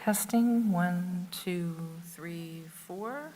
Testing, 1, 2, 3, 4.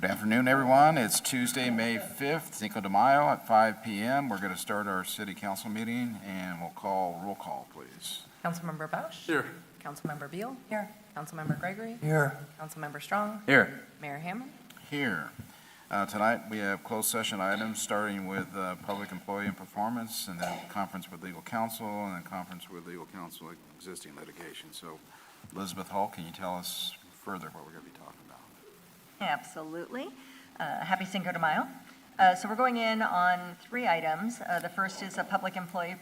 Good afternoon, everyone. It's Tuesday, May 5th, Cinco de Mayo at 5 p.m. We're going to start our city council meeting, and we'll call roll call, please. Councilmember Bausch? Here. Councilmember Beal? Here. Councilmember Gregory? Here. Councilmember Strong? Here. Mayor Hammond? Here. Tonight, we have closed session items, starting with public employee and performance, and then conference with legal counsel, and then conference with legal counsel existing litigation. So, Elizabeth Hall, can you tell us further what we're going to be talking about? Absolutely. Happy Cinco de Mayo. So we're going in on 3 items. The first is a public employee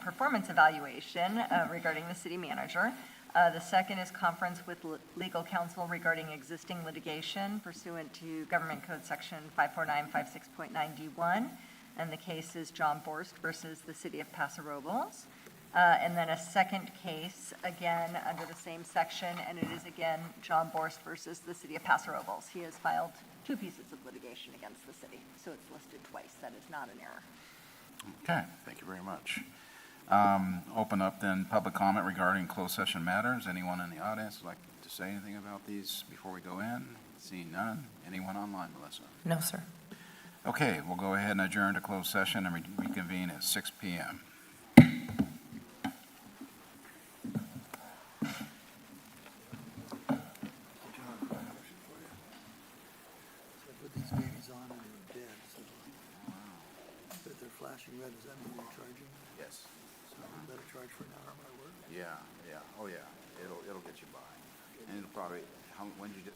performance evaluation regarding the city manager. The second is conference with legal counsel regarding existing litigation pursuant to Government Code Section 54956.9D1. And the case is John Borst versus the City of Paso Robles. And then a second case, again, under the same section, and it is again John Borst versus the City of Paso Robles. He has filed 2 pieces of litigation against the city, so it's listed twice. That is not an error. Okay, thank you very much. Open up then public comment regarding closed session matters. Anyone in the audience like to say anything about these before we go in? Seeing none. Anyone online, Melissa? No, sir. Okay, we'll go ahead and adjourn to closed session and reconvene at 6 p.m. Put these babies on and they're dead, so if they're flashing red, does that mean you're charging? Yes. So I better charge for an hour of my work? Yeah, oh yeah, it'll get you by. And it'll probably, when did you do?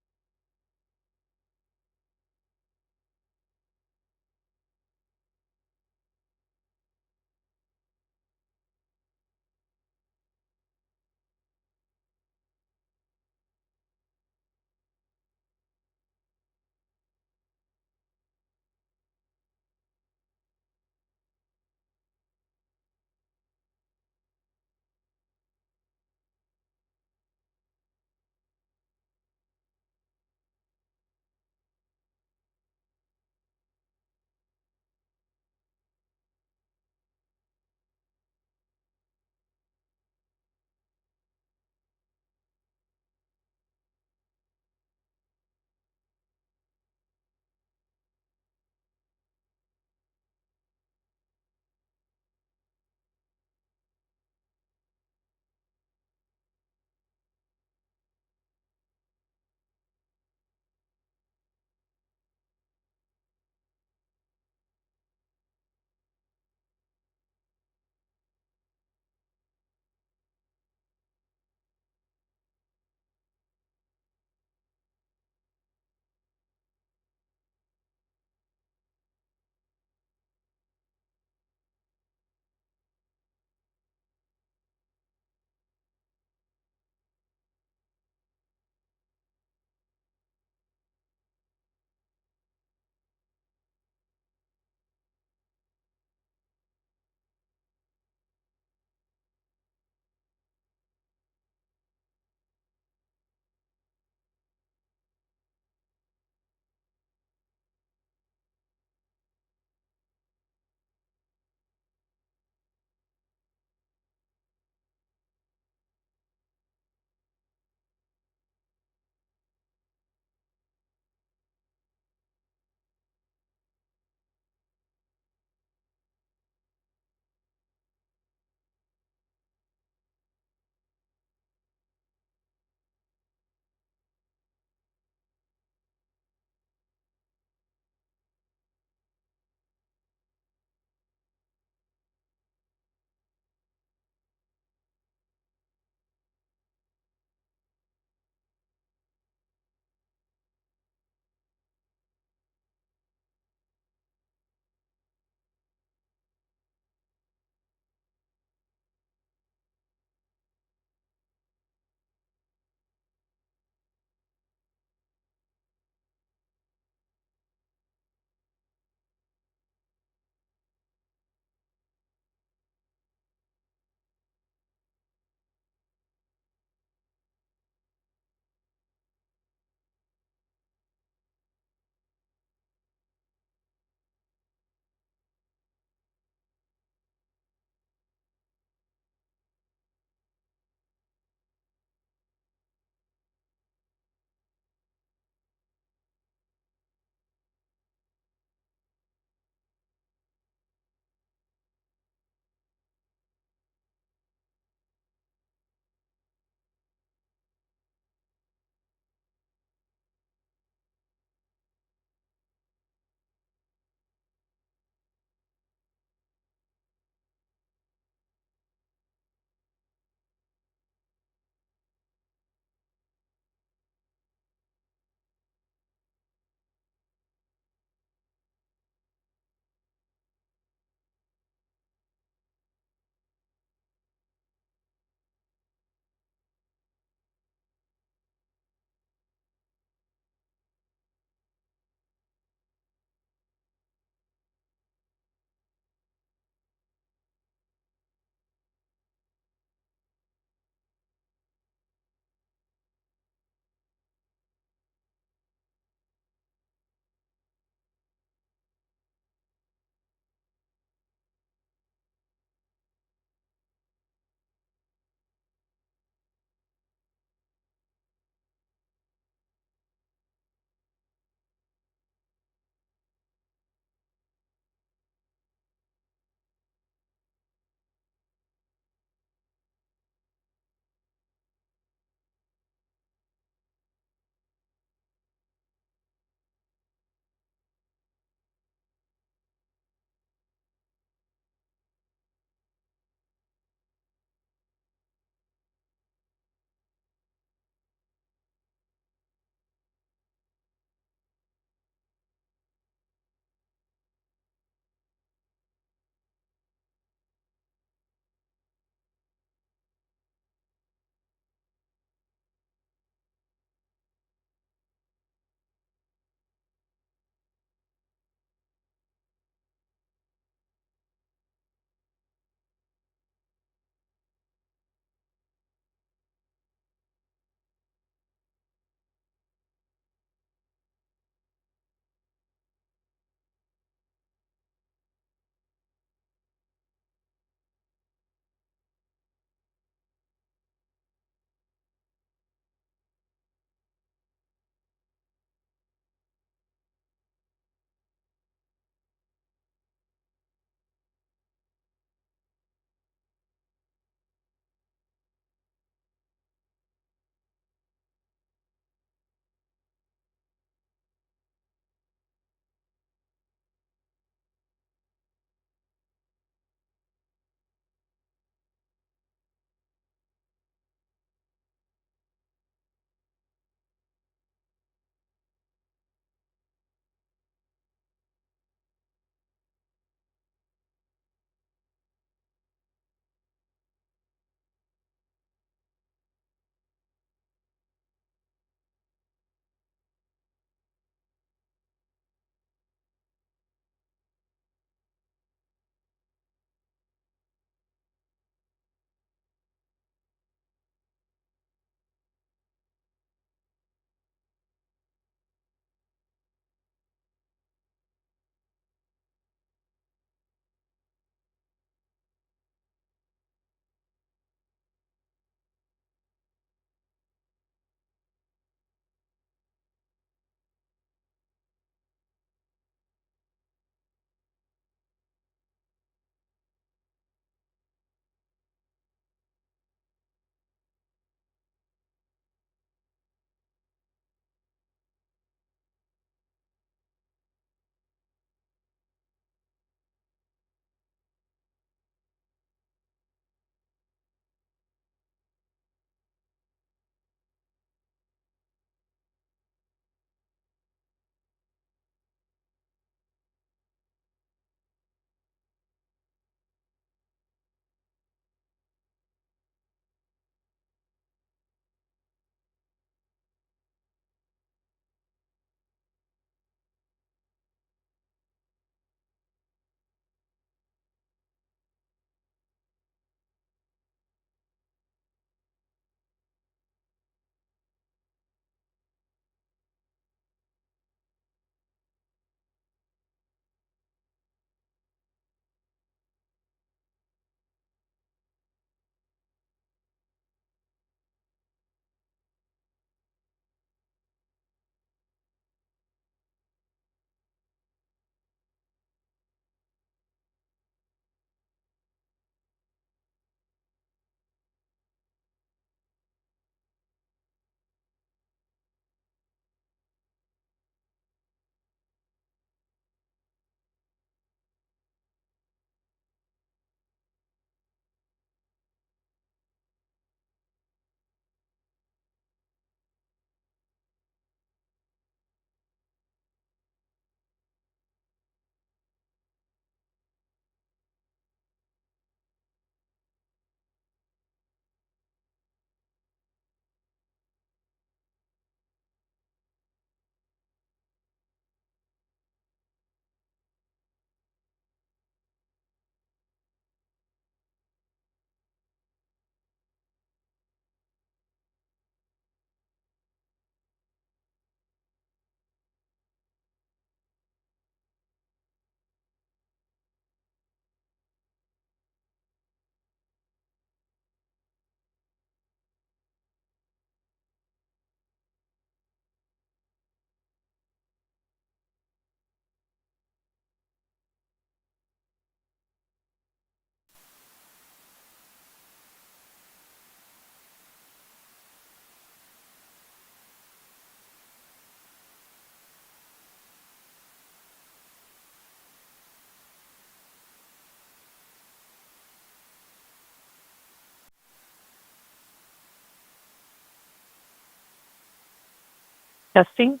Testing.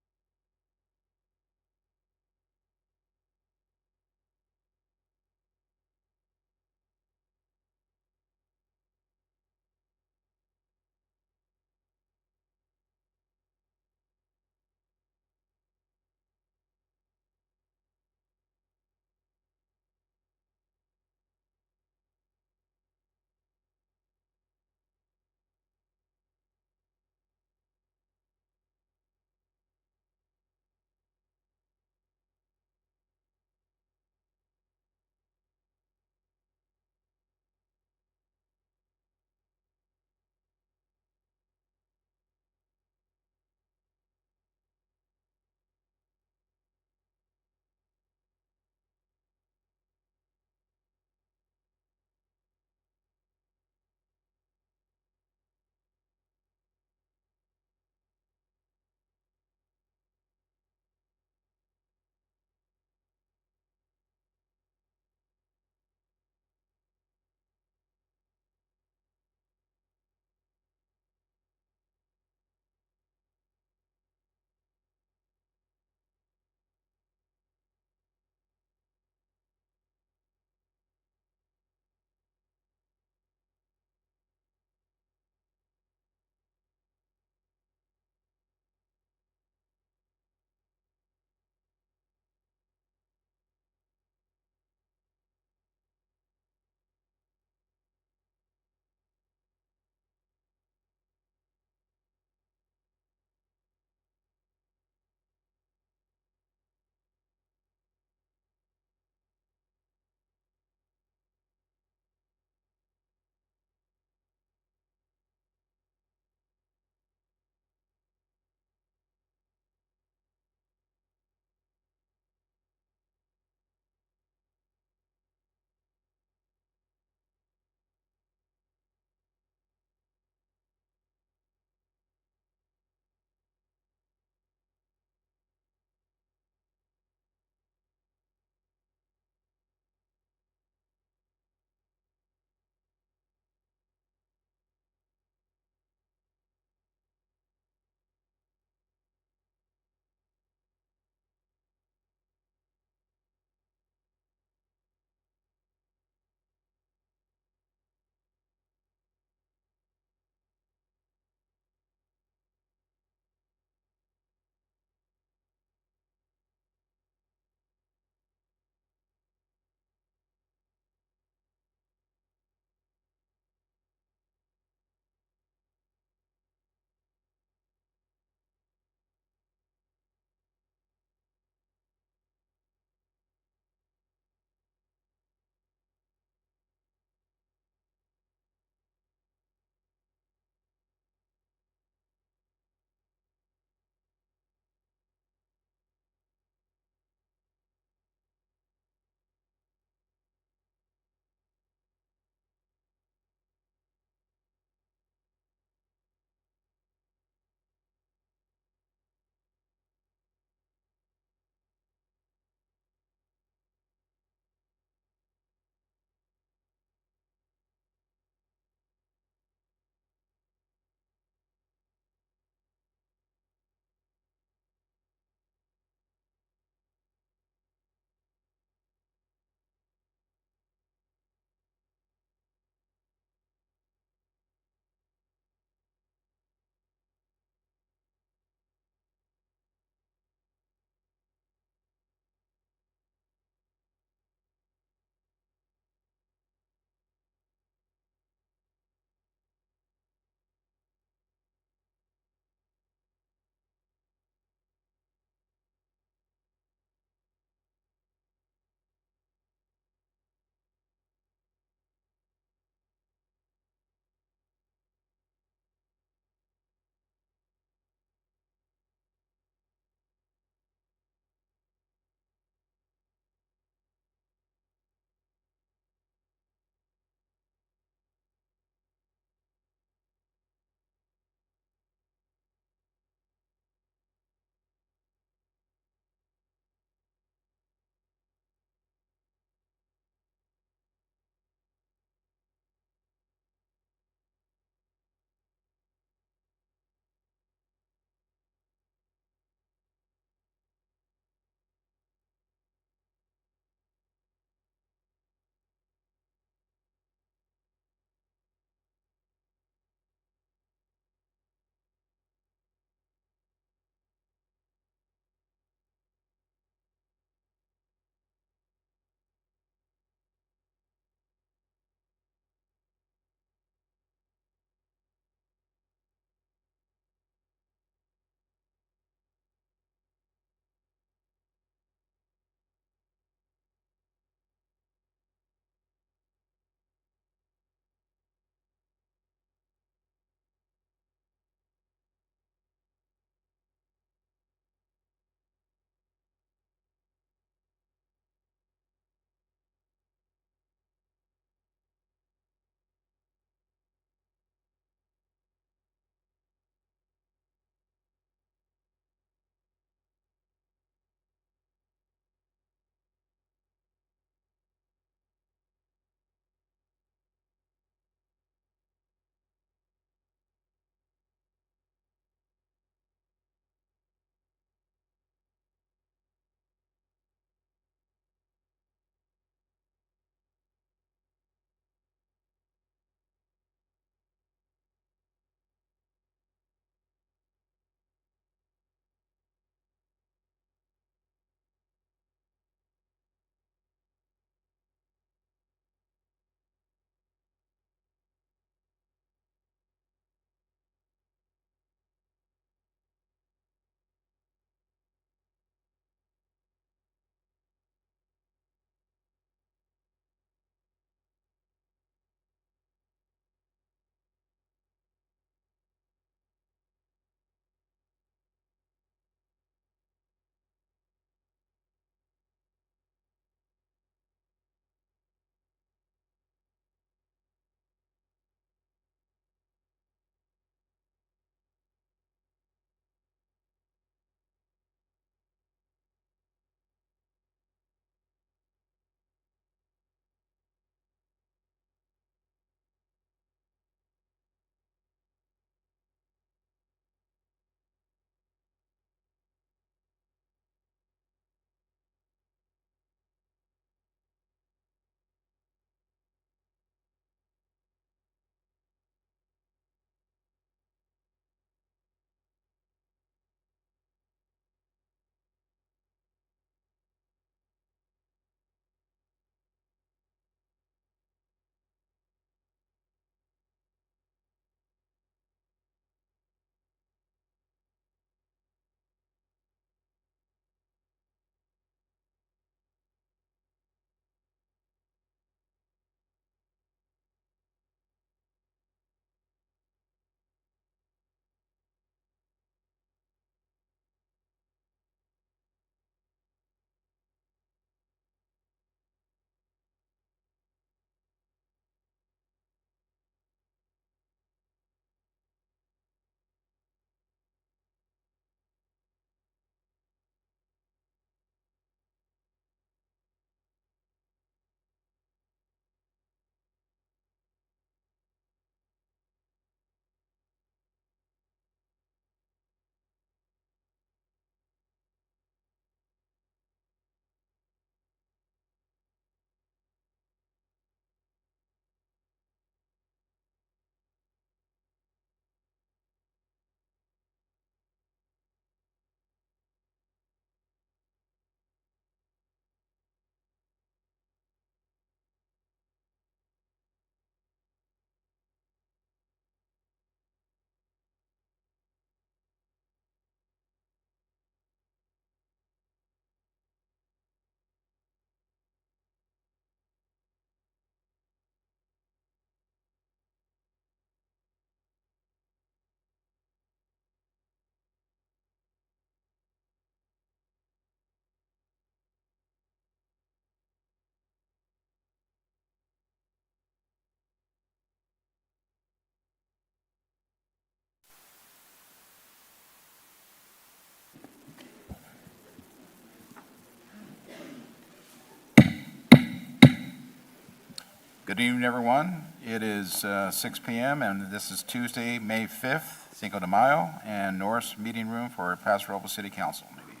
Good evening, everyone. It is 6 p.m., and this is Tuesday, May 5th, Cinco de Mayo, and Norris Meeting Room for Paso Robles City Council meeting.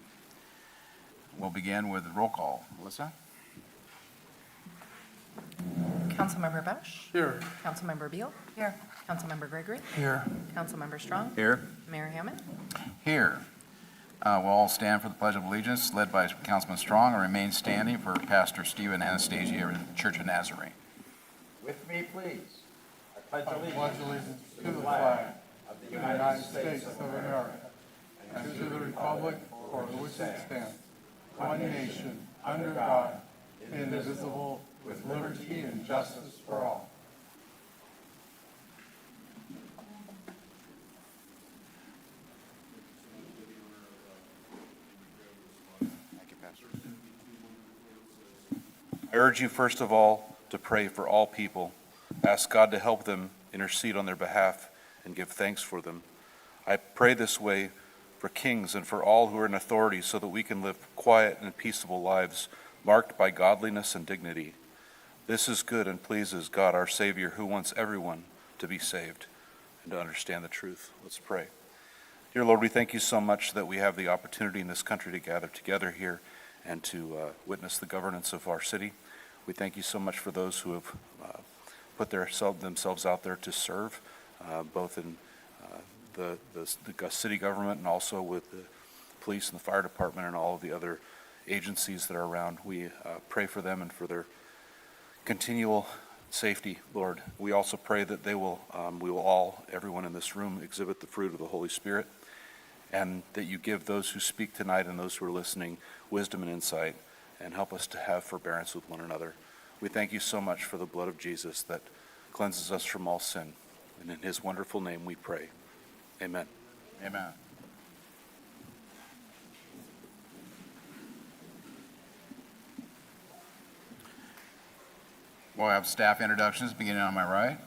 We'll begin with roll call. Melissa? Councilmember Bosch? Here. Councilmember Beal? Here. Councilmember Gregory? Here. Councilmember Strong? Here. Mayor Hammond? Here. We'll all stand for the Pledge of Allegiance, led by Councilman Strong, and remain standing for Pastor Stephen Anastasia in the Church of Nazarene. With me, please. I pledge allegiance to the flag of the United States of America and to the republic for which it stands, one nation, under God, indivisible, with liberty and justice for all. Thank you, Pastor. I urge you, first of all, to pray for all people. Ask God to help them, intercede on their behalf, and give thanks for them. I pray this way for kings and for all who are in authority so that we can live quiet and peaceable lives marked by godliness and dignity. This is good and pleases God, our Savior, who wants everyone to be saved and to understand the truth. Let's pray. Dear Lord, we thank you so much that we have the opportunity in this country to gather together here and to witness the governance of our city. We thank you so much for those who have put themselves out there to serve, both in the city government and also with the police and the fire department and all of the other agencies that are around. We pray for them and for their continual safety, Lord. We also pray that we will all, everyone in this room, exhibit the fruit of the Holy Spirit, and that you give those who speak tonight and those who are listening wisdom and insight, and help us to have forbearance with one another. We thank you so much for the blood of Jesus that cleanses us from all sin. And in his wonderful name we pray. Amen. Amen. We'll have staff introductions beginning on my right.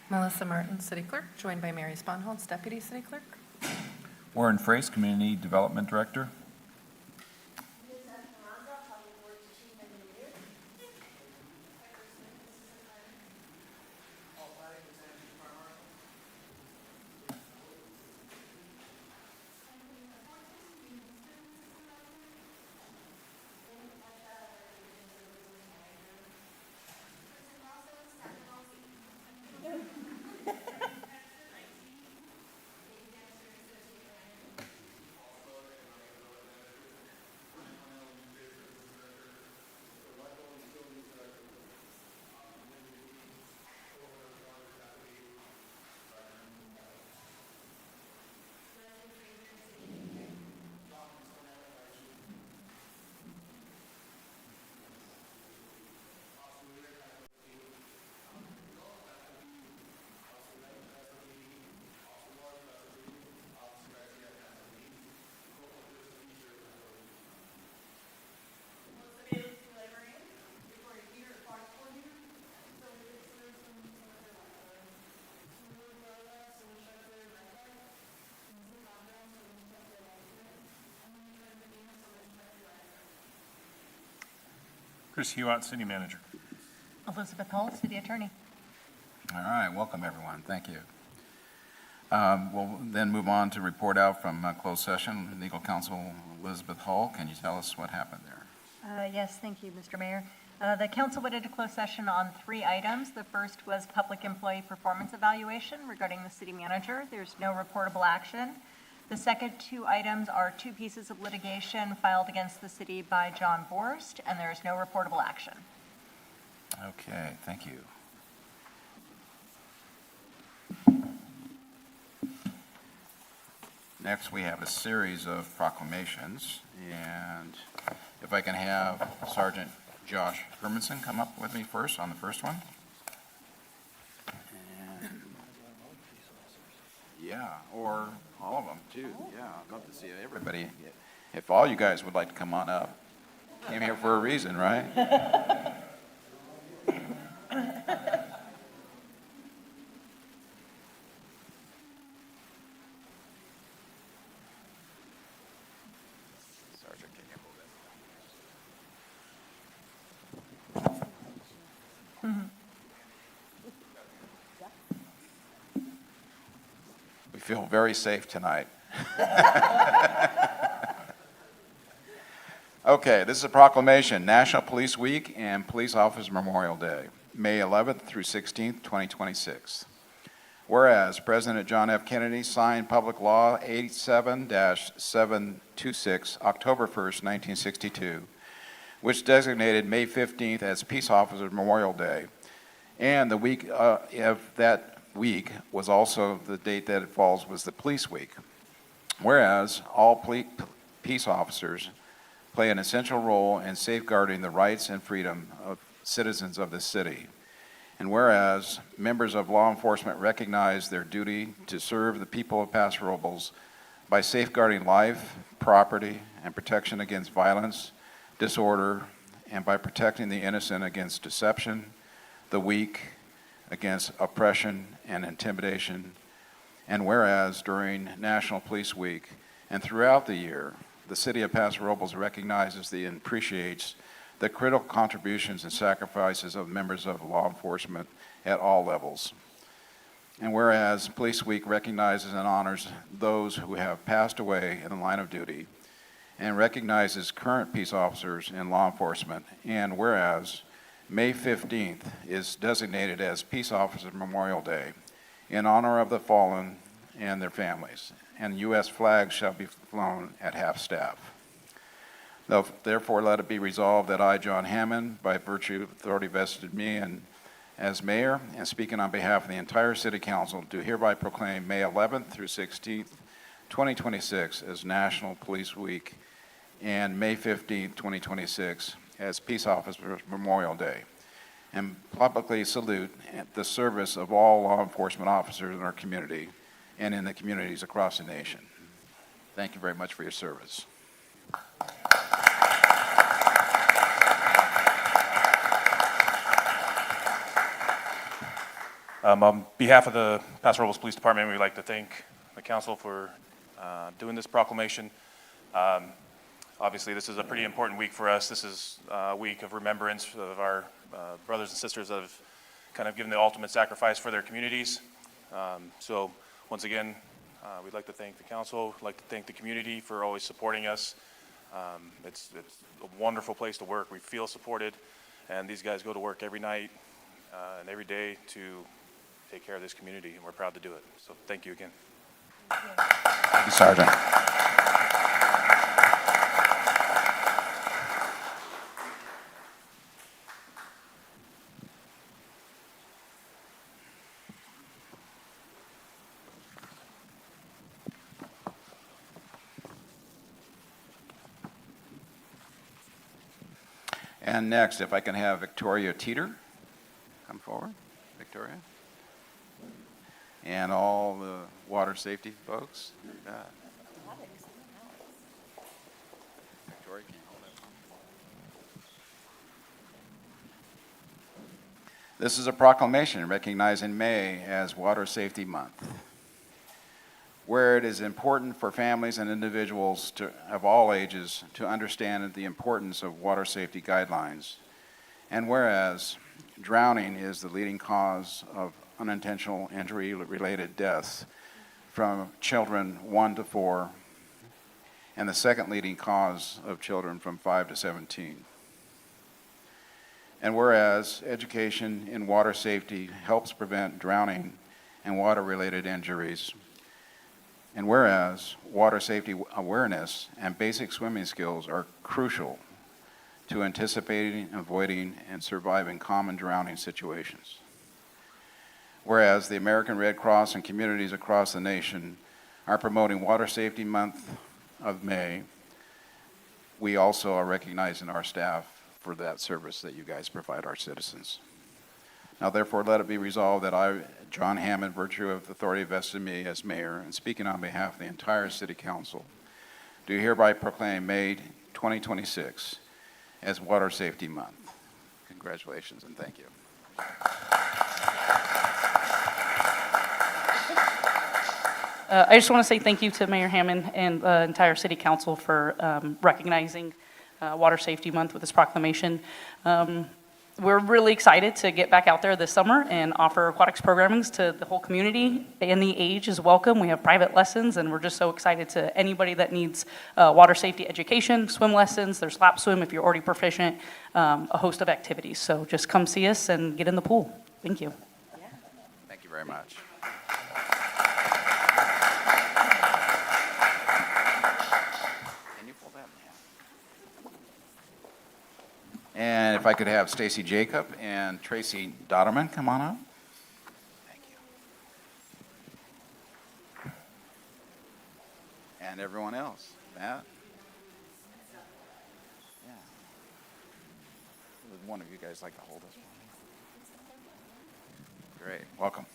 Melissa Martin, City Clerk, joined by Mary Sponholz, Deputy City Clerk. Warren Frace, Community Development Director. Chris Hewat, City Manager. Elizabeth Hull, City Attorney. All right, welcome everyone. Thank you. We'll then move on to report out from closed session. Legal Counsel Elizabeth Hull, can you tell us what happened there? Yes, thank you, Mr. Mayor. The council went into closed session on 3 items. The first was public employee performance evaluation regarding the city manager. There's no reportable action. The second 2 items are 2 pieces of litigation filed against the city by John Borst, and there is no reportable action. Okay, thank you. Next, we have a series of proclamations, and if I can have Sergeant Josh Hermanson come up with me first on the first one. And- Yeah, or all of them too. Yeah, I'd love to see everybody. If all you guys would like to come on up. Came here for a reason, right? Sergeant, can you hold it? feel very safe tonight. Okay, this is a proclamation, National Police Week and Police Officers Memorial Day, May 11th through 16th, 2026. Whereas President John F. Kennedy signed Public Law 87-726, October 1st, 1962, which designated May 15th as Peace Officers Memorial Day, and the week of that week was also the date that it falls was the Police Week. Whereas all peace officers play an essential role in safeguarding the rights and freedom of citizens of this city. And whereas members of law enforcement recognize their duty to serve the people of Paso Robles by safeguarding life, property, and protection against violence, disorder, and by protecting the innocent against deception, the weak against oppression and intimidation. And whereas during National Police Week and throughout the year, the city of Paso Robles recognizes and appreciates the critical contributions and sacrifices of members of law enforcement at all levels. And whereas Police Week recognizes and honors those who have passed away in the line of duty and recognizes current peace officers in law enforcement, and whereas May 15th is designated as Peace Officers Memorial Day in honor of the fallen and their families, and U.S. flags shall be flown at half-staff. Therefore, let it be resolved that I, John Hammond, by virtue of authority vested in me and as mayor, and speaking on behalf of the entire city council, do hereby proclaim May 11th through 16th, 2026 as National Police Week and May 15th, 2026 as Peace Officers Memorial Day, and publicly salute the service of all law enforcement officers in our community and in the communities across the nation. Thank you very much for your service. On behalf of the Paso Robles Police Department, we'd like to thank the council for doing this proclamation. Obviously, this is a pretty important week for us. This is a week of remembrance of our brothers and sisters that have kind of given the ultimate sacrifice for their communities. So once again, we'd like to thank the council, we'd like to thank the community for always supporting us. It's a wonderful place to work. We feel supported, and these guys go to work every night and every day to take care of this community, and we're proud to do it. So thank you again. Thank you, Sergeant. And next, if I can have Victoria Teeter come forward. Victoria. And all the water safety folks. Victoria, can you hold that phone? This is a proclamation recognizing May as Water Safety Month, where it is important for families and individuals of all ages to understand the importance of water safety guidelines. And whereas drowning is the leading cause of unintentional injury-related deaths from children 1 to 4, and the second leading cause of children from 5 to 17. And whereas education in water safety helps prevent drowning and water-related injuries, and whereas water safety awareness and basic swimming skills are crucial to anticipating, avoiding, and surviving common drowning situations. Whereas the American Red Cross and communities across the nation are promoting Water Safety Month of May, we also are recognizing our staff for that service that you guys provide our citizens. Now, therefore, let it be resolved that I, John Hammond, virtue of the authority vested in me as mayor, and speaking on behalf of the entire city council, do hereby proclaim May 2026 as Water Safety Month. Congratulations and thank you. I just want to say thank you to Mayor Hammond and the entire city council for recognizing Water Safety Month with this proclamation. We're really excited to get back out there this summer and offer aquatics programmings to the whole community. Any age is welcome. We have private lessons, and we're just so excited to anybody that needs water safety education, swim lessons. There's lap swim if you're already proficient, a host of activities. So just come see us and get in the pool. Thank you. Thank you very much. Can you pull that? And if I could have Stacy Jacob and Tracy Dotterman come on up. Thank you. And everyone else. Matt? Yeah. Would one of you guys like to hold this one? Great, welcome.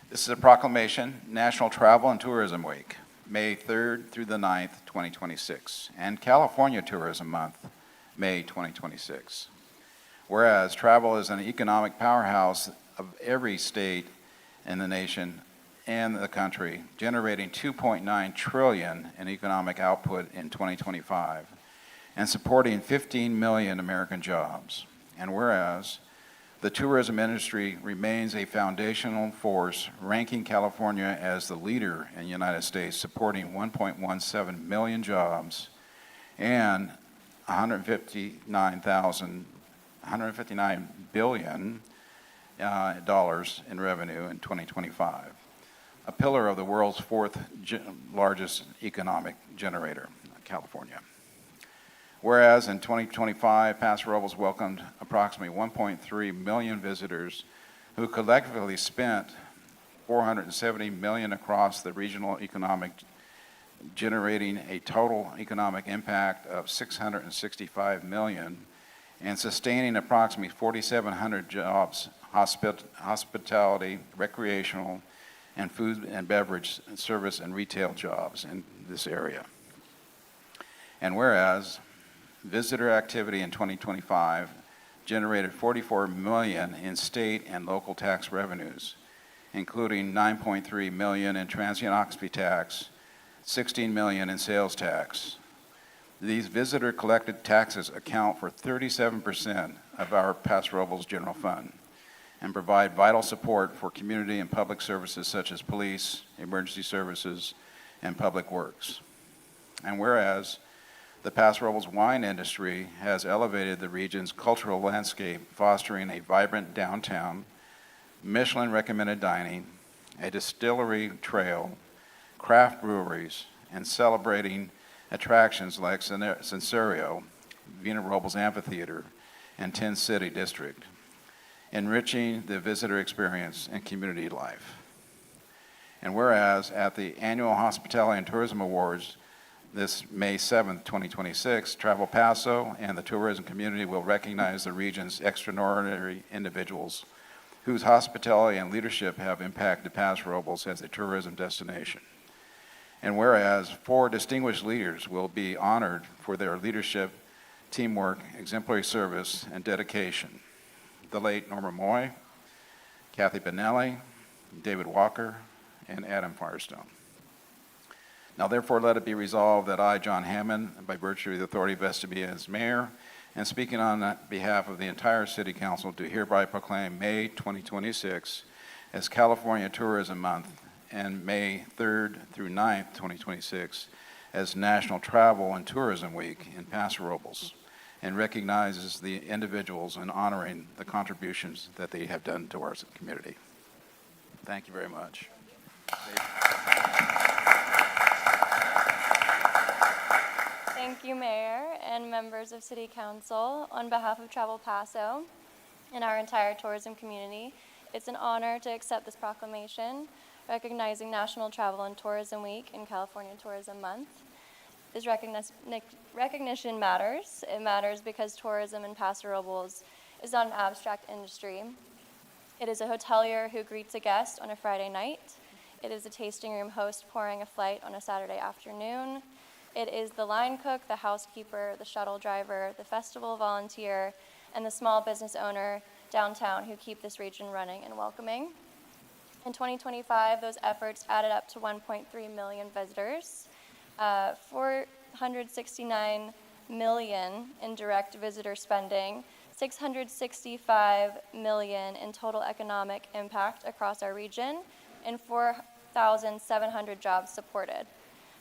This is a proclamation, National Travel and Tourism Week, May 3rd through the 9th, 2026, and California Tourism Month, May 2026. Whereas travel is an economic powerhouse of every state in the nation and the country, generating $2.9 trillion in economic output in 2025 and supporting 15 million American jobs. And whereas the tourism industry remains a foundational force, ranking California as the leader in the United States, supporting 1.17 million jobs and $159 billion dollars in revenue in 2025, a pillar of the world's fourth largest economic generator, California. Whereas in 2025, Paso Robles welcomed approximately 1.3 million visitors who collectively spent $470 million across the regional economic, generating a total economic impact of $665 million and sustaining approximately 4,700 jobs, hospitality, recreational, and food and beverage service and retail jobs in this area. And whereas visitor activity in 2025 generated $44 million in state and local tax revenues, including $9.3 million in transient occupancy tax, $16 million in sales tax. These visitor collected taxes account for 37% of our Paso Robles general fund and provide vital support for community and public services such as police, emergency services, and public works. And whereas the Paso Robles wine industry has elevated the region's cultural landscape, fostering a vibrant downtown, Michelin-recommended dining, a distillery trail, craft breweries, and celebrating attractions like Sensorio, Vina Robles Amphitheater, and 10 City District, enriching the visitor experience and community life. And whereas at the annual Hospitality and Tourism Awards, this May 7th, 2026, Travel Paso and the tourism community will recognize the region's extraordinary individuals whose hospitality and leadership have impacted Paso Robles as a tourism destination. And whereas 4 distinguished leaders will be honored for their leadership, teamwork, exemplary service, and dedication. The late Norma Moy, Kathy Benelli, David Walker, and Adam Firestone. Now therefore let it be resolved that I, John Hammond, by virtue of the authority vested in me as mayor, and speaking on behalf of the entire city council, do hereby proclaim May 2026 as California Tourism Month and May 3rd through 9th, 2026 as National Travel and Tourism Week in Paso Robles, and recognizes the individuals in honoring the contributions that they have done to our community. Thank you very much. Thank you, Mayor and members of City Council. On behalf of Travel Paso and our entire tourism community, it's an honor to accept this proclamation recognizing National Travel and Tourism Week and California Tourism Month. This recognition matters. It matters because tourism in Paso Robles is not an abstract industry. It is a hotelier who greets a guest on a Friday night. It is a tasting room host pouring a flight on a Saturday afternoon. It is the line cook, the housekeeper, the shuttle driver, the festival volunteer, and the small business owner downtown who keep this region running and welcoming. In 2025, those efforts added up to 1.3 million visitors, 469 million in direct visitor spending, $665 million in total economic impact across our region, and 4,700 jobs supported.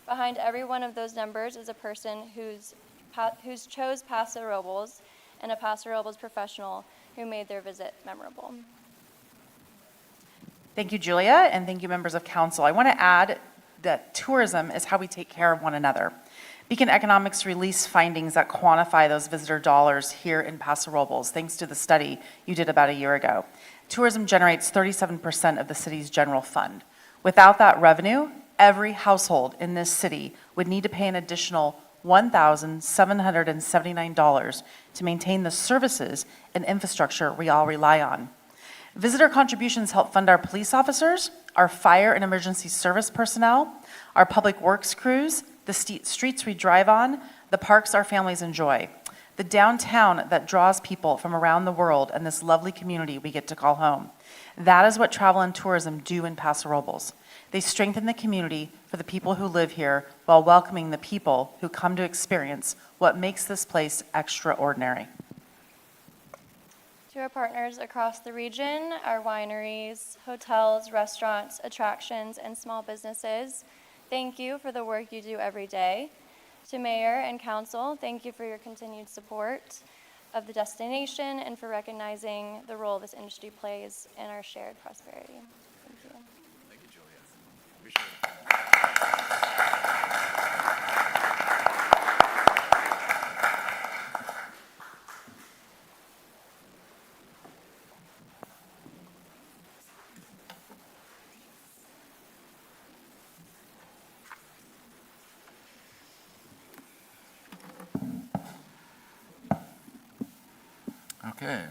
Behind every one of those numbers is a person who's chose Paso Robles and a Paso Robles professional who made their visit memorable. Thank you, Julia, and thank you, members of council. I want to add that tourism is how we take care of one another. Beacon Economics released findings that quantify those visitor dollars here in Paso Robles, thanks to the study you did about a year ago. Tourism generates 37% of the city's general fund. Without that revenue, every household in this city would need to pay an additional $1,779 to maintain the services and infrastructure we all rely on. Visitor contributions help fund our police officers, our fire and emergency service personnel, our public works crews, the streets we drive on, the parks our families enjoy, the downtown that draws people from around the world, and this lovely community we get to call home. That is what travel and tourism do in Paso Robles. They strengthen the community for the people who live here while welcoming the people who come to experience what makes this place extraordinary. To our partners across the region, our wineries, hotels, restaurants, attractions, and small businesses, thank you for the work you do every day. To Mayor and Council, thank you for your continued support of the destination and for recognizing the role this industry plays in our shared prosperity. Thank you. Thank you, Julia. Appreciate it. Okay,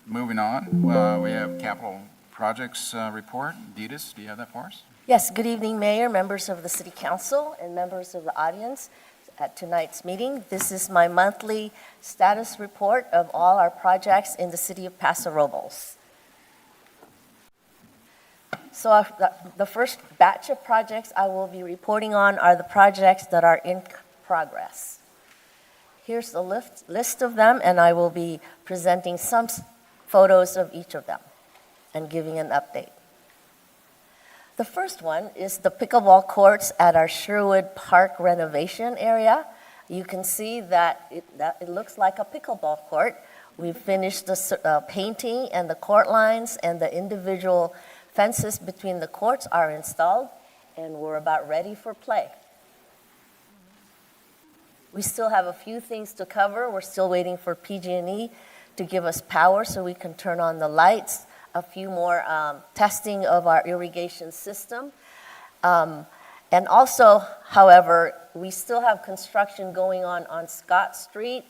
moving on, we have capital projects report. Deedus, do you have that for us? Yes, good evening, Mayor, members of the City Council, and members of the audience at tonight's meeting. This is my monthly status report of all our projects in the city of Paso Robles. So the first batch of projects I will be reporting on are the projects that are in progress. Here's the list of them, and I will be presenting some photos of each of them and giving an update. The first one is the pickleball courts at our Sherwood Park renovation area. You can see that it looks like a pickleball court. We've finished the painting and the court lines, and the individual fences between the courts are installed, and we're about ready for play. We still have a few things to cover. We're still waiting for PG&E to give us power so we can turn on the lights, a few more testing of our irrigation system. And also, however, we still have construction going on Scott Street,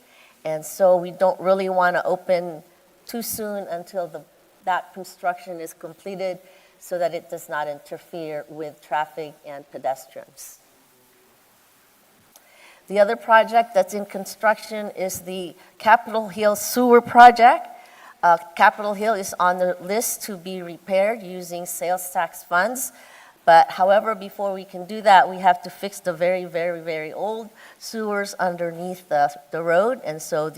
and so we don't really want to open too soon until that construction is completed so that it does not interfere with traffic and pedestrians. The other project that's in construction is the Capitol Hill Sewer Project. Capitol Hill is on the list to be repaired using sales tax funds. But however, before we can do that, we have to fix the very, very, very old sewers underneath the road. And so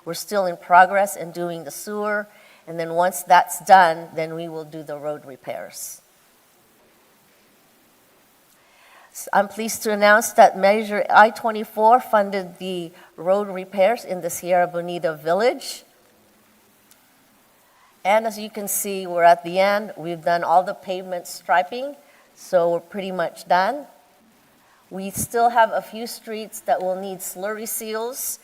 we're still in progress in doing the sewer. And then once that's done, then we will do the road repairs. I'm pleased to announce that Measure I-24 funded the road repairs in the Sierra Bonita Village. And as you can see, we're at the end. We've done all the pavement striping, so we're pretty much done. We still have a few streets that will need slurry seals.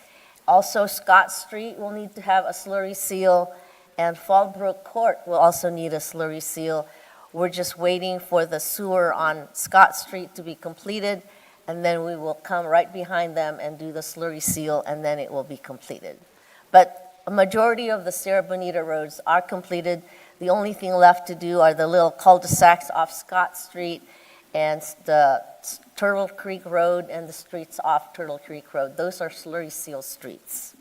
Also, Scott Street will need to have a slurry seal, and Fallbrook Court will also need a slurry seal. We're just waiting for the sewer on Scott Street to be completed, and then we will come right behind them and do the slurry seal, and then it will be completed. But a majority of the Sierra Bonita roads are completed. The only thing left to do are the little cul-de-sacs off Scott Street and the Turtle Creek Road and the streets off Turtle Creek Road. Those are slurry seal streets.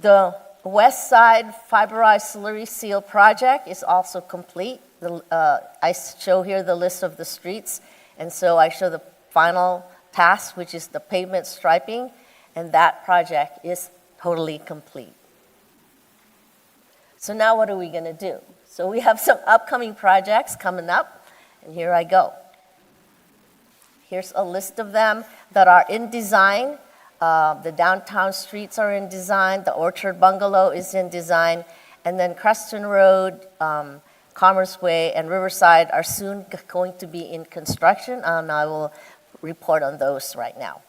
The West Side Fiberized Slurry Seal Project is also complete. I show here the list of the streets, and so I show the final task, which is the pavement striping, and that project is totally complete. So now what are we going to do? So we have some upcoming projects coming up, and here I go. Here's a list of them that are in design. The downtown streets are in design, the Orchard Bungalow is in design, and then Creston Road, Commerce Way, and Riverside are soon going to be in construction, and I will report on those right now.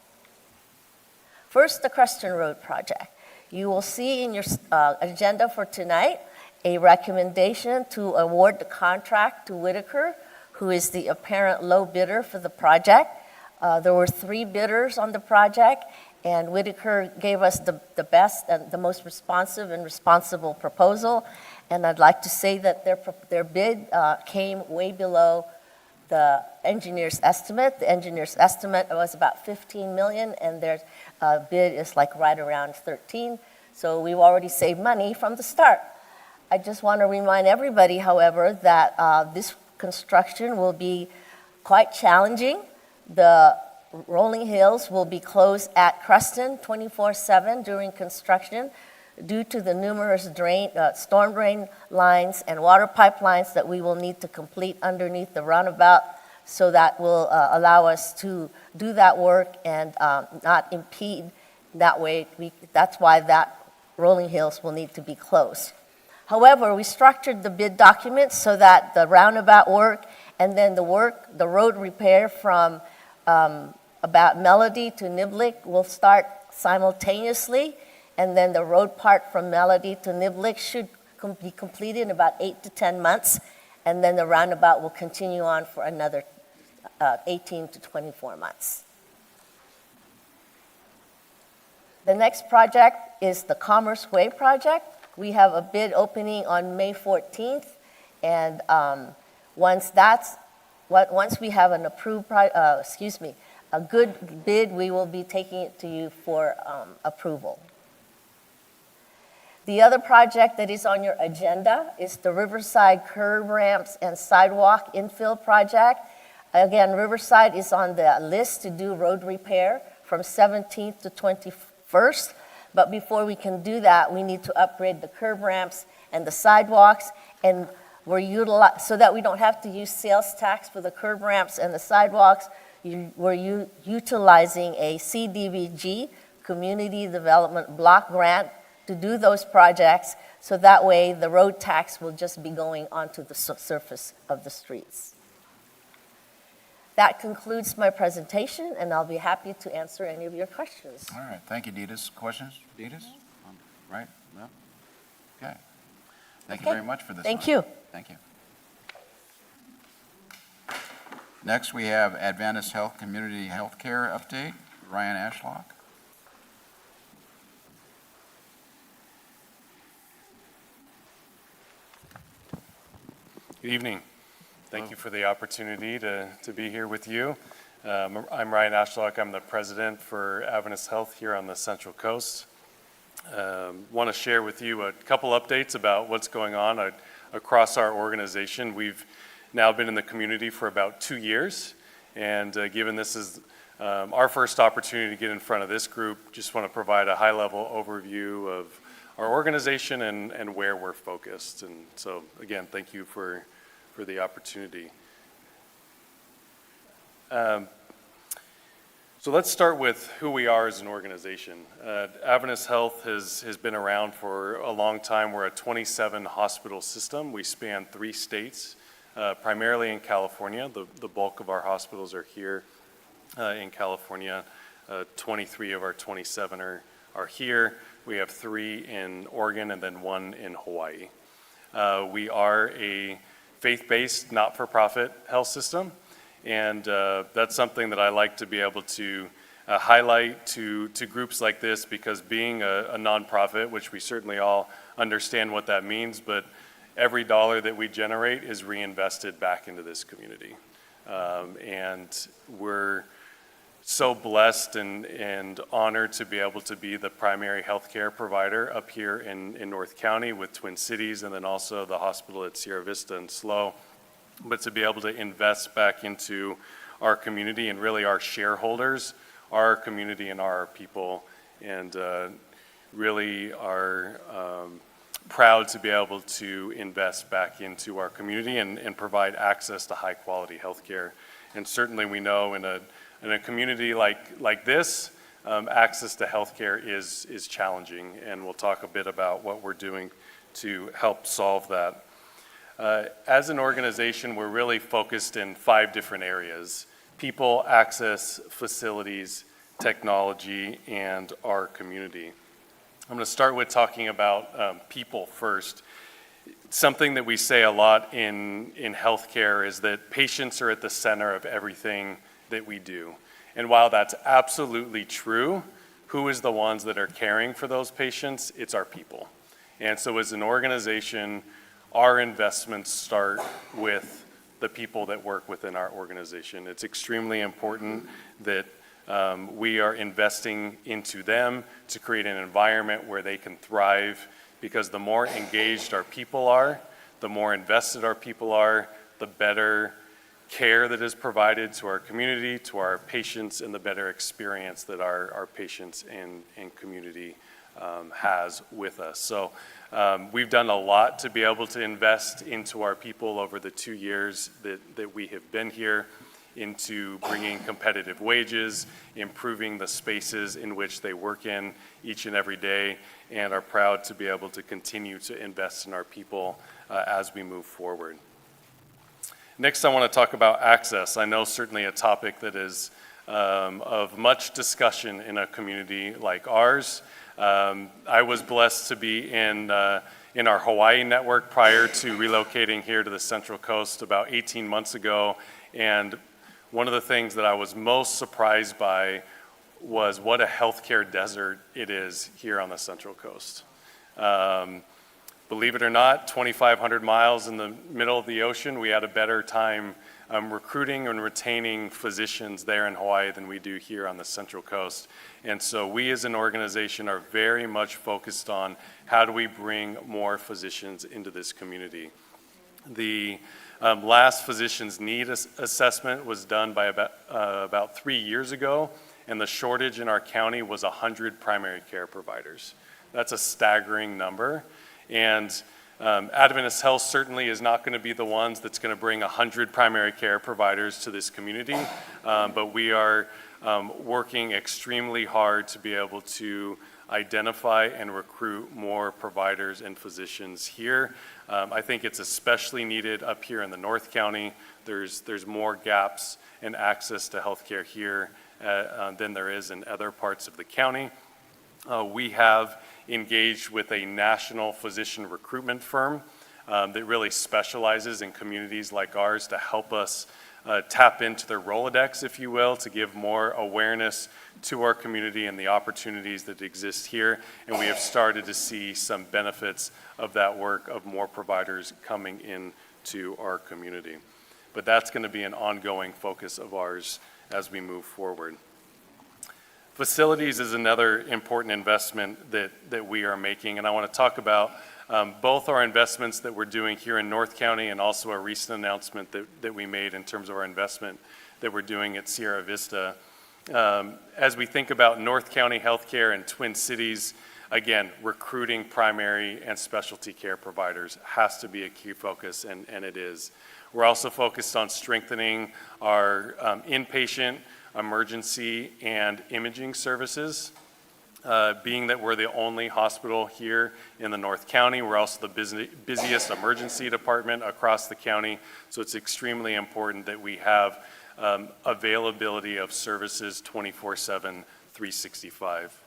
First, the Creston Road project. You will see in your agenda for tonight a recommendation to award the contract to Whitaker, who is the apparent low bidder for the project. There were 3 bidders on the project, and Whitaker gave us the best and the most responsive and responsible proposal. And I'd like to say that their bid came way below the engineer's estimate. The engineer's estimate was about 15 million, and their bid is like right around 13. So we've already saved money from the start. I just want to remind everybody, however, that this construction will be quite challenging. The rolling hills will be closed at Creston 24/7 during construction due to the numerous storm drain lines and water pipelines that we will need to complete underneath the roundabout. So that will allow us to do that work and not impede that way. That's why that rolling hills will need to be closed. However, we structured the bid documents so that the roundabout work and then the road repair from about Melody to Niblick will start simultaneously, and then the road part from Melody to Niblick should be completed in about 8 to 10 months, and then the roundabout will continue on for another 18 to 24 months. The next project is the Commerce Way project. We have a bid opening on May 14th, and once we have an a good bid, we will be taking it to you for approval. The other project that is on your agenda is the Riverside curb ramps and sidewalk infill project. Again, Riverside is on the list to do road repair from 17th to 21st. But before we can do that, we need to upgrade the curb ramps and the sidewalks, and so that we don't have to use sales tax for the curb ramps and the sidewalks. We're utilizing a CDBG, Community Development Block Grant, to do those projects, so that way the road tax will just be going onto the surface of the streets. That concludes my presentation, and I'll be happy to answer any of your questions. All right, thank you, Ditas. Questions, Ditas? Right? No? Okay. Thank you very much for this. Thank you. Thank you. Next, we have Adventist Health Community Healthcare Update, Ryan Ashlock. Good evening. Thank you for the opportunity to be here with you. I'm Ryan Ashlock. I'm the president for Adventist Health here on the Central Coast. Want to share with you a couple updates about what's going on across our organization. We've now been in the community for about 2 years, and given this is our first opportunity to get in front of this group, just want to provide a high-level overview of our organization and where we're focused. And so, again, thank you for the opportunity. So let's start with who we are as an organization. Adventist Health has been around for a long time. We're a 27 hospital system. We span 3 states, primarily in California. The bulk of our hospitals are here in California. 23 of our 27 are here. We have 3 in Oregon and then 1 in Hawaii. We are a faith-based, not-for-profit health system, and that's something that I like to be able to highlight to groups like this, because being a nonprofit, which we certainly all understand what that means, but every dollar that we generate is reinvested back into this community. And we're so blessed and honored to be able to be the primary healthcare provider up here in North County with Twin Cities, and then also the hospital at Sierra Vista and SLO. But to be able to invest back into our community and really our shareholders, our community and our people, and really are proud to be able to invest back into our community and provide access to high-quality healthcare. And certainly we know in a community like this, access to healthcare is challenging, and we'll talk a bit about what we're doing to help solve that. As an organization, we're really focused in 5 different areas: people, access, facilities, technology, and our community. I'm going to start with talking about people first. Something that we say a lot in healthcare is that patients are at the center of everything that we do. And while that's absolutely true, who is the ones that are caring for those patients? It's our people. And so as an organization, our investments start with the people that work within our organization. It's extremely important that we are investing into them to create an environment where they can thrive, because the more engaged our people are, the more invested our people are, the better care that is provided to our community, to our patients, and the better experience that our patients and community has with us. So we've done a lot to be able to invest into our people over the 2 years that we have been here, into bringing competitive wages, improving the spaces in which they work in each and every day, and are proud to be able to continue to invest in our people as we move forward. Next, I want to talk about access. I know certainly a topic that is of much discussion in a community like ours. I was blessed to be in our Hawaii network prior to relocating here to the Central Coast about 18 months ago, and one of the things that I was most surprised by was what a healthcare desert it is here on the Central Coast. Believe it or not, 2,500 miles in the middle of the ocean, we had a better time recruiting and retaining physicians there in Hawaii than we do here on the Central Coast. And so we as an organization are very much focused on how do we bring more physicians into this community. The last physician's need assessment was done by about 3 years ago, and the shortage in our county was 100 primary care providers. That's a staggering number, and Adventist Health certainly is not going to be the ones that's going to bring 100 primary care providers to this community, but we are working extremely hard to be able to identify and recruit more providers and physicians here. I think it's especially needed up here in the North County. There's more gaps in access to healthcare here than there is in other parts of the county. We have engaged with a national physician recruitment firm that really specializes in communities like ours to help us tap into their Rolodex, if you will, to give more awareness to our community and the opportunities that exist here. And we have started to see some benefits of that work, of more providers coming into our community. But that's going to be an ongoing focus of ours as we move forward. Facilities is another important investment that we are making, and I want to talk about both our investments that we're doing here in North County and also a recent announcement that we made in terms of our investment that we're doing at Sierra Vista. As we think about North County healthcare and Twin Cities, again, recruiting primary and specialty care providers has to be a key focus, and it is. We're also focused on strengthening our inpatient, emergency, and imaging services. Being that we're the only hospital here in the North County, we're also the busiest emergency department across the county, so it's extremely important that we have availability of services 24/7, 365.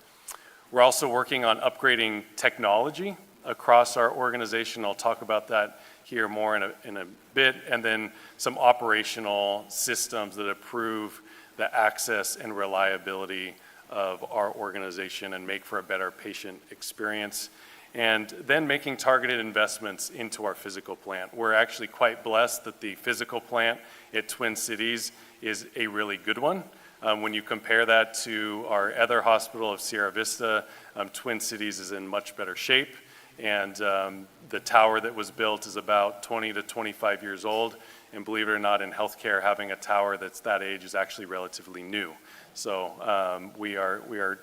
We're also working on upgrading technology across our organization. I'll talk about that here more in a bit, and then some operational systems that improve the access and reliability of our organization and make for a better patient experience. And then making targeted investments into our physical plant. We're actually quite blessed that the physical plant at Twin Cities is a really good one. When you compare that to our other hospital of Sierra Vista, Twin Cities is in much better shape. And the tower that was built is about 20 to 25 years old. And believe it or not, in healthcare, having a tower that's that age is actually relatively new. So we are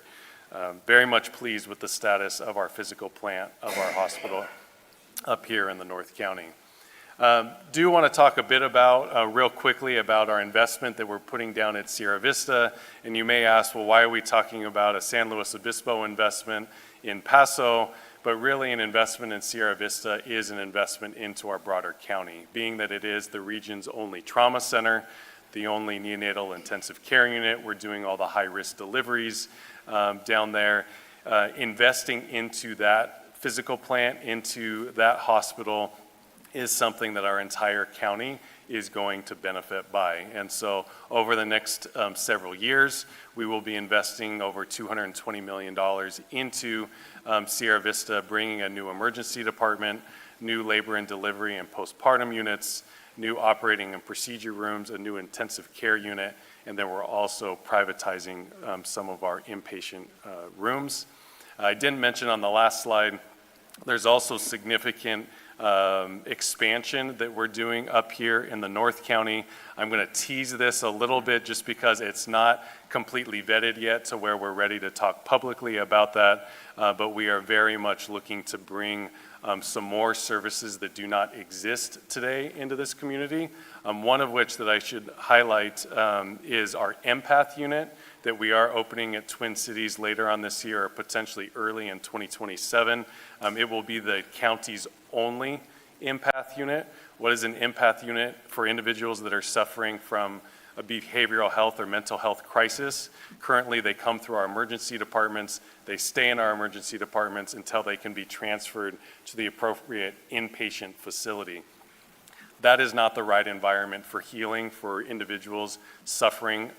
very much pleased with the status of our physical plant of our hospital up here in the North County. Do want to talk a bit about, real quickly, about our investment that we're putting down at Sierra Vista. And you may ask, well, why are we talking about a San Luis Obispo investment in Paso? But really, an investment in Sierra Vista is an investment into our broader county, being that it is the region's only trauma center, the only neonatal intensive care unit. We're doing all the high-risk deliveries down there. Investing into that physical plant, into that hospital, is something that our entire county is going to benefit by. And so over the next several years, we will be investing over $220 million into Sierra Vista, bringing a new emergency department, new labor and delivery and postpartum units, new operating and procedure rooms, a new intensive care unit, and then we're also privatizing some of our inpatient rooms. I didn't mention on the last slide, there's also significant expansion that we're doing up here in the North County. I'm going to tease this a little bit just because it's not completely vetted yet to where we're ready to talk publicly about that, but we are very much looking to bring some more services that do not exist today into this community. One of which that I should highlight is our empath unit that we are opening at Twin Cities later on this year, or potentially early in 2027. It will be the county's only empath unit. What is an empath unit? For individuals that are suffering from a behavioral health or mental health crisis. Currently, they come through our emergency departments. They stay in our emergency departments until they can be transferred to the appropriate inpatient facility. That is not the right environment for healing for individuals suffering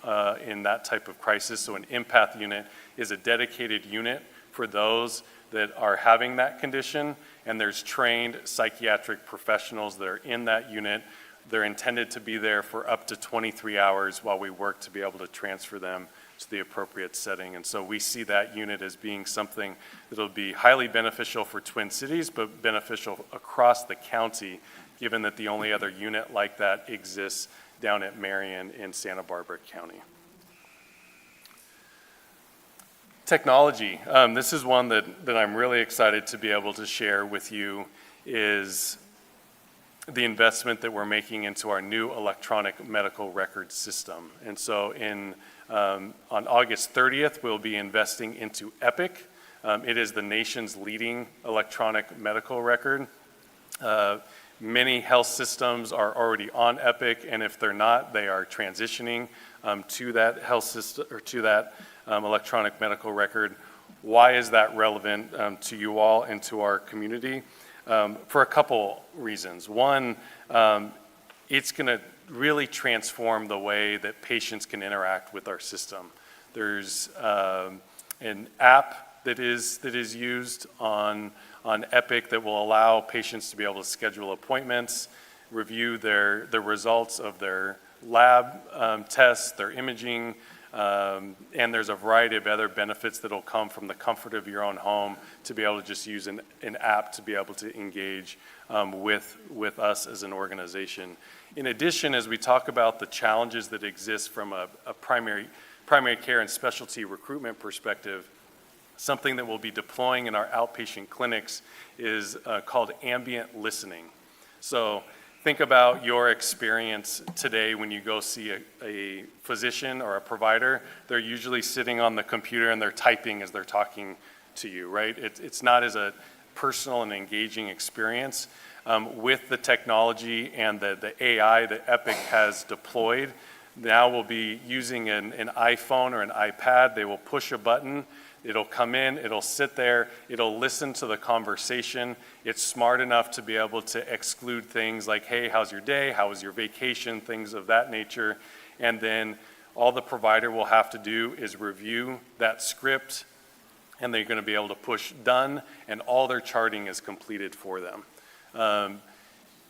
in that type of crisis. So an empath unit is a dedicated unit for those that are having that condition, and there's trained psychiatric professionals that are in that unit. They're intended to be there for up to 23 hours while we work to be able to transfer them to the appropriate setting. And so we see that unit as being something that'll be highly beneficial for Twin Cities, but beneficial across the county, given that the only other unit like that exists down at Marion in Santa Barbara County. Technology. This is one that I'm really excited to be able to share with you, is the investment that we're making into our new electronic medical record system. And so on August 30th, we'll be investing into Epic. It is the nation's leading electronic medical record. Many health systems are already on Epic, and if they're not, they are transitioning to that health system, or to that electronic medical record. Why is that relevant to you all and to our community? For a couple reasons. One, it's going to really transform the way that patients can interact with our system. There's an app that is used on Epic that will allow patients to be able to schedule appointments, review the results of their lab tests, their imaging, and there's a variety of other benefits that will come from the comfort of your own home to be able to just use an app to be able to engage with us as an organization. In addition, as we talk about the challenges that exist from a primary care and specialty recruitment perspective, something that we'll be deploying in our outpatient clinics is called ambient listening. So think about your experience today when you go see a physician or a provider. They're usually sitting on the computer and they're typing as they're talking to you, right? It's not as a personal and engaging experience. With the technology and the AI that Epic has deployed, now we'll be using an iPhone or an iPad. They will push a button. It'll come in, it'll sit there, it'll listen to the conversation. It's smart enough to be able to exclude things like, hey, how's your day? How was your vacation? Things of that nature. And then all the provider will have to do is review that script, and they're going to be able to push done, and all their charting is completed for them.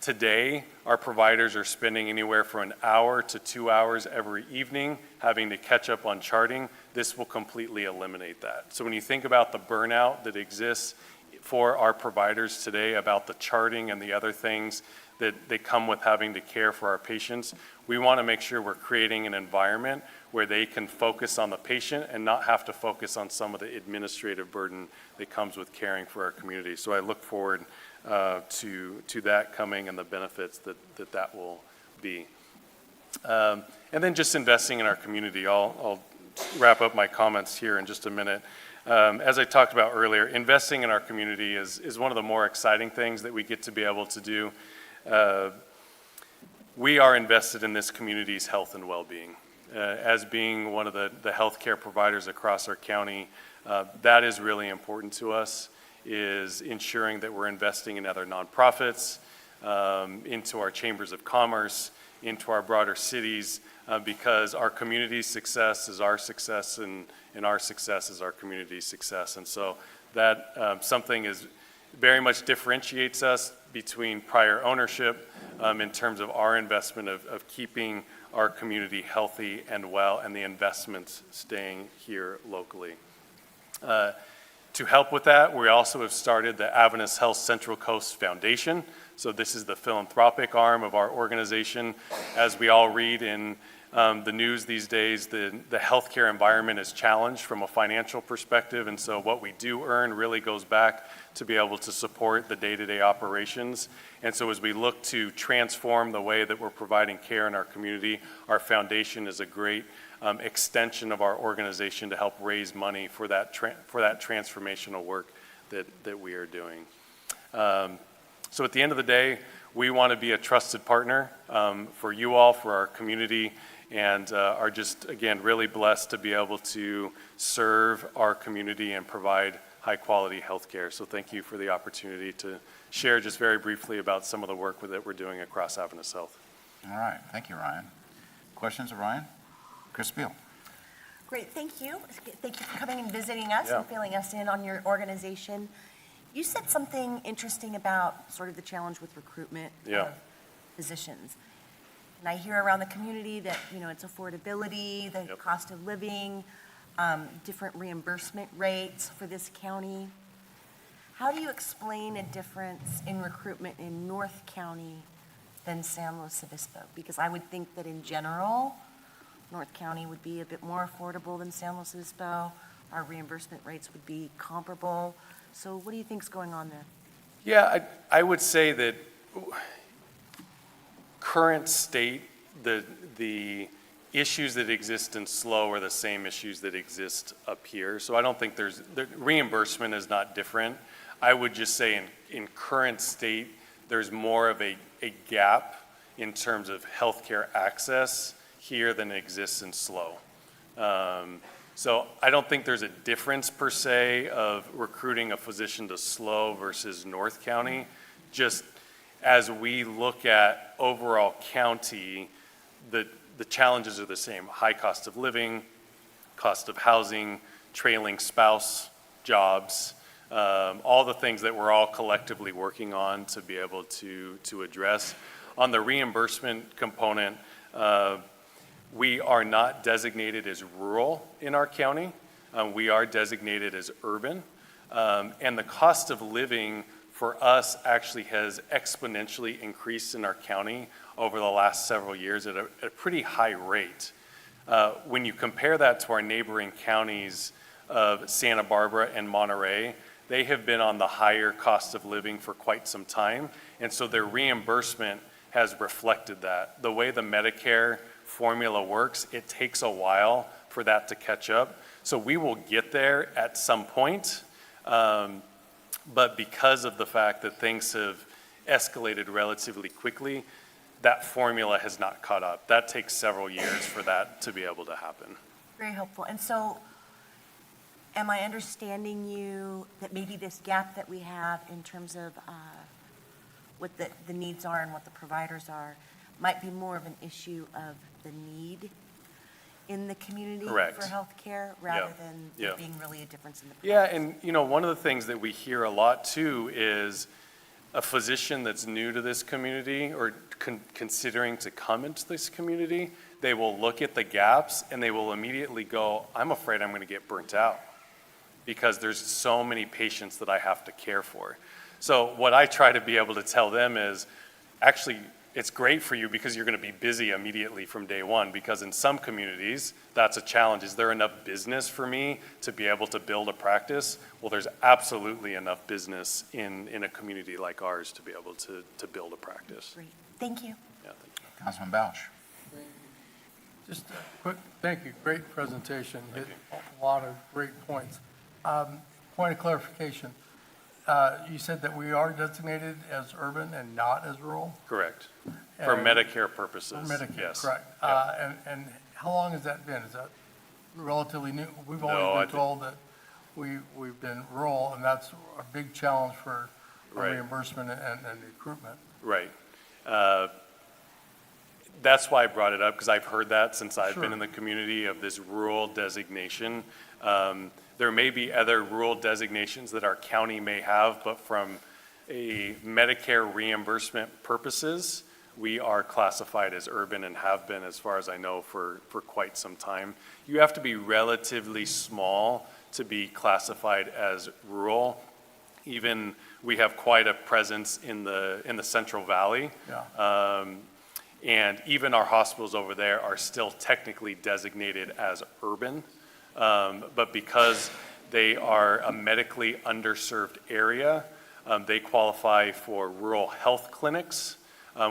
Today, our providers are spending anywhere from an hour to 2 hours every evening having to catch up on charting. This will completely eliminate that. So when you think about the burnout that exists for our providers today about the charting and the other things that come with having to care for our patients. We want to make sure we're creating an environment where they can focus on the patient and not have to focus on some of the administrative burden that comes with caring for our community. So I look forward to that coming and the benefits that will be. And then just investing in our community. I'll wrap up my comments here in just a minute. As I talked about earlier, investing in our community is one of the more exciting things that we get to be able to do. We are invested in this community's health and well-being. As being one of the healthcare providers across our county, that is really important to us, is ensuring that we're investing in other nonprofits, into our chambers of commerce, into our broader cities, because our community's success is our success, and our success is our community's success. And so that something is very much differentiates us between prior ownership in terms of our investment of keeping our community healthy and well, and the investments staying here locally. To help with that, we also have started the Adventist Health Central Coast Foundation. So this is the philanthropic arm of our organization. As we all read in the news these days, the healthcare environment is challenged from a financial perspective, and so what we do earn really goes back to be able to support the day-to-day operations. And so as we look to transform the way that we're providing care in our community, our foundation is a great extension of our organization to help raise money for that transformational work that we are doing. So at the end of the day, we want to be a trusted partner for you all, for our community, and are just, again, really blessed to be able to serve our community and provide high-quality health care. So thank you for the opportunity to share just very briefly about some of the work that we're doing across Adventist Health. All right, thank you, Ryan. Questions of Ryan? Chris Beal. Great, thank you. Thank you for coming and visiting us Yeah. and filling us in on your organization. You said something interesting about sort of the challenge with recruitment Yeah. of physicians. And I hear around the community that, it's affordability, the Yep. cost of living, different reimbursement rates for this county. How do you explain a difference in recruitment in North County than San Luis Obispo? Because I would think that in general, North County would be a bit more affordable than San Luis Obispo. Our reimbursement rates would be comparable. So what do you think's going on there? Yeah, I would say that current state, the issues that exist in SLO are the same issues that exist up here. So I don't think the reimbursement is not different. I would just say in current state, there's more of a gap in terms of healthcare access here than exists in SLO. So I don't think there's a difference per se of recruiting a physician to SLO versus North County. Just as we look at overall county, the challenges are the same: high cost of living, cost of housing, trailing spouse jobs, all the things that we're all collectively working on to be able to address. On the reimbursement component, we are not designated as rural in our county. We are designated as urban. And the cost of living for us actually has exponentially increased in our county over the last several years at a pretty high rate. When you compare that to our neighboring counties of Santa Barbara and Monterey, they have been on the higher cost of living for quite some time, and so their reimbursement has reflected that. The way the Medicare formula works, it takes a while for that to catch up. So we will get there at some point, but because of the fact that things have escalated relatively quickly, that formula has not caught up. That takes several years for that to be able to happen. Very helpful. And so am I understanding you that maybe this gap that we have in terms of what the needs are and what the providers are might be more of an issue of the need in the community Correct. for healthcare rather than there Yeah. being really a difference in the price? Yeah, and one of the things that we hear a lot too is a physician that's new to this community or considering to come into this community, they will look at the gaps and they will immediately go, I'm afraid I'm going to get burnt out because there's so many patients that I have to care for. So what I try to be able to tell them is, actually, it's great for you because you're going to be busy immediately from day one, because in some communities, that's a challenge. Is there enough business for me to be able to build a practice? Well, there's absolutely enough business in a community like ours to be able to build a practice. Great. Thank you. Yeah, thank you. Councilman Bausch. Just a quick, thank you, great presentation, hit a lot of great points. Point of clarification, you said that we are designated as urban and not as rural? Correct. For And- Medicare purposes, For Medicare, yes. correct. Yeah. And how long has that been? Is that relatively new? We've No, always I been thi- told that we've been rural, and that's a big challenge for Right. reimbursement and recruitment. Right. That's why I brought it up, because I've heard that since I've been Sure. in the community of this rural designation. There may be other rural designations that our county may have, but from a Medicare reimbursement purposes, we are classified as urban and have been, as far as I know, for quite some time. You have to be relatively small to be classified as rural. Even, we have quite a presence in the Central Valley. Yeah. And even our hospitals over there are still technically designated as urban. But because they are a medically underserved area, they qualify for rural health clinics,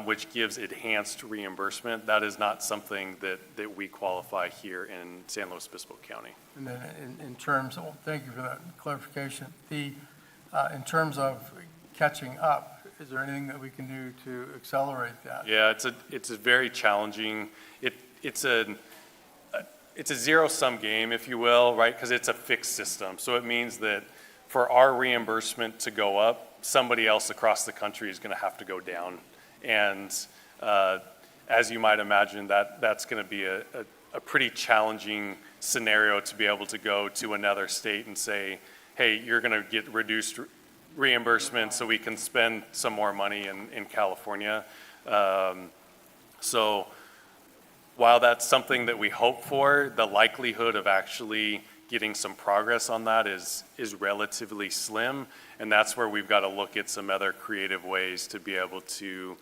which gives enhanced reimbursement. That is not something that we qualify here in San Luis Obispo County. And then in terms, thank you for that clarification. In terms of catching up, is there anything that we can do to accelerate that? Yeah, it's a very challenging, it's a zero-sum game, if you will, right? Because it's a fixed system. So it means that for our reimbursement to go up, somebody else across the country is going to have to go down. And as you might imagine, that's going to be a pretty challenging scenario to be able to go to another state and say, hey, you're going to get reduced reimbursement so we can spend some more money in California. So while that's something that we hope for, the likelihood of actually getting some progress on that is relatively slim. And that's where we've got to look at some other creative ways to be able to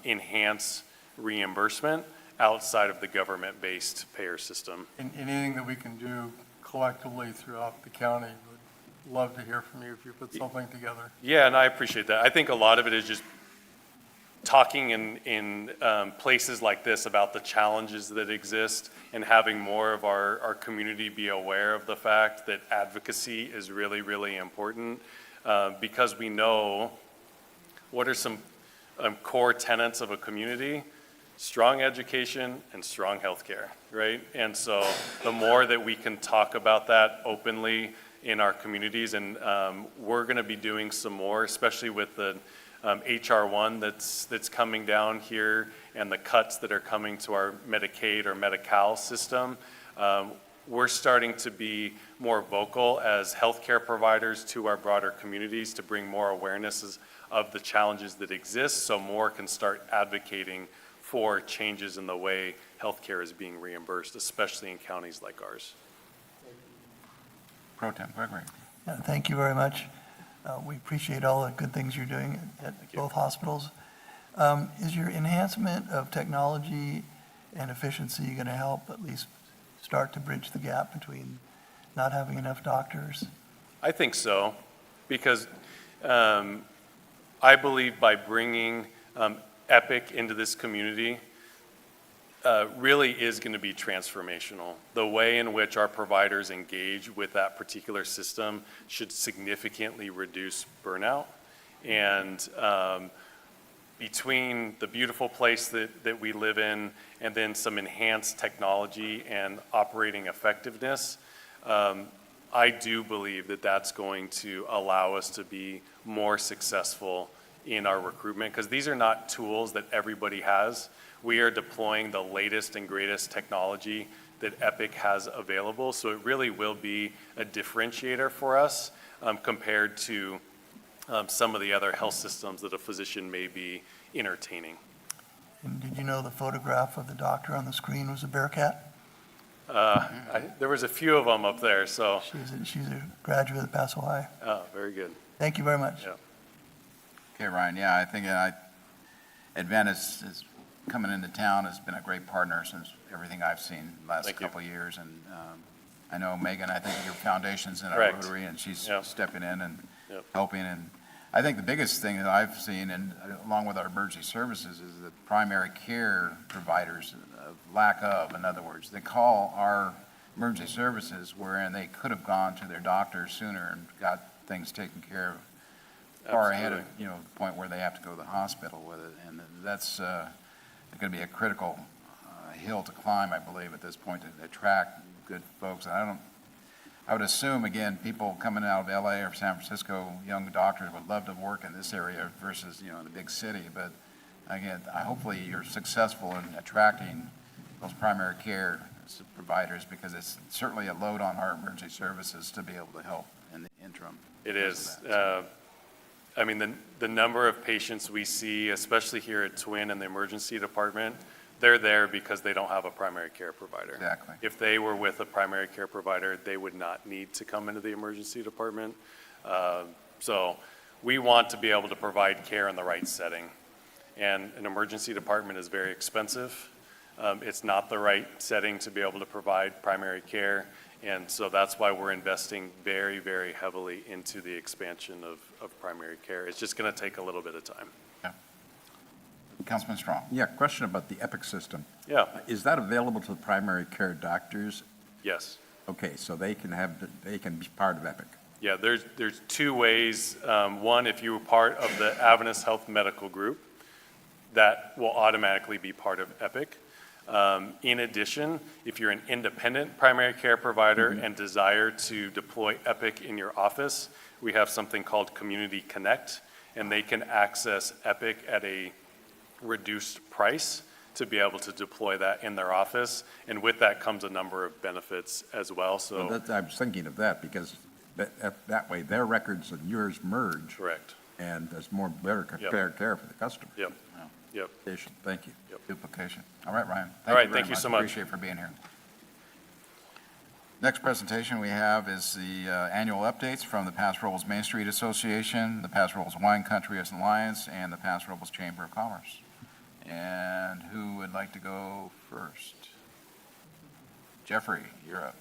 enhance reimbursement outside of the government-based payer system. And anything that we can do collectively throughout the county, would love to hear from you if you put something together. Yeah, and I appreciate that. I think a lot of it is just talking in places like this about the challenges that exist and having more of our community be aware of the fact that advocacy is really, really important, because we know what are some core tenets of a community: strong education and strong healthcare, right? And so the more that we can talk about that openly in our communities, and we're going to be doing some more, especially with the HR1 that's coming down here and the cuts that are coming to our Medicaid or Medi-Cal system. We're starting to be more vocal as healthcare providers to our broader communities to bring more awarenesses of the challenges that exist, so more can start advocating for changes in the way healthcare is being reimbursed, especially in counties like ours. Pro Tem Gregory. Yeah, thank you very much. We appreciate all the good things you're doing at both hospitals. Is your enhancement of technology and efficiency going to help at least start to bridge the gap between not having enough doctors? I think so, because I believe by bringing Epic into this community really is going to be transformational. The way in which our providers engage with that particular system should significantly reduce burnout. And between the beautiful place that we live in and then some enhanced technology and operating effectiveness, I do believe that that's going to allow us to be more successful in our recruitment, because these are not tools that everybody has. We are deploying the latest and greatest technology that Epic has available, so it really will be a differentiator for us compared to some of the other health systems that a physician may be entertaining. And did you know the photograph of the doctor on the screen was a bearcat? There was a few of them up there, so. She's a graduate of Paso High. Oh, very good. Thank you very much. Yeah. Okay, Ryan, yeah, I think Adventist is coming into town, has been a great partner since everything I've seen the last Thank you. couple of years. And I know Megan, I think your foundation's in our Correct. Rotary, and she's Yep. stepping in and Yep. helping. And I think the biggest thing that I've seen, and along with our emergency services, is that primary care providers, lack of, in other words, they call our emergency services wherein they could have gone to their doctor sooner and got things taken care of far ahead of, Absolutely. the point where they have to go to the hospital with it. And that's going to be a critical hill to climb, I believe, at this point, to attract good folks. And I would assume, again, people coming out of LA or San Francisco, young doctors would love to work in this area versus, in the big city. But again, hopefully you're successful in attracting those primary care providers, because it's certainly a load on our emergency services to be able to help in the interim. It is. I mean, the number of patients we see, especially here at Twin in the emergency department, they're there because they don't have a primary care provider. Exactly. If they were with a primary care provider, they would not need to come into the emergency department. So we want to be able to provide care in the right setting. And an emergency department is very expensive. It's not the right setting to be able to provide primary care. And so that's why we're investing very, very heavily into the expansion of primary care. It's just going to take a little bit of time. Councilman Strong. Yeah, question about the Epic system. Yeah. Is that available to the primary care doctors? Yes. Okay, so they can be part of Epic. Yeah, there's two ways. One, if you were part of the Adventist Health Medical Group, that will automatically be part of Epic. In addition, if you're an independent primary care provider and desire to deploy Epic in your office, we have something called Community Connect, and they can access Epic at a reduced price to be able to deploy that in their office. And with that comes a number of benefits as well. So Well, I was thinking of that because that way their records and yours merge. Correct. And there's better care for the customer. Yep. Yep. Thank you. Duplication. All right, Ryan. All right, very thank you so much. Appreciate it for being here. Next presentation we have is the annual updates from the Paso Robles Main Street Association, the Paso Robles Wine Country Alliance, and the Paso Robles Chamber of Commerce. And who would like to go first? Jeffrey, you're up.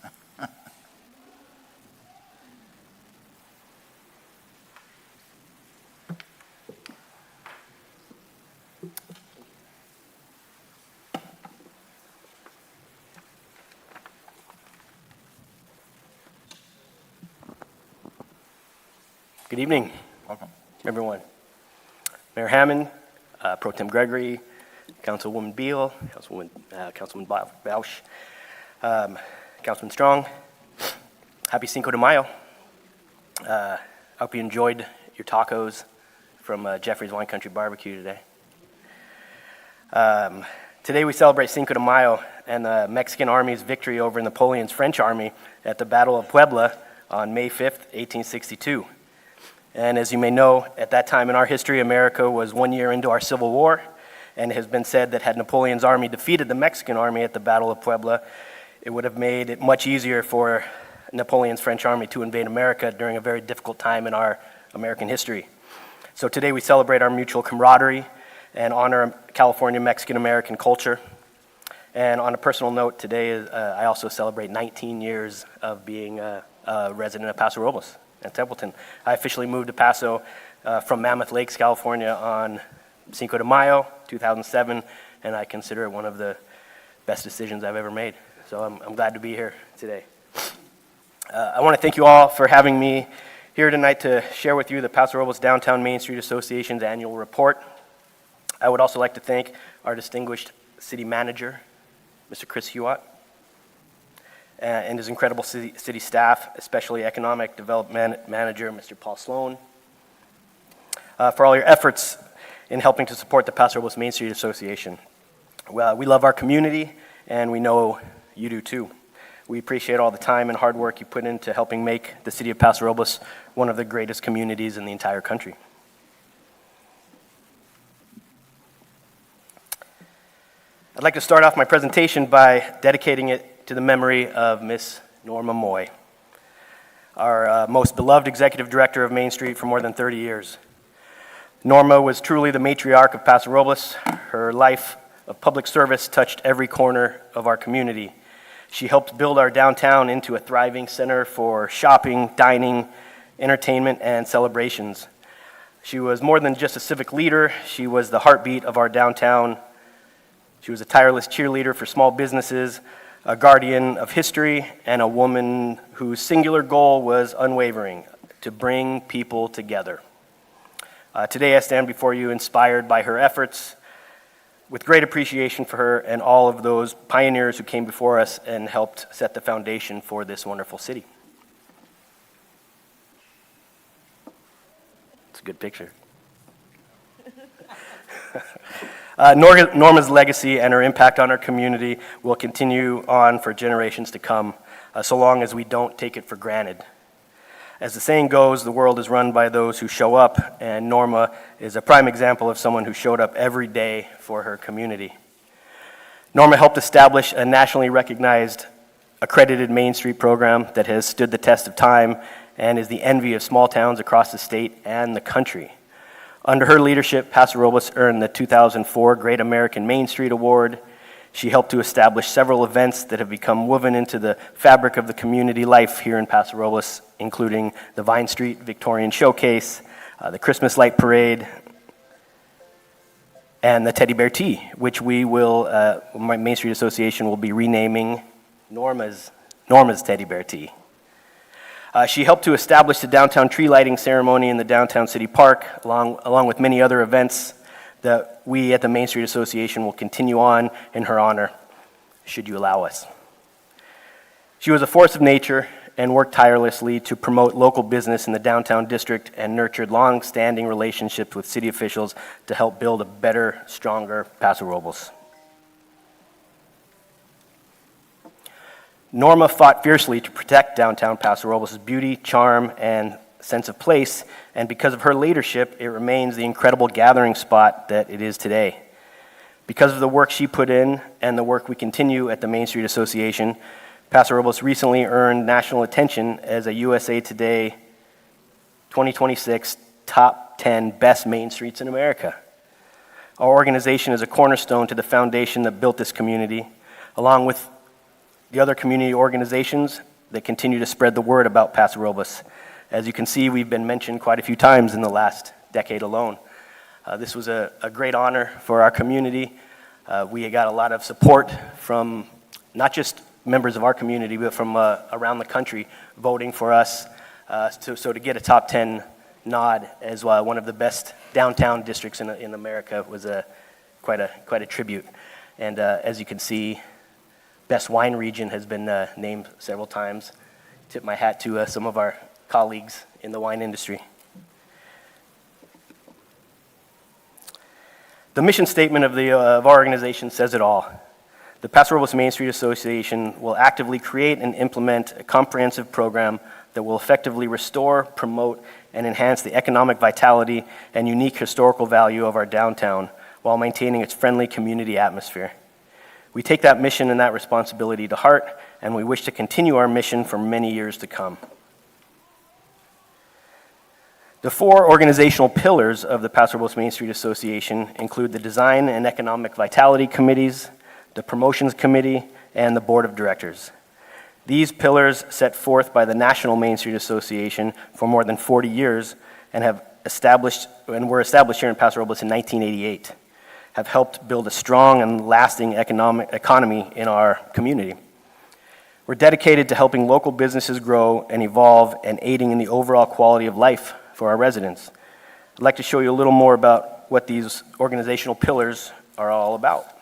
Good evening. Welcome. Everyone. Mayor Hammond, Pro Tem Gregory, Councilwoman Beal, Councilman Bausch, Councilman Strong. Happy Cinco de Mayo. I hope you enjoyed your tacos from Jeffrey's Wine Country Barbecue today. Today we celebrate Cinco de Mayo and the Mexican Army's victory over Napoleon's French Army at the Battle of Puebla on May 5th, 1862. And as you may know, at that time in our history, America was 1 year into our Civil War, and it has been said that had Napoleon's army defeated the Mexican army at the Battle of Puebla, it would have made it much easier for Napoleon's French army to invade America during a very difficult time in our American history. So today we celebrate our mutual camaraderie and honor California Mexican-American culture. And on a personal note, today I also celebrate 19 years of being a resident of Paso Robles and Templeton. I officially moved to Paso from Mammoth Lakes, California on Cinco de Mayo, 2007, and I consider it one of the best decisions I've ever made. So I'm glad to be here today. I want to thank you all for having me here tonight to share with you the Paso Robles Downtown Main Street Association's annual report. I would also like to thank our distinguished city manager, Mr. Chris Hewitt, and his incredible city staff, especially Economic Development Manager, Mr. Paul Sloan, for all your efforts in helping to support the Paso Robles Main Street Association. Well, we love our community, and we know you do too. We appreciate all the time and hard work you put into helping make the city of Paso Robles one of the greatest communities in the entire country. I'd like to start off my presentation by dedicating it to the memory of Miss Norma Moy, our most beloved executive director of Main Street for more than 30 years. Norma was truly the matriarch of Paso Robles. Her life of public service touched every corner of our community. She helped build our downtown into a thriving center for shopping, dining, entertainment, and celebrations. She was more than just a civic leader. She was the heartbeat of our downtown. She was a tireless cheerleader for small businesses, a guardian of history, and a woman whose singular goal was unwavering, to bring people together. Today I stand before you inspired by her efforts, with great appreciation for her and all of those pioneers who came before us and helped set the foundation for this wonderful city. It's a good picture. Norma's legacy and her impact on our community will continue on for generations to come, so long as we don't take it for granted. As the saying goes, the world is run by those who show up, and Norma is a prime example of someone who showed up every day for her community. Norma helped establish a nationally recognized accredited Main Street program that has stood the test of time and is the envy of small towns across the state and the country. Under her leadership, Paso Robles earned the 2004 Great American Main Street Award. She helped to establish several events that have become woven into the fabric of the community life here in Paso Robles, including the Vine Street Victorian Showcase, the Christmas Light Parade, and the Teddy Bear Tea, which we will, my Main Street Association will be renaming Norma's Teddy Bear Tea. She helped to establish the downtown tree lighting ceremony in the downtown city park, along with many other events that we at the Main Street Association will continue on in her honor, should you allow us. She was a force of nature and worked tirelessly to promote local business in the downtown district and nurtured long-standing relationships with city officials to help build a better, stronger Paso Robles. Norma fought fiercely to protect downtown Paso Robles' beauty, charm, and sense of place, and because of her leadership, it remains the incredible gathering spot that it is today. Because of the work she put in and the work we continue at the Main Street Association, Paso Robles recently earned national attention as a USA Today 2026 Top 10 Best Main Streets in America. Our organization is a cornerstone to the foundation that built this community, along with the other community organizations that continue to spread the word about Paso Robles. As you can see, we've been mentioned quite a few times in the last decade alone. This was a great honor for our community. We got a lot of support from not just members of our community, but from around the country voting for us. So to get a top 10 nod as one of the best downtown districts in America was quite a tribute. And as you can see, Best Wine Region has been named several times. Tip my hat to some of our colleagues in the wine industry. The mission statement of our organization says it all. The Paso Robles Main Street Association will actively create and implement a comprehensive program that will effectively restore, promote, and enhance the economic vitality and unique historical value of our downtown while maintaining its friendly community atmosphere. We take that mission and that responsibility to heart, and we wish to continue our mission for many years to come. The 4 organizational pillars of the Paso Robles Main Street Association include the Design and Economic Vitality Committees, the Promotions Committee, and the Board of Directors. These pillars, set forth by the National Main Street Association for more than 40 years and were established here in Paso Robles in 1988, have helped build a strong and lasting economy in our community. We're dedicated to helping local businesses grow and evolve and aiding in the overall quality of life for our residents. I'd like to show you a little more about what these organizational pillars are all about.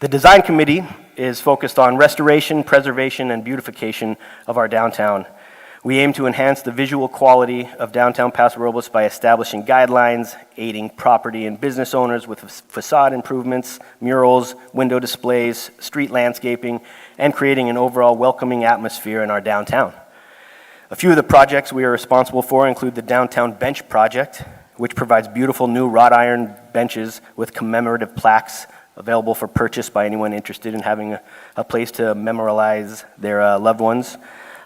The Design Committee is focused on restoration, preservation, and beautification of our downtown. We aim to enhance the visual quality of downtown Paso Robles by establishing guidelines, aiding property and business owners with facade improvements, murals, window displays, street landscaping, and creating an overall welcoming atmosphere in our downtown. A few of the projects we are responsible for include the Downtown Bench Project, which provides beautiful new wrought iron benches with commemorative plaques available for purchase by anyone interested in having a place to memorialize their loved ones.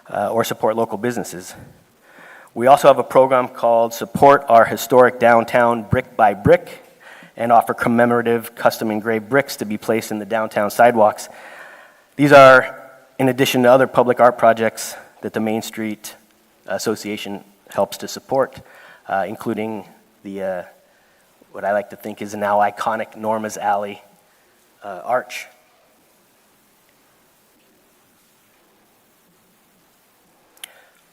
or support local businesses. We also have a program called Support Our Historic Downtown Brick by Brick, and offer commemorative custom engraved bricks to be placed in the downtown sidewalks. These are in addition to other public art projects that the Main Street Association helps to support, including the, what I like to think is now iconic Norma's Alley arch.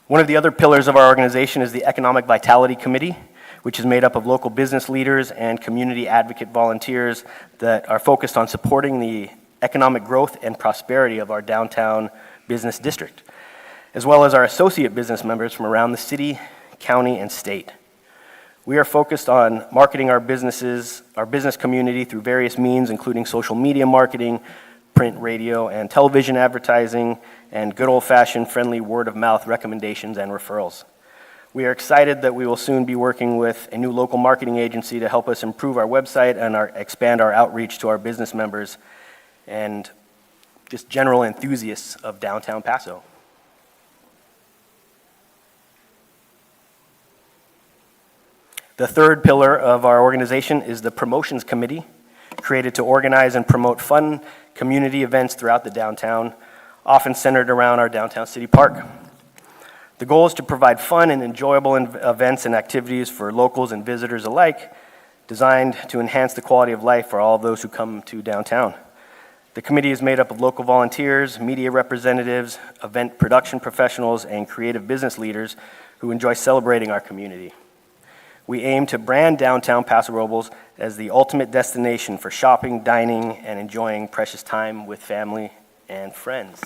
One of the other pillars of our organization is the Economic Vitality Committee, which is made up of local business leaders and community advocate volunteers that are focused on supporting the economic growth and prosperity of our downtown business district, as well as our associate business members from around the city, county, and state. We are focused on marketing our businesses, our business community through various means, including social media marketing, print, radio, and television advertising, and good old-fashioned friendly word-of-mouth recommendations and referrals. We are excited that we will soon be working with a new local marketing agency to help us improve our website and expand our outreach to our business members and just general enthusiasts of downtown Paso. The third pillar of our organization is the Promotions Committee, created to organize and promote fun community events throughout the downtown, often centered around our downtown city park. The goal is to provide fun and enjoyable events and activities for locals and visitors alike, designed to enhance the quality of life for all of those who come to downtown. The committee is made up of local volunteers, media representatives, event production professionals, and creative business leaders who enjoy celebrating our community. We aim to brand downtown Paso Robles as the ultimate destination for shopping, dining, and enjoying precious time with family and friends.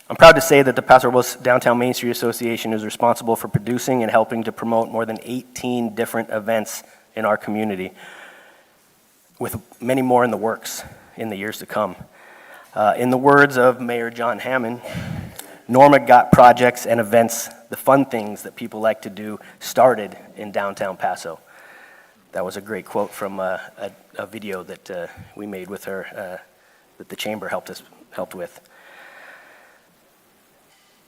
I'm proud to say that the Paso Robles Downtown Main Street Association is responsible for producing and helping to promote more than 18 different events in our community, with many more in the works in the years to come. In the words of Mayor John Hammond, Norma got projects and events, the fun things that people like to do, started in downtown Paso. That was a great quote from a video that we made with her, that the chamber helped with.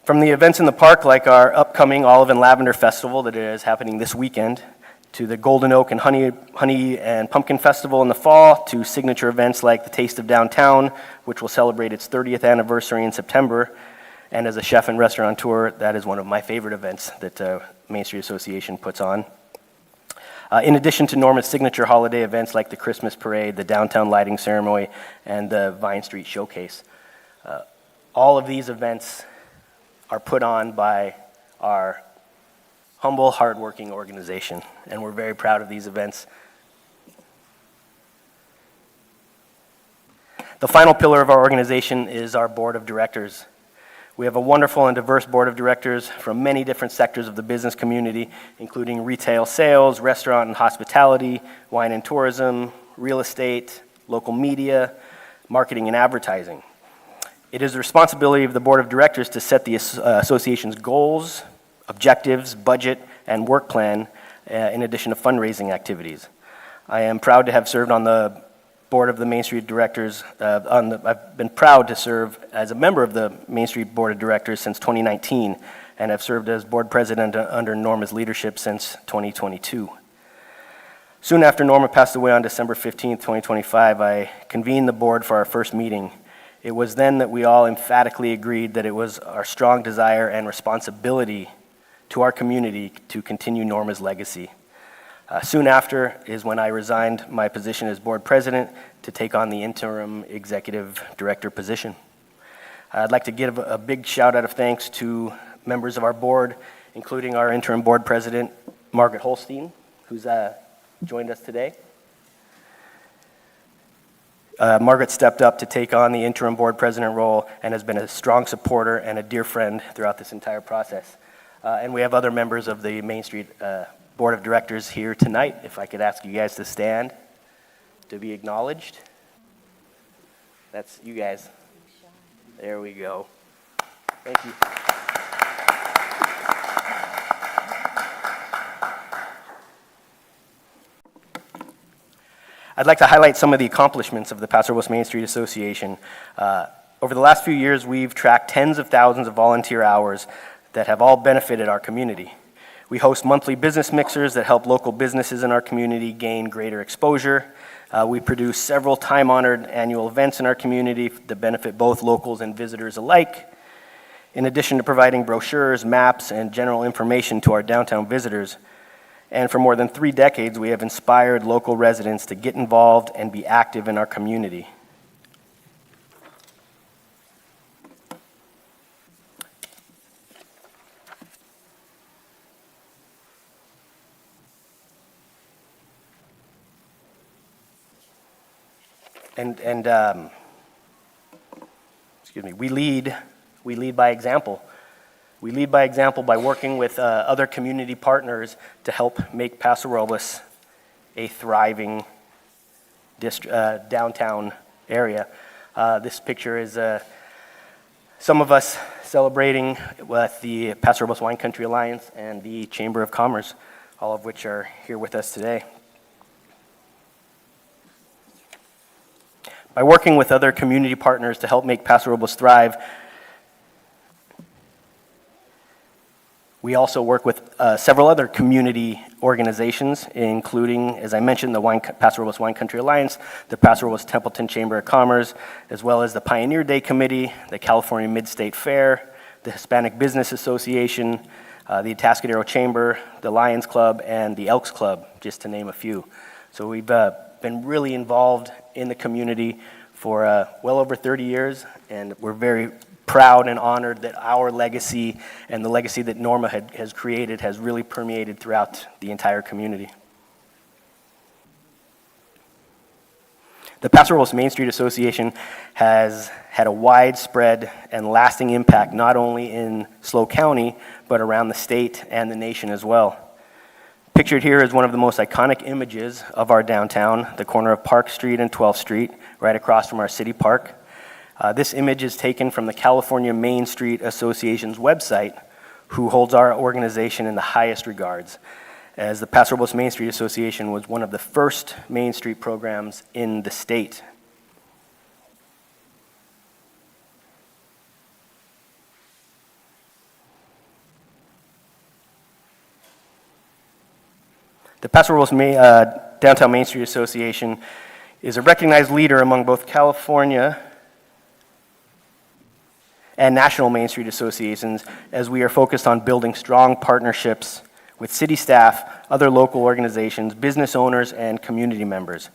From the events in the park, like our upcoming Olive and Lavender Festival that is happening this weekend, to the Golden Oak and Honey and Pumpkin Festival in the fall, to signature events like the Taste of Downtown, which will celebrate its 30th anniversary in September. And as a chef and restaurateur, that is one of my favorite events that Main Street Association puts on. In addition to Norma's signature holiday events like the Christmas Parade, the Downtown Lighting Ceremony, and the Vine Street Showcase. All of these events are put on by our humble, hardworking organization, and we're very proud of these events. The final pillar of our organization is our board of directors. We have a wonderful and diverse board of directors from many different sectors of the business community, including retail sales, restaurant and hospitality, wine and tourism, real estate, local media, marketing and advertising. It is the responsibility of the board of directors to set the association's goals, objectives, budget, and work plan, in addition to fundraising activities. I am proud to have served on the board of the Main Street Directors. I've been proud to serve as a member of the Main Street Board of Directors since 2019, and have served as board president under Norma's leadership since 2022. Soon after Norma passed away on December 15th, 2025, I convened the board for our first meeting. It was then that we all emphatically agreed that it was our strong desire and responsibility to our community to continue Norma's legacy. Soon after is when I resigned my position as board president to take on the interim executive director position. I'd like to give a big shout out of thanks to members of our board, including our interim board president, Margaret Holstein, who's joined us today. Margaret stepped up to take on the interim board president role and has been a strong supporter and a dear friend throughout this entire process. And we have other members of the Main Street Board of Directors here tonight. If I could ask you guys to stand to be acknowledged. That's you guys. There we go. Thank you. I'd like to highlight some of the accomplishments of the Paso Robles Main Street Association. Over the last few years, we've tracked tens of thousands of volunteer hours that have all benefited our community. We host monthly business mixers that help local businesses in our community gain greater exposure. We produce several time-honored annual events in our community that benefit both locals and visitors alike. In addition to providing brochures, maps, and general information to our downtown visitors. And for more than 3 decades, we have inspired local residents to get involved and be active in our community. We lead by example. We lead by example by working with other community partners to help make Paso Robles a thriving downtown area. This picture is some of us celebrating with the Paso Robles Wine Country Alliance and the Chamber of Commerce, all of which are here with us today. By working with other community partners to help make Paso Robles thrive, we also work with several other community organizations, including, as I mentioned, the Paso Robles Wine Country Alliance, the Paso Robles Templeton Chamber of Commerce, as well as the Pioneer Day Committee, the California Mid-State Fair, the Hispanic Business Association, the Atascadero Chamber, the Lions Club, and the Elks Club, just to name a few. So we've been really involved in the community for well over 30 years, and we're very proud and honored that our legacy and the legacy that Norma has created has really permeated throughout the entire community. The Paso Robles Main Street Association has had a widespread and lasting impact not only in SLO County, but around the state and the nation as well. Pictured here is one of the most iconic images of our downtown, the corner of Park Street and 12th Street, right across from our city park. This image is taken from the California Main Street Association's website, who holds our organization in the highest regards, as the Paso Robles Main Street Association was one of the first Main Street programs in the state. The Paso Robles Downtown Main Street Association is a recognized leader among both California and national Main Street associations, as we are focused on building strong partnerships with city staff, other local organizations, business owners, and community members.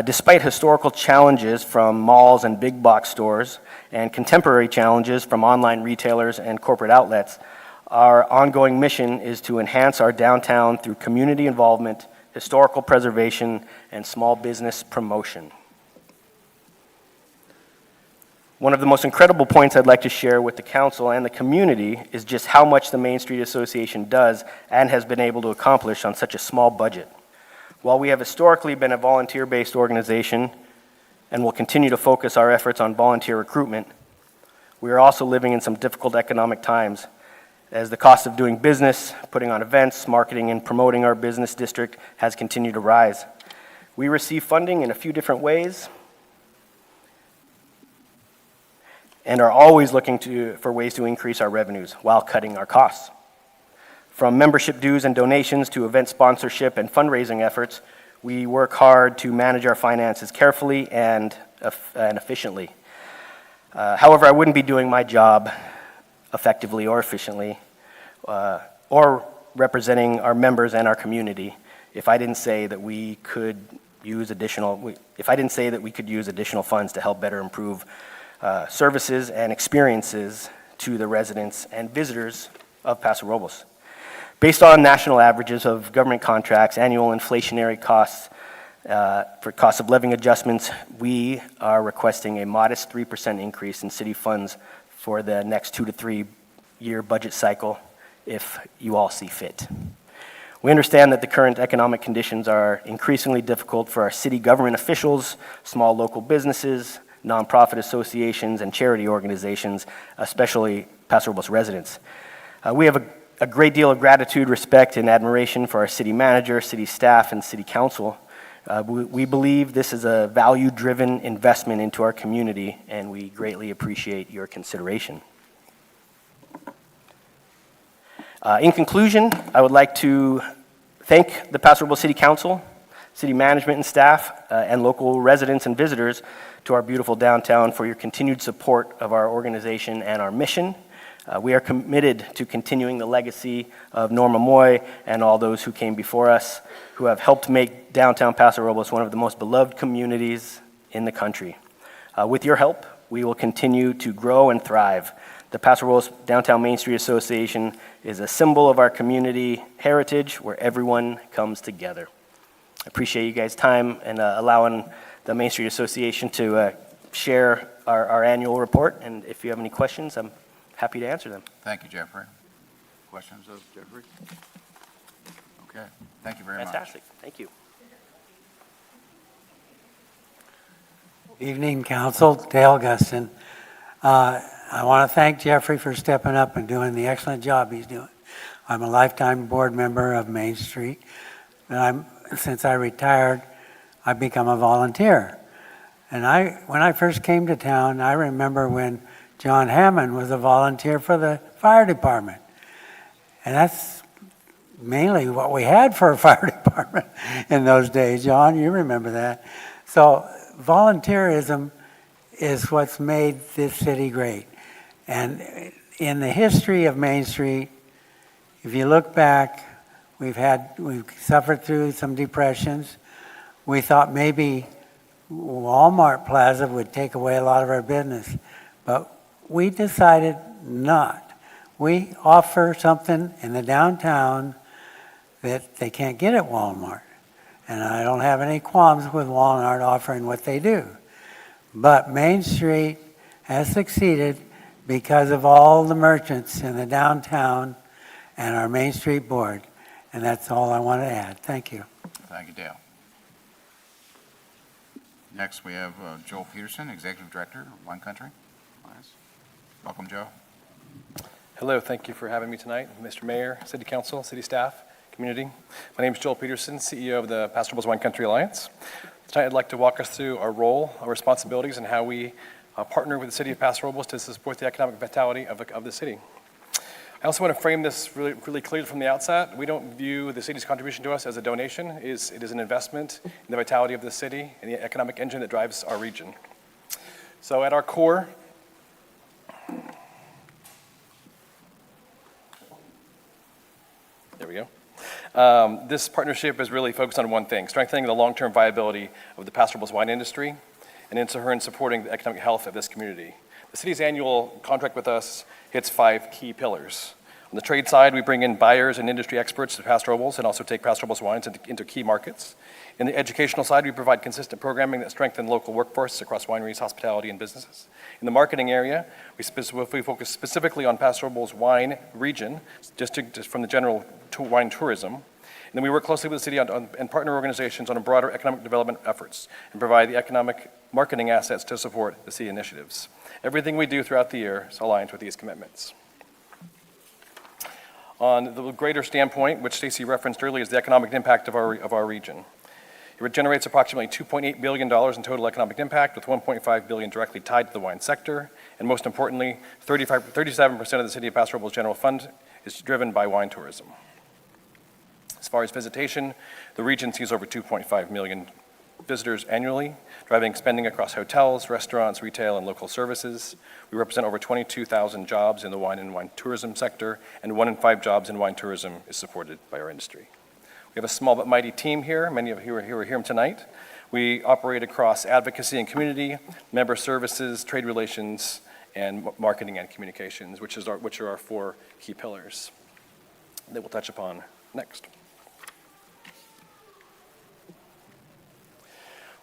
Despite historical challenges from malls and big box stores and contemporary challenges from online retailers and corporate outlets, our ongoing mission is to enhance our downtown through community involvement, historical preservation, and small business promotion. One of the most incredible points I'd like to share with the council and the community is just how much the Main Street Association does and has been able to accomplish on such a small budget. While we have historically been a volunteer-based organization and will continue to focus our efforts on volunteer recruitment, we are also living in some difficult economic times, as the cost of doing business, putting on events, marketing, and promoting our business district has continued to rise. We receive funding in a few different ways and are always looking for ways to increase our revenues while cutting our costs. From membership dues and donations to event sponsorship and fundraising efforts, we work hard to manage our finances carefully and efficiently. However, I wouldn't be doing my job effectively or efficiently, or representing our members and our community if I didn't say that we could use additional funds to help better improve services and experiences to the residents and visitors of Paso Robles. Based on national averages of government contracts, annual inflationary costs, for cost of living adjustments, we are requesting a modest 3% increase in city funds for the next 2 to 3 year budget cycle if you all see fit. We understand that the current economic conditions are increasingly difficult for our city government officials, small local businesses, nonprofit associations, and charity organizations, especially Paso Robles residents. We have a great deal of gratitude, respect, and admiration for our city manager, city staff, and city council. We believe this is a value-driven investment into our community, and we greatly appreciate your consideration. In conclusion, I would like to thank the Paso Robles City Council, city management and staff, and local residents and visitors to our beautiful downtown for your continued support of our organization and our mission. We are committed to continuing the legacy of Norma Moy and all those who came before us, who have helped make downtown Paso Robles one of the most beloved communities in the country. With your help, we will continue to grow and thrive. The Paso Robles Downtown Main Street Association is a symbol of our community heritage where everyone comes together. I appreciate you guys' time and allowing the Main Street Association to share our annual report. And if you have any questions, I'm happy to answer them. Thank you, Jeffrey. Questions of Jeffrey? Okay, thank you very much. Fantastic, thank you. Evening, Council. Dale Guston. I want to thank Jeffrey for stepping up and doing the excellent job he's doing. I'm a lifetime board member of Main Street, and since I retired, I've become a volunteer. And when I first came to town, I remember when John Hammond was a volunteer for the fire department. And that's mainly what we had for a fire department in those days. John, you remember that. So volunteerism is what's made this city great. And in the history of Main Street, if you look back, we've suffered through some depressions. We thought maybe Walmart Plaza would take away a lot of our business, but we decided not. We offer something in the downtown that they can't get at Walmart. And I don't have any qualms with Walmart offering what they do. But Main Street has succeeded because of all the merchants in the downtown and our Main Street board. And that's all I want to add. Thank you. Thank you, Dale. Next, we have Joel Peterson, Executive Director of Wine Country. Welcome, Joe. Hello, thank you for having me tonight, Mr. Mayor, City Council, City staff, community. My name is Joel Peterson, CEO of the Paso Robles Wine Country Alliance. Tonight, I'd like to walk us through our role, our responsibilities, and how we partner with the City of Paso Robles to support the economic vitality of the city. I also want to frame this really clearly from the outset. We don't view the city's contribution to us as a donation. It is an investment in the vitality of the city and the economic engine that drives our region. So at our core, there we go. This partnership is really focused on one thing: strengthening the long-term viability of the Paso Robles wine industry, and in turn supporting the economic health of this community. The city's annual contract with us hits 5 key pillars. On the trade side, we bring in buyers and industry experts to Paso Robles and also take Paso Robles wines into key markets. In the educational side, we provide consistent programming that strengthens local workforce across wineries, hospitality, and businesses. In the marketing area, we focus specifically on Paso Robles wine region, just from the general wine tourism. And then we work closely with the city and partner organizations on a broader economic development efforts and provide the economic marketing assets to support the city initiatives. Everything we do throughout the year is aligned with these commitments. On the greater standpoint, which Stacy referenced earlier, is the economic impact of our region. It generates approximately $2.8 billion in total economic impact, with $1.5 billion directly tied to the wine sector. And most importantly, 37% of the City of Paso Robles general fund is driven by wine tourism. As far as visitation, the region sees over 2.5 million visitors annually, driving spending across hotels, restaurants, retail, and local services. We represent over 22,000 jobs in the wine and wine tourism sector, and 1 in 5 jobs in wine tourism is supported by our industry. We have a small but mighty team here. Many of you are here tonight. We operate across advocacy and community, member services, trade relations, and marketing and communications, which are our 4 key pillars that we'll touch upon next.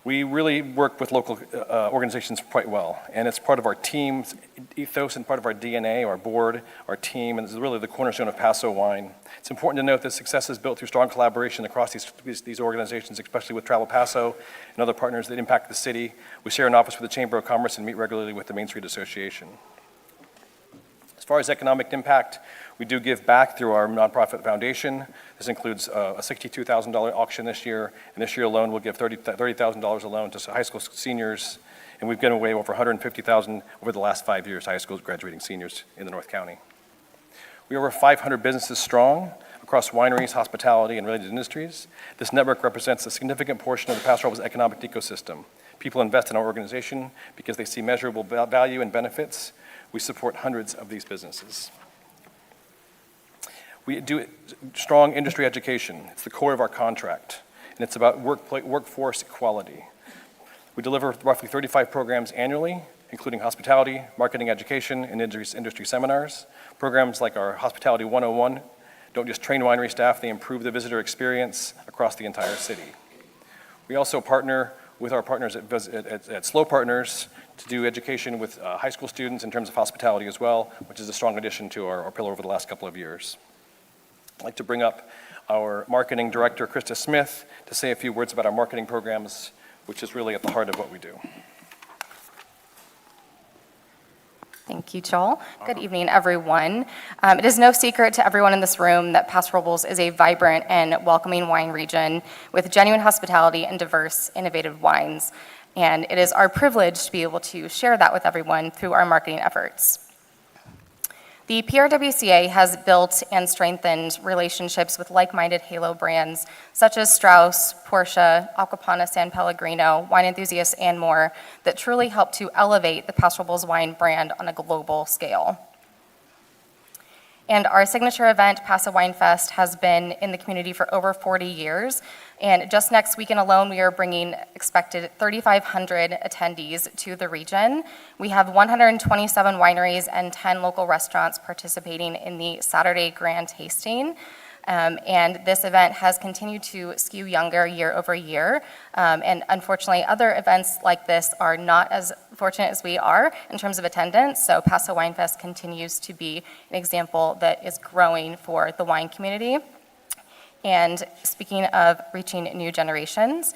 We really work with local organizations quite well, and it's part of our team's ethos and part of our DNA, our board, our team, and it's really the cornerstone of Paso Wine. It's important to note that success is built through strong collaboration across these organizations, especially with Travel Paso and other partners that impact the city. We share an office with the Chamber of Commerce and meet regularly with the Main Street Association. As far as economic impact, we do give back through our nonprofit foundation. This includes a $62,000 auction this year, and this year alone we'll give $30,000 alone to high school seniors, and we've given away over $150,000 over the last 5 years to high school graduating seniors in the North County. We are over 500 businesses strong across wineries, hospitality, and related industries. This network represents a significant portion of the Paso Robles economic ecosystem. People invest in our organization because they see measurable value and benefits. We support hundreds of these businesses. We do strong industry education. It's the core of our contract, and it's about workforce equality. We deliver roughly 35 programs annually, including hospitality, marketing education, and industry seminars. Programs like our Hospitality 101 don't just train winery staff, they improve the visitor experience across the entire city. We also partner with our partners at Slow Partners to do education with high school students in terms of hospitality as well, which is a strong addition to our pillar over the last couple of years. I'd like to bring up our marketing director, Krista Smith, to say a few words about our marketing programs, which is really at the heart of what we do. Thank you, Joel. Good evening, everyone. It is no secret to everyone in this room that Paso Robles is a vibrant and welcoming wine region with genuine hospitality and diverse, innovative wines. And it is our privilege to be able to share that with everyone through our marketing efforts. The PRWCA has built and strengthened relationships with like-minded halo brands such as Strauss, Porsche, Acquapana San Pellegrino, wine enthusiasts, and more that truly help to elevate the Paso Robles wine brand on a global scale. And our signature event, Paso Wine Fest, has been in the community for over 40 years. And just next weekend alone, we are bringing expected 3,500 attendees to the region. We have 127 wineries and 10 local restaurants participating in the Saturday Grand Tasting. And this event has continued to skew younger year over year. And unfortunately, other events like this are not as fortunate as we are in terms of attendance. So Paso Wine Fest continues to be an example that is growing for the wine community. And speaking of reaching new generations,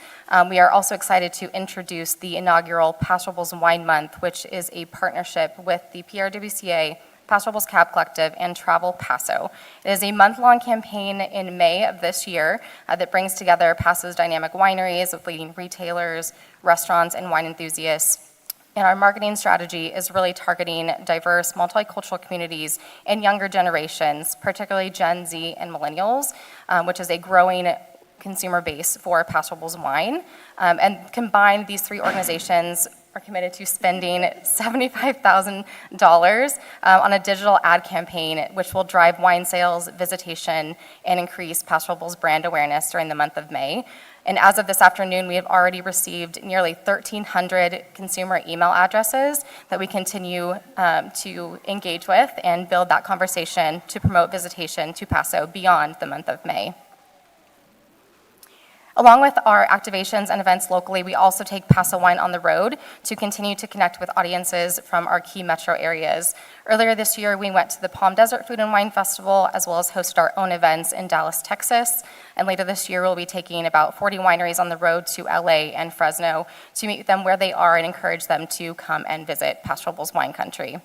we are also excited to introduce the inaugural Paso Robles Wine Month, which is a partnership with the PRWCA, Paso Robles Cab Collective, and Travel Paso. It is a month-long campaign in May of this year that brings together Paso's dynamic wineries with leading retailers, restaurants, and wine enthusiasts. And our marketing strategy is really targeting diverse, multicultural communities and younger generations, particularly Gen Z and millennials, which is a growing consumer base for Paso Robles wine. And combined, these three organizations are committed to spending $75,000 on a digital ad campaign, which will drive wine sales, visitation, and increase Paso Robles brand awareness during the month of May. And as of this afternoon, we have already received nearly 1,300 consumer email addresses that we continue to engage with and build that conversation to promote visitation to Paso beyond the month of May. Along with our activations and events locally, we also take Paso wine on the road to continue to connect with audiences from our key metro areas. Earlier this year, we went to the Palm Desert Food and Wine Festival, as well as hosted our own events in Dallas, Texas. And later this year, we'll be taking about 40 wineries on the road to LA and Fresno to meet them where they are and encourage them to come and visit Paso Robles wine country.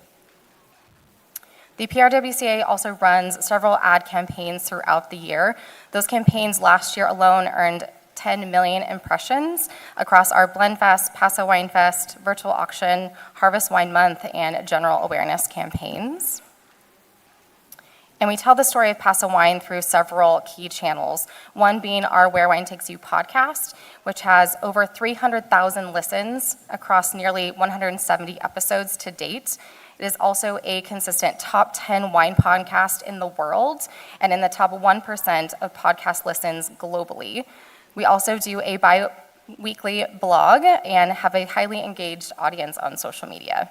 The PRWCA also runs several ad campaigns throughout the year. Those campaigns last year alone earned 10 million impressions across our Blend Fest, Paso Wine Fest, virtual auction, Harvest Wine Month, and general awareness campaigns. And we tell the story of Paso wine through several key channels, one being our Where Wine Takes You podcast, which has over 300,000 listens across nearly 170 episodes to date. It is also a consistent top 10 wine podcast in the world and in the top 1% of podcast listens globally. We also do a bi-weekly blog and have a highly engaged audience on social media.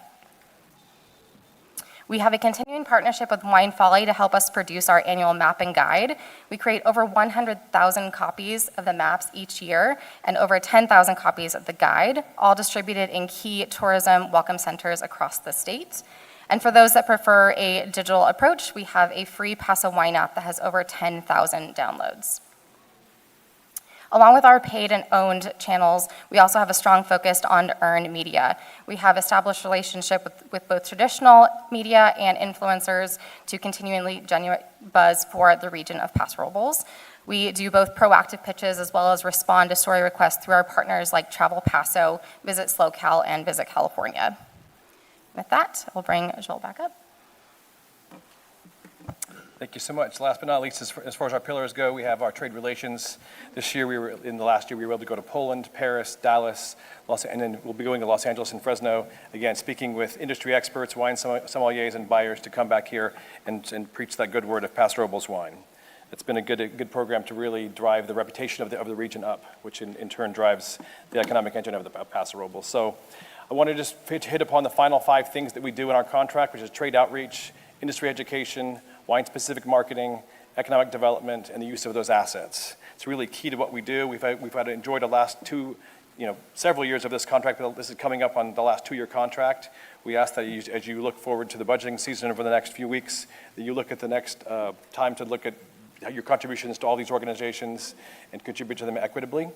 We have a continuing partnership with Wine Folly to help us produce our annual map and guide. We create over 100,000 copies of the maps each year and over 10,000 copies of the guide, all distributed in key tourism welcome centers across the state. And for those that prefer a digital approach, we have a free Paso wine app that has over 10,000 downloads. Along with our paid and owned channels, we also have a strong focus on earned media. We have established relationship with both traditional media and influencers to continually generate buzz for the region of Paso Robles. We do both proactive pitches as well as respond to story requests through our partners like Travel Paso, Visit SlowCal, and Visit California. With that, I'll bring Joel back up. Thank you so much. Last but not least, as far as our pillars go, we have our trade relations. This year, in the last year, we were able to go to Poland, Paris, Dallas, and then we'll be going to Los Angeles and Fresno. Again, speaking with industry experts, wine sommeliers, and buyers to come back here and preach that good word of Paso Robles wine. It's been a good program to really drive the reputation of the region up, which in turn drives the economic engine of the Paso Robles. So I want to just hit upon the final 5 things that we do in our contract, which is trade outreach, industry education, wine-specific marketing, economic development, and the use of those assets. It's really key to what we do. We've enjoyed the last several years of this contract, but this is coming up on the last 2-year contract. We ask that as you look forward to the budgeting season over the next few weeks, that you look at the next time to look at your contributions to all these organizations and contribute to them equitably.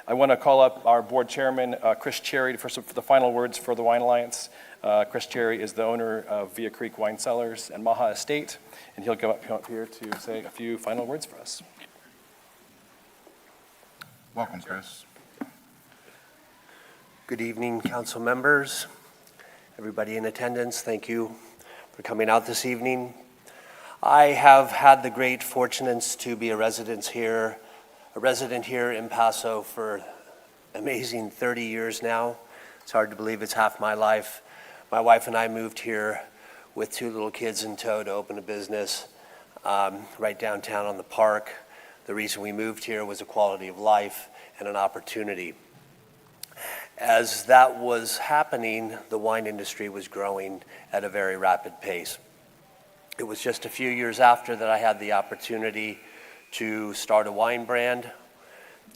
I want to call up our board chairman, Chris Cherry, for the final words for the Wine Alliance. Chris Cherry is the owner of Via Creek Wine Cellars and Maha Estate, and he'll come up here to say a few final words for us. Welcome, Chris. Good evening, council members, everybody in attendance. Thank you for coming out this evening. I have had the great fortune to be a resident here in Paso for amazing 30 years now. It's hard to believe it's half my life. My wife and I moved here with 2 little kids in tow to open a business right downtown on the park. The reason we moved here was a quality of life and an opportunity. As that was happening, the wine industry was growing at a very rapid pace. It was just a few years after that I had the opportunity to start a wine brand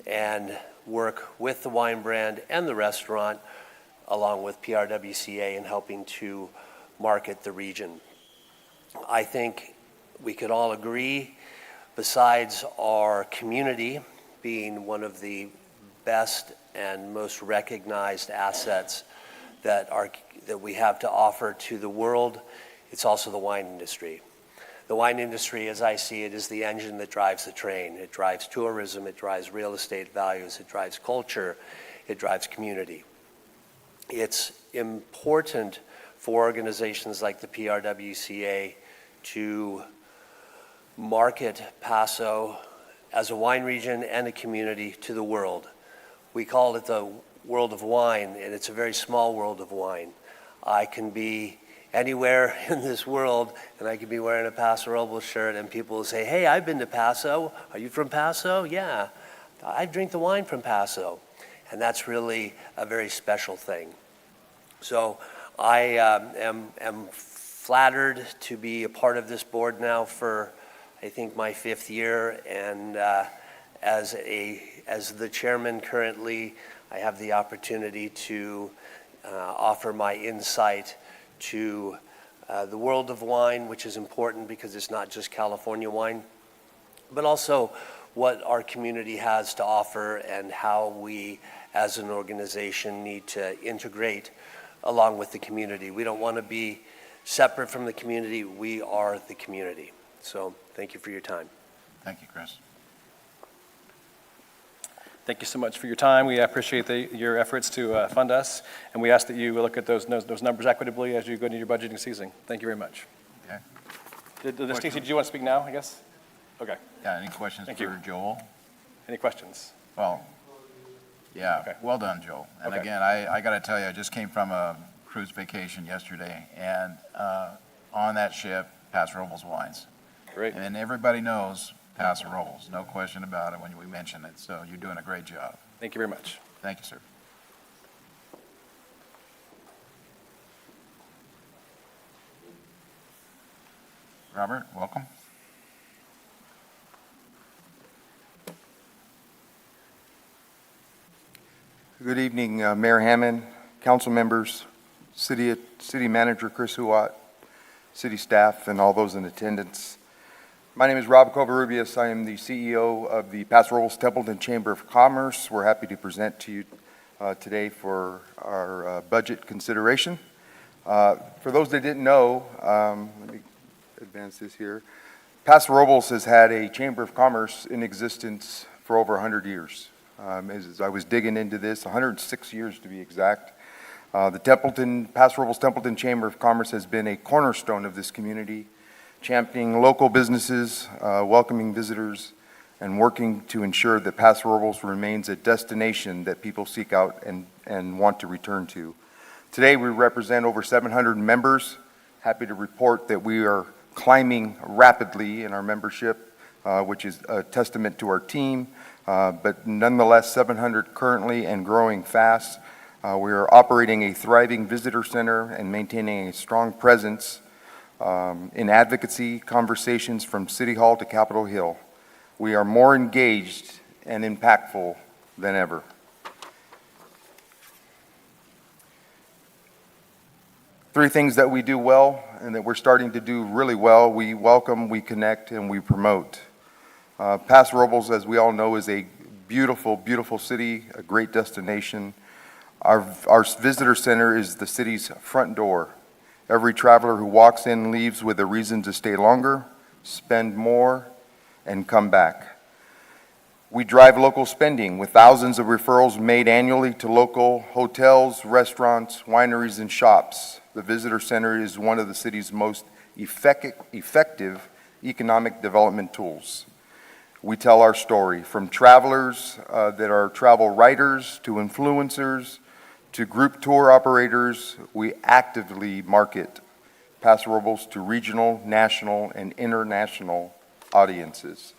and work with the wine brand and the restaurant along with PRWCA in helping to market the region. I think we could all agree, besides our community being one of the best and most recognized assets that we have to offer to the world, it's also the wine industry. The wine industry, as I see it, is the engine that drives the train. It drives tourism, it drives real estate values, it drives culture, it drives community. It's important for organizations like the PRWCA to market Paso as a wine region and a community to the world. We call it the world of wine, and it's a very small world of wine. I can be anywhere in this world, and I could be wearing a Paso Robles shirt, and people will say, "Hey, I've been to Paso. Are you from Paso?" "Yeah, I drink the wine from Paso." And that's really a very special thing. So I am flattered to be a part of this board now for, I think, my 5th year, and as the chairman currently, I have the opportunity to offer my insight to the world of wine, which is important because it's not just California wine, but also what our community has to offer and how we as an organization need to integrate along with the community. We don't want to be separate from the community. We are the community. So thank you for your time. Thank you, Chris. Thank you so much for your time. We appreciate your efforts to fund us, and we ask that you look at those numbers equitably as you go into your budgeting season. Thank you very much. Okay. Stacey, did you want to speak now, I guess? Okay. Yeah, any questions for Joel? Any questions? Well, yeah, Okay. Well done, Joel. And Okay. again, I got to tell you, I just came from a cruise vacation yesterday, and on that ship, Paso Robles wines. Great. And everybody knows Paso Robles, no question about it when we mention it, so you're doing a great job. Thank you very much. Thank you, sir. Robert, welcome. Good evening, Mayor Hammond, council members, city manager Chris Huat, city staff, and all those in attendance. My name is Rob Covarrubias. I am the CEO of the Paso Robles Templeton Chamber of Commerce. We're happy to present to you today for our budget consideration. For those that didn't know, let me advance this here. Paso Robles has had a Chamber of Commerce in existence for over 100 years. As I was digging into this, 106 years to be exact. The Paso Robles Templeton Chamber of Commerce has been a cornerstone of this community, championing local businesses, welcoming visitors, and working to ensure that Paso Robles remains a destination that people seek out and want to return to. Today, we represent over 700 members. Happy to report that we are climbing rapidly in our membership, which is a testament to our team, but nonetheless, 700 currently and growing fast. We are operating a thriving visitor center and maintaining a strong presence in advocacy conversations from City Hall to Capitol Hill. We are more engaged and impactful than ever. Three things that we do well and that we're starting to do really well: we welcome, we connect, and we promote. Paso Robles, as we all know, is a beautiful, beautiful city, a great destination. Our visitor center is the city's front door. Every traveler who walks in leaves with a reason to stay longer, spend more, and come back. We drive local spending with thousands of referrals made annually to local hotels, restaurants, wineries, and shops. The visitor center is one of the city's most effective economic development tools. We tell our story, from travelers that are travel writers to influencers to group tour operators. We actively market Paso Robles to regional, national, and international audiences.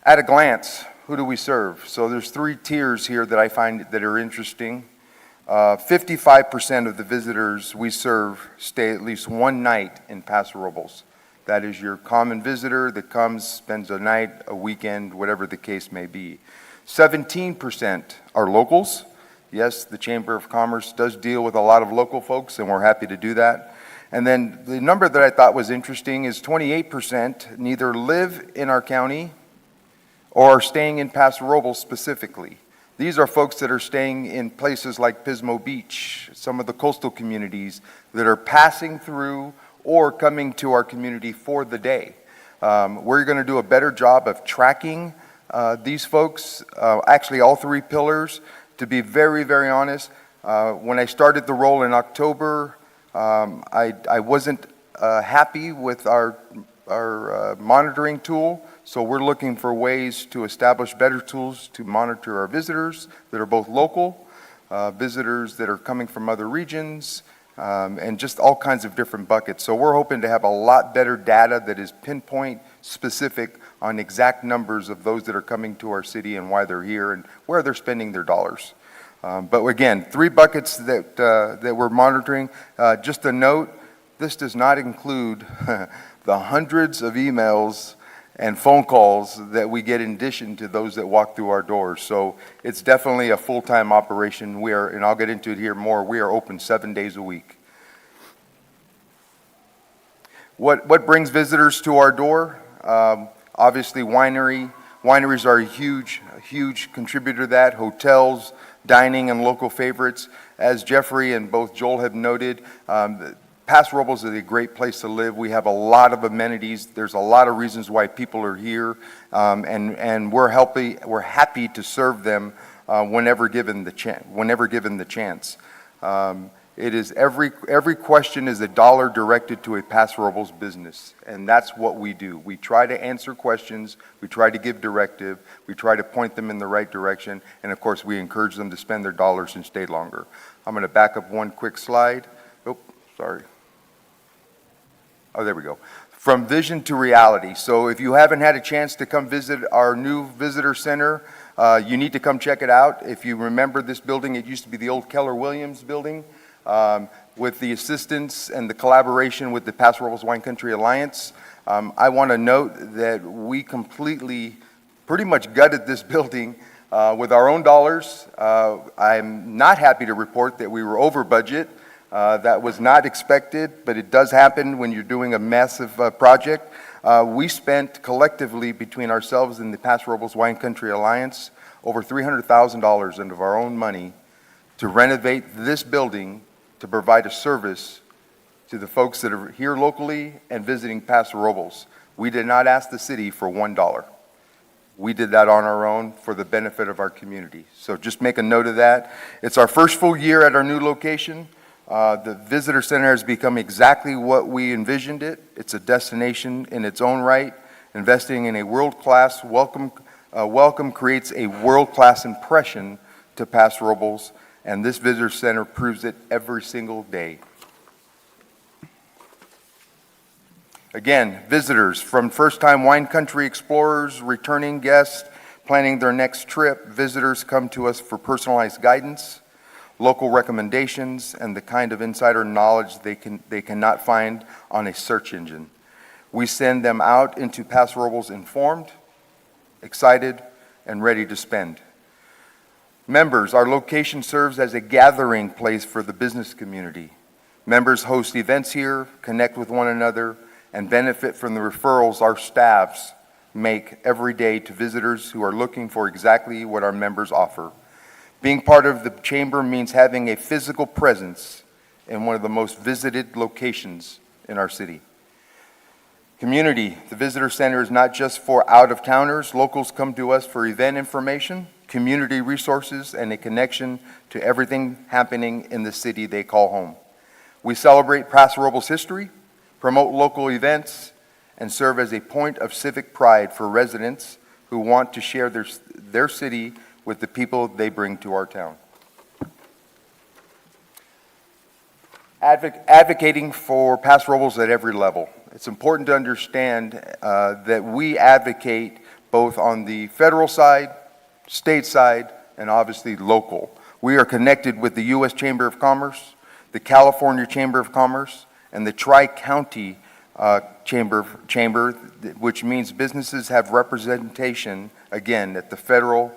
At a glance, who do we serve? So there's three tiers here that I find that are interesting. 55% of the visitors we serve stay at least one night in Paso Robles. That is your common visitor that comes, spends a night, a weekend, whatever the case may be. 17% are locals. Yes, the Chamber of Commerce does deal with a lot of local folks, and we're happy to do that. And then the number that I thought was interesting is 28% neither live in our county or are staying in Paso Robles specifically. These are folks that are staying in places like Pismo Beach, some of the coastal communities that are passing through or coming to our community for the day. We're going to do a better job of tracking these folks, actually all three pillars. To be very, very honest, when I started the role in October, I wasn't happy with our monitoring tool, so we're looking for ways to establish better tools to monitor our visitors that are both local, visitors that are coming from other regions, and just all kinds of different buckets. So we're hoping to have a lot better data that is pinpoint specific on exact numbers of those that are coming to our city and why they're here and where they're spending their dollars. But again, three buckets that we're monitoring. Just a note, this does not include the hundreds of emails and phone calls that we get in addition to those that walk through our doors. So it's definitely a full-time operation. We are, and I'll get into it here more, we are open 7 days a week. What brings visitors to our door? Obviously wineries are a huge contributor to that. Hotels, dining, and local favorites. As Jeffrey and both Joel have noted, Paso Robles is a great place to live. We have a lot of amenities. There's a lot of reasons why people are here, and we're happy to serve them whenever given the chance. It is every question is a dollar directed to a Paso Robles business, and that's what we do. We try to answer questions, we try to give directive, we try to point them in the right direction, and of course we encourage them to spend their dollars and stay longer. I'm going to back up one quick slide. Oh, sorry. Oh, there we go. From vision to reality. So if you haven't had a chance to come visit our new visitor center, you need to come check it out. If you remember this building, it used to be the old Keller Williams building. With the assistance and the collaboration with the Paso Robles Wine Country Alliance, I want to note that we completely, pretty much gutted this building with our own dollars. I'm not happy to report that we were over budget. That was not expected, but it does happen when you're doing a massive project. We spent collectively between ourselves and the Paso Robles Wine Country Alliance over $300,000 of our own money to renovate this building to provide a service to the folks that are here locally and visiting Paso Robles. We did not ask the city for $1. We did that on our own for the benefit of our community. So just make a note of that. It's our first full year at our new location. The visitor center has become exactly what we envisioned it. It's a destination in its own right. Investing in a world-class welcome creates a world-class impression to Paso Robles, and this visitor center proves it every single day. Again, visitors, from first-time wine country explorers, returning guests, planning their next trip, visitors come to us for personalized guidance, local recommendations, and the kind of insider knowledge they cannot find on a search engine. We send them out into Paso Robles informed, excited, and ready to spend. Members, our location serves as a gathering place for the business community. Members host events here, connect with one another, and benefit from the referrals our staffs make every day to visitors who are looking for exactly what our members offer. Being part of the chamber means having a physical presence in one of the most visited locations in our city. Community, the visitor center is not just for out-of-towners. Locals come to us for event information, community resources, and a connection to everything happening in the city they call home. We celebrate Paso Robles history, promote local events, and serve as a point of civic pride for residents who want to share their city with the people they bring to our town. Advocating for Paso Robles at every level. It's important to understand that we advocate both on the federal side, state side, and obviously local. We are connected with the U.S. Chamber of Commerce, the California Chamber of Commerce, and the Tri-County Chamber, which means businesses have representation, again, at the federal,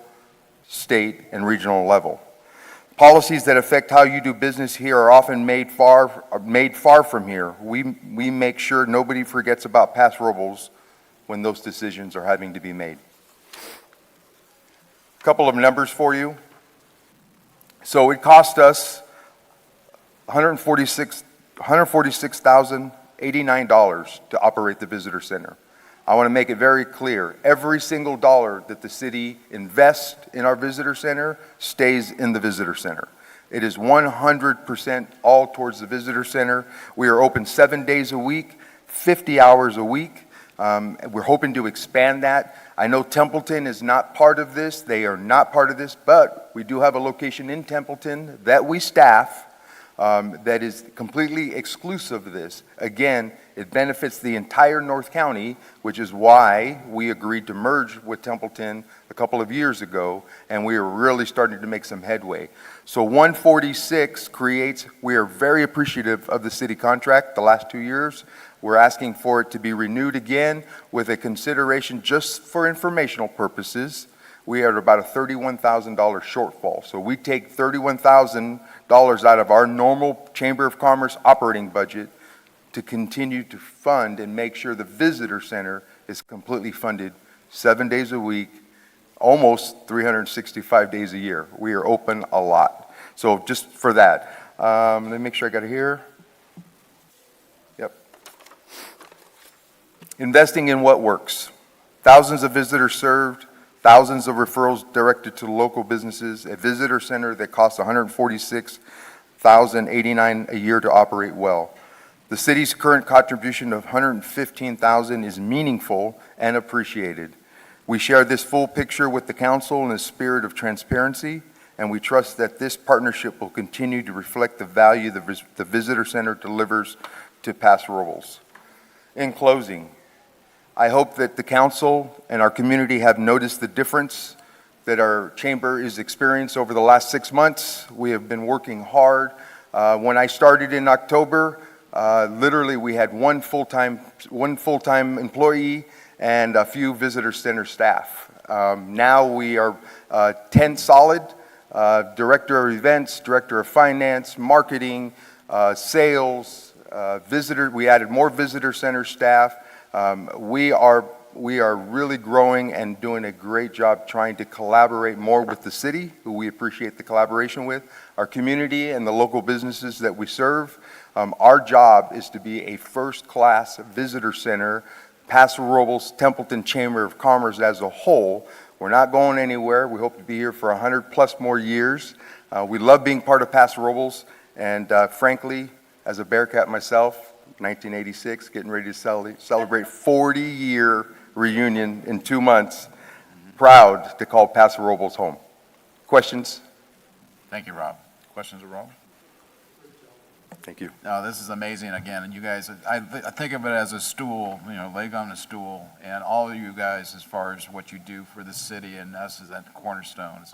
state, and regional level. Policies that affect how you do business here are often made far from here. We make sure nobody forgets about Paso Robles when those decisions are having to be made. A couple of numbers for you. So it cost us $146,089 to operate the visitor center. I want to make it very clear, every single dollar that the city invests in our visitor center stays in the visitor center. It is 100% all towards the visitor center. We are open 7 days a week, 50 hours a week. We're hoping to expand that. I know Templeton is not part of this. They are not part of this, but we do have a location in Templeton that we staff that is completely exclusive of this. Again, it benefits the entire North County, which is why we agreed to merge with Templeton a couple of years ago, and we are really starting to make some headway. So 146 creates, we are very appreciative of the city contract the last 2 years. We're asking for it to be renewed again with a consideration just for informational purposes. We are at about a $31,000 shortfall. So we take $31,000 out of our normal Chamber of Commerce operating budget to continue to fund and make sure the visitor center is completely funded 7 days a week, almost 365 days a year. We are open a lot. So just for that. Let me make sure I got it here. Yep. Investing in what works. Thousands of visitors served, thousands of referrals directed to local businesses, a visitor center that costs $146,089 a year to operate well. The city's current contribution of $115,000 is meaningful and appreciated. We share this full picture with the council in a spirit of transparency, and we trust that this partnership will continue to reflect the value the visitor center delivers to Paso Robles. In closing, I hope that the council and our community have noticed the difference that our chamber is experiencing over the last 6 months. We have been working hard. When I started in October, literally we had one full-time employee and a few visitor center staff. Now we are 10 solid, director of events, director of finance, marketing, sales, visitor, we added more visitor center staff. We are really growing and doing a great job trying to collaborate more with the city, who we appreciate the collaboration with, our community and the local businesses that we serve. Our job is to be a first-class visitor center, Paso Robles, Templeton Chamber of Commerce as a whole. We're not going anywhere. We hope to be here for 100+ more years. We love being part of Paso Robles, and frankly, as a Bearcat myself, 1986, getting ready to celebrate 40-year reunion in 2 months. Proud to call Paso Robles home. Questions? Thank you, Rob. Questions of Rob? Thank you. No, this is amazing again, and you guys, I think of it as a stool, leg on a stool, and all of you guys, as far as what you do for the city and us as that cornerstone,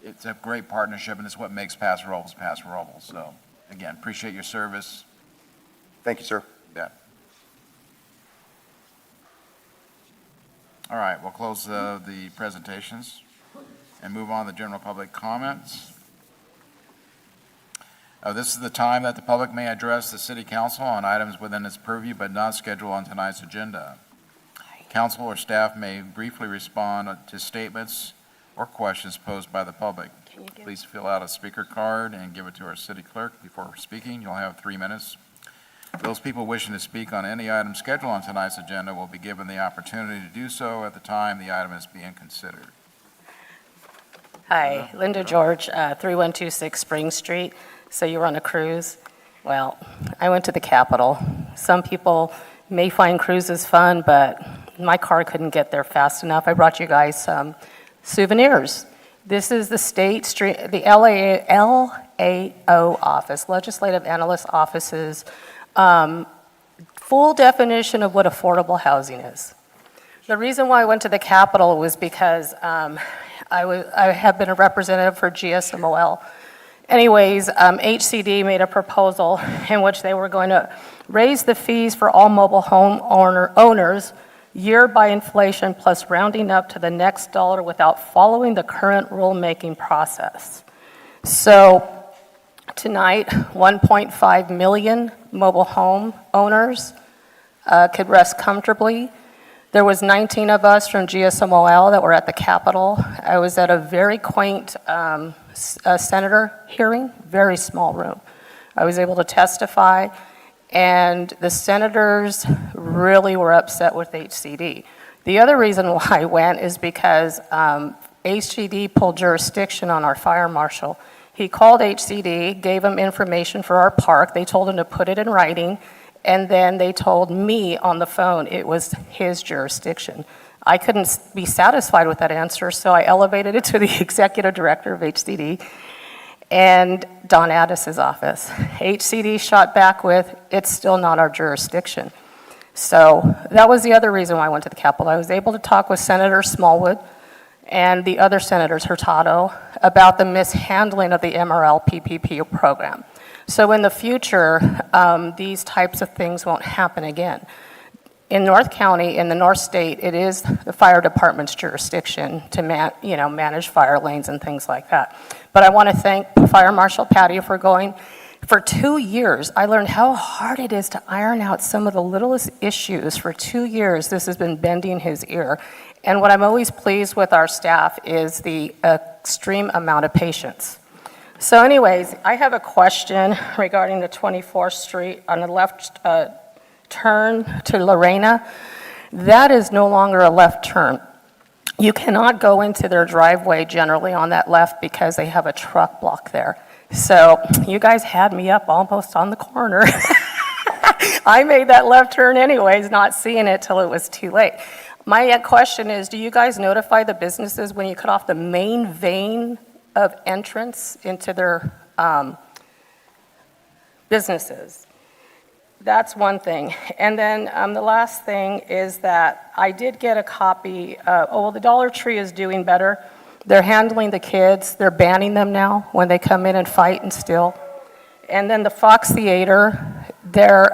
it's a great partnership, and it's what makes Paso Robles Paso Robles. So, again, appreciate your service. Thank you, sir. Yeah. All right, we'll close the presentations and move on to general public comments. This is the time that the public may address the city council on items within its purview but not scheduled on tonight's agenda. Council or staff may briefly respond to statements or questions posed by the public. Please fill out a speaker card and give it to our city clerk before speaking. You'll have 3 minutes. Those people wishing to speak on any item scheduled on tonight's agenda will be given the opportunity to do so at the time the item is being considered. Hi, Linda George, 3126 Spring Street. So you were on a cruise? Well, I went to the Capitol. Some people may find cruises fun, but my car couldn't get there fast enough. I brought you guys some souvenirs. This is the state street, the LAO office, Legislative Analyst Office's full definition of what affordable housing is. The reason why I went to the Capitol was because I have been a representative for GSMOL. Anyways, HCD made a proposal in which they were going to raise the fees for all mobile home owners year by inflation plus rounding up to the next dollar without following the current rulemaking process. So tonight, 1.5 million mobile home owners could rest comfortably. There was 19 of us from GSMOL that were at the Capitol. I was at a very quaint senator hearing, very small room. I was able to testify, and the senators really were upset with HCD. The other reason why I went is because HCD pulled jurisdiction on our fire marshal. He called HCD, gave him information for our park. They told him to put it in writing, and then they told me on the phone it was his jurisdiction. I couldn't be satisfied with that answer, so I elevated it to the executive director of HCD and Don Addis's office. HCD shot back with, it's still not our jurisdiction. So that was the other reason why I went to the Capitol. I was able to talk with Senator Smallwood and the other senators, Hurtado, about the mishandling of the MRL PPP program. So in the future, these types of things won't happen again. In North County, in the North State, it is the fire department's jurisdiction to manage fire lanes and things like that. But I want to thank Fire Marshal Patty for going. For 2 years, I learned how hard it is to iron out some of the littlest issues. For 2 years, this has been bending his ear. And what I'm always pleased with our staff is the extreme amount of patience. So anyways, I have a question regarding the 24th Street on the left turn to Lorena. That is no longer a left turn. You cannot go into their driveway generally on that left because they have a truck block there. So you guys had me up almost on the corner. I made that left turn anyways, not seeing it till it was too late. My question is, do you guys notify the businesses when you cut off the main vein of entrance into their businesses? That's one thing. And then the last thing is that I did get a copy. The Dollar Tree is doing better. They're handling the kids. They're banning them now when they come in and fight and steal. And then the Fox Theater,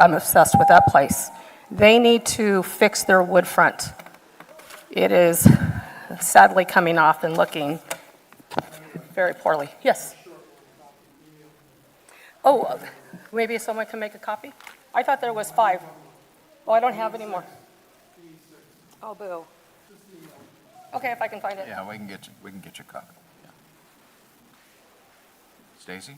I'm obsessed with that place. They need to fix their wood front. It is sadly coming off and looking very poorly. Yes? Oh, maybe someone can make a copy? I thought there was 5. Oh, I don't have any more. Oh, boo. Okay, if I can find it. Yeah, we can get you a copy. Yeah. Stacy?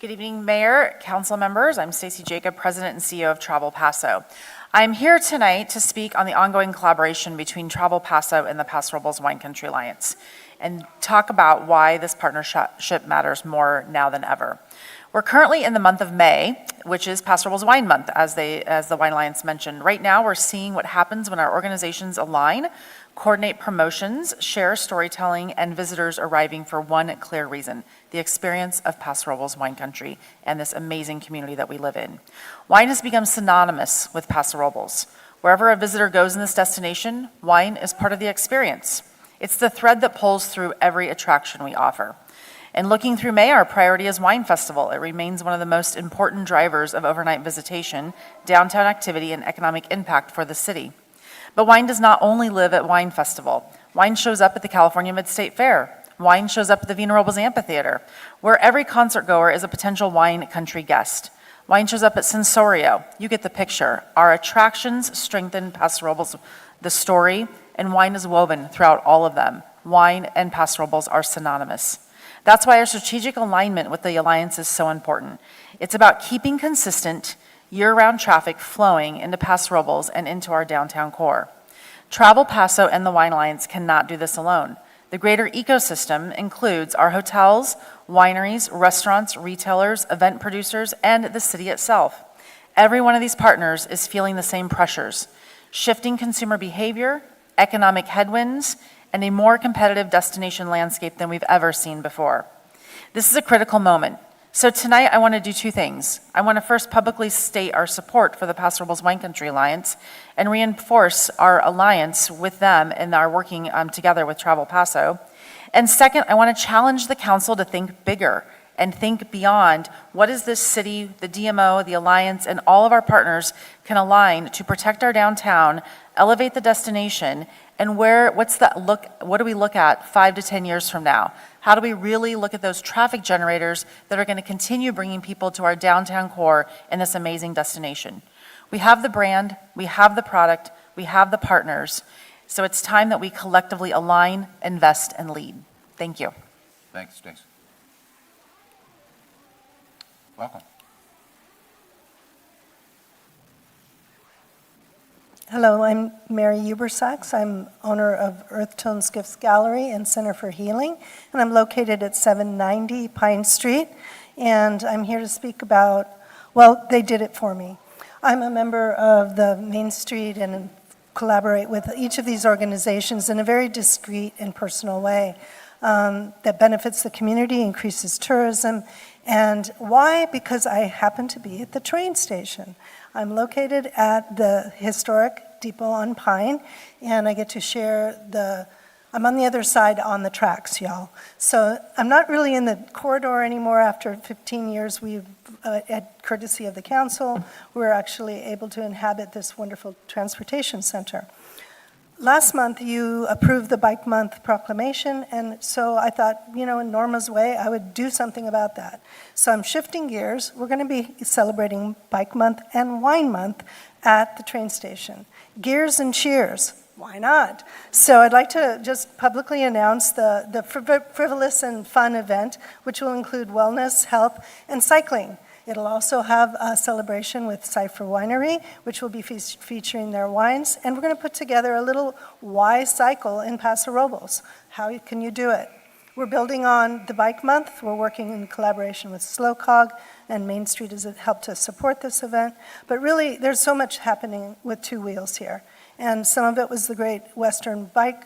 Good evening, Mayor, council members. I'm Stacy Jacob, President and CEO of Travel Paso. I'm here tonight to speak on the ongoing collaboration between Travel Paso and the Paso Robles Wine Country Alliance and talk about why this partnership matters more now than ever. We're currently in the month of May, which is Paso Robles Wine Month, as the Wine Alliance mentioned. Right now, we're seeing what happens when our organizations align, coordinate promotions, share storytelling, and visitors arriving for one clear reason: the experience of Paso Robles Wine Country and this amazing community that we live in. Wine has become synonymous with Paso Robles. Wherever a visitor goes in this destination, wine is part of the experience. It's the thread that pulls through every attraction we offer. And looking through May, our priority is Wine Festival. It remains one of the most important drivers of overnight visitation, downtown activity, and economic impact for the city. But wine does not only live at Wine Festival. Wine shows up at the California Mid-State Fair. Wine shows up at the Vina Robles Amphitheater, where every concert goer is a potential wine country guest. Wine shows up at Sensorio. You get the picture. Our attractions strengthen Paso Robles, the story, and wine is woven throughout all of them. Wine and Paso Robles are synonymous. That's why our strategic alignment with the Alliance is so important. It's about keeping consistent, year-round traffic flowing into Paso Robles and into our downtown core. Travel Paso and the Wine Alliance cannot do this alone. The greater ecosystem includes our hotels, wineries, restaurants, retailers, event producers, and the city itself. Every one of these partners is feeling the same pressures: shifting consumer behavior, economic headwinds, and a more competitive destination landscape than we've ever seen before. This is a critical moment. So tonight I want to do 2 things. I want to first publicly state our support for the Paso Robles Wine Country Alliance and reinforce our alliance with them and our working together with Travel Paso. And second, I want to challenge the council to think bigger and think beyond what is this city, the DMO, the Alliance, and all of our partners can align to protect our downtown, elevate the destination, and what do we look at 5 to 10 years from now? How do we really look at those traffic generators that are going to continue bringing people to our downtown core in this amazing destination? We have the brand, we have the product, we have the partners, so it's time that we collectively align, invest, and lead. Thank you. Thanks, Stacy. Welcome. Hello, I'm Mary Ubersachs. I'm owner of Earth Tones Gifts Gallery and Center for Healing, and I'm located at 790 Pine Street. And I'm here to speak about, well, they did it for me. I'm a member of the Main Street and collaborate with each of these organizations in a very discreet and personal way that benefits the community, increases tourism. And why? Because I happen to be at the train station. I'm located at the historic depot on Pine, and I get to share I'm on the other side on the tracks, y'all. So I'm not really in the corridor anymore. After 15 years, at courtesy of the council, we're actually able to inhabit this wonderful transportation center. Last month, you approved the Bike Month proclamation, and so I thought, in Norma's way, I would do something about that. So I'm shifting gears. We're going to be celebrating Bike Month and Wine Month at the train station. Gears and cheers. Why not? So I'd like to just publicly announce the frivolous and fun event, which will include wellness, health, and cycling. It'll also have a celebration with Cypher Winery, which will be featuring their wines. And we're going to put together a little Y cycle in Paso Robles. How can you do it? We're building on the Bike Month. We're working in collaboration with SlowCog, and Main Street has helped to support this event. But really, there's so much happening with 2 wheels here. And some of it was the great Western bike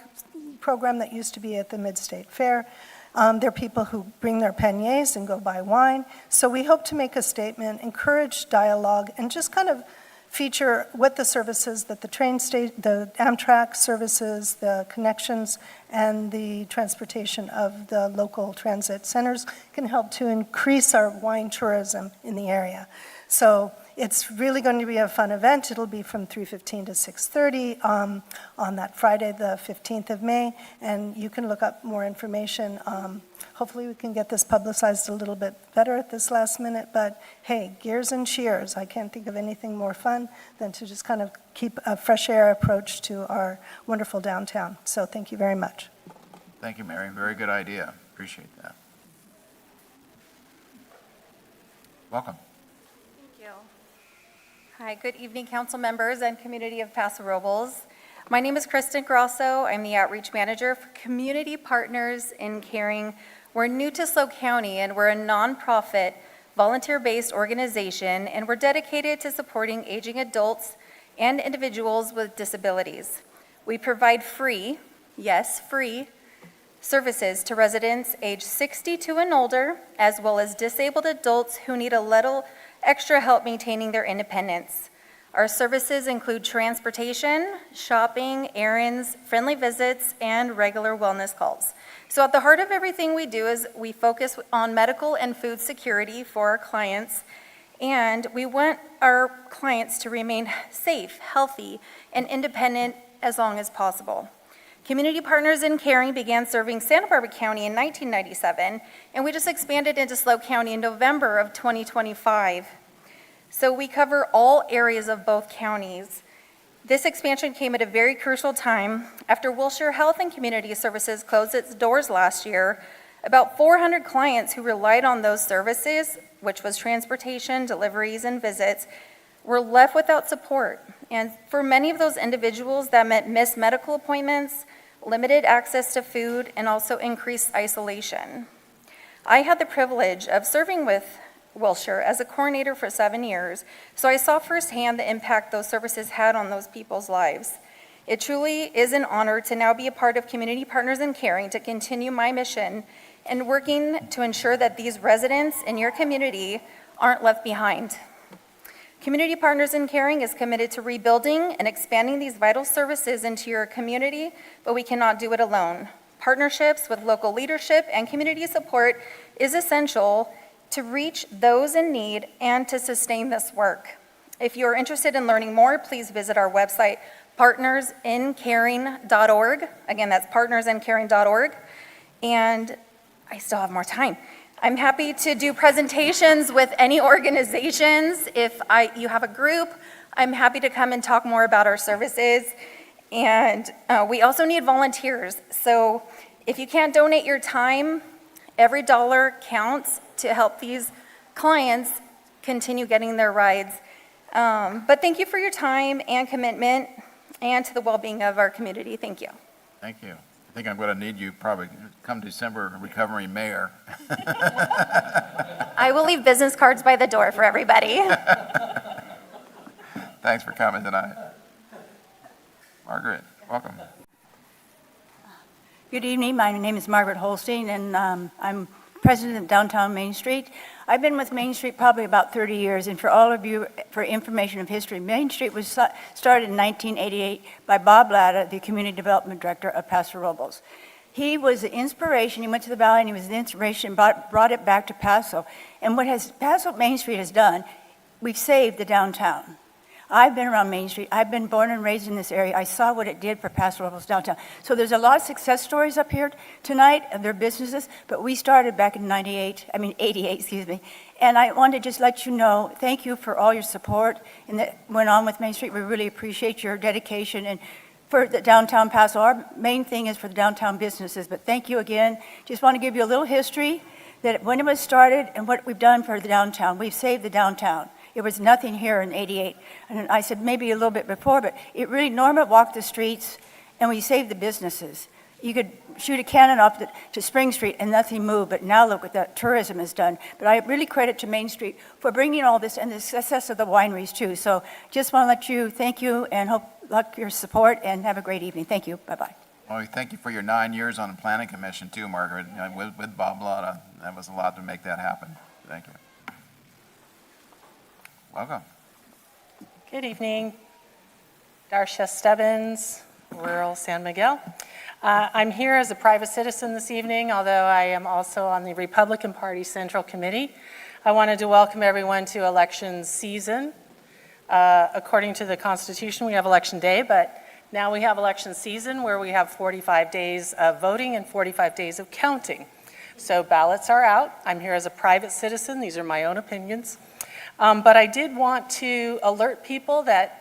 program that used to be at the Mid-State Fair. There are people who bring their panniers and go buy wine. So we hope to make a statement, encourage dialogue, and just kind of feature what the services that the Amtrak services, the connections, and the transportation of the local transit centers can help to increase our wine tourism in the area. So it's really going to be a fun event. It'll be from 3:15 to 6:30 on that Friday, the 15th of May, and you can look up more information. Hopefully we can get this publicized a little bit better at this last minute, but hey, gears and cheers. I can't think of anything more fun than to just kind of keep a fresh air approach to our wonderful downtown. So thank you very much. Thank you, Mary. Very good idea. Appreciate that. Welcome. Thank you. Hi, good evening, council members and community of Paso Robles. My name is Kristen Grosso. I'm the Outreach Manager for Community Partners in Caring. We're new to SLO County, and we're a nonprofit, volunteer-based organization, and we're dedicated to supporting aging adults and individuals with disabilities. We provide free, yes, free, services to residents age 62 and older, as well as disabled adults who need a little extra help maintaining their independence. Our services include transportation, shopping, errands, friendly visits, and regular wellness calls. So at the heart of everything we do is we focus on medical and food security for our clients, and we want our clients to remain safe, healthy, and independent as long as possible. Community Partners in Caring began serving Santa Barbara County in 1997, and we just expanded into SLO County in November of 2025. So we cover all areas of both counties. This expansion came at a very crucial time. After Wilshire Health and Community Services closed its doors last year, about 400 clients who relied on those services, which was transportation, deliveries, and visits, were left without support. And for many of those individuals, that meant missed medical appointments, limited access to food, and also increased isolation. I had the privilege of serving with Wilshire as a coordinator for 7 years, so I saw firsthand the impact those services had on those people's lives. It truly is an honor to now be a part of Community Partners in Caring to continue my mission and working to ensure that these residents in your community aren't left behind. Community Partners in Caring is committed to rebuilding and expanding these vital services into your community, but we cannot do it alone. Partnerships with local leadership and community support is essential to reach those in need and to sustain this work. If you are interested in learning more, please visit our website, partnersincaring.org. Again, that's partnersincaring.org. And I still have more time. I'm happy to do presentations with any organizations. If you have a group, I'm happy to come and talk more about our services. And we also need volunteers. So if you can't donate your time, every dollar counts to help these clients continue getting their rides. But thank you for your time and commitment and to the well-being of our community. Thank you. Thank you. I think I'm going to need you probably come December, recovering mayor. I will leave business cards by the door for everybody. Thanks for coming tonight. Margaret, welcome. Good evening. My name is Margaret Holstein, and I'm president of Downtown Main Street. I've been with Main Street probably about 30 years, and for all of you, for information of history, Main Street was started in 1988 by Bob Latta, the Community Development Director of Paso Robles. He was the inspiration. He went to the Valley, and he was the inspiration, brought it back to Paso. And what Paso Main Street has done, we've saved the downtown. I've been around Main Street. I've been born and raised in this area. I saw what it did for Paso Robles downtown. So there's a lot of success stories up here tonight of their businesses, but we started back in 88, excuse me. And I wanted to just let you know, thank you for all your support and that went on with Main Street. We really appreciate your dedication and for the downtown Paso. Our main thing is for the downtown businesses, but thank you again. Just want to give you a little history that when it was started and what we've done for the downtown. We've saved the downtown. It was nothing here in 88. And I said maybe a little bit before, but it really, Norma walked the streets and we saved the businesses. You could shoot a cannon up to Spring Street and nothing moved, but now look what that tourism has done. But I really credit to Main Street for bringing all this and the success of the wineries too. So just want to let you, thank you and hope luck your support and have a great evening. Thank you. Bye-bye. Well, thank you for your 9 years on the Planning Commission too, Margaret, with Bob Latta. That was a lot to make that happen. Thank you. Welcome. Good evening. Darcia Stebbins, rural San Miguel. I'm here as a private citizen this evening, although I am also on the Republican Party Central Committee. I wanted to welcome everyone to election season According to the Constitution, we have Election Day, but now we have election season where we have 45 days of voting and 45 days of counting. So ballots are out. I'm here as a private citizen. These are my own opinions. But I did want to alert people that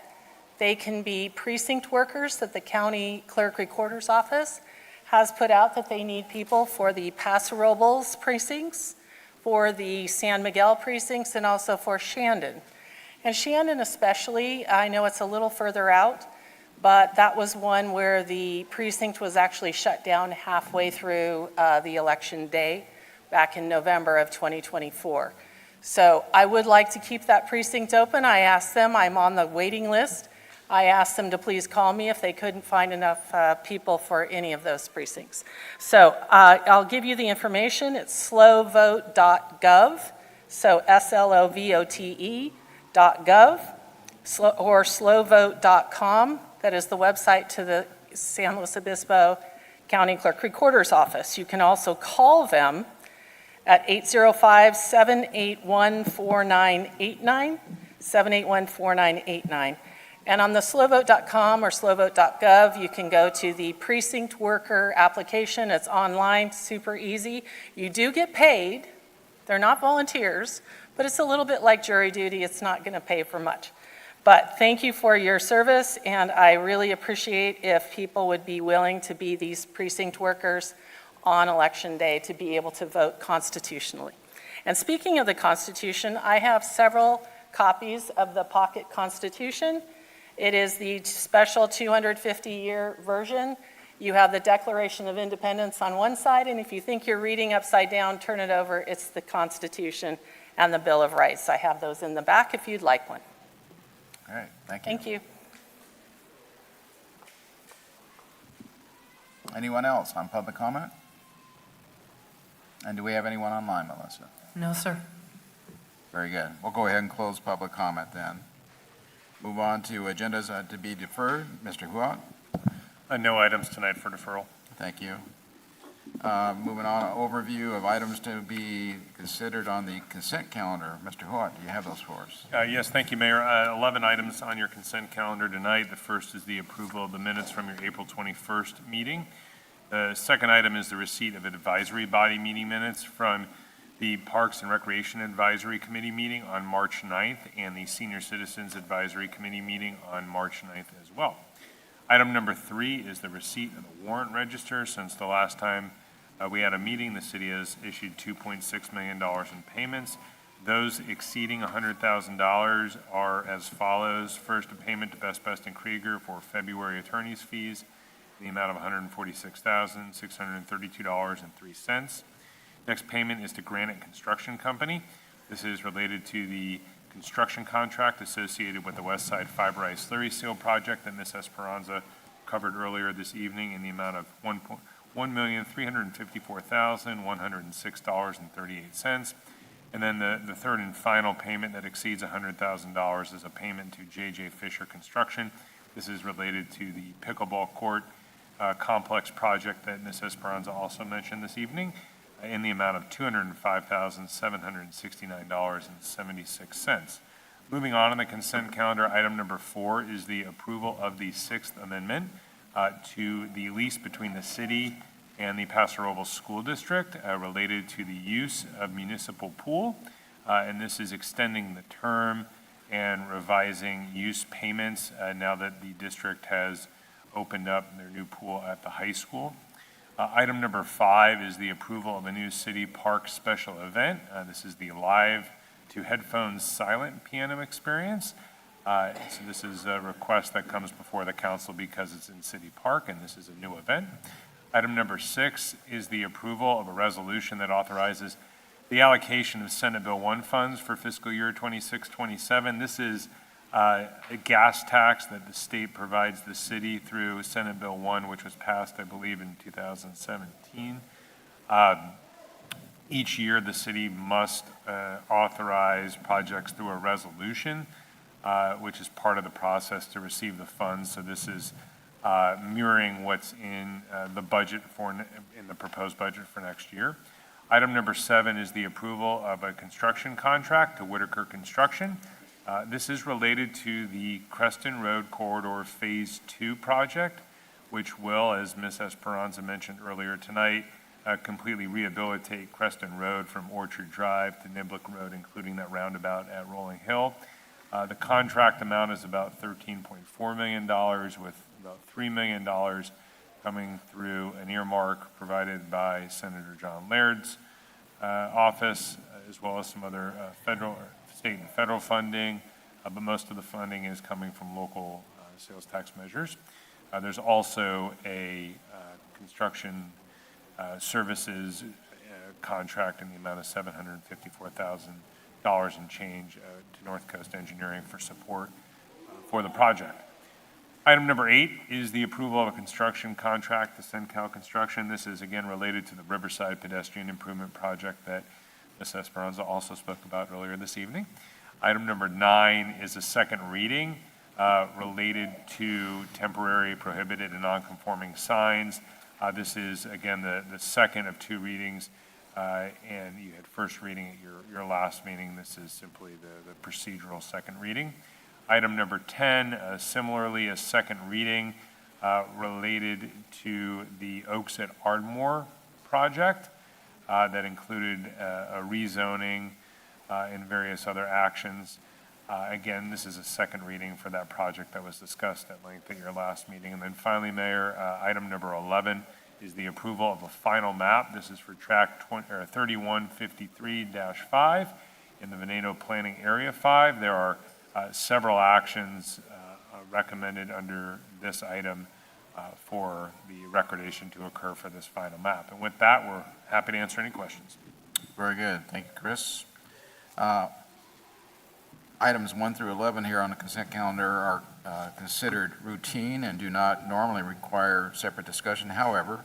they can be precinct workers, that the county clerk recorder's office has put out that they need people for the Paso Robles precincts, for the San Miguel precincts, and also for Shandon. And Shandon especially, I know it's a little further out, but that was one where the precinct was actually shut down halfway through the election day back in November of 2024. So I would like to keep that precinct open. I asked them, I'm on the waiting list. I asked them to please call me if they couldn't find enough people for any of those precincts. So I'll give you the information. It's slowvote.gov, so SLOVOTE.gov, or slowvote.com. That is the website to the San Luis Obispo County Clerk Recorder's Office. You can also call them at 805-781-4989, 781-4989. And on the slowvote.com or slowvote.gov, you can go to the precinct worker application. It's online, super easy. You do get paid. They're not volunteers, but it's a little bit like jury duty. It's not going to pay for much. But thank you for your service, and I really appreciate if people would be willing to be these precinct workers on Election Day to be able to vote constitutionally. And speaking of the Constitution, I have several copies of the Pocket Constitution. It is the special 250-year version. You have the Declaration of Independence on one side, and if you think you're reading upside down, turn it over. It's the Constitution and the Bill of Rights. I have those in the back if you'd like one. All right, thank you. Thank you. Anyone else on public comment? And do we have anyone online, Melissa? No, sir. Very good. We'll go ahead and close public comment then. Move on to agendas to be deferred. Mr. Huat? No items tonight for deferral. Thank you. Moving on, overview of items to be considered on the consent calendar. Mr. Huat, do you have those for us? Yes, thank you, Mayor. 11 items on your consent calendar tonight. The first is the approval of the minutes from your April 21st meeting. The second item is the receipt of advisory body meeting minutes from the Parks and Recreation Advisory Committee meeting on March 9th and the Senior Citizens Advisory Committee meeting on March 9th as well. Item number 3 is the receipt of the warrant register. Since the last time we had a meeting, the city has issued $2.6 million in payments. Those exceeding $100,000 are as follows. First, a payment to Best and Krieger for February attorney's fees, the amount of $146,632.03. Next payment is to Granite Construction Company. This is related to the construction contract associated with the West Side Fiberized Slurry Seal project that Ms. Esperanza covered earlier this evening in the amount of $1,354,106.38. And then the third and final payment that exceeds $100,000 is a payment to J.J. Fisher Construction. This is related to the pickleball court complex project that Ms. Esperanza also mentioned this evening in the amount of $205,769.76. Moving on the consent calendar, item number 4 is the approval of the 6th Amendment to the lease between the city and the Paso Robles School District related to the use of municipal pool. And this is extending the term and revising use payments now that the district has opened up their new pool at the high school. Item number 5 is the approval of a new city park special event. This is the live to headphones silent piano experience. So this is a request that comes before the council because it's in City Park and this is a new event. Item number 6 is the approval of a resolution that authorizes the allocation of Senate Bill 1 funds for fiscal year 26-27. This is a gas tax that the state provides the city through Senate Bill 1, which was passed, I believe, in 2017. Each year, the city must authorize projects through a resolution, which is part of the process to receive the funds. So this is mirroring what's in the budget in the proposed budget for next year. Item number 7 is the approval of a construction contract to Whitaker Construction. This is related to the Creston Road Corridor Phase 2 project, which will, as Ms. Esperanza mentioned earlier tonight, completely rehabilitate Creston Road from Orchard Drive to Niblick Road, including that roundabout at Rolling Hill. The contract amount is about $13.4 million, with about $3 million coming through an earmark provided by Senator John Laird's office, as well as some other state and federal funding, but most of the funding is coming from local sales tax measures. There's also a construction services contract in the amount of $754,000 and change to North Coast Engineering for support for the project. Item number 8 is the approval of a construction contract to Sencal Construction. This is again related to the Riverside Pedestrian Improvement Project that Ms. Esperanza also spoke about earlier this evening. Item number 9 is a second reading related to temporary prohibited and non-conforming signs. This is, again, the second of 2 readings, and you had first reading at your last meeting. This is simply the procedural second reading. Item number 10, similarly, a second reading related to the Oaks at Ardmore project that included a rezoning and various other actions. Again, this is a second reading for that project that was discussed at length at your last meeting. And then finally, Mayor, item number 11 is the approval of a final map. This is for track 3153-5 in the Veneno Planning Area 5. There are several actions recommended under this item for the recordation to occur for this final map. And with that, we're happy to answer any questions. Very good. Thank you, Chris. Items 1 through 11 here on the consent calendar are considered routine and do not normally require separate discussion. However,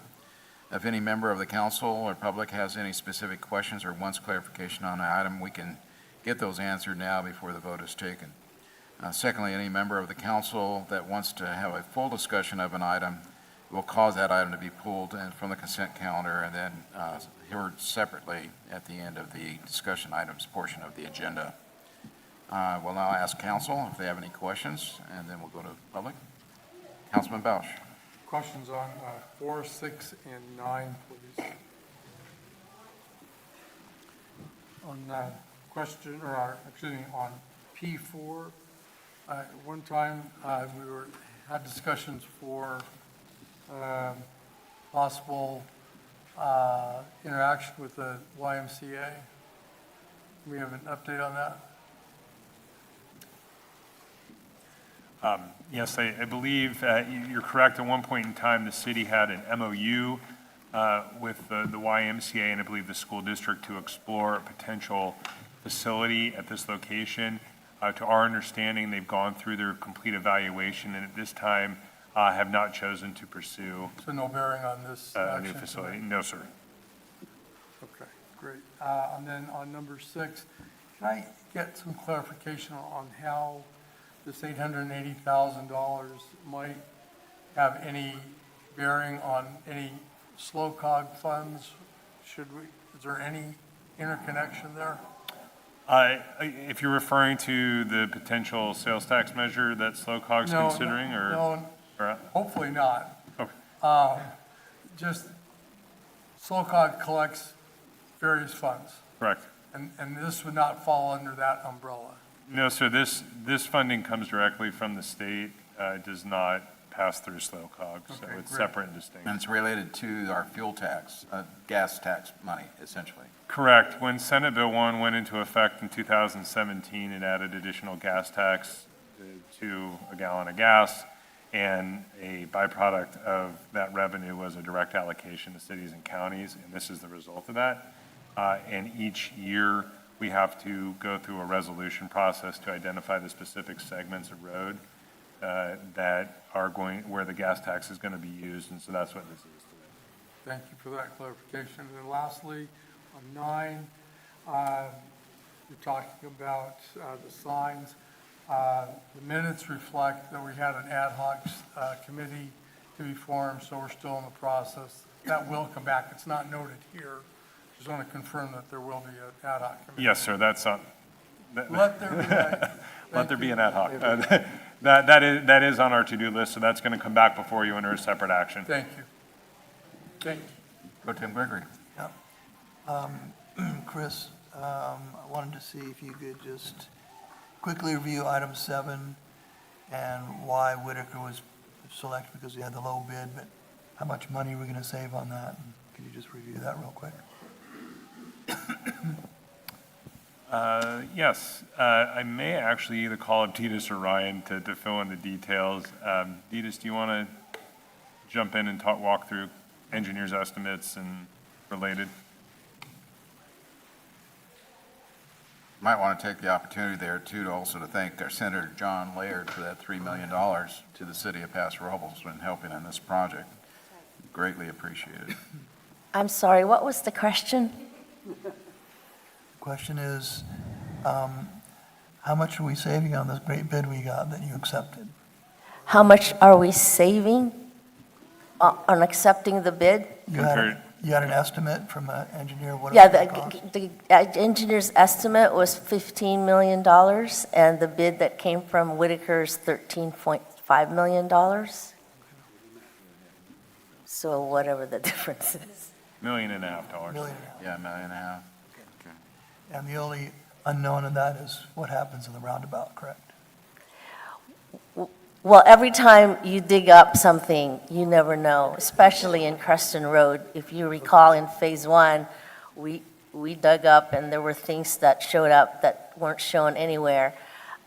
if any member of the council or public has any specific questions or wants clarification on an item, we can get those answered now before the vote is taken. Secondly, any member of the council that wants to have a full discussion of an item will cause that item to be pulled from the consent calendar and then heard separately at the end of the discussion items portion of the agenda. We'll now ask council if they have any questions, and then we'll go to public. Councilman Bausch. Questions on 4, 6, and 9, please. On question, or excuse me, on P4, one time we had discussions for possible interaction with the YMCA. We have an update on that? Yes, I believe you're correct. At one point in time, the city had an MOU with the YMCA and I believe the school district to explore a potential facility at this location. To our understanding, they've gone through their complete evaluation and at this time have not chosen to pursue So no bearing on this new facility. tonight? No, sir. Okay, great. And then on number 6, can I get some clarification on how this $880,000 might have any bearing on any slow cog funds? Is there any interconnection there? If you're referring to the potential sales tax measure that SlowCog's considering, or? No, hopefully not. Okay. Just SlowCog collects various funds. Correct. And this would not fall under that umbrella. No, sir, this funding comes directly from the state. It does not pass through SlowCog, so Okay, it's great. separate and distinct. And it's related to our fuel tax, gas tax money, essentially. Correct. When Senate Bill 1 went into effect in 2017, it added additional gas tax to a gallon of gas, and a byproduct of that revenue was a direct allocation to cities and counties, and this is the result of that. And each year, we have to go through a resolution process to identify the specific segments of road that are where the gas tax is going to be used, and so that's what this is today. Thank you for that clarification. And then lastly, on 9, you're talking about the signs. The minutes reflect that we had an ad hoc committee to be formed, so we're still in the process. That will come back. It's not noted here. Just want to confirm that there will be an ad hoc committee. Yes, sir, that's on. Let there be light. let there be an ad hoc. That is on our to-do list, so that's going to come back before you under a separate action. Thank you. Thank you. Go Tim Gregory. Chris, I wanted to see if you could just quickly review item 7 and why Whitaker was selected, because we had the low bid, but how much money we're going to save on that. Could you just review that real quick? Yes, I may actually either call up Detus or Ryan to fill in the details. Detus, do you want to jump in and walk through engineers' estimates and related? Might want to take the opportunity there too to also to thank our Senator John Laird for that $3 million to the city of Paso Robles when helping on this project. Greatly appreciated. I'm sorry, what was the question? The question is, how much are we saving on this great bid we got that you accepted? How much are we saving on accepting the bid? You had an estimate from an engineer? What Yeah, it would cost? the engineer's estimate was $15 million, and the bid that came from Whitaker's $13.5 million. So whatever the difference is. $1.5 million. $1.5 million. Yeah, $1.5 million. Okay. And the only unknown in that is what happens in the roundabout, correct? Well, every time you dig up something, you never know, especially in Creston Road. If you recall in Phase 1, we dug up and there were things that showed up that weren't shown anywhere.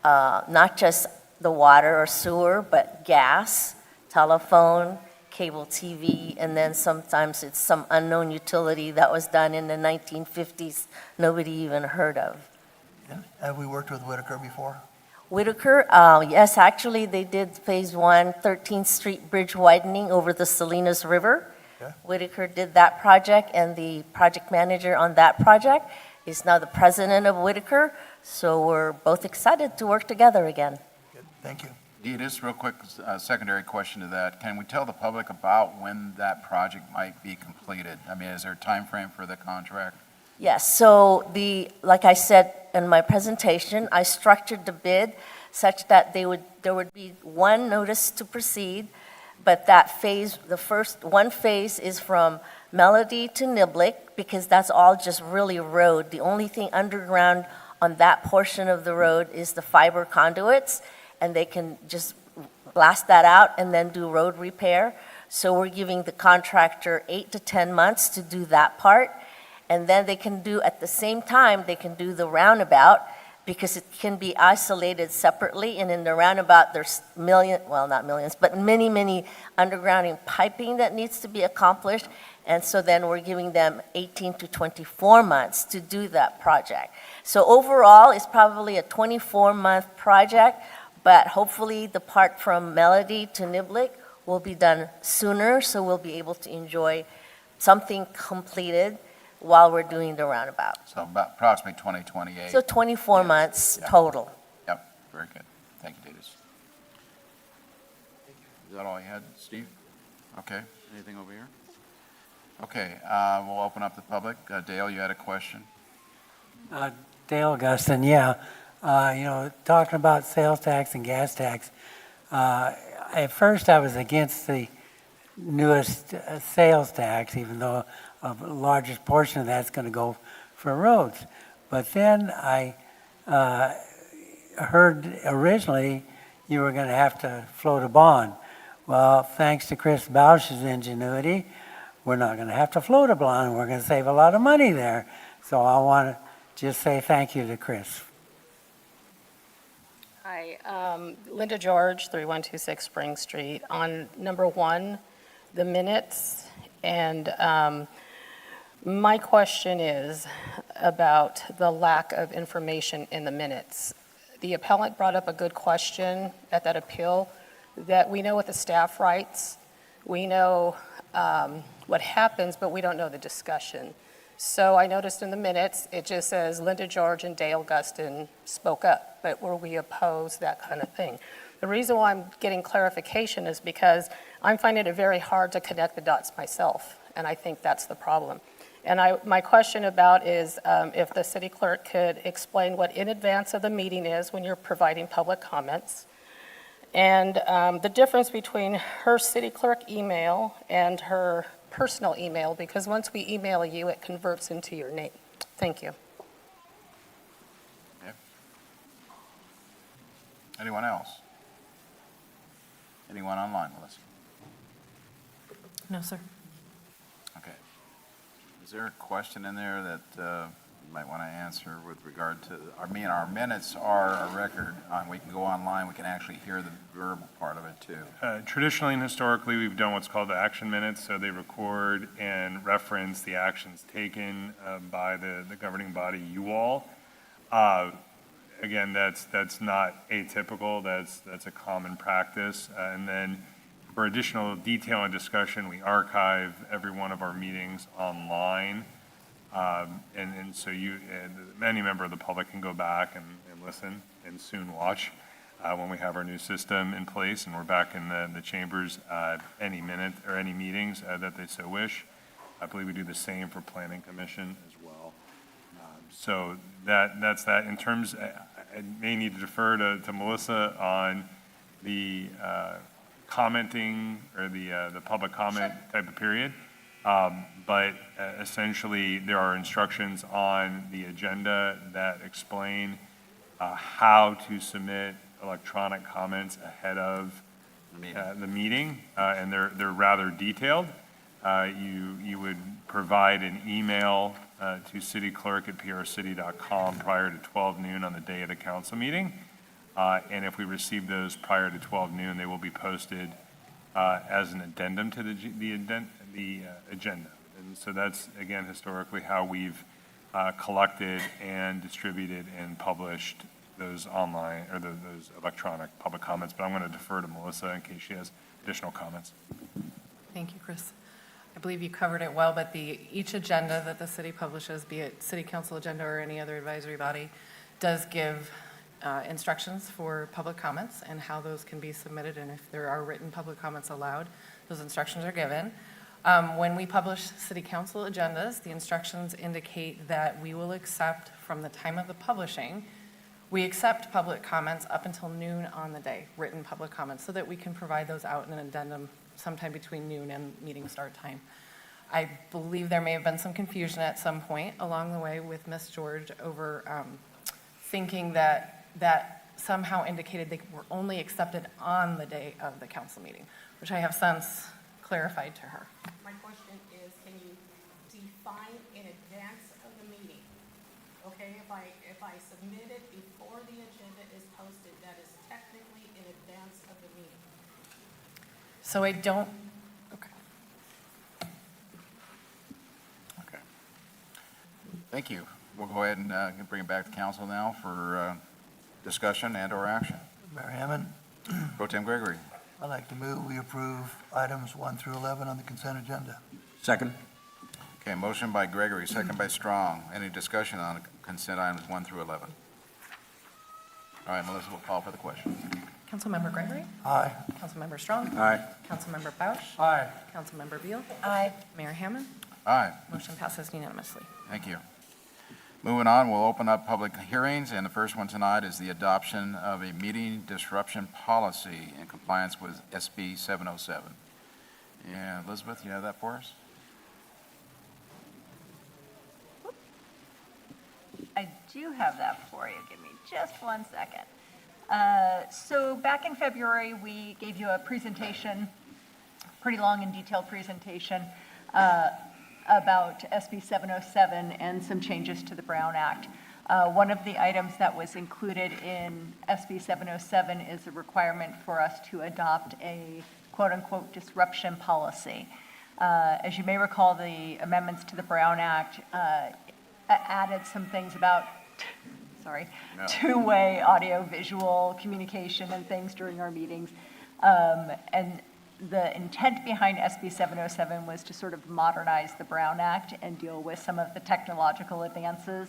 Not just the water or sewer, but gas, telephone, cable TV, and then sometimes it's some unknown utility that was done in the 1950s, nobody even heard of. Yeah. Have we worked with Whitaker before? Whitaker, yes, actually, they did Phase 1, 13th Street Bridge widening over the Salinas River. Okay. Whitaker did that project, and the project manager on that project is now the president of Whitaker, so we're both excited to work together again. Good. Thank you. Just real quick, secondary question to that. Can we tell the public about when that project might be completed? I mean, is there a time frame for the contract? Yes, so like I said in my presentation, I structured the bid such that there would be one notice to proceed, but that phase, the first one phase is from Melody to Niblick, because that's all just really road. The only thing underground on that portion of the road is the fiber conduits, and they can just blast that out and then do road repair. So we're giving the contractor 8 to 10 months to do that part. And then they can do, at the same time, they can do the roundabout, because it can be isolated separately. And in the roundabout, there's not millions, but many, many undergrounding piping that needs to be accomplished. And so then we're giving them 18 to 24 months to do that project. So overall, it's probably a 24-month project, but hopefully the part from Melody to Niblick will be done sooner, so we'll be able to enjoy something completed while we're doing the roundabout. So about approximately 2028. So 24 months Yeah. total. Yep, very good. Thank you, Detus. Is that all you had, Steve? Okay, anything over here? Okay, we'll open up the public. Dale, you had a question? Dale Augustin, yeah. Talking about sales tax and gas tax, at first I was against the newest sales tax, even though a largest portion of that's going to go for roads. But then I heard originally you were going to have to float a bond. Well, thanks to Chris Bausch's ingenuity, we're not going to have to float a bond. We're going to save a lot of money there. So I want to just say thank you to Chris. Hi, Linda George, 3126 Spring Street. On number 1, the minutes, and my question is about the lack of information in the minutes. The appellant brought up a good question at that appeal, that we know what the staff writes, we know what happens, but we don't know the discussion. So I noticed in the minutes, it just says Linda George and Dale Gustin spoke up, but were we opposed, that kind of thing. The reason why I'm getting clarification is because I'm finding it very hard to connect the dots myself, and I think that's the problem. And my question about is if the city clerk could explain what in advance of the meeting is when you're providing public comments, and the difference between her city clerk email and her personal email, because once we email you, it converts into your name. Thank you. Anyone else? Anyone online, Melissa? No, sir. Okay. Is there a question in there that you might want to answer with regard to, our minutes are a record. We can go online, we can actually hear the verbal part of it too. Traditionally and historically, we've done what's called the action minutes, so they record and reference the actions taken by the governing body, you all. Again, that's not atypical, that's a common practice. And then for additional detail and discussion, we archive every one of our meetings online. And so any member of the public can go back and listen and soon watch when we have our new system in place and we're back in the chambers any minute or any meetings that they so wish. I believe we do the same for Planning Commission as well. So that's that. In terms, I may need to defer to Melissa on the commenting or the public comment type of period. But essentially, there are instructions on the agenda that explain how to submit electronic comments ahead of the meeting, and they're rather detailed. You would provide an email to cityclerk@prcity.com prior to 12 noon on the day of the council meeting. And if we receive those prior to 12 noon, they will be posted as an addendum to the agenda. And so that's, again, historically how we've collected and distributed and published those online or those electronic public comments. But I'm going to defer to Melissa in case she has additional comments. Thank you, Chris. I believe you covered it well, but each agenda that the city publishes, be it city council agenda or any other advisory body, does give instructions for public comments and how those can be submitted, and if there are written public comments allowed, those instructions are given. When we publish city council agendas, the instructions indicate that we will accept from the time of the publishing, we accept public comments up until noon on the day, written public comments, so that we can provide those out in an addendum sometime between noon and meeting start time. I believe there may have been some confusion at some point along the way with Ms. George over thinking that somehow indicated they were only accepted on the day of the council meeting, which I have since clarified to her. My question is, can you define in advance of the meeting? Okay, if I submit it before the agenda is posted, that is technically in advance of the meeting. So I don't, Okay. Thank you. We'll go ahead and bring it back to council now for discussion and/or action. Mayor Hammond, Pro Tem Gregory. I'd like to move we approve items 1 through 11 on the consent agenda. Second? Okay, motion by Gregory, second by Strong. Any discussion on consent items 1 through 11? All right, Melissa will call for the question. Councilmember Gregory? Aye. Councilmember Strong? Aye. Councilmember Bausch? Aye. Councilmember Beal? Aye. Mayor Hammond? Aye, Motion passes unanimously. thank you. Moving on, we'll open up public hearings, and the first one tonight is the adoption of a meeting disruption policy in compliance with SB 707. And Elizabeth, you have that for us? I do have that for you. Give me just 1 second. So back in February, we gave you a presentation, pretty long and detailed presentation, about SB 707 and some changes to the Brown Act. One of the items that was included in SB 707 is a requirement for us to adopt a quote-unquote disruption policy. As you may recall, the amendments to the Brown Act added some things about, two-way audio-visual communication and things during our meetings. And the intent behind SB 707 was to sort of modernize the Brown Act and deal with some of the technological advances.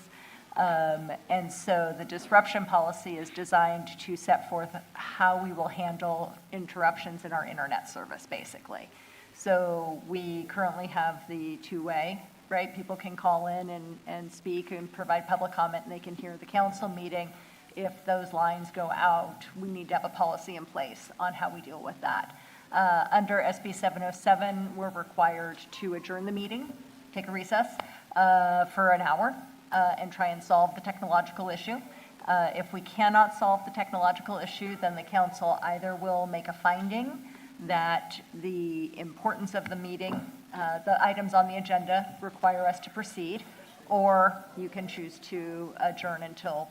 And so the disruption policy is designed to set forth how we will handle interruptions in our internet service, basically. So we currently have the two-way right? People can call in and speak and provide public comment, and they can hear the council meeting. If those lines go out, we need to have a policy in place on how we deal with that. Under SB 707, we're required to adjourn the meeting, take a recess for an hour, and try and solve the technological issue. If we cannot solve the technological issue, then the council either will make a finding that the importance of the meeting, the items on the agenda require us to proceed, or you can choose to adjourn until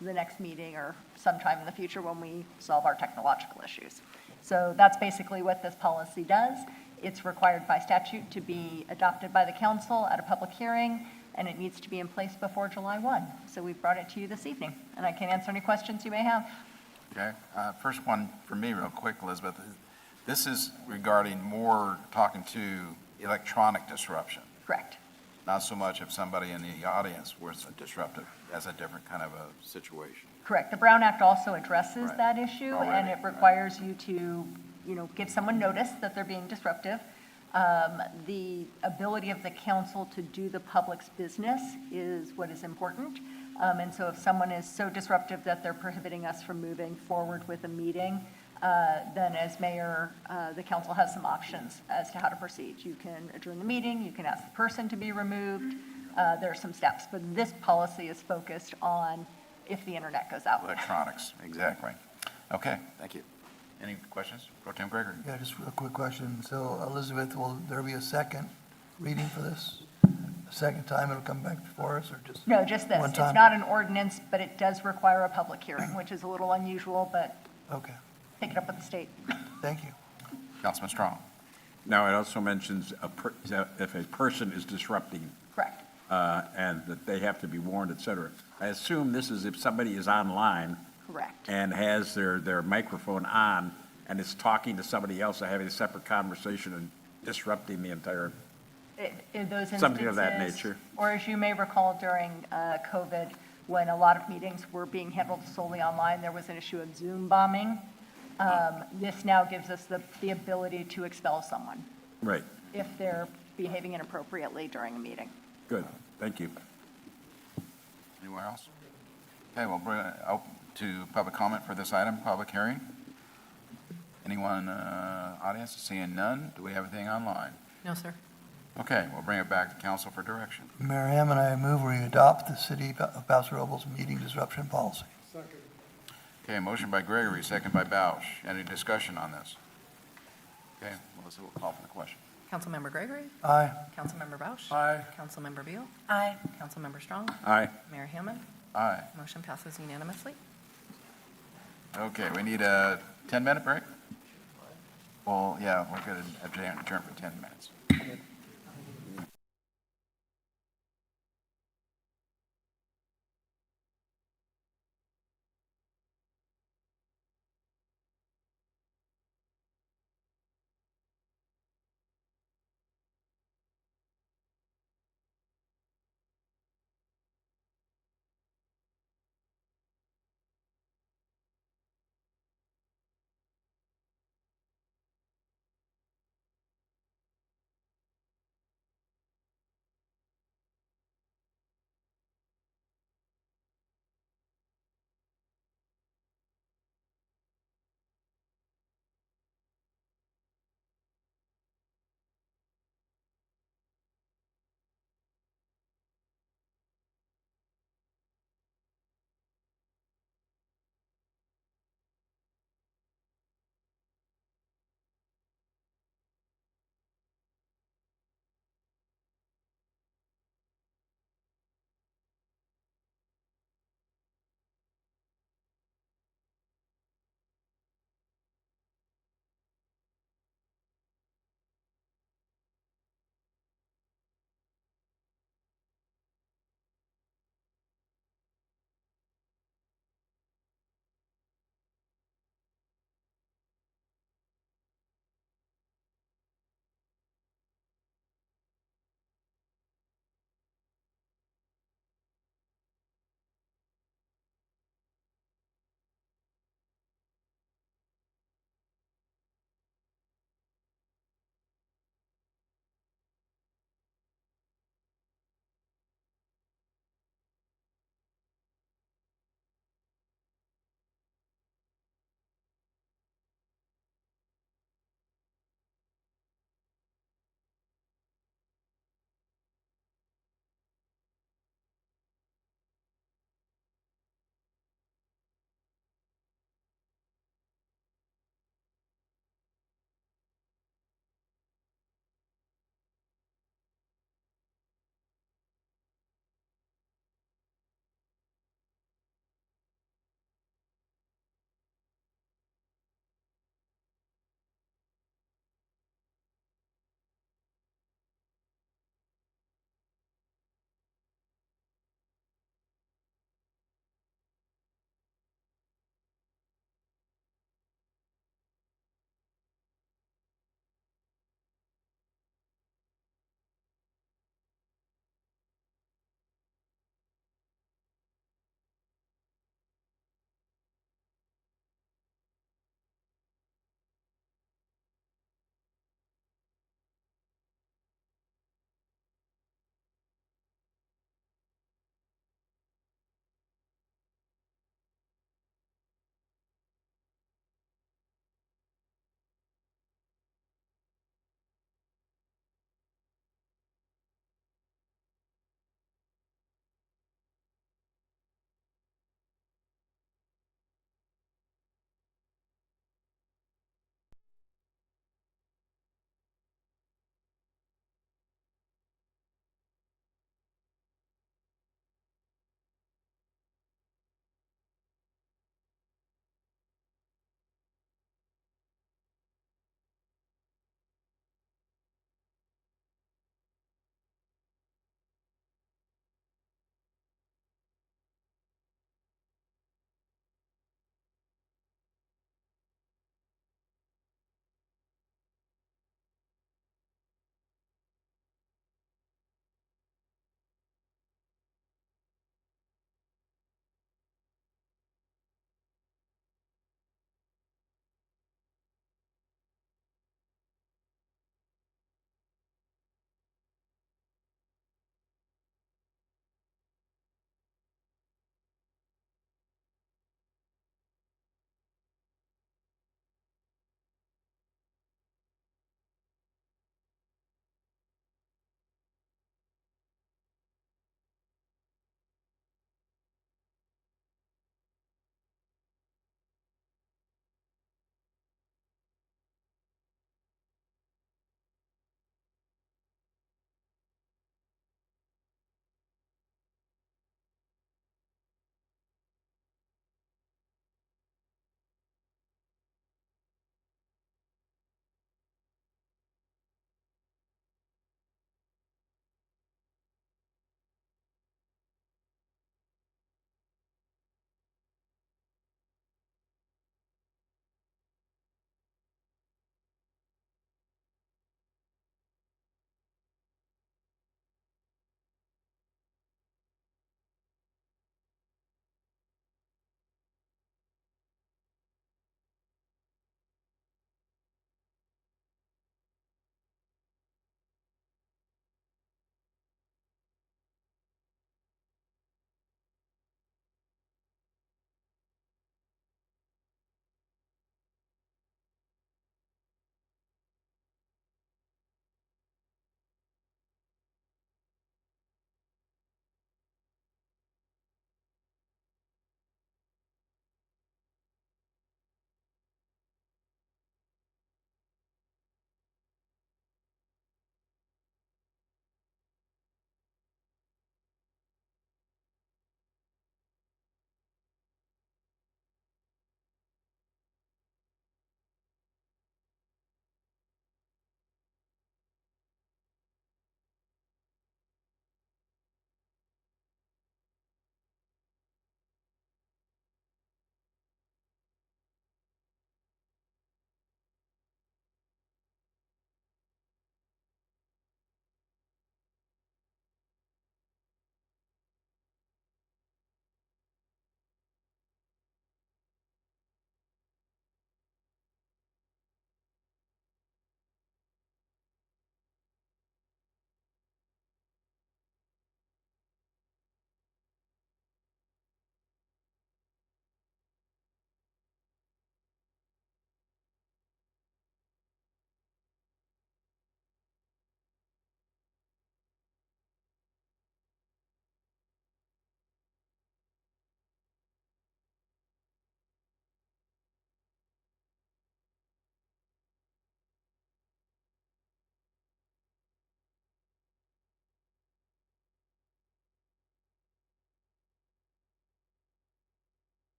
the next meeting or sometime in the future when we solve our technological issues. So that's basically what this policy does. It's required by statute to be adopted by the council at a public hearing, and it needs to be in place before July 1. So we've brought it to you this evening, and I can answer any questions you may have. Okay, first one for me real quick, Elizabeth. This is regarding more talking to electronic disruption. Correct. Not so much if somebody in the audience was disruptive. That's a different kind of a situation. Correct. The Brown Act also addresses Right. that issue, and Already, it requires you to, give someone notice that they're being disruptive. The ability of the council to do the public's business is what is important. And so if someone is so disruptive that they're prohibiting us from moving forward with a meeting, then as mayor, the council has some options as to how to proceed. You can adjourn the meeting, you can ask the person to be removed. There are some steps, but this policy is focused on if the internet goes out. Electronics, exactly. Okay, thank you. Any questions? Pro Tem Gregory? Yeah, just a quick question. So Elizabeth, will there be a second reading for this? A second time it'll come back before us, or just? No, just this. one It's time? not an ordinance, but it does require a public hearing, which is a little unusual, but Okay, take it up with the state. thank you. Councilman Strong? Now, it also mentions that if a person is disrupting, Correct. and that they have to be warned, et cetera. I assume this is if somebody is online Correct. and has their microphone on and is talking to somebody else or having a separate conversation and disrupting the entire, In those instances. Something of that nature. Or as you may recall during COVID, when a lot of meetings were being handled solely online, there was an issue of Zoom bombing. This now gives us the ability to expel someone right, if they're behaving inappropriately during a meeting. good, thank you. Anywhere else? Okay, we'll bring it open to public comment for this item, public hearing. Anyone in the audience? Seeing none, do we have anything online? No, sir. Okay, we'll bring it back to council for direction. Mayor Hammond, I move we adopt the City of Paso Robles meeting disruption policy. Second. Okay, motion by Gregory, second by Bausch. Any discussion on this? Okay, Melissa will call for the question. Councilmember Gregory? Aye. Councilmember Bausch? Aye. Councilmember Beal? Aye. Councilmember Strong? Aye. Mayor Hammond? Aye. Motion passes unanimously. Okay, we need a 10-minute break? Well, yeah, we're going to adjourn for 10 minutes.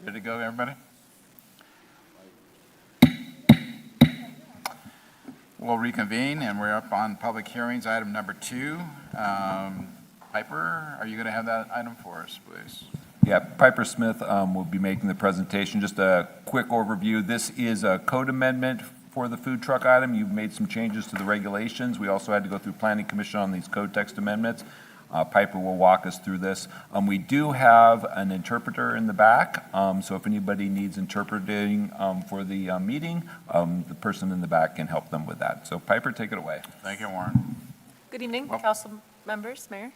Ready to go, everybody? We'll reconvene, and we're up on public hearings, item number 2. Piper, are you going to have that item for us, please? Yeah, Piper Smith will be making the presentation. Just a quick overview. This is a code amendment for the food truck item. You've made some changes to the regulations. We also had to go through Planning Commission on these code text amendments. Piper will walk us through this. We do have an interpreter in the back, so if anybody needs interpreting for the meeting, the person in the back can help them with that. So Piper, take it away. Thank you, Warren. Good evening, council members, mayor.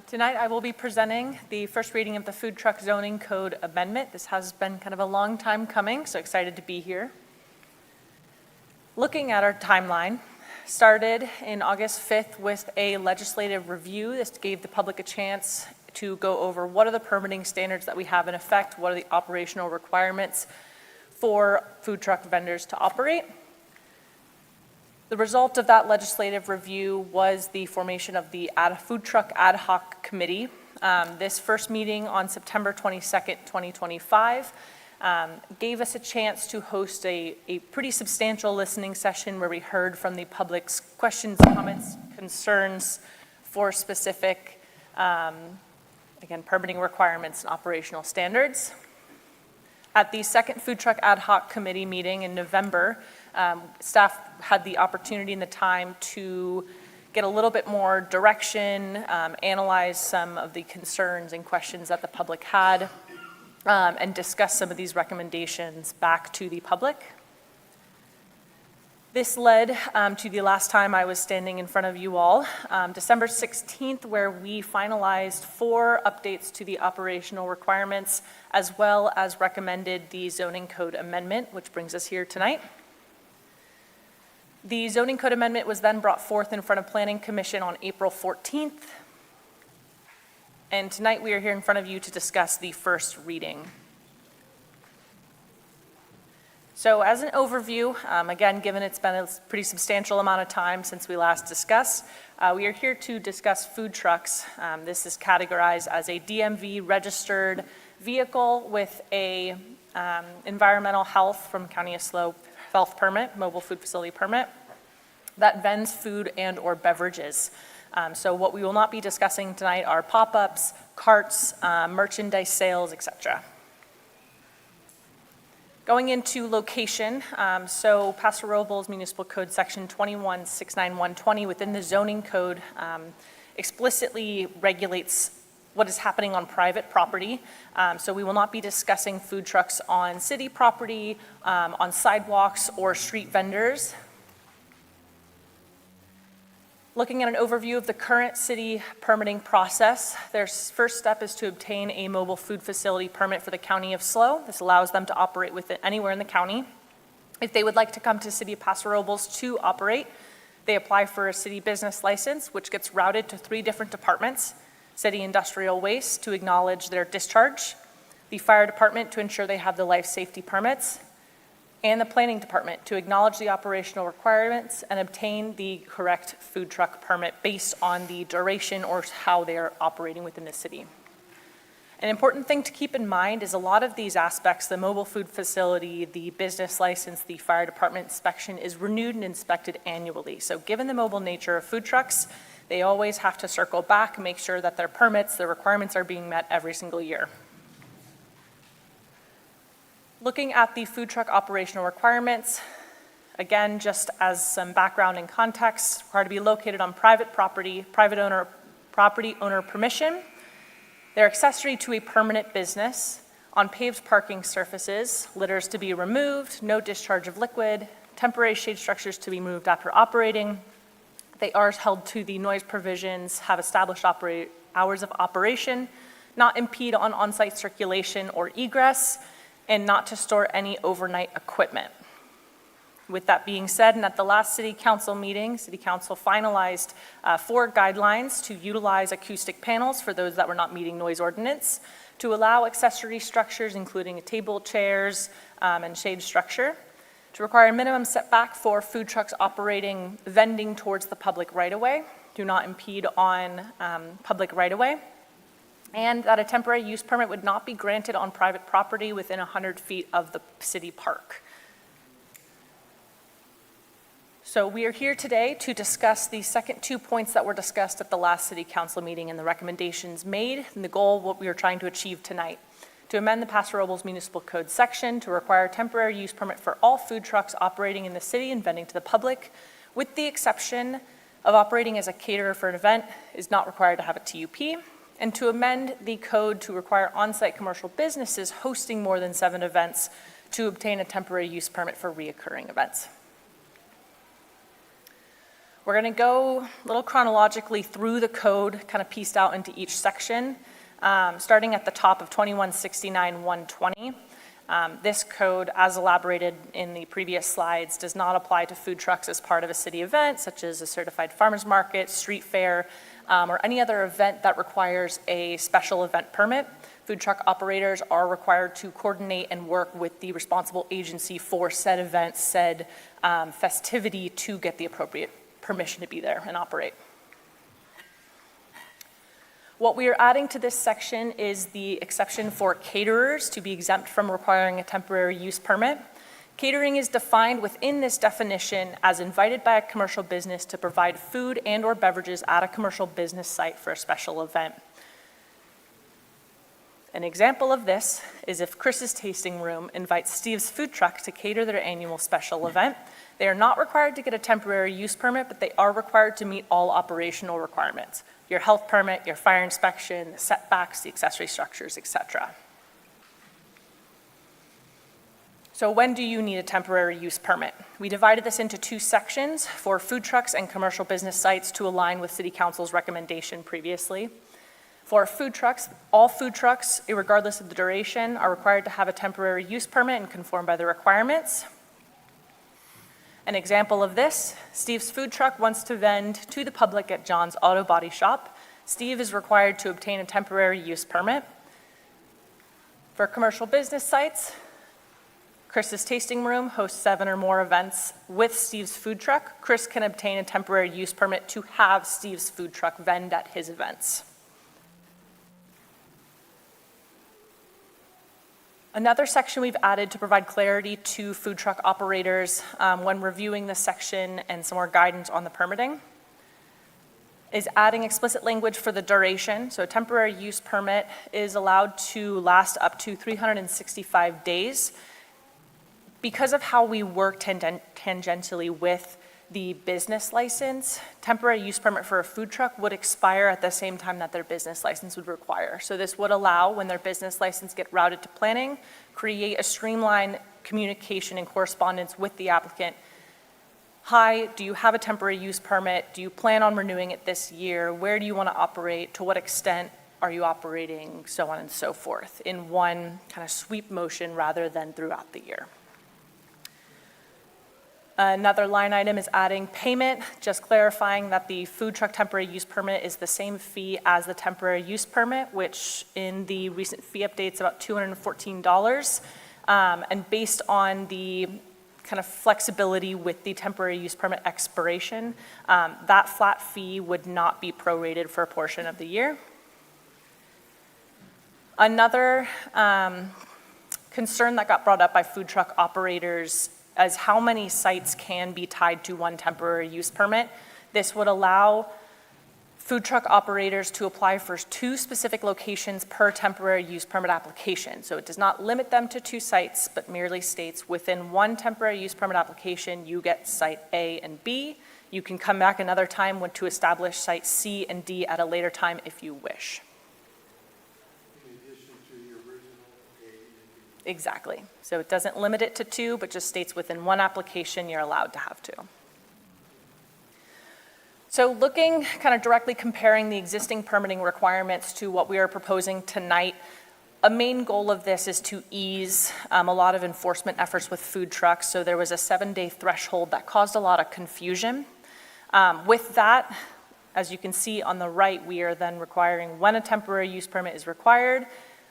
Tonight I will be presenting the first reading of the Food Truck Zoning Code Amendment. This has been kind of a long time coming, so excited to be here. Looking at our timeline, started in August 5th with a legislative review. This gave the public a chance to go over what are the permitting standards that we have in effect, what are the operational requirements for food truck vendors to operate. The result of that legislative review was the formation of the Food Truck Ad Hoc Committee. This first meeting on September 22nd, 2025, gave us a chance to host a pretty substantial listening session where we heard from the public's questions, comments, concerns for specific, again, permitting requirements and operational standards. At the second Food Truck Ad Hoc Committee meeting in November, staff had the opportunity and the time to get a little bit more direction, analyze some of the concerns and questions that the public had, and discuss some of these recommendations back to the public. This led to the last time I was standing in front of you all, December 16th, where we finalized 4 updates to the operational requirements, as well as recommended the zoning code amendment, which brings us here tonight. The zoning code amendment was then brought forth in front of Planning Commission on April 14th. And tonight we are here in front of you to discuss the first reading. So as an overview, again, given it's been a pretty substantial amount of time since we last discussed, we are here to discuss food trucks. This is categorized as a DMV registered vehicle with a environmental health from County of SLO health permit, mobile food facility permit, that vends food and or beverages. So what we will not be discussing tonight are pop-ups, carts, merchandise sales, etc. Going into location, so Paso Robles Municipal Code Section 2169120 within the zoning code explicitly regulates what is happening on private property. So we will not be discussing food trucks on city property, on sidewalks, or street vendors. Looking at an overview of the current city permitting process, their first step is to obtain a mobile food facility permit for the County of SLO. This allows them to operate with it anywhere in the county. If they would like to come to the City of Paso Robles to operate, they apply for a city business license, which gets routed to 3 different departments: City Industrial Waste to acknowledge their discharge, the Fire Department to ensure they have the life safety permits, and the Planning Department to acknowledge the operational requirements and obtain the correct food truck permit based on the duration or how they are operating within the city. An important thing to keep in mind is a lot of these aspects, the mobile food facility, the business license, the fire department inspection, is renewed and inspected annually. So given the mobile nature of food trucks, they always have to circle back and make sure that their permits, their requirements are being met every single year. Looking at the food truck operational requirements, again, just as some background and context, required to be located on private property, property owner permission. They're accessory to a permanent business, on paved parking surfaces, litters to be removed, no discharge of liquid, temporary shade structures to be moved after operating. They are held to the noise provisions, have established hours of operation, not impede on on-site circulation or egress, and not to store any overnight equipment. With that being said, and at the last City Council meeting, City Council finalized 4 guidelines to utilize acoustic panels for those that were not meeting noise ordinance, to allow accessory structures, including table, chairs, and shade structure, to require a minimum setback for food trucks operating vending towards the public right-of-way, do not impede on public right-of-way, and that a temporary use permit would not be granted on private property within 100 feet of the city park. So we are here today to discuss the second 2 points that were discussed at the last city council meeting and the recommendations made and the goal, what we are trying to achieve tonight. To amend the Paso Robles Municipal Code section to require temporary use permit for all food trucks operating in the city and vending to the public, with the exception of operating as a caterer for an event is not required to have a TUP, and to amend the code to require on-site commercial businesses hosting more than 7 events to obtain a temporary use permit for reoccurring events. We're going to go a little chronologically through the code, kind of pieced out into each section, starting at the top of 2169-120. This code, as elaborated in the previous slides, does not apply to food trucks as part of a city event, such as a certified farmers market, street fair, or any other event that requires a special event permit. Food truck operators are required to coordinate and work with the responsible agency for said event, said festivity, to get the appropriate permission to be there and operate. What we are adding to this section is the exception for caterers to be exempt from requiring a temporary use permit. Catering is defined within this definition as invited by a commercial business to provide food and/or beverages at a commercial business site for a special event. An example of this is if Chris's Tasting Room invites Steve's Food Truck to cater their annual special event. They are not required to get a temporary use permit, but they are required to meet all operational requirements: your health permit, your fire inspection, the setbacks, the accessory structures, etc. So when do you need a temporary use permit? We divided this into 2 sections for food trucks and commercial business sites to align with City Council's recommendation previously. For food trucks, all food trucks, regardless of the duration, are required to have a temporary use permit and conform by the requirements. An example of this, Steve's Food Truck wants to vend to the public at John's Auto Body Shop. Steve is required to obtain a temporary use permit. For commercial business sites, Chris's Tasting Room hosts 7 or more events with Steve's Food Truck. Chris can obtain a temporary use permit to have Steve's Food Truck vend at his events. Another section we've added to provide clarity to food truck operators when reviewing this section and some more guidance on the permitting is adding explicit language for the duration. So a temporary use permit is allowed to last up to 365 days. Because of how we work tangentially with the business license, temporary use permit for a food truck would expire at the same time that their business license would require. So this would allow, when their business license get routed to planning, create a streamlined communication and correspondence with the applicant. Hi, do you have a temporary use permit? Do you plan on renewing it this year? Where do you want to operate? To what extent are you operating? So on and so forth, in one kind of sweep motion rather than throughout the year. Another line item is adding payment, just clarifying that the food truck temporary use permit is the same fee as the temporary use permit, which in the recent fee updates about $214. And based on the kind of flexibility with the temporary use permit expiration, that flat fee would not be prorated for a portion of the year. Another concern that got brought up by food truck operators as how many sites can be tied to one temporary use permit. This would allow food truck operators to apply for 2 specific locations per temporary use permit application. So it does not limit them to 2 sites, but merely states within one temporary use permit application, you get site A and B. You can come back another time to establish site C and D at a later time if you wish. Exactly. So it doesn't limit it to 2, but just states within one application you're allowed to have 2. So looking, kind of directly comparing the existing permitting requirements to what we are proposing tonight, a main goal of this is to ease a lot of enforcement efforts with food trucks. So there was a 7-day threshold that caused a lot of confusion. With that, as you can see on the right, we are then requiring when a temporary use permit is required,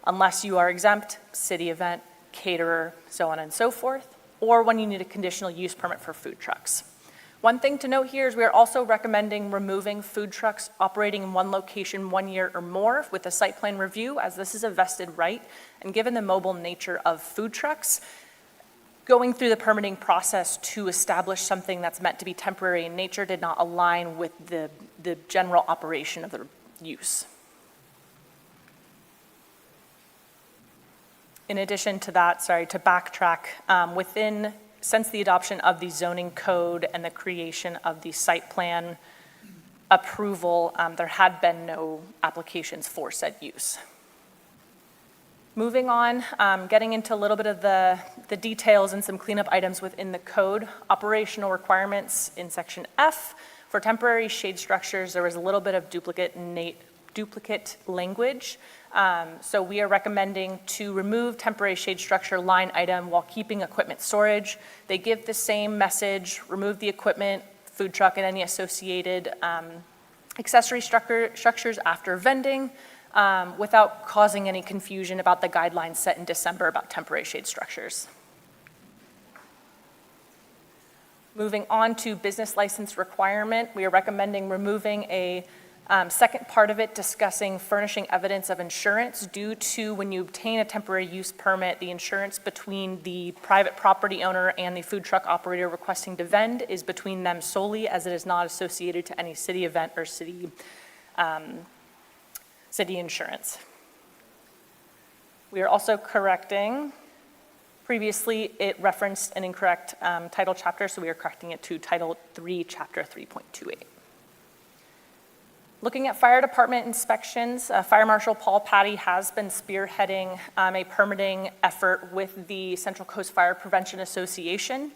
unless you are exempt, city event, caterer, so on and so forth, or when you need a conditional use permit for food trucks. One thing to note here is we are also recommending removing food trucks operating in one location 1 year or more with a site plan review, as this is a vested right. And given the mobile nature of food trucks, going through the permitting process to establish something that's meant to be temporary in nature did not align with the general operation of the use. In addition to that, to backtrack, since the adoption of the zoning code and the creation of the site plan approval, there had been no applications for said use. Moving on, getting into a little bit of the details and some cleanup items within the code. Operational requirements in section F. For temporary shade structures, there was a little bit of duplicate language. So we are recommending to remove temporary shade structure line item while keeping equipment storage. They give the same message: remove the equipment, food truck, and any associated accessory structures after vending, without causing any confusion about the guidelines set in December about temporary shade structures. Moving on to business license requirement, we are recommending removing a second part of it discussing furnishing evidence of insurance due to when you obtain a temporary use permit, the insurance between the private property owner and the food truck operator requesting to vend is between them solely, as it is not associated to any city event or city insurance. We are also correcting, previously it referenced an incorrect title chapter, so we are correcting it to Title 3, Chapter 3.28. Looking at fire department inspections, Fire Marshal Paul Patty has been spearheading a permitting effort with the Central Coast Fire Prevention Association.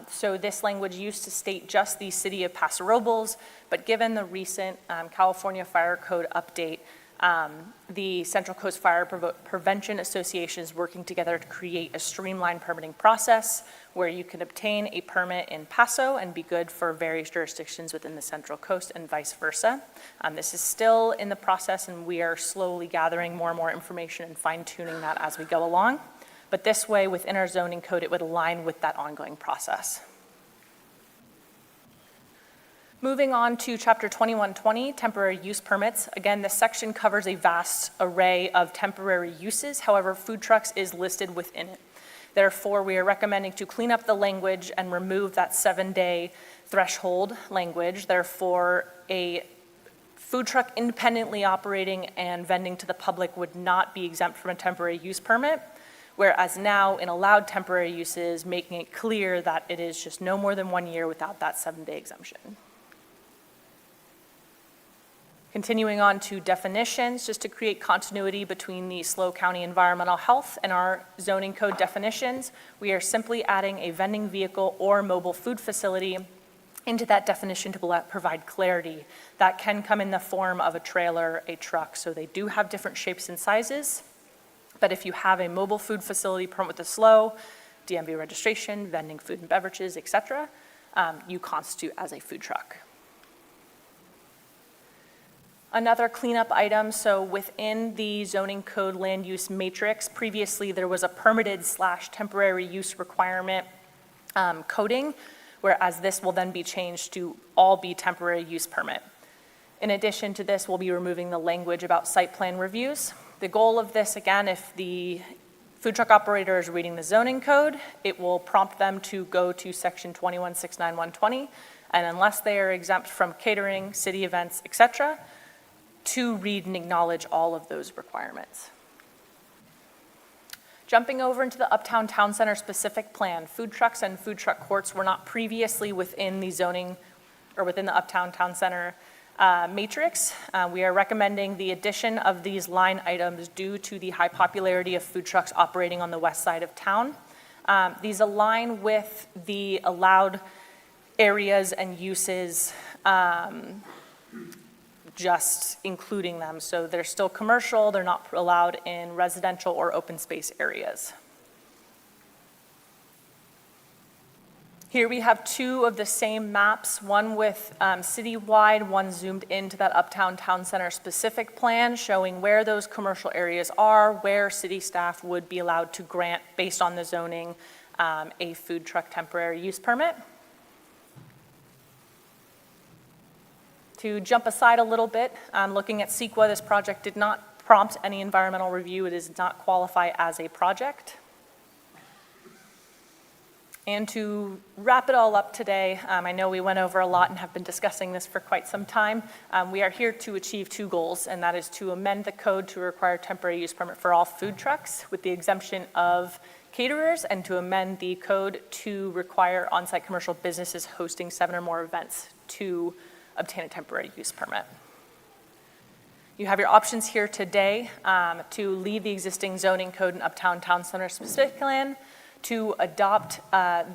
So this language used to state just the city of Paso Robles, but given the recent California Fire Code update, the Central Coast Fire Prevention Association is working together to create a streamlined permitting process where you can obtain a permit in Paso and be good for various jurisdictions within the Central Coast and vice versa. This is still in the process, and we are slowly gathering more and more information and fine-tuning that as we go along. But this way, within our zoning code, it would align with that ongoing process. Moving on to Chapter 2120, temporary use permits. Again, this section covers a vast array of temporary uses. However, food trucks is listed within it. Therefore, we are recommending to clean up the language and remove that 7-day threshold language. Therefore, a food truck independently operating and vending to the public would not be exempt from a temporary use permit, whereas now in allowed temporary uses, making it clear that it is just no more than 1 year without that 7-day exemption. Continuing on to definitions, just to create continuity between the SLO County Environmental Health and our zoning code definitions, we are simply adding a vending vehicle or mobile food facility into that definition to provide clarity. That can come in the form of a trailer, a truck, so they do have different shapes and sizes. But if you have a mobile food facility permit with a SLO, DMV registration, vending food and beverages, etc., you constitute as a food truck. Another cleanup item, so within the zoning code land use matrix, previously there was a permitted/temporary use requirement coding, whereas this will then be changed to all be temporary use permit. In addition to this, we'll be removing the language about site plan reviews. The goal of this, again, if the food truck operator is reading the zoning code, it will prompt them to go to section 2169-120, and unless they are exempt from catering, city events, etc., to read and acknowledge all of those requirements. Jumping over into the Uptown Town Center specific plan, food trucks and food truck courts were not previously within the zoning or within the Uptown Town Center matrix. We are recommending the addition of these line items due to the high popularity of food trucks operating on the west side of town. These align with the allowed areas and uses, just including them. So they're still commercial, they're not allowed in residential or open space areas. Here we have two of the same maps, one with citywide, one zoomed into that Uptown Town Center specific plan, showing where those commercial areas are, where city staff would be allowed to grant, based on the zoning, a food truck temporary use permit. To jump aside a little bit, looking at CEQA, this project did not prompt any environmental review. It does not qualify as a project. And to wrap it all up today, I know we went over a lot and have been discussing this for quite some time. We are here to achieve two goals, and that is to amend the code to require temporary use permit for all food trucks with the exemption of caterers, and to amend the code to require on-site commercial businesses hosting 7 or more events to obtain a temporary use permit. You have your options here today to leave the existing zoning code in Uptown Town Center specific plan, to adopt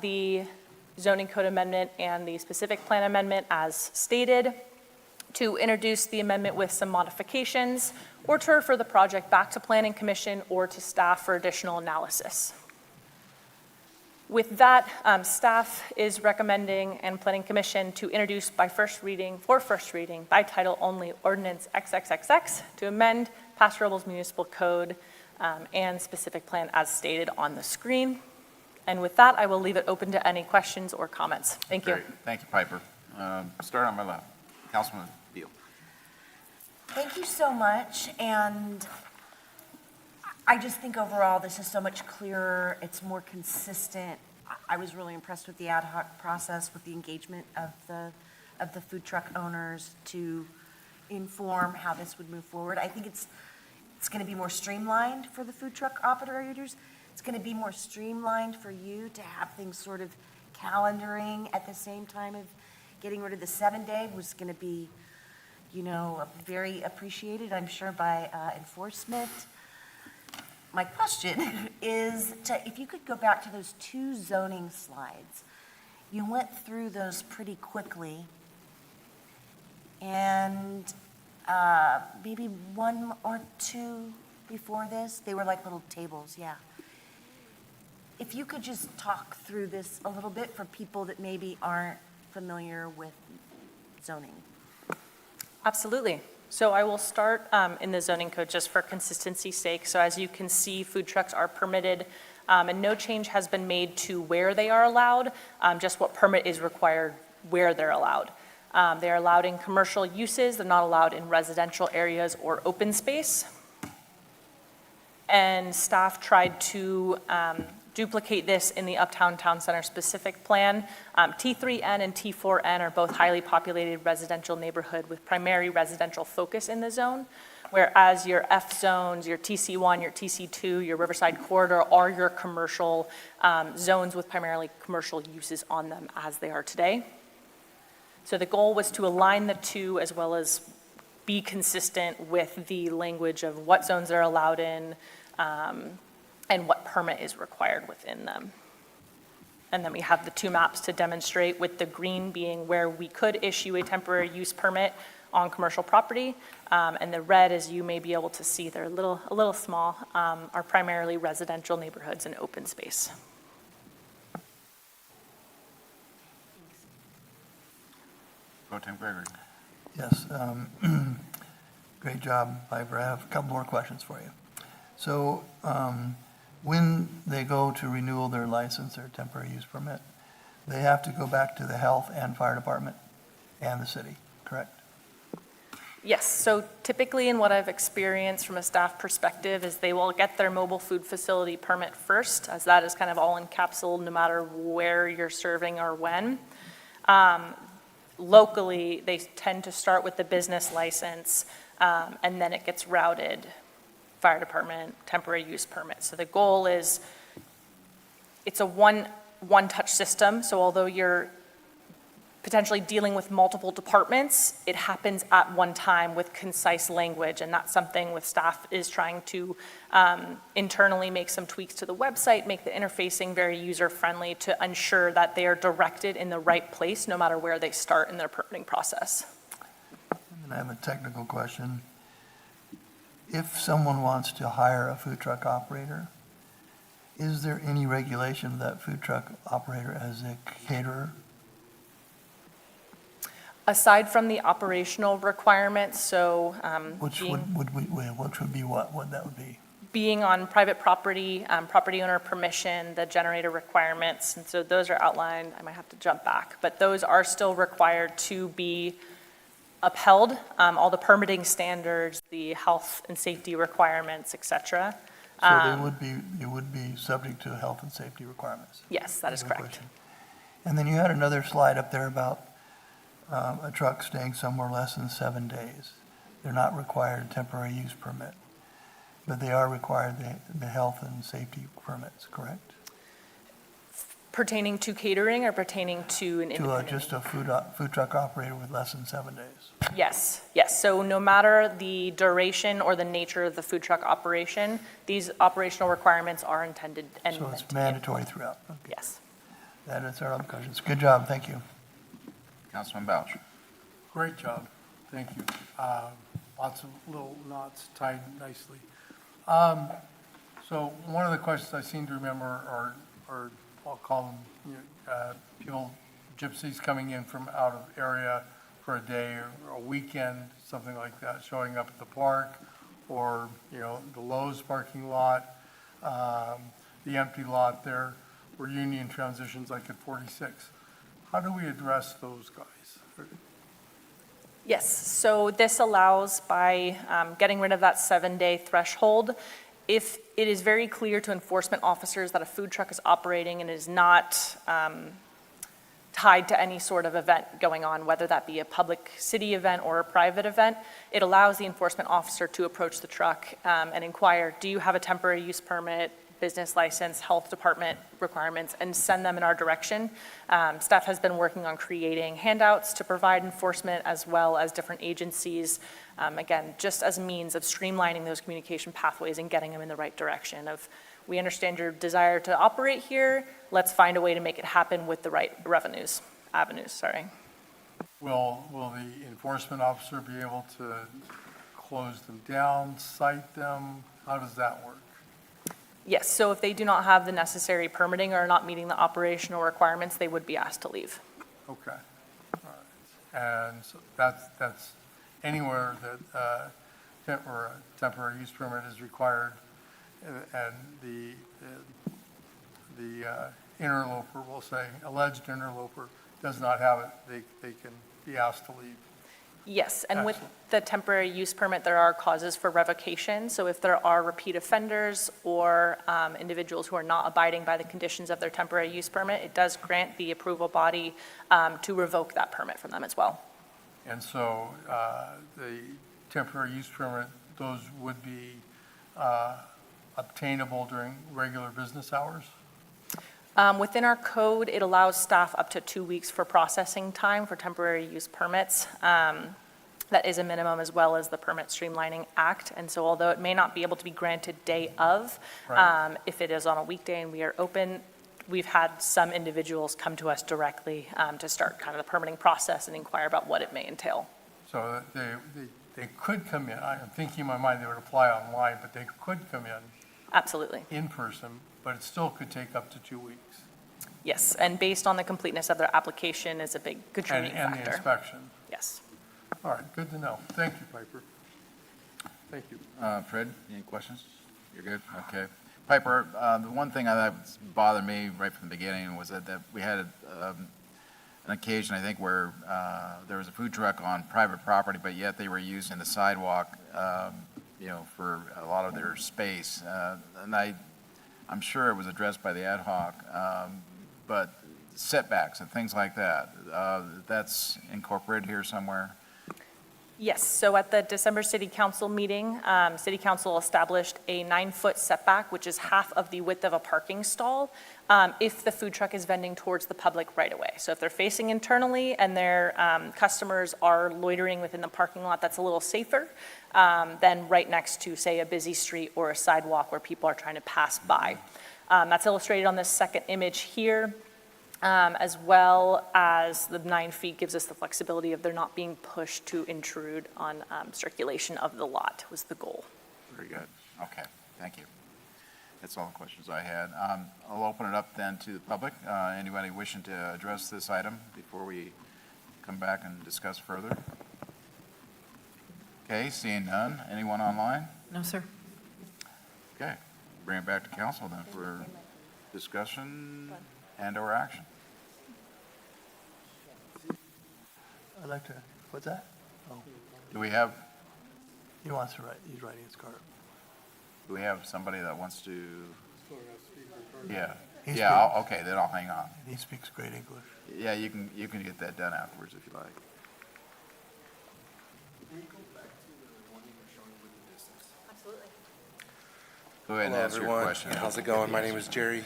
the zoning code amendment and the specific plan amendment as stated, to introduce the amendment with some modifications, or to refer the project back to Planning Commission or to staff for additional analysis. With that, staff is recommending and Planning Commission to introduce for first reading by title only ordinance XXXX to amend Paso Robles Municipal Code and specific plan as stated on the screen. And with that, I will leave it open to any questions or comments. Thank you. Great. Thank you, Piper. Start on my left. Councilman Beal. Thank you so much, and I just think overall this is so much clearer, it's more consistent. I was really impressed with the ad hoc process, with the engagement of the food truck owners to inform how this would move forward. I think it's going to be more streamlined for the food truck operators. It's going to be more streamlined for you to have things sort of calendaring at the same time of getting rid of the 7-day was going to be, very appreciated, I'm sure, by enforcement. My question is, if you could go back to those 2 zoning slides. You went through those pretty quickly. And maybe 1 or 2 before this, they were like little tables, yeah. If you could just talk through this a little bit for people that maybe aren't familiar with zoning. Absolutely. So I will start in the zoning code just for consistency's sake. So as you can see, food trucks are permitted and no change has been made to where they are allowed, just what permit is required where they're allowed. They are allowed in commercial uses. They're not allowed in residential areas or open space. And staff tried to duplicate this in the Uptown Town Center specific plan. T3N and T4N are both highly populated residential neighborhood with primary residential focus in the zone, whereas your F zones, your TC1, your TC2, your Riverside Corridor are your commercial zones with primarily commercial uses on them as they are today. So the goal was to align the two as well as be consistent with the language of what zones are allowed in, and what permit is required within them. And then we have the 2 maps to demonstrate, with the green being where we could issue a temporary use permit on commercial property, and the red, as you may be able to see, they're a little small, are primarily residential neighborhoods and open space. Pro Tem Gregory. Yes, great job, Piper. I have a couple more questions for you. So when they go to renew their license or temporary use permit, they have to go back to the health and fire department and the city, correct? Yes, so typically in what I've experienced from a staff perspective is they will get their mobile food facility permit first, as that is kind of all encapsulated no matter where you're serving or when. Locally, they tend to start with the business license, and then it gets routed fire department, temporary use permit. So the goal is, it's a one-touch system. So although you're potentially dealing with multiple departments, it happens at one time with concise language. And that's something with staff is trying to internally make some tweaks to the website, make the interfacing very user-friendly to ensure that they are directed in the right place no matter where they start in their permitting process. And I have a technical question. If someone wants to hire a food truck operator, is there any regulation of that food truck operator as a caterer? Aside from the operational requirements, so Which would be what that would be? Being on private property, property owner permission, the generator requirements, and so those are outlined. I might have to jump back, but those are still required to be upheld all the permitting standards, the health and safety requirements, et cetera. So they would be subject to health and safety requirements? Yes, that is No correct. question. And then you had another slide up there about a truck staying somewhere less than 7 days. They're not required temporary use permit, but they are required the health and safety permits, correct? Pertaining to catering or pertaining to an To independent? just a food truck operator with less than 7 days. Yes, yes. So no matter the duration or the nature of the food truck operation, these operational requirements are intended and So meant it's to be mandatory throughout. Okay. Yes. That is our other questions. Good job, thank you. Councilman Bouch. Great job, thank you. Lots of little knots tied nicely. So one of the questions I seem to remember are I'll call them, people, gypsies coming in from out of area for a day or a weekend, something like that, showing up at the park or, the Lowe's parking lot, the empty lot there, where Union transitions like at 46. How do we address those guys? Yes, so this allows by getting rid of that 7-day threshold. If it is very clear to enforcement officers that a food truck is operating and is not tied to any sort of event going on, whether that be a public city event or a private event, it allows the enforcement officer to approach the truck and inquire, do you have a temporary use permit, business license, health department requirements, and send them in our direction. Staff has been working on creating handouts to provide enforcement as well as different agencies, again, just as a means of streamlining those communication pathways and getting them in the right direction of, we understand your desire to operate here, let's find a way to make it happen with the right avenues, sorry. Will the enforcement officer be able to close them down, cite them? How does that work? Yes, so if they do not have the necessary permitting or are not meeting the operational requirements, they would be asked to leave. Okay, all right. And so that's anywhere that or a temporary use permit is required, and the interloper, we'll say, alleged interloper, does not have it, they can be asked to leave. Yes, and with the temporary use permit, there are causes for revocation. So if there are repeat offenders or individuals who are not abiding by the conditions of their temporary use permit, it does grant the approval body to revoke that permit from them as well. And so the temporary use permit, those would be obtainable during regular business hours? Within our code, it allows staff up to 2 weeks for processing time for temporary use permits. That is a minimum as well as the Permit Streamlining Act. And so although it may not be able to be granted day of, Right. if it is on a weekday and we are open, we've had some individuals come to us directly to start kind of the permitting process and inquire about what it may entail. So they could come in, I'm thinking in my mind they would apply online, but they could come in Absolutely. in person, but it still could take up to 2 weeks. Yes, and based on the completeness of their application is a big contributing And factor. the inspection. Yes. All right, good to know. Thank you, Piper. Thank you. Fred, any questions? You're good? Okay. Piper, the one thing that bothered me right from the beginning was that we had an occasion, I think, where there was a food truck on private property, but yet they were using the sidewalk, for a lot of their space. And I'm sure it was addressed by the ad hoc, but setbacks and things like that, that's incorporated here somewhere? Yes, so at the December City Council meeting, City Council established a 9-foot setback, which is half of the width of a parking stall, if the food truck is vending towards the public right away. So if they're facing internally and their customers are loitering within the parking lot, that's a little safer than right next to, say, a busy street or a sidewalk where people are trying to pass by. That's illustrated on this second image here. As well as the 9 feet gives us the flexibility of there not being pushed to intrude on circulation of the lot was the goal. Very good. Okay, thank you. That's all the questions I had. I'll open it up then to the public. Anybody wishing to address this item before we come back and discuss further? Okay, seeing none. Anyone online? No, sir. Okay, bring it back to council then for discussion and/or action. I'd like to, what's that? Do we have, He wants to write, he's writing his card. do we have somebody that wants to, yeah, He yeah, okay, then I'll hang on. He speaks great English. Yeah, you can get that done afterwards if you like. Absolutely. Go ahead and Hello, answer your everyone. question. How's it going? My name is Jerry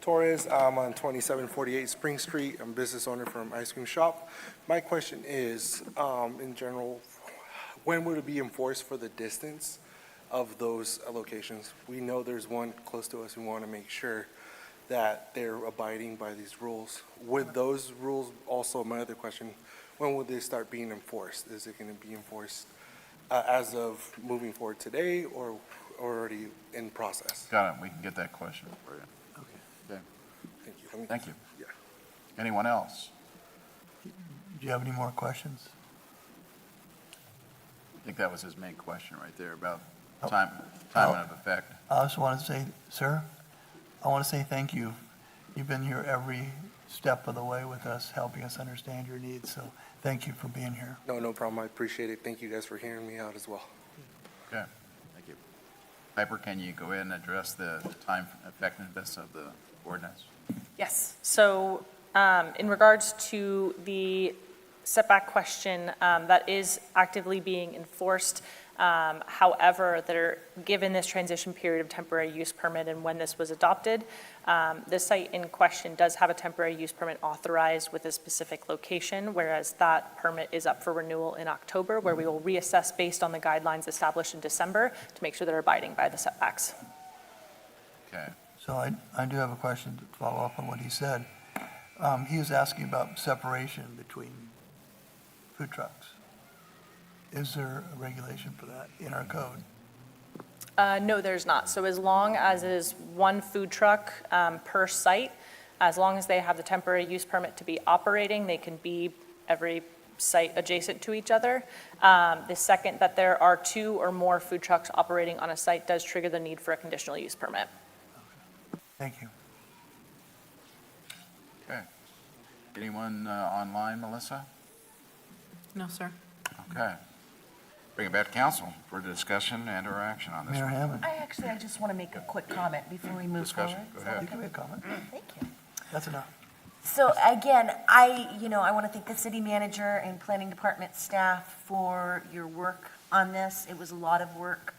Torres. I'm on 2748 Spring Street. I'm a business owner from Ice Cream Shop. My question is, in general, when would it be enforced for the distance of those locations? We know there's one close to us. We want to make sure that they're abiding by these rules. Would those rules also, my other question, when would they start being enforced? Is it going to be enforced as of moving forward today or already in process? Got it, we can get that question for you. Okay. Thank you. Thank you. Yeah. Anyone else? Do you have any more questions? I think that was his main question right there about time of effect. I also want to say, sir, I want to say thank you. You've been here every step of the way with us, helping us understand your needs, so thank you for being here. No problem. I appreciate it. Thank you guys for hearing me out as well. Okay, thank you. Piper, can you go ahead and address the time effectiveness of the ordinance? Yes. So in regards to the setback question, that is actively being enforced. However, given this transition period of temporary use permit and when this was adopted, the site in question does have a temporary use permit authorized with a specific location, whereas that permit is up for renewal in October, where we will reassess based on the guidelines established in December to make sure they're abiding by the setbacks. Okay. So I do have a question to follow up on what he said. He was asking about separation between food trucks. Is there a regulation for that in our code? No, there's not. So as long as it is one food truck per site, as long as they have the temporary use permit to be operating, they can be every site adjacent to each other. The second that there are 2 or more food trucks operating on a site does trigger the need for a conditional use permit. Thank you. Okay. Anyone online, Melissa? No, sir. Okay. Bring it back to council for discussion and or action on this Mayor one. Hammond. I just want to make a quick comment before we move Discussion, forward. go Is that ahead. You can make a comment. Thank you. That's enough. So again, I want to thank the city manager and planning department staff for your work on this. It was a lot of work,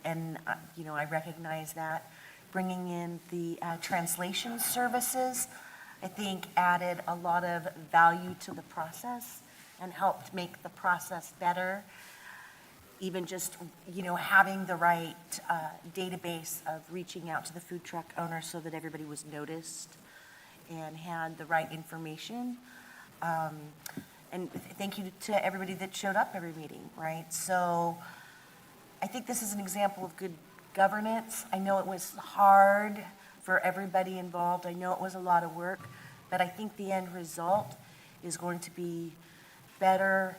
and, I recognize that. Bringing in the translation services, I think added a lot of value to the process and helped make the process better. Even just, having the right database of reaching out to the food truck owners so that everybody was noticed and had the right information. And thank you to everybody that showed up every meeting, right? So I think this is an example of good governance. I know it was hard for everybody involved. I know it was a lot of work, but I think the end result is going to be better,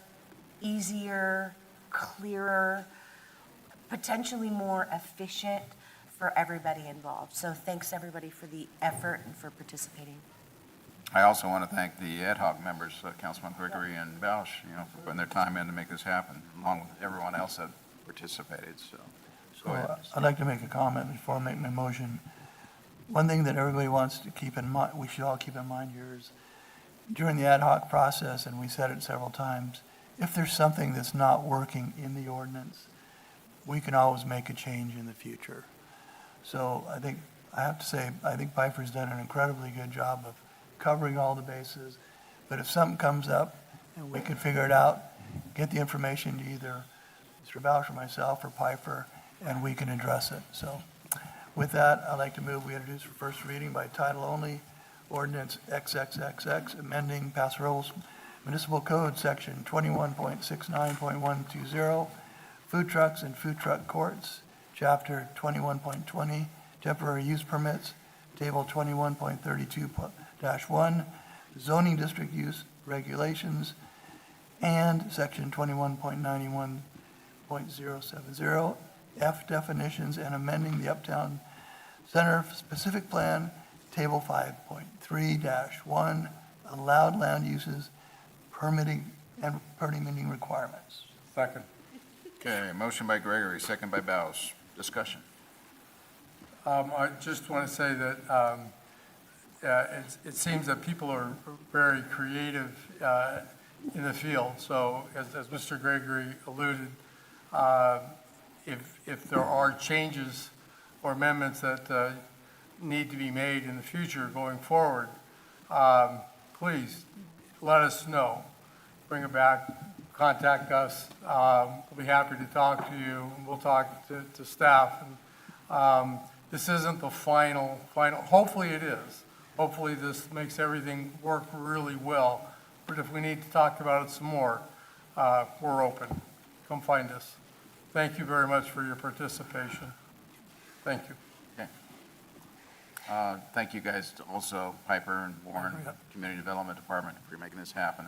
easier, clearer, potentially more efficient for everybody involved. So thanks everybody for the effort and for participating. I also want to thank the ad hoc members, Councilman Gregory and Bausch, for putting their time in to make this happen, along with everyone else that participated, so. Go ahead. I'd like to make a comment before I make my motion. One thing that everybody wants to keep in mind, we should all keep in mind here is during the ad hoc process, and we said it several times, if there's something that's not working in the ordinance, we can always make a change in the future. So I have to say, I think Piper's done an incredibly good job of covering all the bases. But if something comes up and we can figure it out, get the information to either Mr. Bausch or myself or Piper, and we can address it. So with that, I'd like to move we introduce for first reading by title only, ordinance XXXX, amending Paso Robles Municipal Code, Section 21.69.120, food trucks and food truck courts, Chapter 21.20, temporary use permits, Table 21.32-1, zoning district use regulations, and Section 21.91.070, F definitions, and amending the Uptown Center Specific Plan, Table 5.3-1, allowed land uses, permitting and permitting requirements. Second. Okay, motion by Gregory, second by Bausch. Discussion. I just want to say that it seems that people are very creative in the field. So as Mr. Gregory alluded, if there are changes or amendments that need to be made in the future going forward, please let us know. Bring it back, contact us. We'll be happy to talk to you. We'll talk to staff. And, this isn't the final, hopefully it is. Hopefully this makes everything work really well. But if we need to talk about it some more, we're open. Come find us. Thank you very much for your participation. Thank you. Okay. Thank you guys also, Piper and Warren, Community Development Department, for making this happen.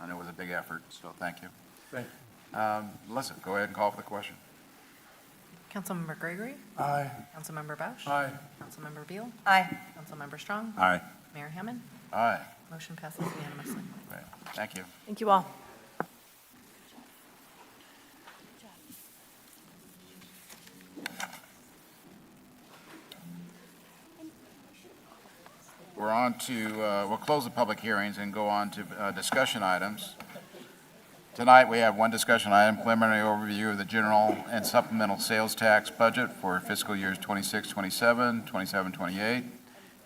I know it was a big effort, so thank you. Thank you. Melissa, go ahead and call for the question. Councilmember Gregory? Aye. Councilmember Bausch? Aye. Councilmember Beal? Aye. Councilmember Strong? Aye. Mayor Hammond? Aye. Motion passes unanimously. Great. Thank you. Thank you all. We're on to, we'll close the public hearings and go on to discussion items. Tonight, we have one discussion item, preliminary overview of the general and supplemental sales tax budget for fiscal years 26-27, 27-28,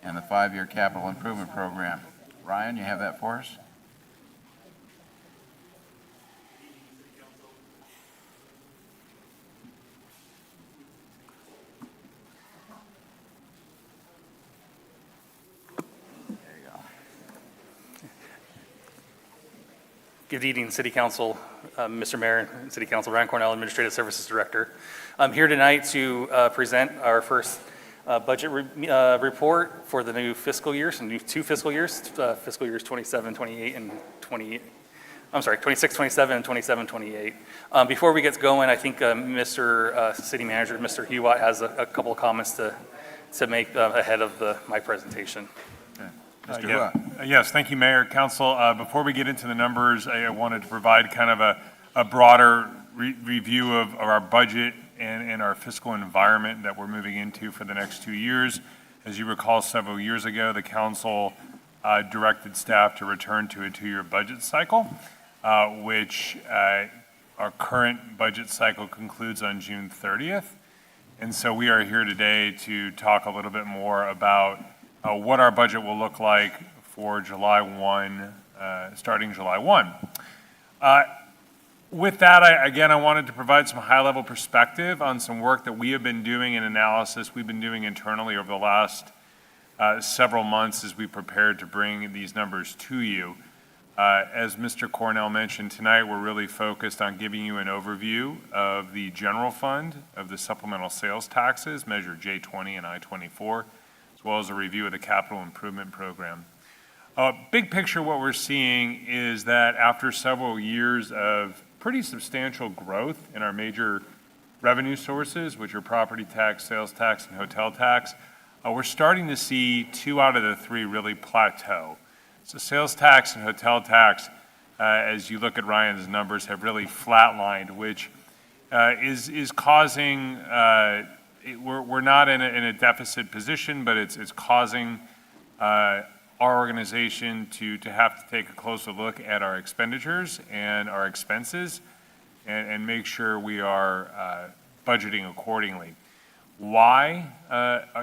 and the 5-year capital improvement program. Ryan, you have that for us? Good evening, City Council, Mr. Mayor, and City Council. Ryan Cornell, Administrative Services Director. I'm here tonight to present our first budget report for the new fiscal year, so new 2 fiscal years, fiscal years 27, 28, and 28. I'm sorry, 26, 27, and 27, 28. Before we get going, I think Mr. City Manager, Mr. Hewatt, has a couple of comments to make ahead of my presentation. Yes, thank you, Mayor, Council. Before we get into the numbers, I wanted to provide kind of a broader review of our budget and our fiscal environment that we're moving into for the next 2 years. As you recall, several years ago, the council directed staff to return to a 2-year budget cycle, which our current budget cycle concludes on June 30th. And so we are here today to talk a little bit more about what our budget will look like for July 1, starting July 1. With that, I wanted to provide some high-level perspective on some work that we have been doing and analysis we've been doing internally over the last several months as we prepared to bring these numbers to you. As Mr. Cornell mentioned, tonight we're really focused on giving you an overview of the general fund, of the supplemental sales taxes, Measure J20 and I-24, as well as a review of the capital improvement program. Big picture, what we're seeing is that after several years of pretty substantial growth in our major revenue sources, which are property tax, sales tax, and hotel tax, we're starting to see 2 out of the 3 really plateau. So sales tax and hotel tax, as you look at Ryan's numbers, have really flatlined, which is causing, we're not in a deficit position, but it's causing our organization to have to take a closer look at our expenditures and our expenses and make sure we are budgeting accordingly. Why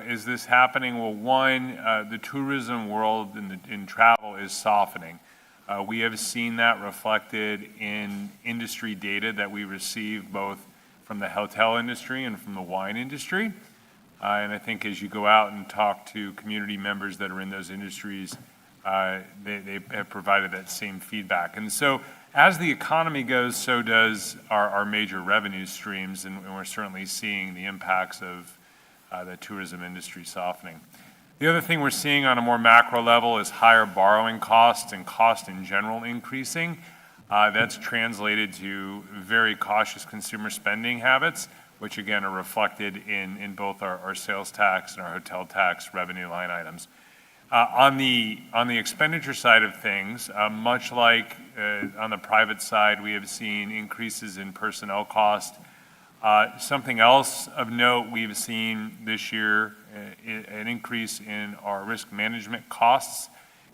is this happening? Well, one, the tourism world in travel is softening. We have seen that reflected in industry data that we receive both from the hotel industry and from the wine industry. And I think as you go out and talk to community members that are in those industries, they have provided that same feedback. And so as the economy goes, so does our major revenue streams, and we're certainly seeing the impacts of the tourism industry softening. The other thing we're seeing on a more macro level is higher borrowing costs and cost in general increasing. That's translated to very cautious consumer spending habits, which again are reflected in both our sales tax and our hotel tax revenue line items. On the expenditure side of things, much like on the private side, we have seen increases in personnel cost. Something else of note we've seen this year, an increase in our risk management costs,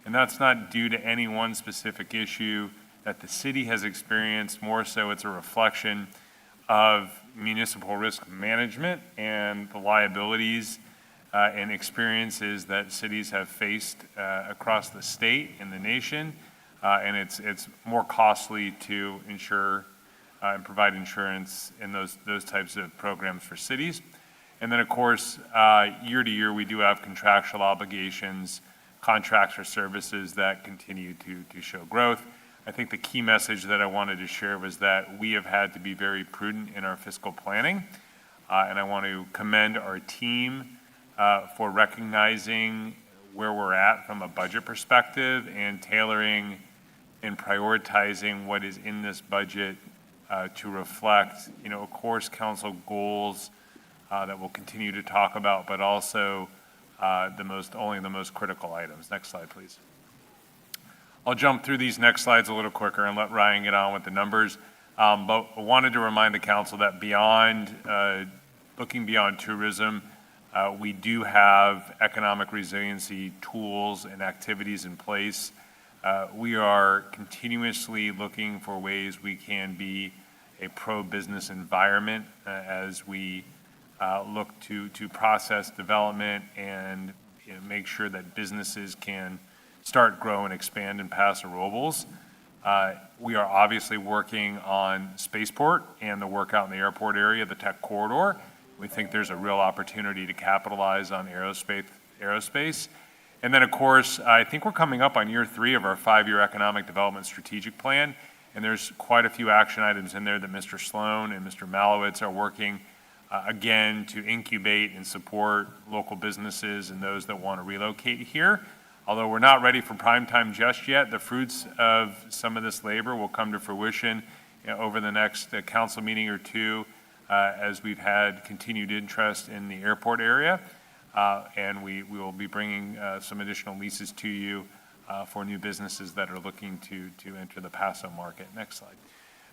and that's not due to any one specific issue that the city has experienced. More so, it's a reflection of municipal risk management and the liabilities and experiences that cities have faced across the state and the nation, and it's more costly to insure and provide insurance in those types of programs for cities. And then, of course, year to year, we do have contractual obligations, contracts or services that continue to show growth. I think the key message that I wanted to share was that we have had to be very prudent in our fiscal planning, and I want to commend our team for recognizing where we're at from a budget perspective and tailoring and prioritizing what is in this budget to reflect, of course, council goals that we'll continue to talk about, but also only the most critical items. Next slide, please. I'll jump through these next slides a little quicker and let Ryan get on with the numbers. But I wanted to remind the council that looking beyond tourism, we do have economic resiliency tools and activities in place. We are continuously looking for ways we can be a pro-business environment as we look to process development and make sure that businesses can start, grow, and expand in Paso Robles. We are obviously working on Spaceport and the work out in the airport area, the tech corridor. We think there's a real opportunity to capitalize on aerospace. And then, of course, I think we're coming up on year 3 of our 5-year economic development strategic plan, and there's quite a few action items in there that Mr. Sloan and Mr. Malowitz are working, again, to incubate and support local businesses and those that want to relocate here. Although we're not ready for prime time just yet, the fruits of some of this labor will come to fruition over the next council meeting or two as we've had continued interest in the airport area. And we will be bringing some additional leases to you for new businesses that are looking to enter the Paso market. Next slide.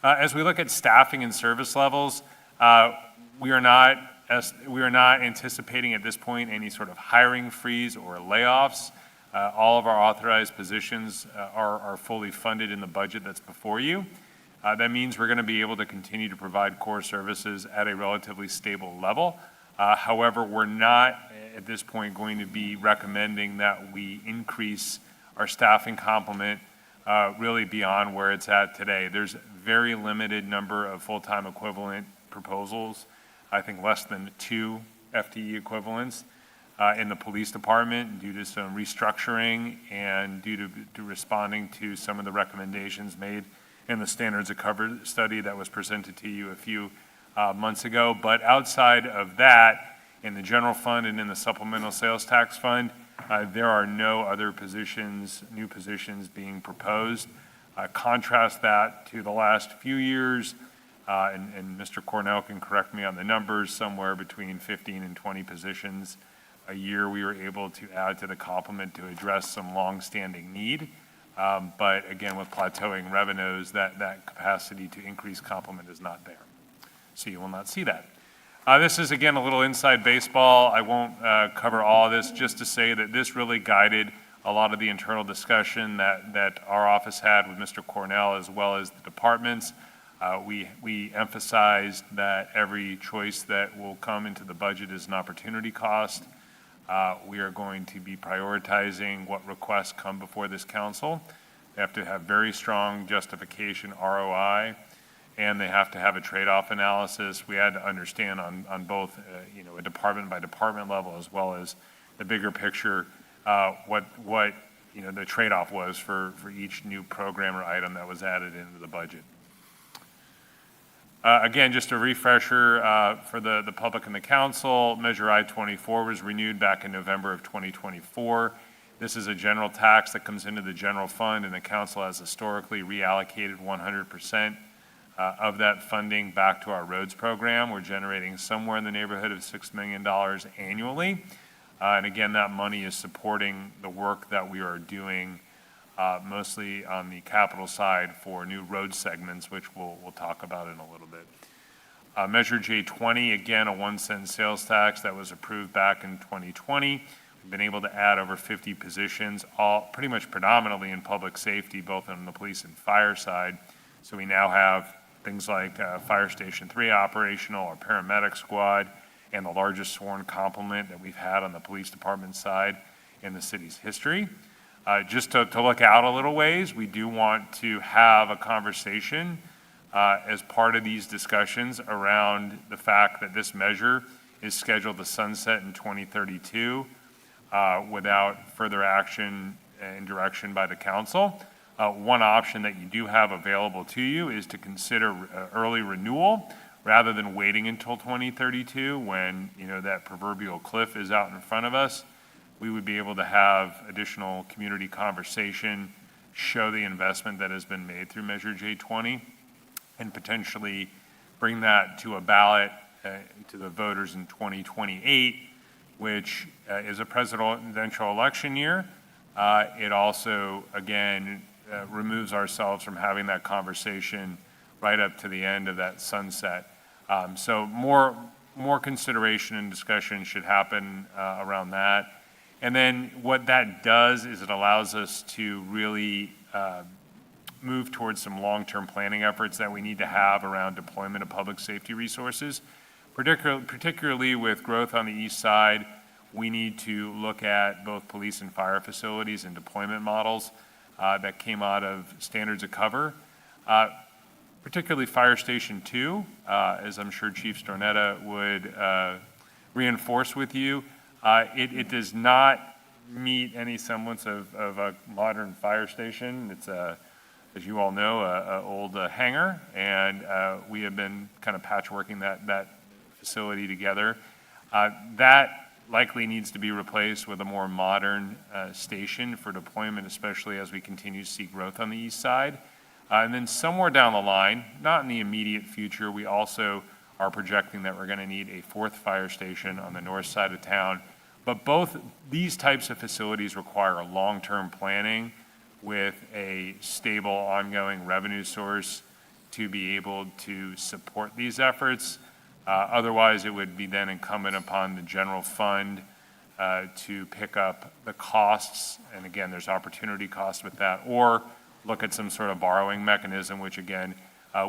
As we look at staffing and service levels, we are not anticipating at this point any sort of hiring freeze or layoffs. All of our authorized positions are fully funded in the budget that's before you. That means we're going to be able to continue to provide core services at a relatively stable level. However, we're not at this point going to be recommending that we increase our staffing complement really beyond where it's at today. There's a very limited number of full-time equivalent proposals, I think less than 2 FTE equivalents in the police department due to some restructuring and due to responding to some of the recommendations made in the standards of cover study that was presented to you a few months ago. But outside of that, in the general fund and in the supplemental sales tax fund, there are no other new positions being proposed. Contrast that to the last few years, and Mr. Cornell can correct me on the numbers, somewhere between 15 and 20 positions a year we were able to add to the complement to address some long-standing need. But again, with plateauing revenues, that capacity to increase complement is not there. So you will not see that. This is, again, a little inside baseball. I won't cover all of this, just to say that this really guided a lot of the internal discussion that our office had with Mr. Cornell as well as the departments. We emphasized that every choice that will come into the budget is an opportunity cost. We are going to be prioritizing what requests come before this council. They have to have very strong justification, ROI, and they have to have a trade-off analysis. We had to understand on both, a department by department level as well as the bigger picture, what the trade-off was for each new program or item that was added into the budget. Again, just a refresher for the public and the council, Measure I-24 was renewed back in November of 2024. This is a general tax that comes into the general fund, and the council has historically reallocated 100% of that funding back to our roads program. We're generating somewhere in the neighborhood of $6 million annually. And again, that money is supporting the work that we are doing mostly on the capital side for new road segments, which we'll talk about in a little bit. Measure J20, again, a 1-cent sales tax that was approved back in 2020. We've been able to add over 50 positions, all pretty much predominantly in public safety, both on the police and fire side. So we now have things like Fire Station 3 operational, our paramedic squad, and the largest sworn complement that we've had on the police department side in the city's history. Just to look out a little ways, we do want to have a conversation as part of these discussions around the fact that this measure is scheduled to sunset in 2032 without further action and direction by the council. One option that you do have available to you is to consider early renewal rather than waiting until 2032 when, that proverbial cliff is out in front of us. We would be able to have additional community conversation, show the investment that has been made through Measure J20, and potentially bring that to a ballot to the voters in 2028, which is a presidential election year. It also, again, removes ourselves from having that conversation right up to the end of that sunset. So more consideration and discussion should happen around that. And then what that does is it allows us to really move towards some long-term planning efforts that we need to have around deployment of public safety resources. Particularly with growth on the east side, we need to look at both police and fire facilities and deployment models that came out of standards of cover. Particularly Fire Station 2, as I'm sure Chief Stornetta would reinforce with you. It does not meet any semblance of a modern fire station. It's as you all know, an old hangar, and we have been kind of patchworking that facility together. That likely needs to be replaced with a more modern station for deployment, especially as we continue to see growth on the east side. And then somewhere down the line, not in the immediate future, we also are projecting that we're going to need a 4th fire station on the north side of town. But both these types of facilities require long-term planning with a stable, ongoing revenue source to be able to support these efforts. Otherwise, it would be then incumbent upon the general fund to pick up the costs. And again, there's opportunity costs with that, or look at some sort of borrowing mechanism, which again,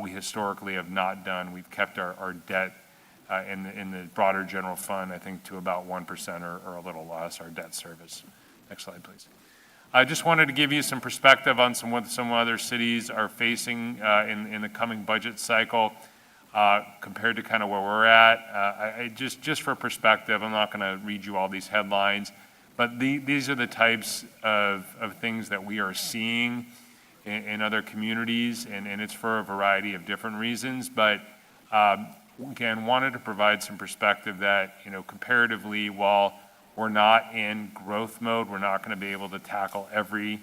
we historically have not done. We've kept our debt in the broader general fund, I think, to about 1% or a little less, our debt service. Next slide, please. I just wanted to give you some perspective on what some other cities are facing in the coming budget cycle compared to kind of where we're at. Just for perspective, I'm not going to read you all these headlines, but these are the types of things that we are seeing in other communities, and it's for a variety of different reasons. But again, wanted to provide some perspective that, comparatively, while we're not in growth mode, we're not going to be able to tackle every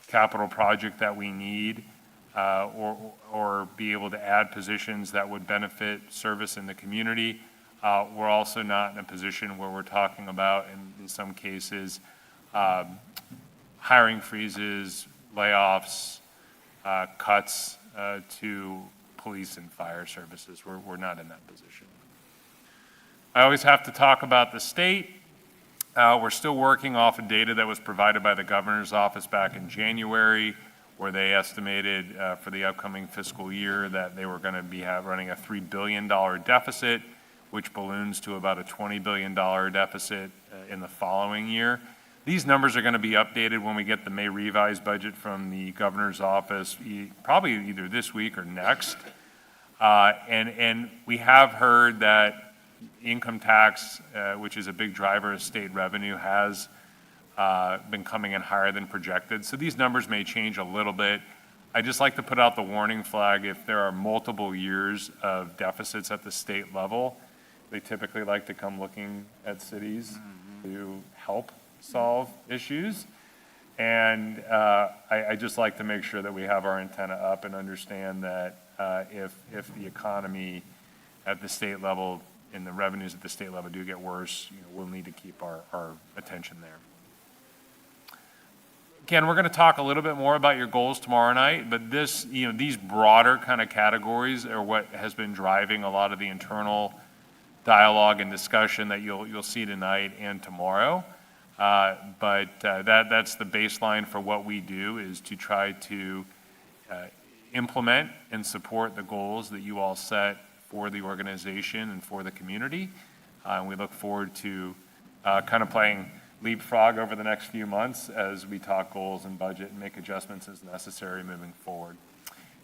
capital project that we need or be able to add positions that would benefit service in the community. We're also not in a position where we're talking about, in some cases, hiring freezes, layoffs, cuts to police and fire services. We're not in that position. I always have to talk about the state. We're still working off of data that was provided by the governor's office back in January, where they estimated for the upcoming fiscal year that they were going to be running a $3 billion deficit, which balloons to about a $20 billion deficit in the following year. These numbers are going to be updated when we get the May revised budget from the governor's office, probably either this week or next. And we have heard that income tax, which is a big driver of state revenue, has been coming in higher than projected. So these numbers may change a little bit. I just like to put out the warning flag if there are multiple years of deficits at the state level. They typically like to come looking at cities to help solve issues. And I just like to make sure that we have our antenna up and understand that if the economy at the state level and the revenues at the state level do get worse, we'll need to keep our attention there. Again, we're going to talk a little bit more about your goals tomorrow night, but these broader kind of categories are what has been driving a lot of the internal dialogue and discussion that you'll see tonight and tomorrow. But that's the baseline for what we do, is to try to implement and support the goals that you all set for the organization and for the community. And we look forward to kind of playing leapfrog over the next few months as we talk goals and budget and make adjustments as necessary moving forward.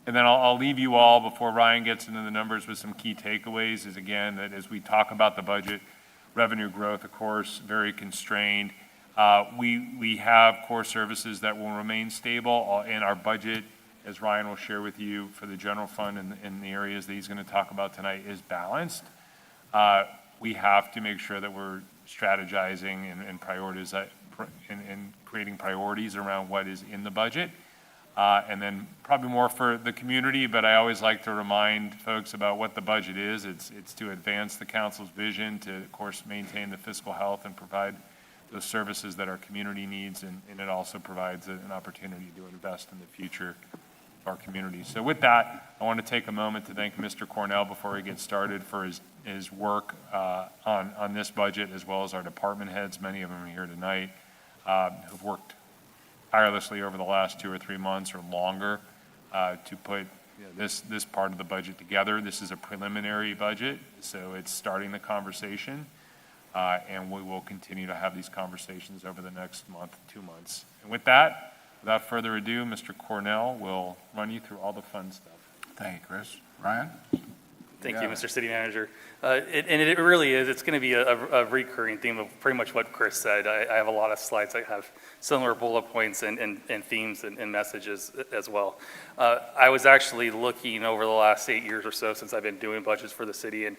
And then I'll leave you all, before Ryan gets into the numbers, with some key takeaways, is again, that as we talk about the budget, revenue growth, of course, very constrained. We have core services that will remain stable in our budget, as Ryan will share with you, for the general fund and the areas that he's going to talk about tonight, is balanced. We have to make sure that we're strategizing and prioritizing and creating priorities around what is in the budget. And then probably more for the community, but I always like to remind folks about what the budget is. It's to advance the council's vision, to, of course, maintain the fiscal health and provide those services that our community needs, and it also provides an opportunity to invest in the future of our community. So with that, I want to take a moment to thank Mr. Cornell before he gets started for his work on this budget, as well as our department heads. Many of them are here tonight, who've worked tirelessly over the last 2 or 3 months or longer to put this part of the budget together. This is a preliminary budget, so it's starting the conversation, and we will continue to have these conversations over the next month, 2 months. And with that, without further ado, Mr. Cornell will run you through all the fun stuff. Thank you, Chris. Ryan? Thank you, Mr. City Manager. It really is, it's going to be a recurring theme of pretty much what Chris said. I have a lot of slides that have similar bullet points and themes and messages as well. I was actually looking over the last 8 years or so since I've been doing budgets for the city, and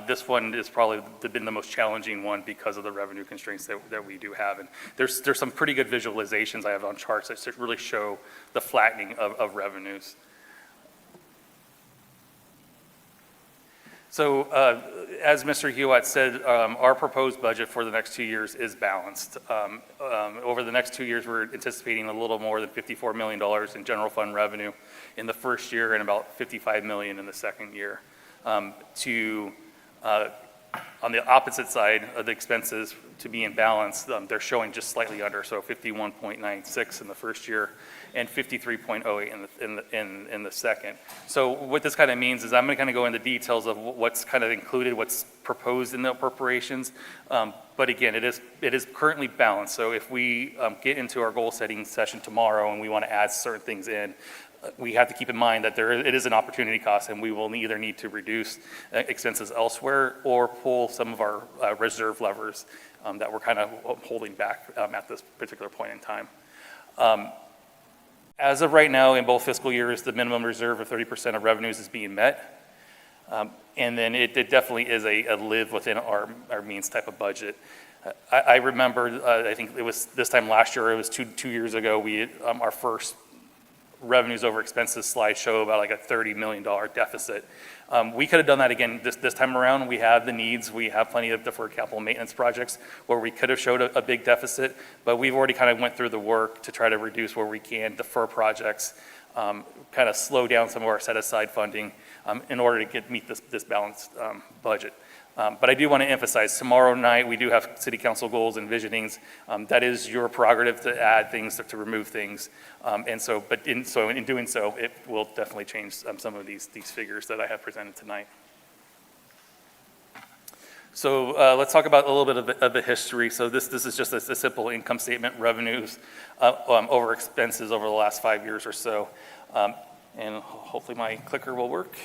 this one has probably been the most challenging one because of the revenue constraints that we do have. And there's some pretty good visualizations I have on charts that really show the flattening of revenues. So as Mr. Hewitt said, our proposed budget for the next 2 years is balanced. Over the next 2 years, we're anticipating a little more than $54 million in general fund revenue in the first year and about $55 million in the second year. On the opposite side of the expenses, to be in balance, they're showing just slightly under, so 51.96 in the first year and 53.08 in the second. So what this kind of means is I'm going to kind of go into details of what's kind of included, what's proposed in the appropriations. But again, it is currently balanced. So if we get into our goal setting session tomorrow and we want to add certain things in, we have to keep in mind that it is an opportunity cost, and we will either need to reduce expenses elsewhere or pull some of our reserve levers that we're kind of holding back at this particular point in time. As of right now, in both fiscal years, the minimum reserve of 30% of revenues is being met. And then it definitely is a live within our means type of budget. I remember, I think it was this time last year, or it was two years ago, our first revenues over expenses slide show about like a $30 million deficit. We could have done that again this time around. We have the needs. We have plenty of deferred capital maintenance projects where we could have showed a big deficit, but we've already kind of went through the work to try to reduce where we can, defer projects, kind of slow down some of our set-aside funding in order to meet this balanced budget. But I do want to emphasize, tomorrow night, we do have city council goals and visionings. That is your prerogative to add things, to remove things. But in doing so, it will definitely change some of these figures that I have presented tonight. So let's talk about a little bit of the history. So this is just a simple income statement, revenues over expenses over the last 5 years or so. And hopefully my clicker will work.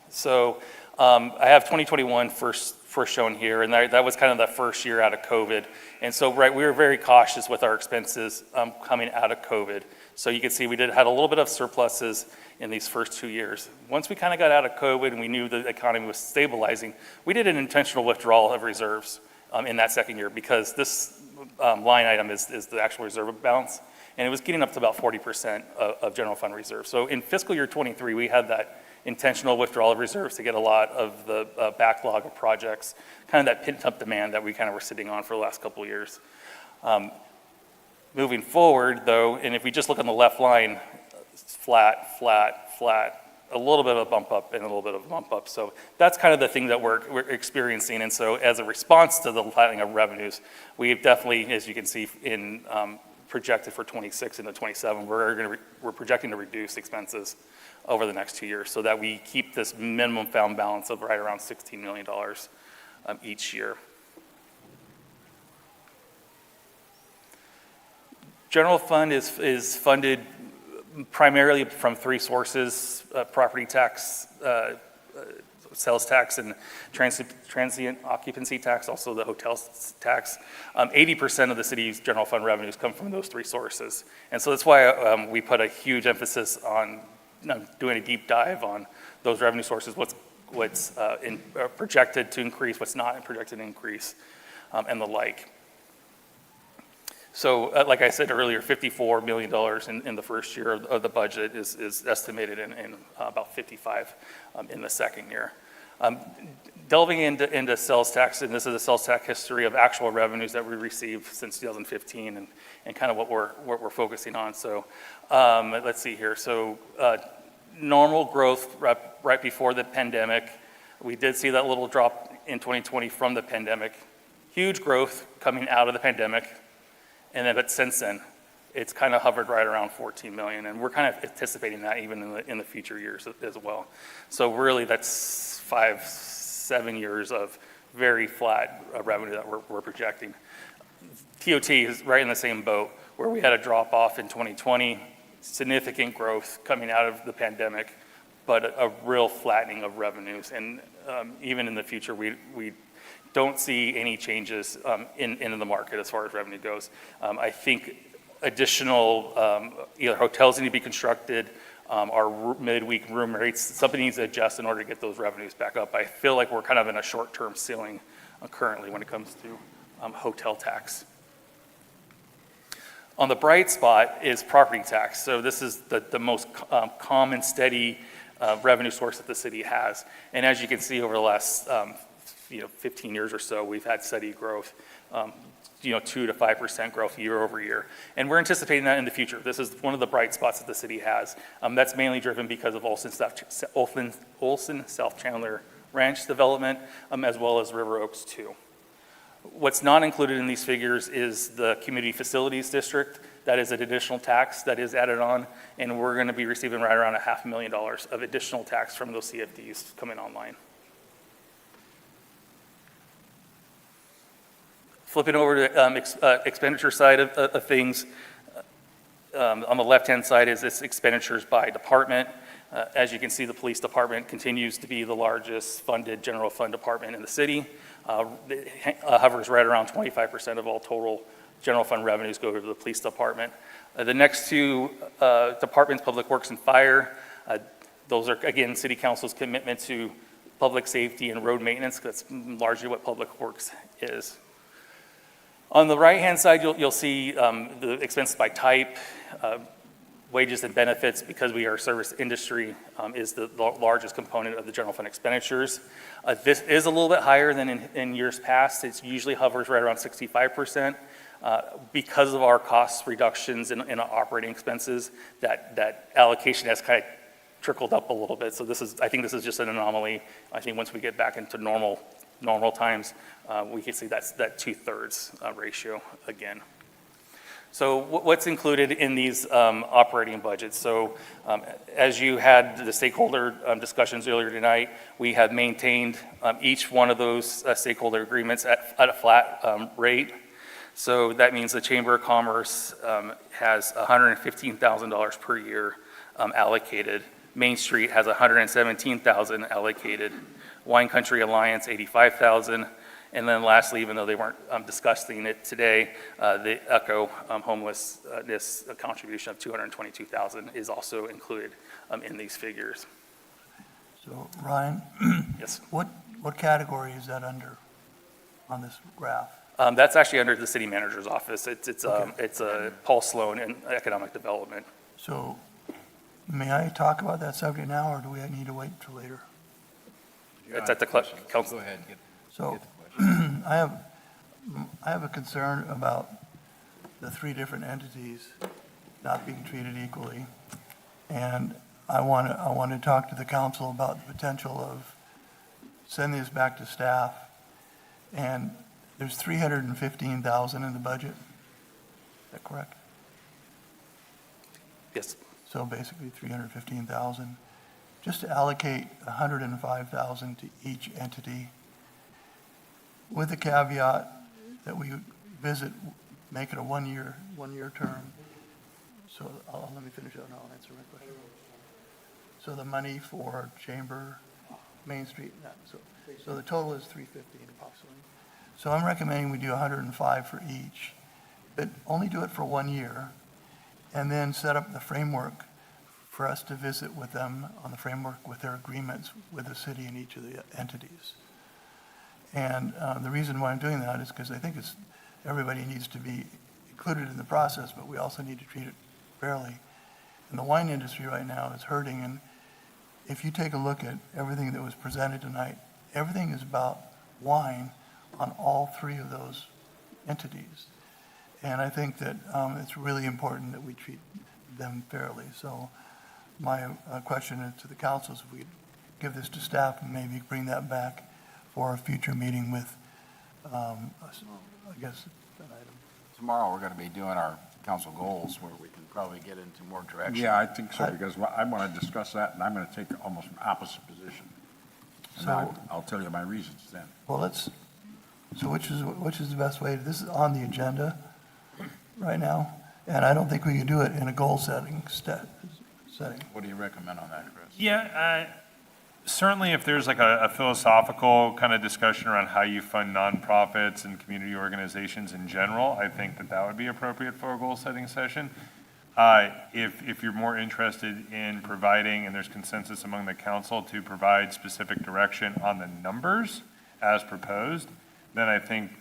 So I have 2021 first shown here, and that was kind of the first year out of COVID. And so, right, we were very cautious with our expenses coming out of COVID. So you can see we had a little bit of surpluses in these first 2 years. Once we kind of got out of COVID and we knew the economy was stabilizing, we did an intentional withdrawal of reserves in that second year, because this line item is the actual reserve balance, and it was getting up to about 40% of general fund reserves. So in fiscal year 23, we had that intentional withdrawal of reserves to get a lot of the backlog of projects, kind of that pent-up demand that we kind of were sitting on for the last couple of years. Moving forward, though, and if we just look on the left line, it's flat, flat, flat, a little bit of a bump up and a little bit of a bump up. So that's kind of the thing that we're experiencing. And so as a response to the flattening of revenues, we've definitely, as you can see in projected for 26 into 27, we're projecting to reduce expenses over the next 2 years so that we keep this minimum fund balance of right around $16 million each year. General fund is funded primarily from three sources: property tax, sales tax, and transient occupancy tax, also the hotel tax. 80% of the city's general fund revenues come from those three sources. And so that's why we put a huge emphasis on doing a deep dive on those revenue sources, what's projected to increase, what's not projected to increase, and the like. So like I said earlier, $54 million in the first year of the budget is estimated in about 55 in the second year. Delving into sales tax, and this is a sales tax history of actual revenues that we received since 2015 and kind of what we're focusing on. So let's see here. So normal growth right before the pandemic. We did see that little drop in 2020 from the pandemic. Huge growth coming out of the pandemic. And then, but since then, it's kind of hovered right around 14 million, and we're kind of anticipating that even in the future years as well. So really, that's 5-7 years of very flat revenue that we're projecting. TOT is right in the same boat, where we had a drop off in 2020, significant growth coming out of the pandemic, but a real flattening of revenues. And even in the future, we don't see any changes in the market as far as revenue goes. I think additional either hotels need to be constructed, our midweek room rates, something needs to adjust in order to get those revenues back up. I feel like we're kind of in a short-term ceiling currently when it comes to hotel tax. On the bright spot is property tax. So this is the most common, steady revenue source that the city has. And as you can see over the last 15 years or so, we've had steady growth, 2 to 5% growth year over year. And we're anticipating that in the future. This is one of the bright spots that the city has. That's mainly driven because of Olson South Chandler Ranch development, as well as River Oaks 2. What's not included in these figures is the Community Facilities District. That is an additional tax that is added on, and we're going to be receiving right around $500,000 of additional tax from those CFDs coming online. Flipping over to expenditure side of things, on the left-hand side is its expenditures by department. As you can see, the police department continues to be the largest funded general fund department in the city. It hovers right around 25% of all total general fund revenues go to the police department. The next two departments, Public Works and Fire, those are, again, City Council's commitment to public safety and road maintenance. That's largely what Public Works is. On the right-hand side, you'll see the expenses by type. Wages and benefits, because we are a service industry, is the largest component of the general fund expenditures. This is a little bit higher than in years past. It usually hovers right around 65%. Because of our cost reductions in our operating expenses, that allocation has kind of trickled up a little bit. So I think this is just an anomaly. I think once we get back into normal times, we can see that 2/3 ratio again. So what's included in these operating budgets? So as you had the stakeholder discussions earlier tonight, we have maintained each one of those stakeholder agreements at a flat rate. So that means the Chamber of Commerce has $115,000 per year allocated. Main Street has $117,000 allocated. Wine Country Alliance, $85,000. And then lastly, even though they weren't discussing it today, the ECHO homelessness contribution of $222,000 is also included in these figures. So Ryan? Yes. What category is that under on this graph? That's actually under the city manager's office. It's a Paul Sloan in economic development. So May I talk about that subject now, or do we need to wait until later? It's at the council. Go ahead, get So, the question. I have a concern about the three different entities not being treated equally. And I want to talk to the council about the potential of sending this back to staff. And there's 315,000 in the budget. Is that correct? Yes. So basically 315,000. Just to allocate 105,000 to each entity, with the caveat that we visit, make it a one-year term. So let me finish that and I'll answer my question. So the money for Chamber, Main Street, so the total is 350 approximately. So I'm recommending we do 105 for each, but only do it for 1 year, and then set up the framework for us to visit with them on the framework with their agreements with the city and each of the entities. And the reason why I'm doing that is because I think everybody needs to be included in the process, but we also need to treat it fairly. And the wine industry right now is hurting, and if you take a look at everything that was presented tonight, everything is about wine on all three of those entities. And I think that it's really important that we treat them fairly. So my question to the council is if we give this to staff and maybe bring that back for a future meeting with, I guess, an item. Tomorrow, we're going to be doing our council goals where we can probably get into more direction. Yeah, I think so, because I want to discuss that, and I'm going to take almost an opposite position. And So- I'll tell you my reasons then. Well, so which is the best way? This is on the agenda right now, and I don't think we can do it in a goal setting. What do you recommend on that, Chris? Yeah, certainly if there's like a philosophical kind of discussion around how you fund nonprofits and community organizations in general, I think that would be appropriate for a goal-setting session. If you're more interested in providing, and there's consensus among the council to provide specific direction on the numbers as proposed, then I think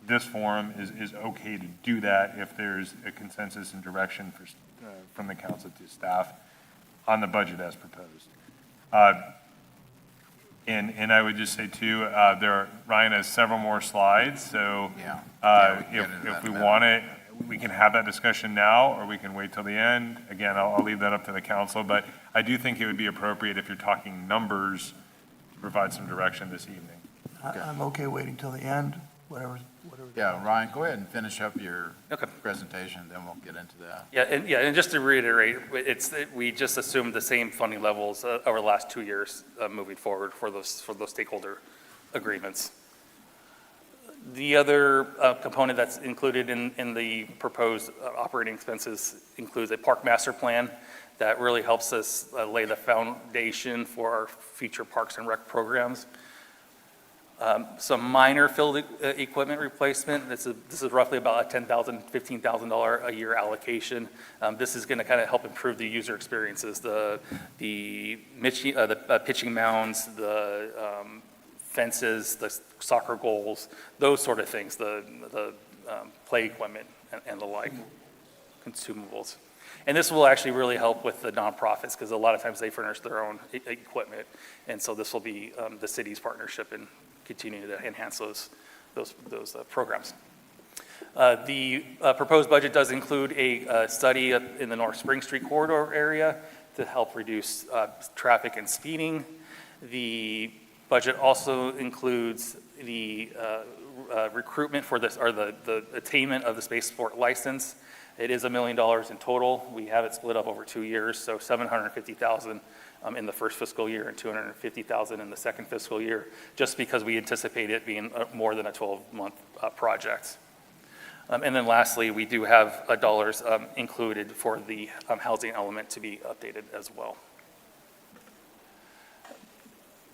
this forum is okay to do that if there's a consensus and direction from the council to staff on the budget as proposed. And I would just say too, Ryan has several more slides, so Yeah, we can get into that if we in a minute. want it, we can have that discussion now, or we can wait till the end. Again, I'll leave that up to the council, but I do think it would be appropriate if you're talking numbers to provide some direction this evening. I'm okay waiting till the end, whatever. Yeah, Ryan, go ahead and finish up your Okay. presentation, then we'll get into that. And just to reiterate, we just assumed the same funding levels over the last 2 years moving forward for those stakeholder agreements. The other component that's included in the proposed operating expenses includes a park master plan that really helps us lay the foundation for our future parks and rec programs. Some minor field equipment replacement. This is roughly about a $10,000, $15,000 a year allocation. This is going to kind of help improve the user experiences, the pitching mounds, the fences, the soccer goals, those sort of things, the play equipment and the like, consumables. And this will actually really help with the nonprofits because a lot of times they furnish their own equipment. And so this will be the city's partnership in continuing to enhance those programs. The proposed budget does include a study in the North Spring Street corridor area to help reduce traffic and speeding. The budget also includes the recruitment for this, or the attainment of the space sport license. It is $1 million in total. We have it split up over 2 years, so $750,000 in the first fiscal year and $250,000 in the second fiscal year, just because we anticipate it being more than a 12-month project. And then lastly, we do have dollars included for the housing element to be updated as well.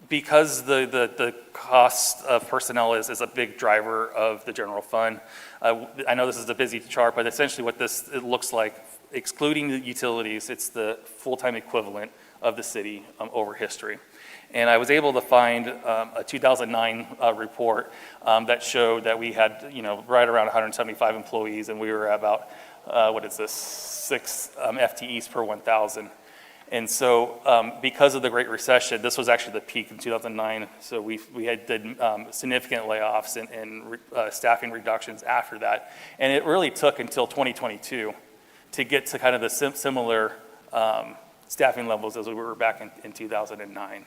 Because the cost of personnel is a big driver of the general fund, I know this is a busy chart, but essentially what it looks like, excluding the utilities, it's the full-time equivalent of the city over history. And I was able to find a 2009 report that showed that we had, right around 175 employees, and we were about, 6 FTEs per 1,000. And so because of the Great Recession, this was actually the peak in 2009. So we did significant layoffs and staffing reductions after that. And it really took until 2022 to get to kind of the similar staffing levels as we were back in 2009.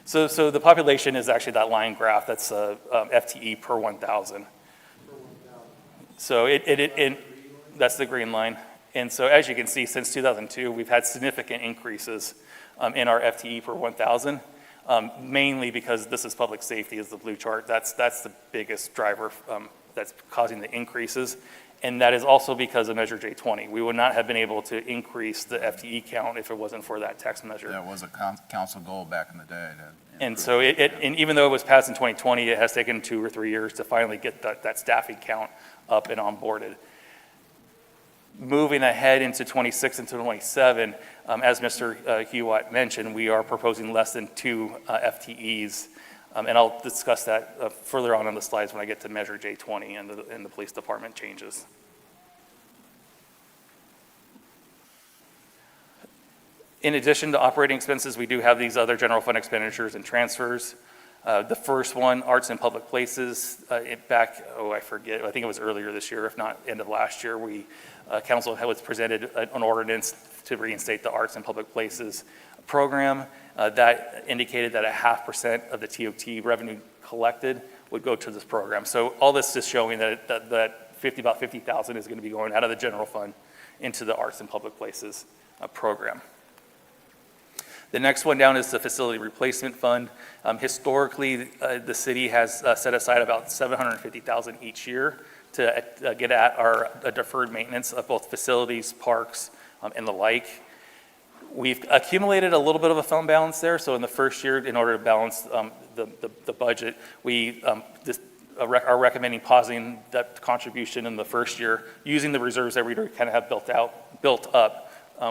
So the population is actually that line graph. That's FTE per 1,000. So that's the green line. And so as you can see, since 2002, we've had significant increases in our FTE per 1,000, mainly because this is public safety is the blue chart. That's the biggest driver that's causing the increases. And that is also because of Measure J20. We would not have been able to increase the FTE count if it wasn't for that text measure. That was a council goal back in the day. And so and even though it was passed in 2020, it has taken 2 or 3 years to finally get that staffing count up and onboarded. Moving ahead into 26 and 27, as Mr. Hewitt mentioned, we are proposing less than 2 FTEs. And I'll discuss that further on the slides when I get to Measure J20 and the police department changes. In addition to operating expenses, we do have these other general fund expenditures and transfers. The first one, arts and public places, I forget, I think it was earlier this year, if not end of last year, council was presented an ordinance to reinstate the arts and public places program. That indicated that 0.5% of the TOT revenue collected would go to this program. So all this is showing that about 50,000 is going to be going out of the general fund into the arts and public places program. The next one down is the facility replacement fund. Historically, the city has set aside about $750,000 each year to get at our deferred maintenance of both facilities, parks, and the like. We've accumulated a little bit of a fund balance there. So in the first year, in order to balance the budget, we are recommending pausing that contribution in the first year, using the reserves that we kind of have built up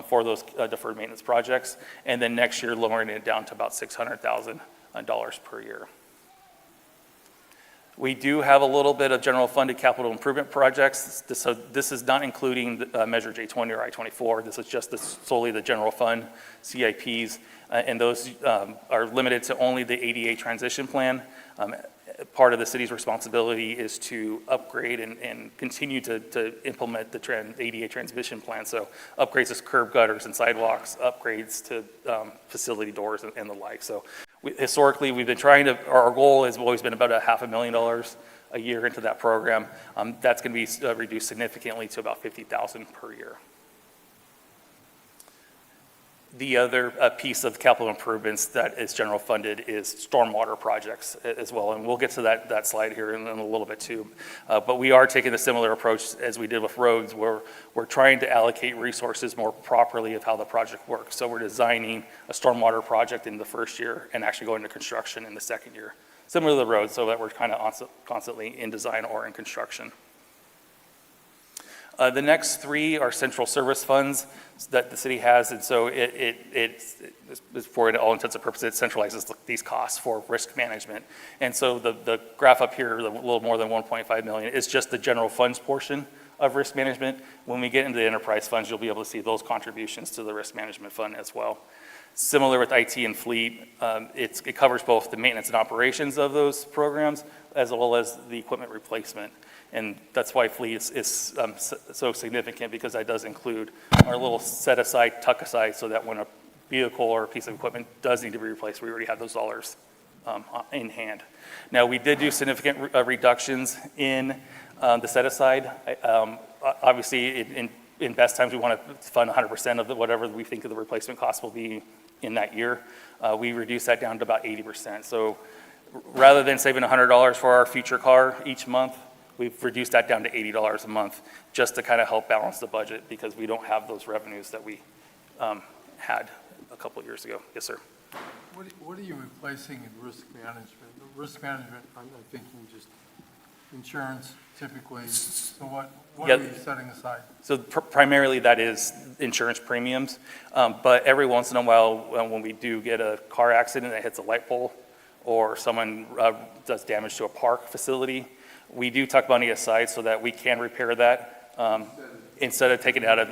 for those deferred maintenance projects, and then next year lowering it down to about $600,000 per year. We do have a little bit of general funded capital improvement projects. So this is not including Measure J20 or I-24. This is just solely the general fund CIPs, and those are limited to only the ADA transition plan. Part of the city's responsibility is to upgrade and continue to implement the ADA transmission plan. So upgrades to curb gutters and sidewalks, upgrades to facility doors and the like. So historically, we've been our goal has always been about $500,000 a year into that program. That's going to be reduced significantly to about $50,000 per year. The other piece of capital improvements that is general funded is stormwater projects as well, and we'll get to that slide here in a little bit too. But we are taking a similar approach as we did with roads, where we're trying to allocate resources more properly of how the project works. So we're designing a stormwater project in the first year and actually going to construction in the second year. Similar to the roads, so that we're kind of constantly in design or in construction. The next 3 are central service funds that the city has, and so it's for all intents and purposes, it centralizes these costs for risk management. And so the graph up here, a little more than 1.5 million, is just the general funds portion of risk management. When we get into the enterprise funds, you'll be able to see those contributions to the risk management fund as well. Similar with IT and fleet, it covers both the maintenance and operations of those programs, as well as the equipment replacement. And that's why fleet is so significant, because that does include our little set aside, tuck aside, so that when a vehicle or a piece of equipment does need to be replaced, we already have those dollars in hand. Now, we did do significant reductions in the set aside. Obviously, in best times, we want to fund 100% of whatever we think of the replacement cost will be in that year. We reduced that down to about 80%. So rather than saving $100 for our future car each month, we've reduced that down to $80 a month, just to kind of help balance the budget, because we don't have those revenues that we had a couple of years ago. Yes, sir. What are you replacing in risk management? Risk management, I'm thinking just insurance typically. So what are you setting aside? So primarily that is insurance premiums, but every once in a while when we do get a car accident that hits a light pole, or someone does damage to a park facility, we do tuck money aside so that we can repair that instead of taking it out of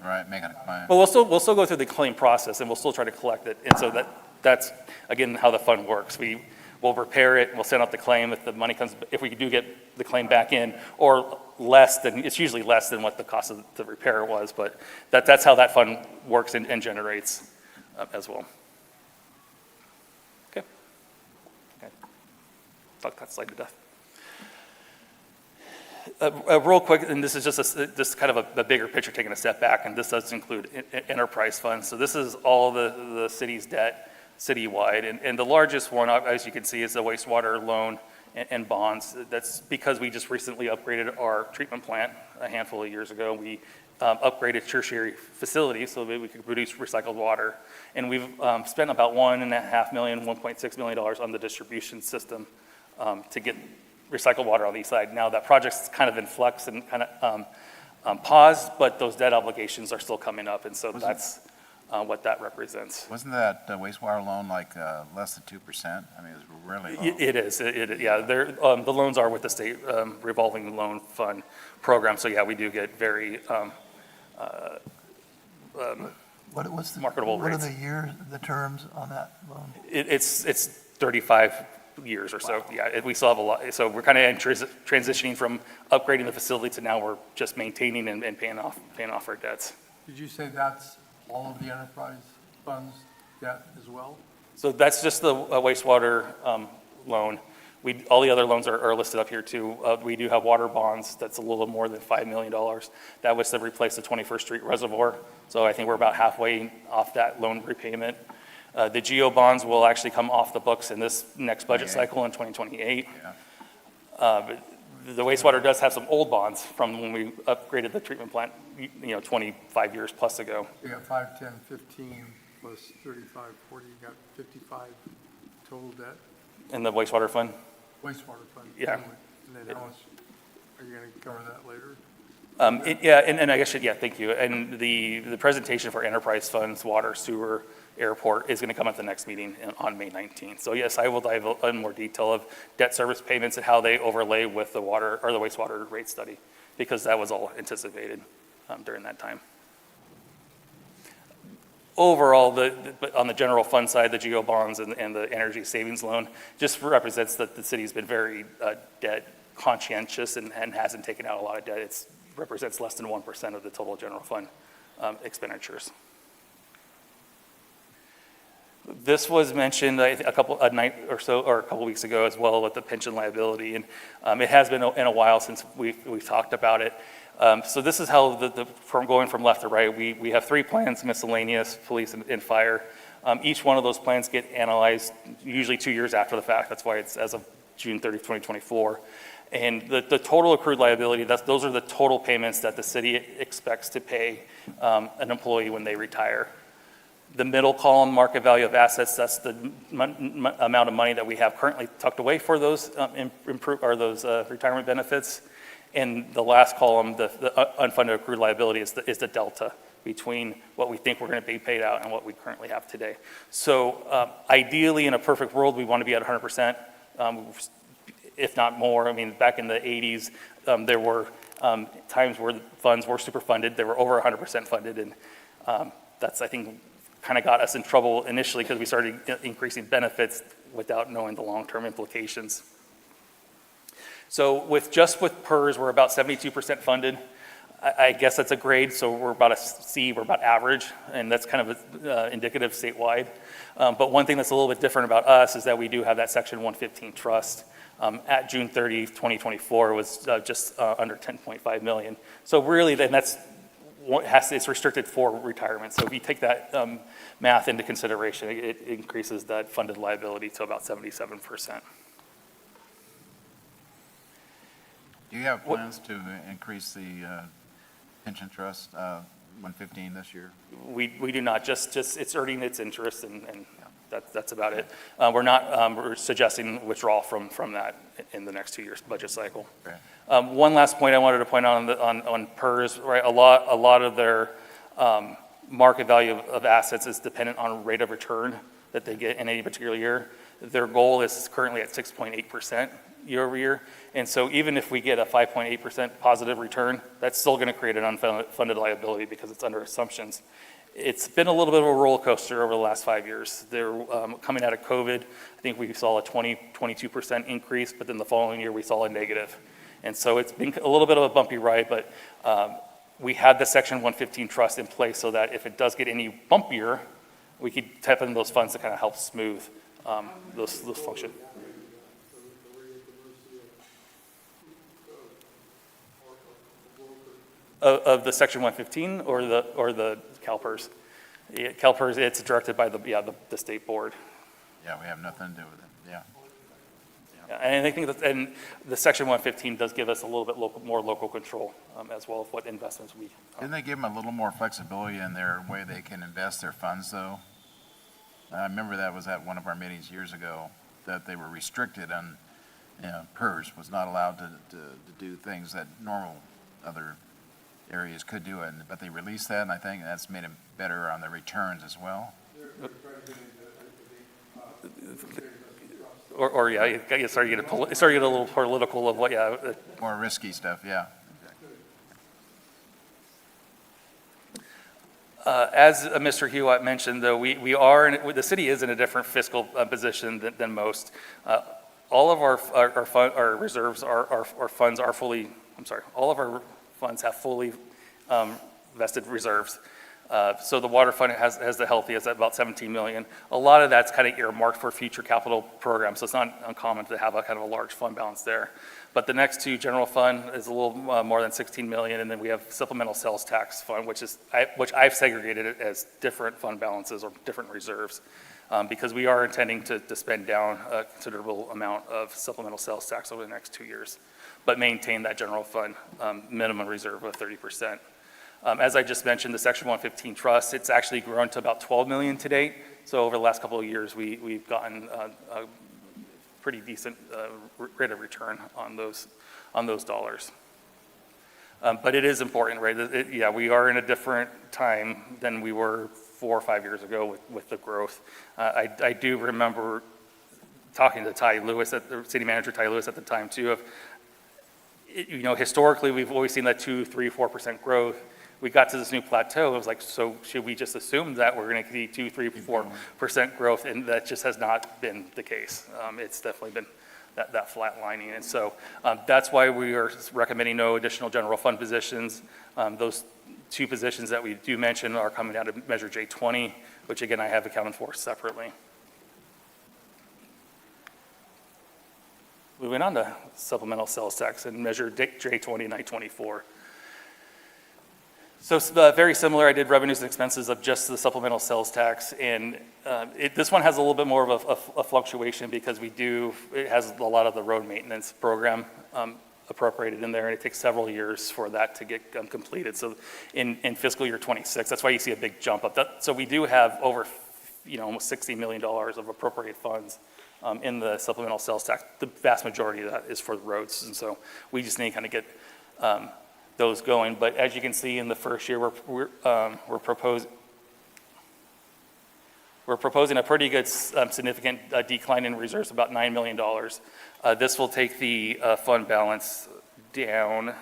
Right, making a claim. But we'll still go through the claim process, and we'll still try to collect it. And so that's, again, how the fund works. We'll repair it, we'll send out the claim if the money comes, if we do get the claim back in, or less than, it's usually less than what the cost of the repair was, but that's how that fund works and generates as well. Okay. Talk that slide to death. Real quick, and this is just kind of a bigger picture, taking a step back, and this does include enterprise funds. So this is all the city's debt citywide, and the largest one, as you can see, is the wastewater loan and bonds. That's because we just recently upgraded our treatment plant a handful of years ago. We upgraded tertiary facilities so that we could produce recycled water. And we've spent about $1.5 million, $1.6 million on the distribution system to get recycled water on the east side. Now that project's kind of in flux and kind of paused, but those debt obligations are still coming up, and so that's what that represents. Wasn't that wastewater loan like less than 2%? I mean, it's really low. It is, yeah. The loans are with the state revolving loan fund program, so yeah, we do get very marketable rates. What are the terms on that loan? It's 35 years or so. Wow. Yeah, we still have a lot. So we're kind of transitioning from upgrading the facility to now we're just maintaining and paying off our debts. Did you say that's all of the enterprise funds debt as well? So that's just the wastewater loan. All the other loans are listed up here too. We do have water bonds. That's a little more than $5 million. That was to replace the 21st Street Reservoir. So I think we're about halfway off that loan repayment. The GEO bonds will actually come off the books in this next budget cycle in 2028. But the wastewater does have some old bonds from when we upgraded the treatment plant, 25 years plus ago. You got 5, 10, 15 plus 35, 40, you got 55 total debt? In the wastewater fund? Wastewater fund. Yeah. And then how much, are you going to cover that later? And I guess, thank you. And the presentation for enterprise funds, water, sewer, airport is going to come at the next meeting on May 19th. So yes, I will dive in more detail of debt service payments and how they overlay with the water or the wastewater rate study, because that was all anticipated during that time. Overall, on the general fund side, the GEO bonds and the energy savings loan just represents that the city's been very debt conscientious and hasn't taken out a lot of debt. It represents less than 1% of the total general fund expenditures. This was mentioned a couple weeks ago as well with the pension liability, and it has been in a while since we've talked about it. So this is how from going from left to right, we have 3 plans: miscellaneous, police, and fire. Each one of those plans get analyzed usually 2 years after the fact. That's why it's as of June 30th, 2024. And the total accrued liability, those are the total payments that the city expects to pay an employee when they retire. The middle column, market value of assets, that's the amount of money that we have currently tucked away for those retirement benefits. And the last column, the unfunded accrued liability, is the delta between what we think we're going to be paid out and what we currently have today. So ideally, in a perfect world, we want to be at 100%, if not more. I mean, back in the 80s, there were times where the funds were super funded. They were over 100% funded, and that's, I think, kind of got us in trouble initially because we started increasing benefits without knowing the long-term implications. So with PERS, we're about 72% funded. I guess that's a grade, so we're about a C, we're about average, and that's kind of indicative statewide. But one thing that's a little bit different about us is that we do have that Section 115 trust. At June 30, 2024, was just under 10.5 million. So really, then it's restricted for retirement. So if you take that math into consideration, it increases that funded liability to about 77%. Do you have plans to increase the pension trust 115 this year? We do not. Just it's earning its interest, and that's about it. We're suggesting withdrawal from that in the next 2 years budget cycle. Okay. One last point I wanted to point out on PERS, right? A lot of their market value of assets is dependent on rate of return that they get in any particular year. Their goal is currently at 6.8% year over year. And so even if we get a 5.8% positive return, that's still going to create an unfunded liability because it's under assumptions. It's been a little bit of a roller coaster over the last 5 years. Coming out of COVID, I think we saw a 22% increase, but then the following year we saw a negative. And so it's been a little bit of a bumpy ride, but we had the Section 115 trust in place so that if it does get any bumpier, we could tap into those funds to kind of help smooth those functions. Of the Section 115 or the CalPERS? Yeah, CalPERS, it's directed by the state board. Yeah, we have nothing to do with it, yeah. Yeah, and I think and the Section 115 does give us a little bit more local control as well of what investments we. Didn't they give them a little more flexibility in their way they can invest their funds, though? I remember that was at one of our meetings years ago, that they were restricted on, PERS was not allowed to do things that normal other areas could do it, but they released that, and I think that's made it better on the returns as well. Or yeah, it started to get a little political of what, yeah. More risky stuff, yeah. As Mr. Hewitt mentioned, though, the city is in a different fiscal position than most. All of our reserves, our funds are fully, all of our funds have fully vested reserves. So the water fund has the healthiest at about 17 million. A lot of that's kind of earmarked for future capital programs, so it's not uncommon to have a kind of a large fund balance there. But the next two, general fund is a little more than 16 million, and then we have supplemental sales tax fund, which I've segregated it as different fund balances or different reserves, because we are intending to spend down a considerable amount of supplemental sales tax over the next 2 years, but maintain that general fund minimum reserve of 30%. As I just mentioned, the Section 115 trust, it's actually grown to about 12 million to date. So over the last couple of years, we've gotten a pretty decent rate of return on those dollars. But it is important, right? Yeah, we are in a different time than we were 4 or 5 years ago with the growth. I do remember talking to Ty Lewis, the city manager Ty Lewis at the time too, historically we've always seen that 2, 3, 4% growth. We got to this new plateau. It was like, so should we just assume that we're going to see 2, 3, 4% growth? And that just has not been the case. It's definitely been that flat lining. And so that's why we are recommending no additional general fund positions. Those 2 positions that we do mention are coming out of Measure J20, which again I have accounted for separately. Moving on to supplemental sales tax and Measure J20 and I-24. So very similar, I did revenues and expenses of just the supplemental sales tax, and this one has a little bit more of a fluctuation because it has a lot of the road maintenance program appropriated in there, and it takes several years for that to get completed. So in fiscal year 26, that's why you see a big jump up. So we do have over, almost $60 million of appropriate funds in the supplemental sales tax. The vast majority of that is for the roads, and so we just need to kind of get those going. But as you can see, in the first year, we're proposing a pretty good significant decline in reserves, about $9 million. This will take the fund balance down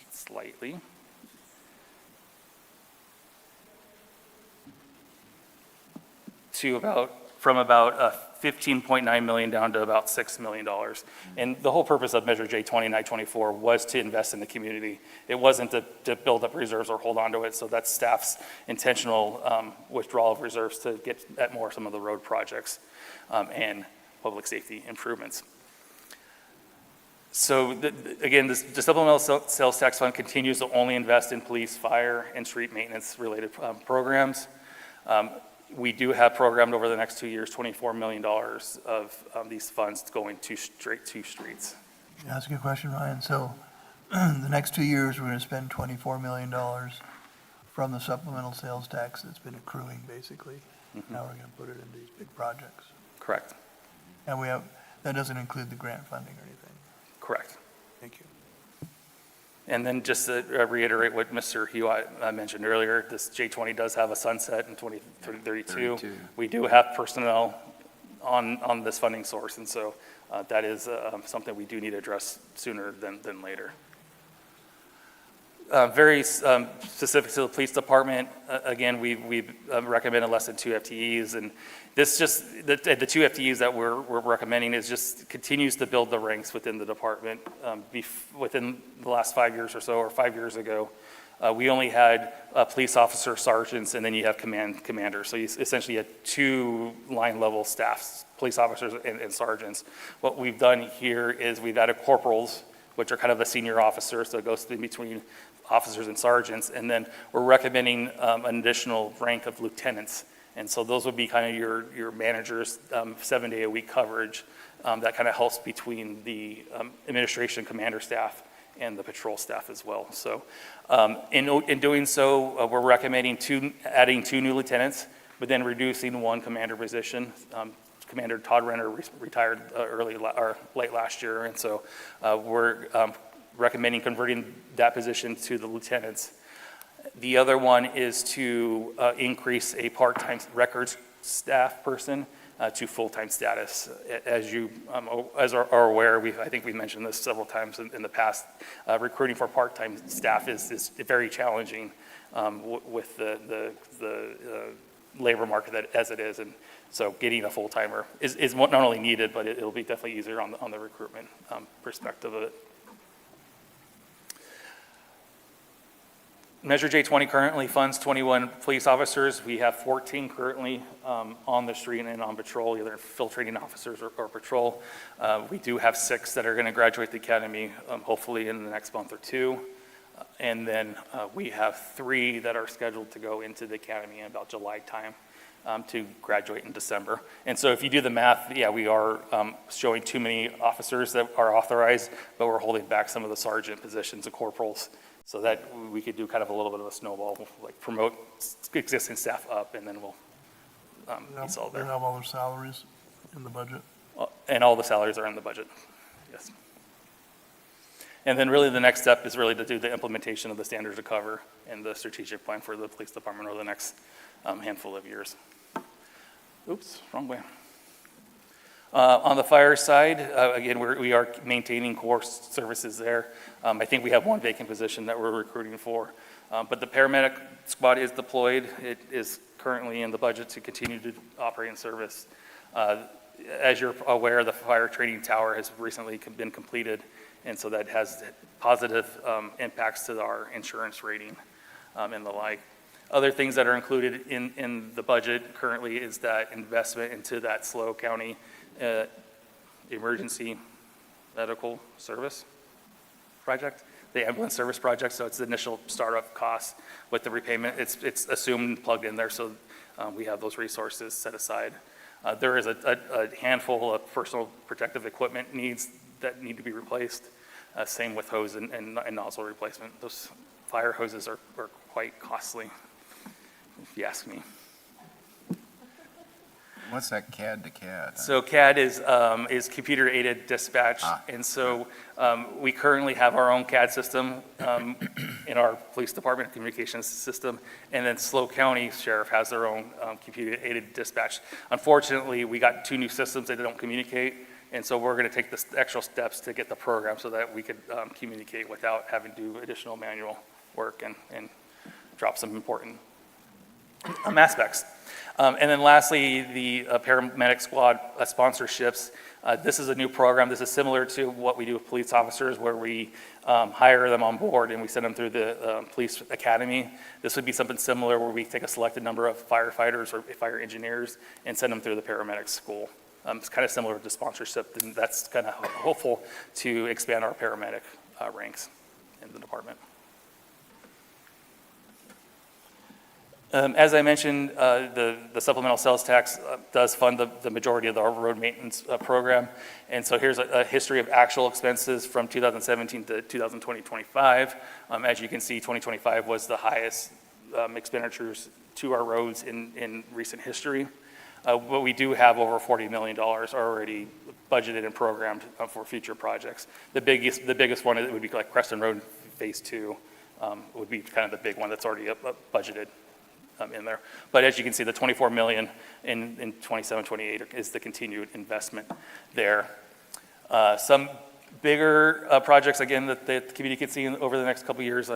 slightly. From about 15.9 million down to about $6 million. And the whole purpose of Measure J20 and I-24 was to invest in the community. It wasn't to build up reserves or hold on to it. So that's staff's intentional withdrawal of reserves to get at some of the road projects and public safety improvements. So again, the supplemental sales tax fund continues to only invest in police, fire, and street maintenance related programs. We do have programmed over the next 2 years, $24 million of these funds going straight to streets. Yeah, that's a good question, Ryan. So the next 2 years, we're going to spend $24 million from the supplemental sales tax that's been accruing, basically. Mm-hmm. Now we're going to put it into these big projects. Correct. And that doesn't include the grant funding or anything. Correct. Thank you. And then just to reiterate what Mr. Hewitt mentioned earlier, this J20 does have a sunset in 2032. We do have personnel on this funding source, and so that is something we do need to address sooner than later. Very specific to the police department, again, we've recommended less than 2 FTEs, and this just, the 2 FTEs that we're recommending is just continues to build the ranks within the department. Within the last 5 years or so, or 5 years ago, we only had police officer, sergeants, and then you have commanders. So you essentially had 2 line level staffs, police officers and sergeants. What we've done here is we've added corporals, which are kind of the senior officers, so it goes in between officers and sergeants, and then we're recommending an additional rank of lieutenants. And so those would be kind of your managers, 7-day-a-week coverage that kind of helps between the administration commander staff and the patrol staff as well. So in doing so, we're recommending adding 2 new lieutenants, but then reducing 1 commander position. Commander Todd Renner retired late last year, and so we're recommending converting that position to the lieutenants. The other one is to increase a part-time records staff person to full-time status. As you are aware, I think we've mentioned this several times in the past, recruiting for part-time staff is very challenging with the labor market as it is, and so getting a full-timer is not only needed, but it'll be definitely easier on the recruitment perspective of it. Measure J20 currently funds 21 police officers. We have 14 currently on the street and on patrol, either filtrating officers or patrol. We do have 6 that are going to graduate the academy, hopefully in the next month or 2. And then we have 3 that are scheduled to go into the academy in about July time to graduate in December. And so if you do the math, yeah, we are showing too many officers that are authorized, but we're holding back some of the sergeant positions and corporals, so that we could do kind of a little bit of a snowball, like promote existing staff up, and then we'll be solved there. They have all their salaries in the budget? And all the salaries are in the budget, yes. And then really the next step is really to do the implementation of the standards of cover and the strategic plan for the police department over the next handful of years. Oops, wrong way. On the fire side, again, we are maintaining core services there. I think we have 1 vacant position that we're recruiting for. But the paramedic squad is deployed. It is currently in the budget to continue to operate in service. As you're aware, the fire training tower has recently been completed, and so that has positive impacts to our insurance rating and the like. Other things that are included in the budget currently is that investment into that SLO County emergency medical service project, the ambulance service project. So it's the initial startup cost with the repayment. It's assumed plugged in there, so we have those resources set aside. There is a handful of personal protective equipment needs that need to be replaced. Same with hose and nozzle replacement. Those fire hoses are quite costly, if you ask me. What's that CAD to CAD? So CAD is computer-aided dispatch, and so we currently have our own CAD system in our police department communications system, and then SLO County Sheriff has their own computer-aided dispatch. Unfortunately, we got 2 new systems that don't communicate, and so we're going to take the extra steps to get the program so that we could communicate without having to do additional manual work and drop some important aspects. And then lastly, the paramedic squad sponsorships. This is a new program. This is similar to what we do with police officers, where we hire them on board and we send them through the police academy. This would be something similar where we take a selected number of firefighters or fire engineers and send them through the paramedic school. It's kind of similar to sponsorship, and that's kind of hopeful to expand our paramedic ranks in the department. As I mentioned, the supplemental sales tax does fund the majority of our road maintenance program. And so here's a history of actual expenses from 2017 to 2025. As you can see, 2025 was the highest expenditures to our roads in recent history. But we do have over $40 million already budgeted and programmed for future projects. The biggest one would be like Creston Road Phase 2 would be kind of the big one that's already budgeted in there. But as you can see, the $24 million in 27, 28 is the continued investment there. Some bigger projects, again, that the community could see over the next couple of years,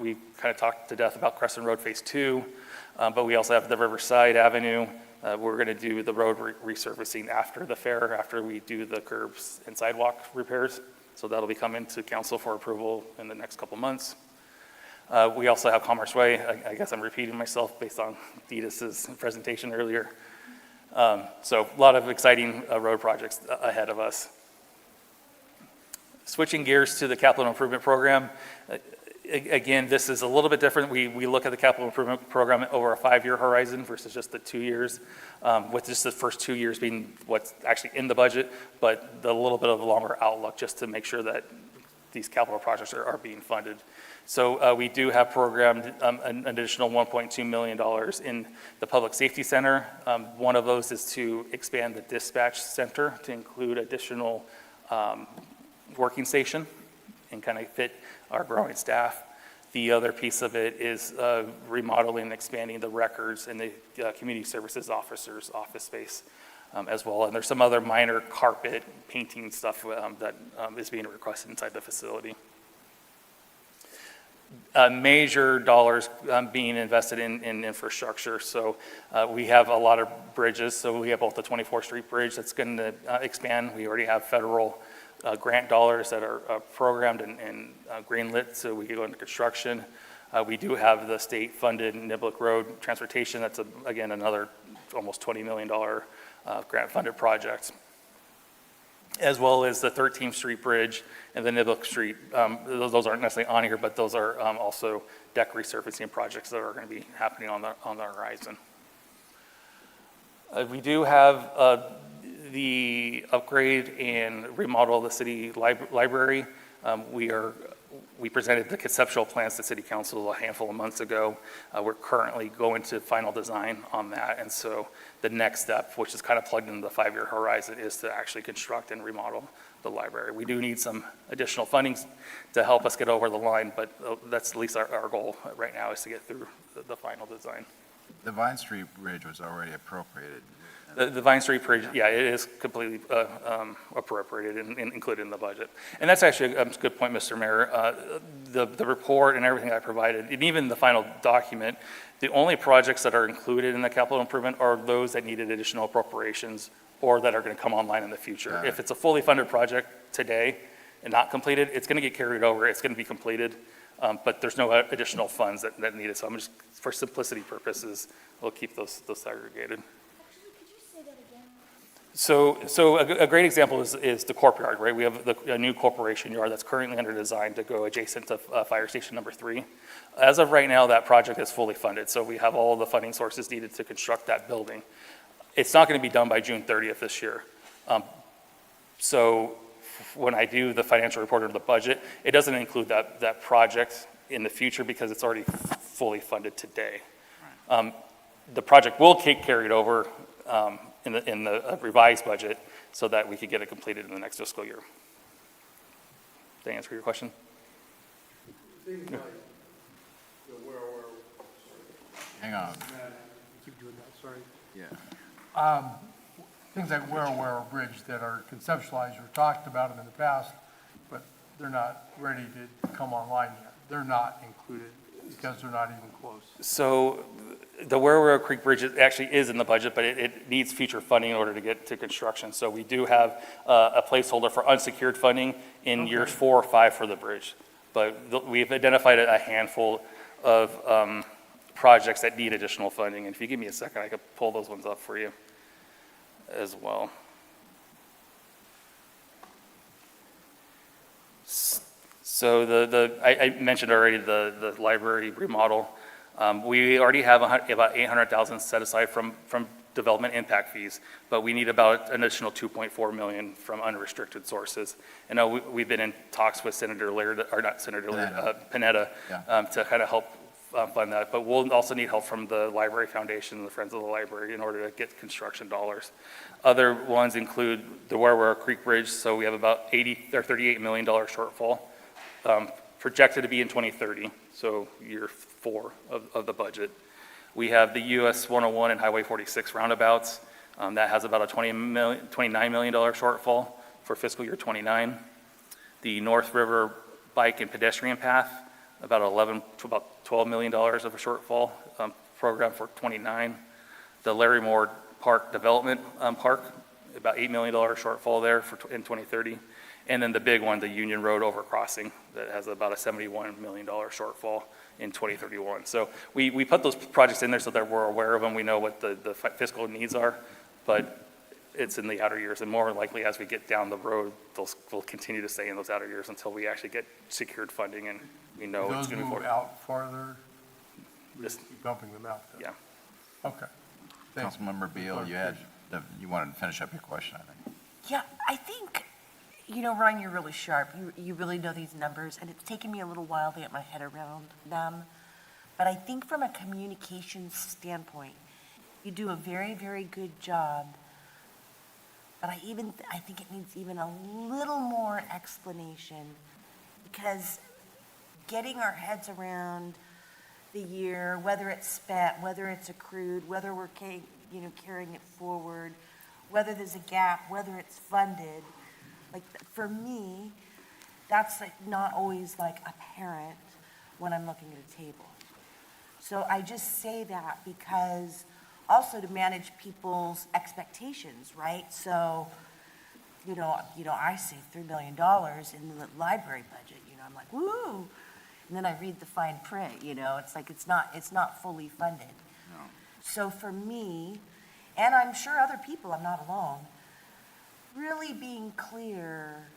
we kind of talked to death about Crescent Road Phase 2, but we also have the Riverside Avenue. We're going to do the road resurfacing after the fair, after we do the curbs and sidewalk repairs. So that'll be coming to council for approval in the next couple months. We also have Commerce Way. I guess I'm repeating myself based on Deedus's presentation earlier. So a lot of exciting road projects ahead of us. Switching gears to the capital improvement program. Again, this is a little bit different. We look at the capital improvement program over a 5-year horizon versus just the 2 years, with just the first 2 years being what's actually in the budget, but a little bit of a longer outlook just to make sure that these capital projects are being funded. So we do have programmed an additional $1.2 million in the Public Safety Center. One of those is to expand the dispatch center to include additional working station and kind of fit our growing staff. The other piece of it is remodeling and expanding the records and the community services officers' office space as well. And there's some other minor carpet painting stuff that is being requested inside the facility. Major dollars being invested in infrastructure. So we have a lot of bridges. So we have both the 24th Street Bridge that's going to expand. We already have federal grant dollars that are programmed and greenlit so we can go into construction. We do have the state-funded Niblick Road transportation. That's, again, another almost $20 million grant-funded project, as well as the 13th Street Bridge and the Niblick Street. Those aren't necessarily on here, but those are also deck resurfacing projects that are going to be happening on the horizon. We do have the upgrade and remodel of the city library. We presented the conceptual plans to City Council a handful of months ago. We're currently going to final design on that, and so the next step, which is kind of plugged into the 5-year horizon, is to actually construct and remodel the library. We do need some additional funding to help us get over the line, but that's at least our goal right now, is to get through the final design. The Vine Street Bridge was already appropriated. The Vine Street Bridge, yeah, it is completely appropriated and included in the budget. And that's actually a good point, Mr. Mayor. The report and everything I provided, and even the final document, the only projects that are included in the capital improvement are those that needed additional appropriations or that are going to come online in the future. If it's a fully funded project today and not completed, it's going to get carried over, it's going to be completed, but there's no additional funds that needed. So I'm just, for simplicity purposes, we'll keep those segregated. So a great example is the Corp Yard, right? We have a new corporation yard that's currently under design to go adjacent to Fire Station number 3. As of right now, that project is fully funded, so we have all the funding sources needed to construct that building. It's not going to be done by June 30th this year. So when I do the financial report of the budget, it doesn't include that project in the future because it's already fully funded today. The project will get carried over in the revised budget so that we could get it completed in the next fiscal year. Did I answer your question? Things like the Hang on. keep doing that, sorry. Yeah. Things like Where Bridge that are conceptualized or talked about them in the past, but they're not ready to come online yet. They're not included because they're not even close. So the Where Creek Bridge actually is in the budget, but it needs future funding in order to get to construction. So we do have a placeholder for unsecured funding in years 4 or 5 for the bridge. But we've identified a handful of projects that need additional funding. And if you give me a second, I could pull those ones up for you as well. So I mentioned already the library remodel. We already have about $800,000 set aside from development impact fees, but we need about an additional $2.4 million from unrestricted sources. I know we've been in talks with Senator Laird, or not Senator Laird, Panetta, to kind of help fund that. But we'll also need help from the Library Foundation and the Friends of the Library in order to get construction dollars. Other ones include the Where Creek Bridge, so we have about $38 million shortfall. Projected to be in 2030, so year 4 of the budget. We have the US 101 and Highway 46 roundabouts. That has about a $29 million shortfall for fiscal year '29. The North River Bike and Pedestrian Path, about $12 million of a shortfall program for '29. The Larry Moore Park Development Park, about $8 million shortfall there in 2030. And then the big one, the Union Road Overcrossing, that has about a $71 million shortfall in 2031. So we put those projects in there so that we're aware of them, we know what the fiscal needs are, but it's in the outer years, and more likely as we get down the road, we'll continue to stay in those outer years until we actually get secured funding and we know it's Those going to move move forward. out farther, Just- keep bumping them out then? Yeah. Okay. Thanks. Councilmember Beal, you wanted to finish up your question, I think. Yeah, I think, Ryan, you're really sharp. You really know these numbers, and it's taken me a little while to get my head around them. But I think from a communication standpoint, you do a very, very good job. But I think it needs even a little more explanation, because getting our heads around the year, whether it's spent, whether it's accrued, whether we're carrying it forward, whether there's a gap, whether it's funded, for me, that's not always apparent when I'm looking at a table. So I just say that because also to manage people's expectations, right? So, I say $3 million in the library budget, I'm like, woo! And then I read the fine print, it's not fully funded. No. So for me, and I'm sure other people, I'm not alone, really being clear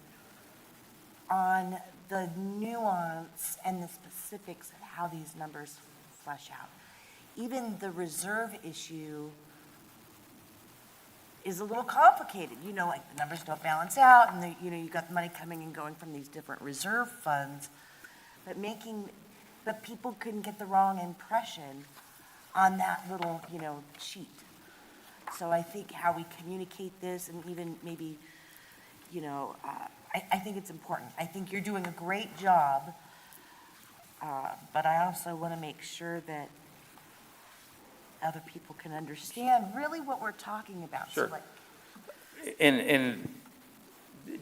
on the nuance and the specifics of how these numbers flesh out. Even the reserve issue is a little complicated. The numbers don't balance out, and you got money coming and going from these different reserve funds, but people couldn't get the wrong impression on that little, sheet. So I think how we communicate this, and even maybe, I think it's important. I think you're doing a great job, but I also want to make sure that other people can understand really what we're talking about. Sure. So And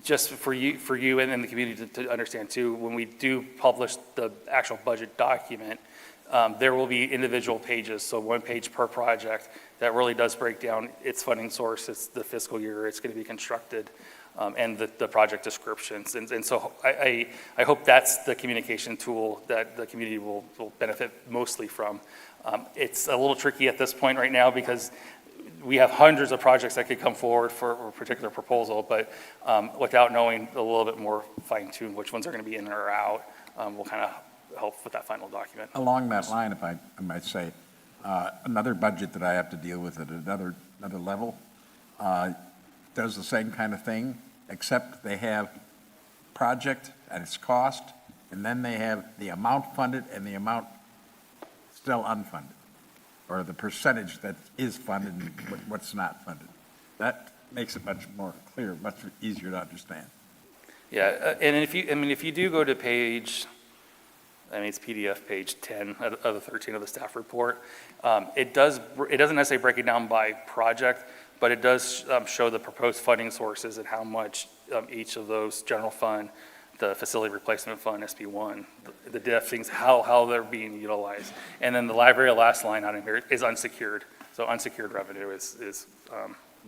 just for you and the community to understand too, when we do publish the actual budget document, there will be individual pages, so one page per project, that really does break down its funding source, it's the fiscal year it's going to be constructed, and the project descriptions. And so I hope that's the communication tool that the community will benefit mostly from. It's a little tricky at this point right now because we have hundreds of projects that could come forward for a particular proposal, but without knowing a little bit more fine-tuned which ones are going to be in or out, will kind of help with that final document. Along that line, if I might say, another budget that I have to deal with at another level does the same kind of thing, except they have project at its cost, and then they have the amount funded and the amount still unfunded, or the percentage that is funded and what's not funded. That makes it much more clear, much easier to understand. Yeah, and if you do go to page, it's PDF page 10 of the 13 of the staff report, it doesn't necessarily break it down by project, but it does show the proposed funding sources and how much each of those general fund, the facility replacement fund, SB1, the diff things, how they're being utilized. And then the library, last line out of here, is unsecured. So unsecured revenue is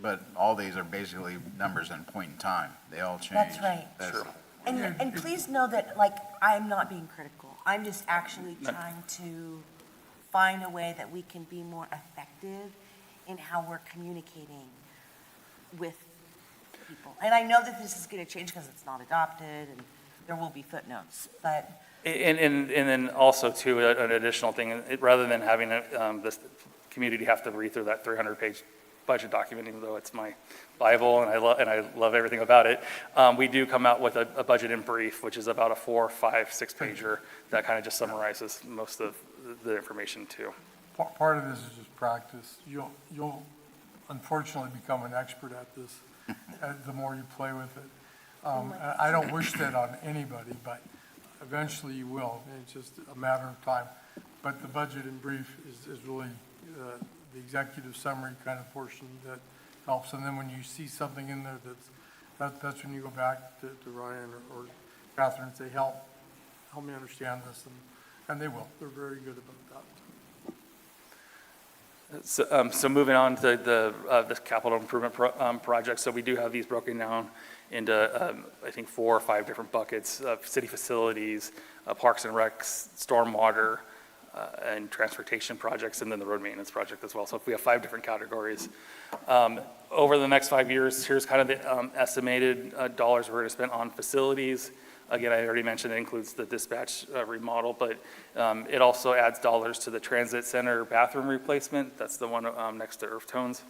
But all these are basically numbers in point in time. They all change. That's right. Sure. And please know that, I'm not being critical. I'm just actually trying to find a way that we can be more effective in how we're communicating with people. And I know that this is going to change because it's not adopted and there will be footnotes, but. And then also too, an additional thing, rather than having this community have to read through that 300-page budget document, even though it's my Bible and I love everything about it, we do come out with a budget in brief, which is about a 4, 5, 6 pager that kind of just summarizes most of the information too. Part of this is just practice. You'll unfortunately become an expert at this the more you play with it. I don't wish that on anybody, but eventually you will. It's just a matter of time. But the budget in brief is really the executive summary kind of portion that helps. And then when you see something in there that's That's when you go back to Ryan or Catherine and say, help me understand this, and they will. They're very good about that. So moving on to the capital improvement project. So we do have these broken down into, I think, 4 or 5 different buckets of city facilities, parks and recs, stormwater, and transportation projects, and then the road maintenance project as well. So if we have 5 different categories. Over the next 5 years, here's kind of the estimated dollars we're going to spend on facilities. Again, I already mentioned it includes the dispatch remodel, but it also adds dollars to the transit center bathroom replacement. That's the one next to Earth Tones.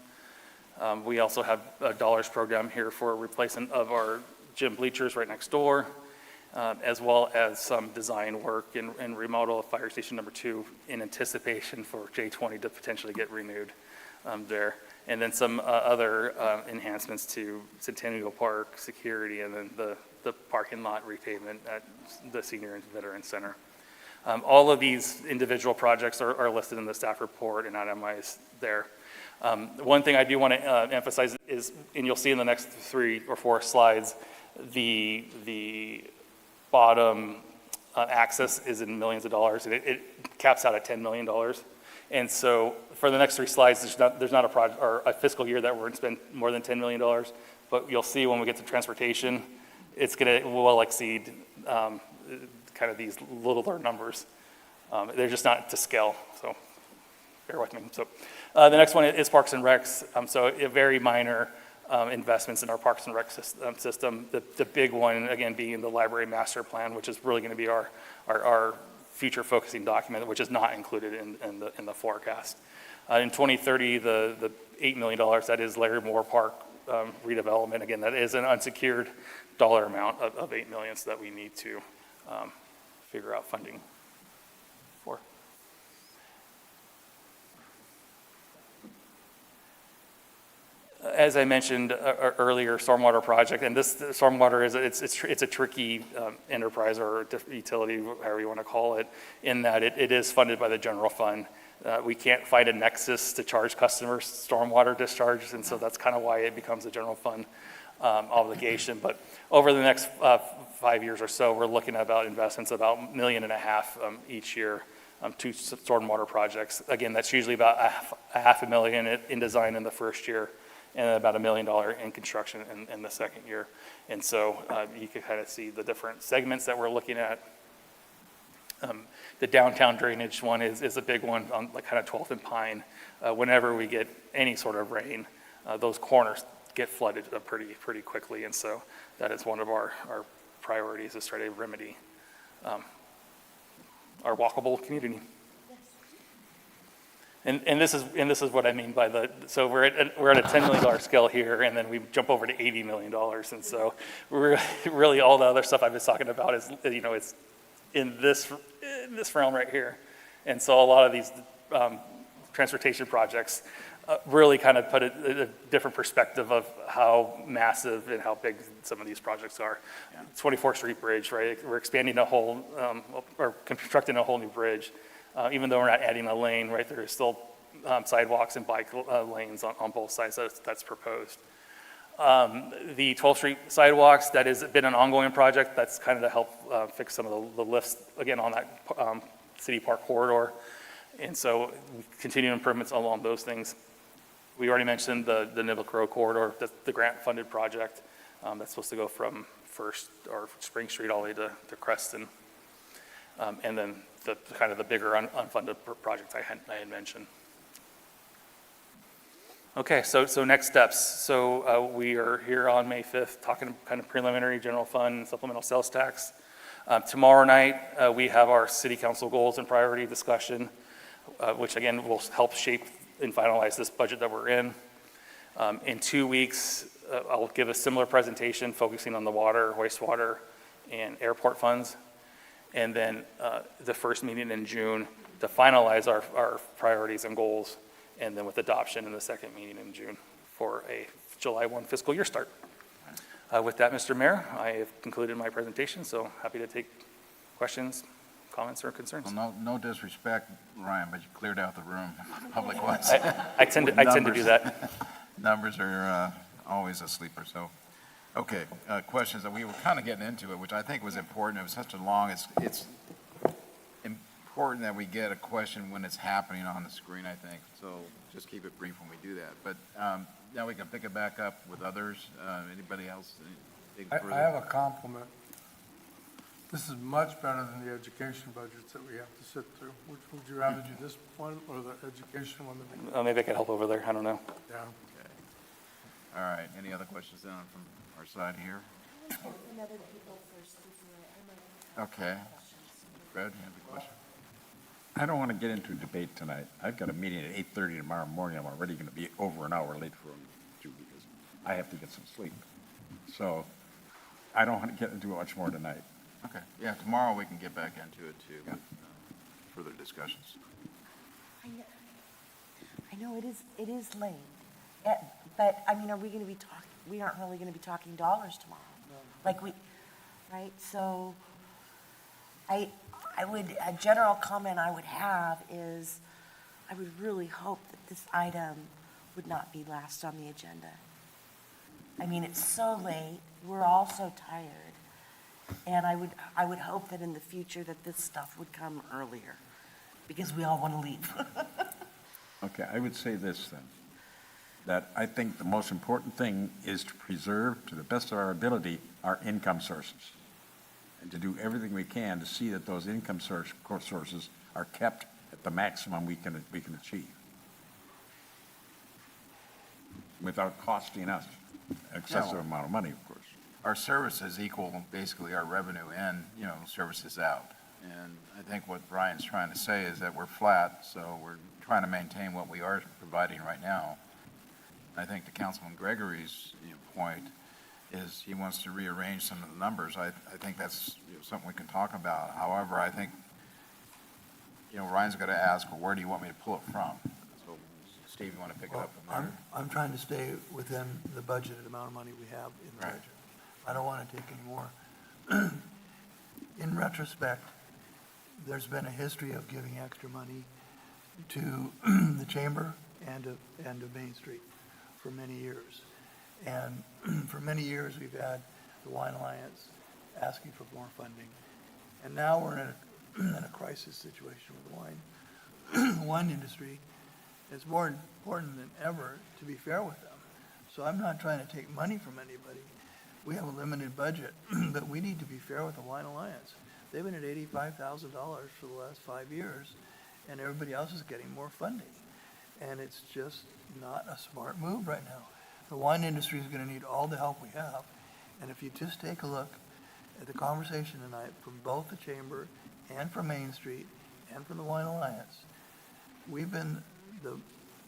We also have a dollars program here for replacement of our gym bleachers right next door, as well as some design work and remodel of Fire Station number 2 in anticipation for J20 to potentially get renewed there. And then some other enhancements to Centennial Park security, and then the parking lot repavement at the Senior and Veteran Center. All of these individual projects are listed in the staff report and itemized there. One thing I do want to emphasize is, and you'll see in the next 3 or 4 slides, the bottom access is in millions of dollars, and it caps out at $10 million. And so for the next 3 slides, there's not a project or a fiscal year that we're going to spend more than $10 million, but you'll see when we get to transportation, it's going to well exceed kind of these littler numbers. They're just not to scale, so bear with me. So the next one is Parks and Recs. So a very minor investments in our Parks and Rec system. The big one, again, being the library master plan, which is really going to be our future focusing document, which is not included in the forecast. In 2030, the $8 million, that is Larry Moore Park redevelopment. Again, that is an unsecured dollar amount of $8 million that we need to figure out funding for. As I mentioned earlier, stormwater project, and this stormwater it's a tricky enterprise or utility, however you want to call it, in that it is funded by the general fund. We can't find a nexus to charge customers stormwater discharge, and so that's kind of why it becomes a general fund obligation. But over the next 5 years or so, we're looking at about investments about $1.5 million each year to stormwater projects. Again, that's usually about $500,000 in design in the first year, and about $1 million in construction in the second year. And so you can kind of see the different segments that we're looking at. The downtown drainage one is a big one on like kind of 12th and Pine. Whenever we get any sort of rain, those corners get flooded pretty quickly. And so that is one of our priorities, is try to remedy our walkable community. And this is what I mean by so we're at a $10 million scale here, and then we jump over to $80 million. And so we're really all the other stuff I've been talking about is, it's in this realm right here. And so a lot of these transportation projects really kind of put a different perspective of how massive and how big some of these projects are. Yeah. 24th Street Bridge, right? We're expanding or constructing a whole new bridge. Even though we're not adding a lane, right, there is still sidewalks and bike lanes on both sides that's proposed. The 12th Street sidewalks, that has been an ongoing project. That's kind of to help fix some of the lifts, again, on that city park corridor. And so continuing improvements along those things. We already mentioned the Nibble Road corridor, the grant-funded project. That's supposed to go from First or Spring Street all the way to Creston. And then the kind of the bigger unfunded projects I had mentioned. Okay, so next steps. So we are here on May 5th talking kind of preliminary general fund supplemental sales tax. Tomorrow night we have our city council goals and priority discussion, which again will help shape and finalize this budget that we're in. In 2 weeks, I'll give a similar presentation focusing on the water, wastewater, and airport funds. And then the first meeting in June to finalize our priorities and goals, and then with adoption in the second meeting in June for a July 1 fiscal year start. With that, Mr. Mayor, I have concluded my presentation, so happy to take questions, comments, or concerns. Well, no disrespect, Ryan, but you cleared out the room public-wise. I tend to do that. Numbers are always a sleeper, so Okay, questions that we were kind of getting into it, which I think was important. It was such a long, it's important that we get a question when it's happening on the screen, I think. So just keep it brief when we do that. But now we can pick it back up with others. Anybody else? Anything I further? have a compliment. This is much better than the education budgets that we have to sit through. Which would you rather do, this one or the education one? Maybe I could help over there, I don't know. Yeah. All right, any other questions then from our side here? Okay. Fred, you have a question? I don't want to get into a debate tonight. I've got a meeting at 8:30 tomorrow morning. I'm already going to be over an hour late for them too because I have to get some sleep. So I don't want to get into it much more tonight. Okay, yeah, tomorrow we can get back into it too, with further discussions. I know it is late, but I mean, are we going to be talking, we aren't really going to be talking dollars tomorrow. Like right? So a general comment I would have is, I would really hope that this item would not be last on the agenda. I mean, it's so late, we're all so tired, and I would hope that in the future that this stuff would come earlier, because we all want to leave. Okay, I would say this then, that I think the most important thing is to preserve, to the best of our ability, our income sources, and to do everything we can to see that those income sources are kept at the maximum we can achieve, without costing us excessive amount of money, of course. Our services equal basically our revenue and, services out. And I think what Brian's trying to say is that we're flat, so we're trying to maintain what we are providing right now. I think to Councilman Gregory's point is he wants to rearrange some of the numbers. I think that's something we can talk about. However, I think, Ryan's going to ask, well, where do you want me to pull it from? So, Steve, you want to pick it up from there? I'm trying to stay within the budgeted amount of money we have in the budget. I don't want to take any more. In retrospect, there's been a history of giving extra money to the Chamber and to Main Street for many years. And for many years, we've had the Wine Alliance asking for more funding. And now we're in a crisis situation with the wine industry. It's more important than ever to be fair with them. So I'm not trying to take money from anybody. We have a limited budget, but we need to be fair with the Wine Alliance. They've been at $85,000 for the last 5 years, and everybody else is getting more funding. And it's just not a smart move right now. The wine industry is going to need all the help we have. And if you just take a look at the conversation tonight from both the Chamber and from Main Street and from the Wine Alliance, we've been the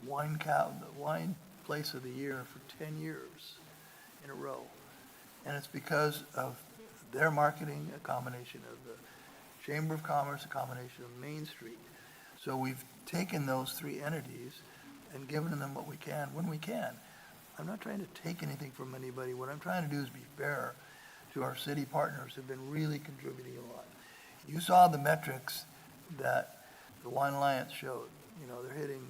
wine place of the year for 10 years in a row. And it's because of their marketing, a combination of the Chamber of Commerce, a combination of Main Street. So we've taken those three entities and given them what we can when we can. I'm not trying to take anything from anybody. What I'm trying to do is be fair to our city partners who've been really contributing a lot. You saw the metrics that the Wine Alliance showed. They're hitting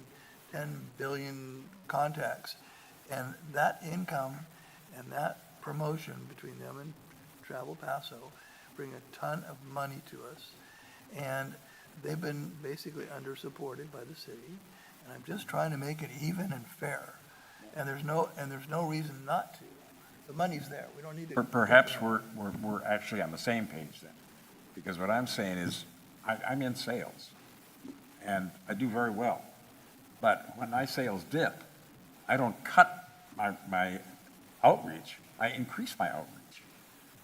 10 billion contacts. And that income and that promotion between them and Travel Paso bring a ton of money to us. And they've been basically under-supported by the city. And I'm just trying to make it even and fair. And there's no reason not to. The money's there. We don't need to. Perhaps we're actually on the same page then, because what I'm saying is, I'm in sales, and I do very well. But when my sales dip, I don't cut my outreach. I increase my outreach,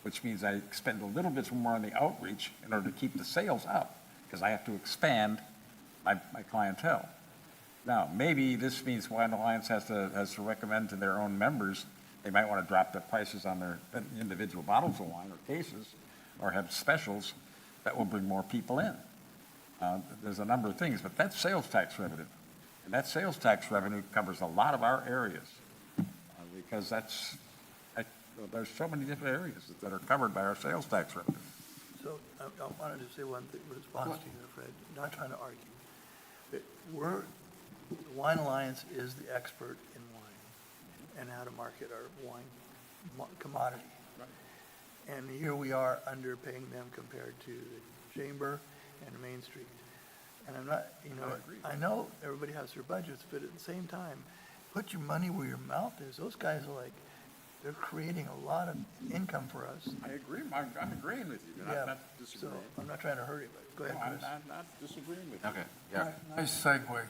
which means I spend a little bit more on the outreach in order to keep the sales up, because I have to expand my clientele. Now, maybe this means Wine Alliance has to recommend to their own members, they might want to drop the prices on their individual bottles of wine or cases, or have specials that will bring more people in. There's a number of things, but that's sales tax revenue. And that sales tax revenue covers a lot of our areas, because there's so many different areas that are covered by our sales tax revenue. So I wanted to say one thing in response to you, Fred, not trying to argue. But the Wine Alliance is the expert in wine and how to market our wine commodity. And here we are underpaying them compared to the Chamber and Main Street. And I'm not, I know everybody has their budgets, but at the same time, put your money where your mouth is. Those guys are like, they're creating a lot of income for us. I agree, I'm agreeing with you, Yeah, not so disagreeing. I'm not trying to hurt you, but go ahead, Chris. I'm not disagreeing with you. Okay, yeah. Nice segue.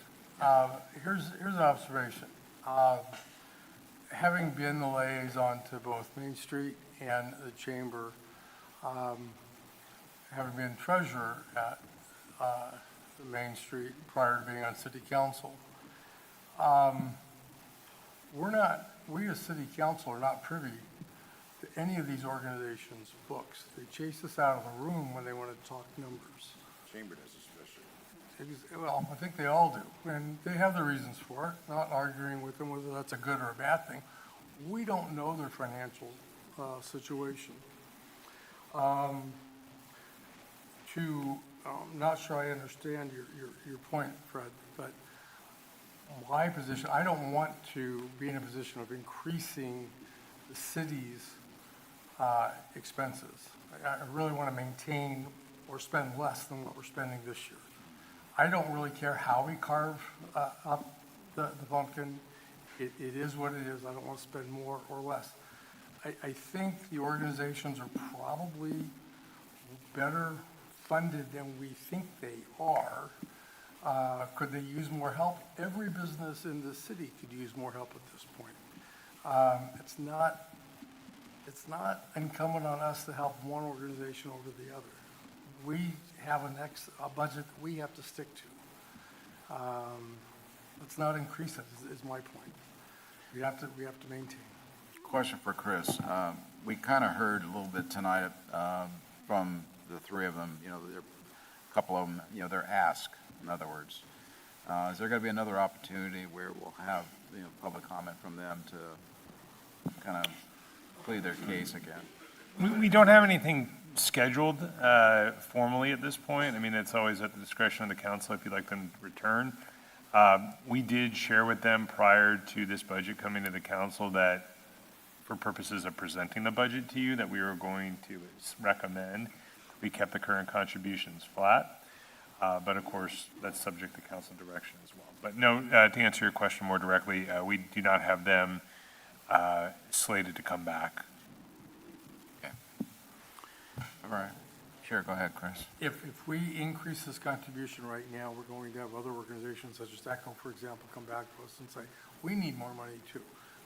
Here's an observation. Having been the liaison to both Main Street and the Chamber, having been treasurer at the Main Street prior to being on city council, we as city council are not privy to any of these organizations' books. They chase us out of the room when they want to talk numbers. Chamber does especially. Well, I think they all do, and they have their reasons for it, not arguing with them whether that's a good or a bad thing. We don't know their financial situation. Not sure I understand your point, Fred, but my position, I don't want to be in a position of increasing the city's expenses. I really want to maintain or spend less than what we're spending this year. I don't really care how we carve up the pumpkin. It is what it is. I don't want to spend more or less. I think the organizations are probably better funded than we think they are. Could they use more help? Every business in the city could use more help at this point. It's not incumbent on us to help one organization over the other. We have a budget that we have to stick to. Let's not increase it, is my point. We have to maintain. Question for Chris. We kind of heard a little bit tonight from the three of them, a couple of them, their ask, in other words. Is there going to be another opportunity where we'll have, public comment from them to kind of plead their case again? We don't have anything scheduled formally at this point. I mean, it's always at the discretion of the council if you'd like them to return. We did share with them prior to this budget coming to the council that for purposes of presenting the budget to you, that we were going to recommend we kept the current contributions flat. But of course, that's subject to council direction as well. But no, to answer your question more directly, we do not have them slated to come back. Okay. All right. Sure, go ahead, Chris. If we increase this contribution right now, we're going to have other organizations such as ECHO, for example, come back to us and say, we need more money too.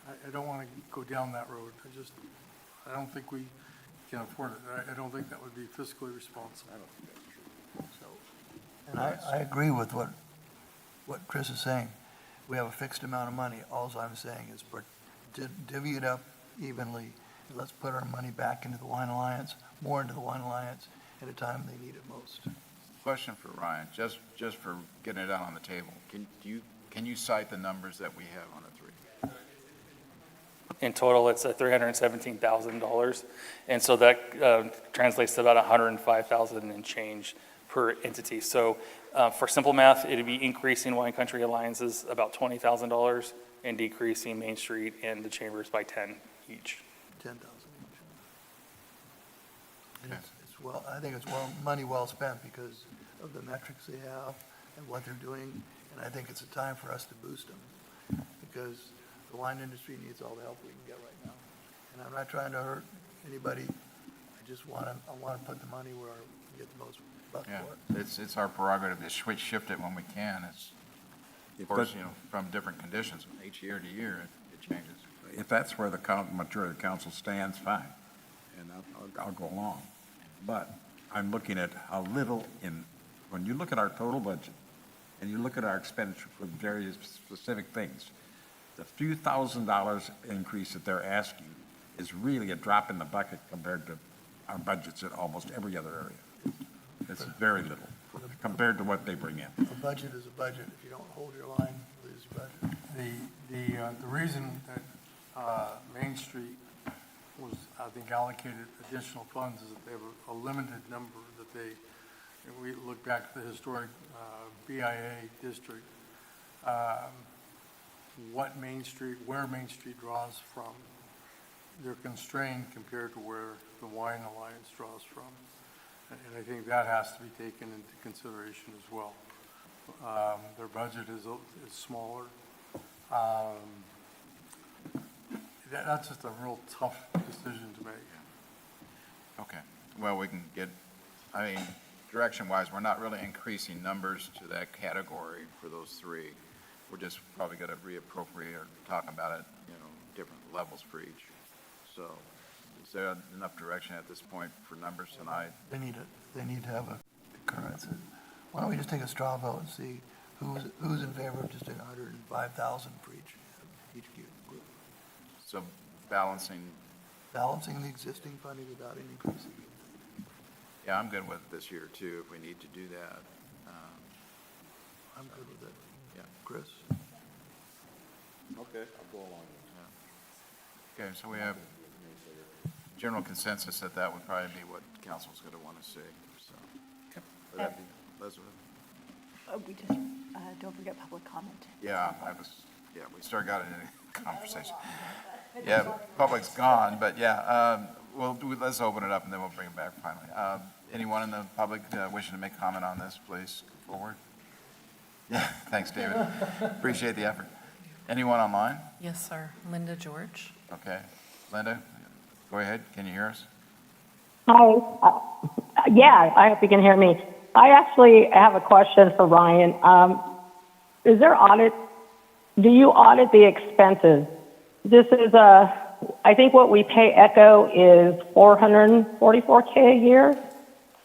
I don't want to go down that road. I don't think we can afford it. I don't think that would be fiscally responsible. And I agree with what Chris is saying. We have a fixed amount of money. All I'm saying is divvy it up evenly. Let's put our money back into the Wine Alliance, more into the Wine Alliance at a time they need it most. Question for Ryan, just for getting it out on the table. Can you cite the numbers that we have on the three? In total, it's $317,000, and so that translates to about $105,000 and change per entity. So for simple math, it'd be increasing Wine Country Alliances about $20,000 and decreasing Main Street and the Chambers by 10 each. 10,000 each. And I think it's money well spent because of the metrics they have and what they're doing, and I think it's a time for us to boost them because the wine industry needs all the help we can get right now. And I'm not trying to hurt anybody. I want to put the money where we get the most buck for it. It's our prerogative to shift it when we can. It's, of course, from different conditions, each year to year, it changes. If that's where the majority of the council stands, fine, and I'll go along. But I'm looking at how little when you look at our total budget, and you look at our expenditure for various specific things, the few $1,000s increase that they're asking is really a drop in the bucket compared to our budgets in almost every other area. It's very little compared to what they bring in. A budget is a budget. If you don't hold your line, you lose your budget. The reason that Main Street was, I think, allocated additional funds is that they have a limited number that and we look back to the historic BIA district, where Main Street draws from. they're constrained compared to where the Wine Alliance draws from. And I think that has to be taken into consideration as well. Their budget is smaller. That's just a real tough decision to make. Okay, well, we can get, I mean, direction-wise, we're not really increasing numbers to that category for those three. We're just probably gonna reappropriate or talk about it, different levels for each. So, is there enough direction at this point for numbers tonight? They need to have a concurrence. Why don't we just take a straw vote and see who's in favor of just 105,000 for each group? So balancing, Balancing the existing funding without any increasing. yeah, I'm good with it this year too, if we need to do that. I'm good with it. Yeah. Chris? Okay, I'll go along with that. Okay, so we have general consensus that would probably be what council's gonna wanna see, so. Would that be, Elizabeth? We just, don't forget public comment. Yeah, we got it in a conversation. Yeah, public's gone, but yeah, let's open it up and then we'll bring it back finally. Anyone in the public wishing to make comment on this, please come forward. Yeah, thanks, David. Appreciate the effort. Anyone online? Yes, sir. Linda George. Okay. Linda, go ahead. Can you hear us? Hi. Yeah, I hope you can hear me. I actually have a question for Ryan. Is there do you audit the expenses? This is I think what we pay Echo is $444K a year.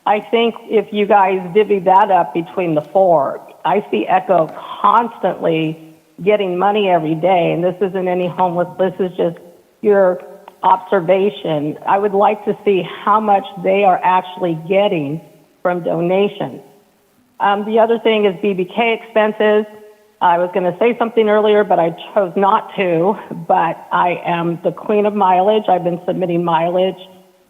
I think if you guys divvy that up between the four, I see Echo constantly getting money every day, and this isn't any homeless, this is just your observation. I would like to see how much they are actually getting from donations. The other thing is BBK expenses. I was going to say something earlier, but I chose not to, but I am the queen of mileage. I've been submitting mileage.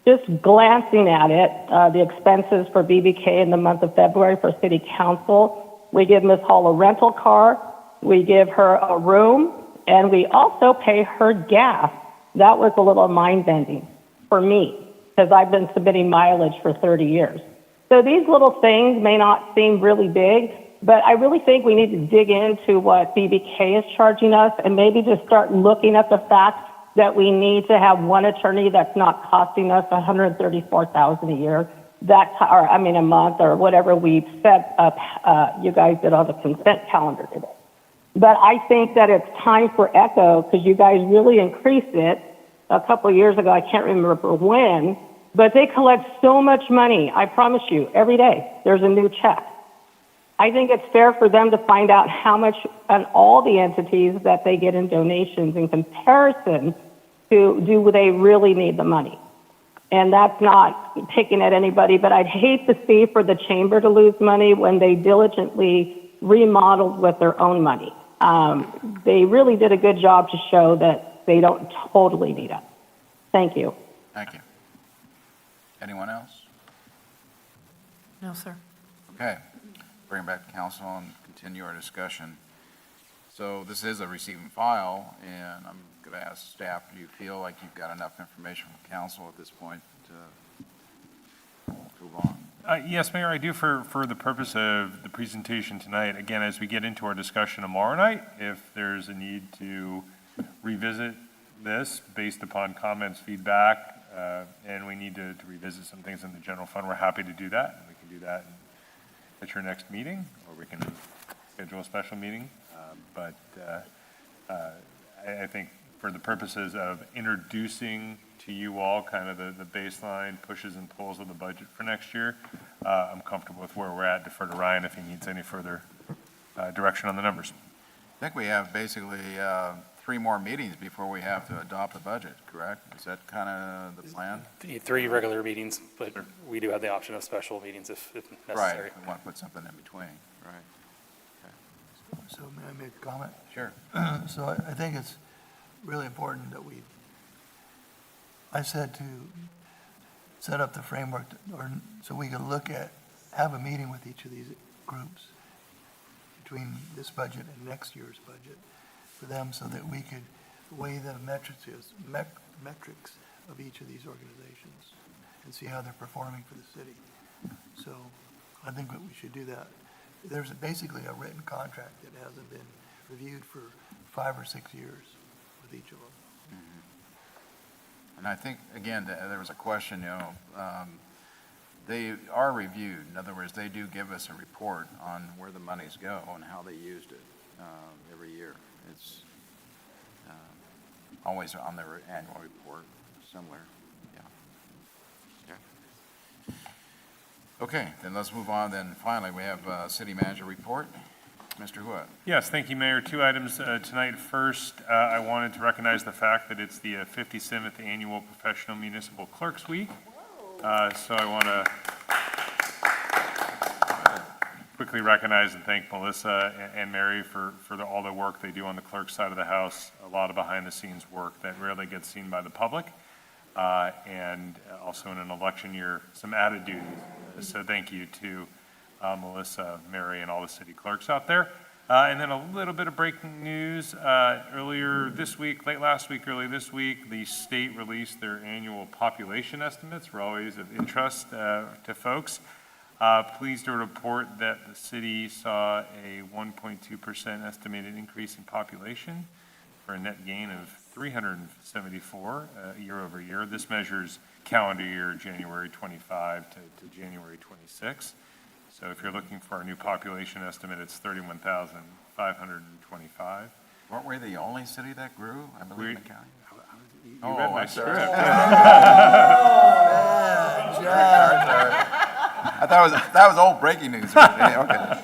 Just glancing at it, the expenses for BBK in the month of February for City Council, we give Ms. Hall a rental car, we give her a room, and we also pay her gas. That was a little mind-bending for me, because I've been submitting mileage for 30 years. So these little things may not seem really big, but I really think we need to dig into what BBK is charging us and maybe just start looking at the fact that we need to have one attorney that's not costing us $134,000 a year, a month, or whatever we've set up. You guys did on the consent calendar today. But I think that it's time for Echo, because you guys really increased it a couple of years ago. I can't remember when, but they collect so much money. I promise you, every day there's a new check. I think it's fair for them to find out how much on all the entities that they get in donations in comparison to do they really need the money. And that's not picking at anybody, but I'd hate to see for the chamber to lose money when they diligently remodeled with their own money. They really did a good job to show that they don't totally need us. Thank you. Thank you. Anyone else? No, sir. Okay. Bring it back to council and continue our discussion. So this is a receiving file, and I'm going to ask staff, do you feel like you've got enough information from council at this point to move on? Yes, Mayor, I do for the purpose of the presentation tonight. Again, as we get into our discussion tomorrow night, if there's a need to revisit this based upon comments, feedback, and we need to revisit some things in the general fund, we're happy to do that. And we can do that at your next meeting, or we can schedule a special meeting. But I think for the purposes of introducing to you all kind of the baseline pushes and pulls of the budget for next year, I'm comfortable with where we're at. Defer to Ryan if he needs any further direction on the numbers. I think we have basically 3 more meetings before we have to adopt the budget, correct? Is that kind of the plan? 3 regular meetings, but we do have the option of special meetings if necessary. Right, we want to put something in between, right? Okay. So may I make a comment? Sure. So I think it's really important that I said to set up the framework so we can have a meeting with each of these groups between this budget and next year's budget for them, so that we could weigh the metrics of each of these organizations and see how they're performing for the city. So I think that we should do that. There's basically a written contract that hasn't been reviewed for 5 or 6 years with each of them. And I think, again, there was a question, they are reviewed. In other words, they do give us a report on where the monies go and how they used it every year. It's always on their annual report, somewhere, yeah. Okay, then let's move on. Then finally, we have city manager report. Mr. Huot. Yes, thank you, Mayor. 2 items tonight. First, I wanted to recognize the fact that it's the 57th Annual Professional Municipal Clerks Week. So I want to quickly recognize and thank Melissa and Mary for all the work they do on the clerk side of the house, a lot of behind-the-scenes work that rarely gets seen by the public, and also in an election year, some added duties. So thank you to Melissa, Mary, and all the city clerks out there. And then a little bit of breaking news. Earlier this week, late last week, early this week, the state released their annual population estimates. We're always of interest to folks. Pleased to report that the city saw a 1.2% estimated increase in population for a net gain of 374 year over year. This measures calendar year January 25 to January 26. So if you're looking for a new population estimate, it's 31,525. Weren't we the only city that grew, I believe, in the county? You read my script. I thought that was old breaking news. Okay.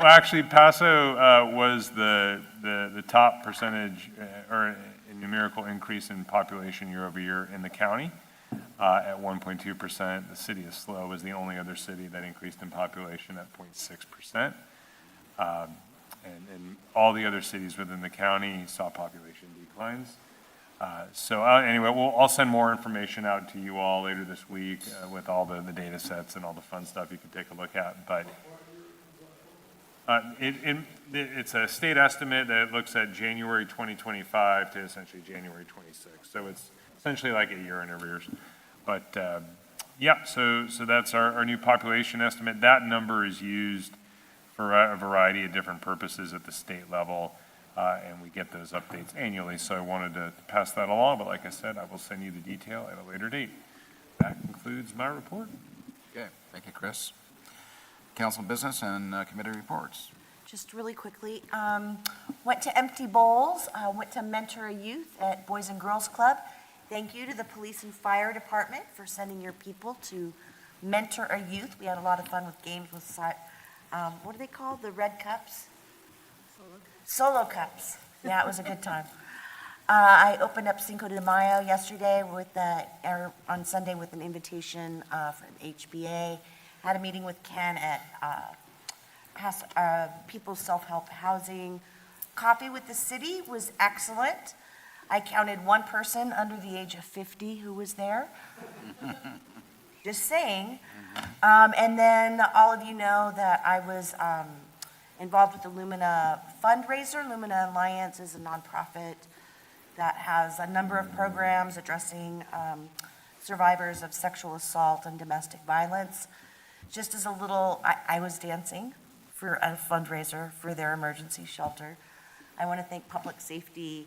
Actually, Paso was the top percentage or numerical increase in population year over year in the county at 1.2%. The city of SLO was the only other city that increased in population at 0.6%. And all the other cities within the county saw population declines. Anyway, I'll send more information out to you all later this week with all the data sets and all the fun stuff you can take a look at. But it's a state estimate that looks at January 2025 to essentially January 26. So it's essentially like a year in arrears. But yeah, so that's our new population estimate. That number is used for a variety of different purposes at the state level. And we get those updates annually, so I wanted to pass that along, but like I said, I will send you the detail at a later date. That concludes my report. Okay, thank you, Chris. Council business and committee reports. Just really quickly, went to Empty Bowls, went to mentor a youth at Boys and Girls Club. Thank you to the police and fire department for sending your people to mentor a youth. We had a lot of fun with games with, what are they called, the red cups? Solo cups. Yeah, it was a good time. I opened up Cinco de Mayo yesterday on Sunday with an invitation from HBA. Had a meeting with Ken at People's Self-Help Housing. Coffee with the city was excellent. I counted one person under the age of 50 who was there. Just saying. And then all of you know that I was involved with the Lumina fundraiser. Lumina Alliance is a nonprofit that has a number of programs addressing survivors of sexual assault and domestic violence. Just as a little, I was dancing for a fundraiser for their emergency shelter. I want to thank Public Safety.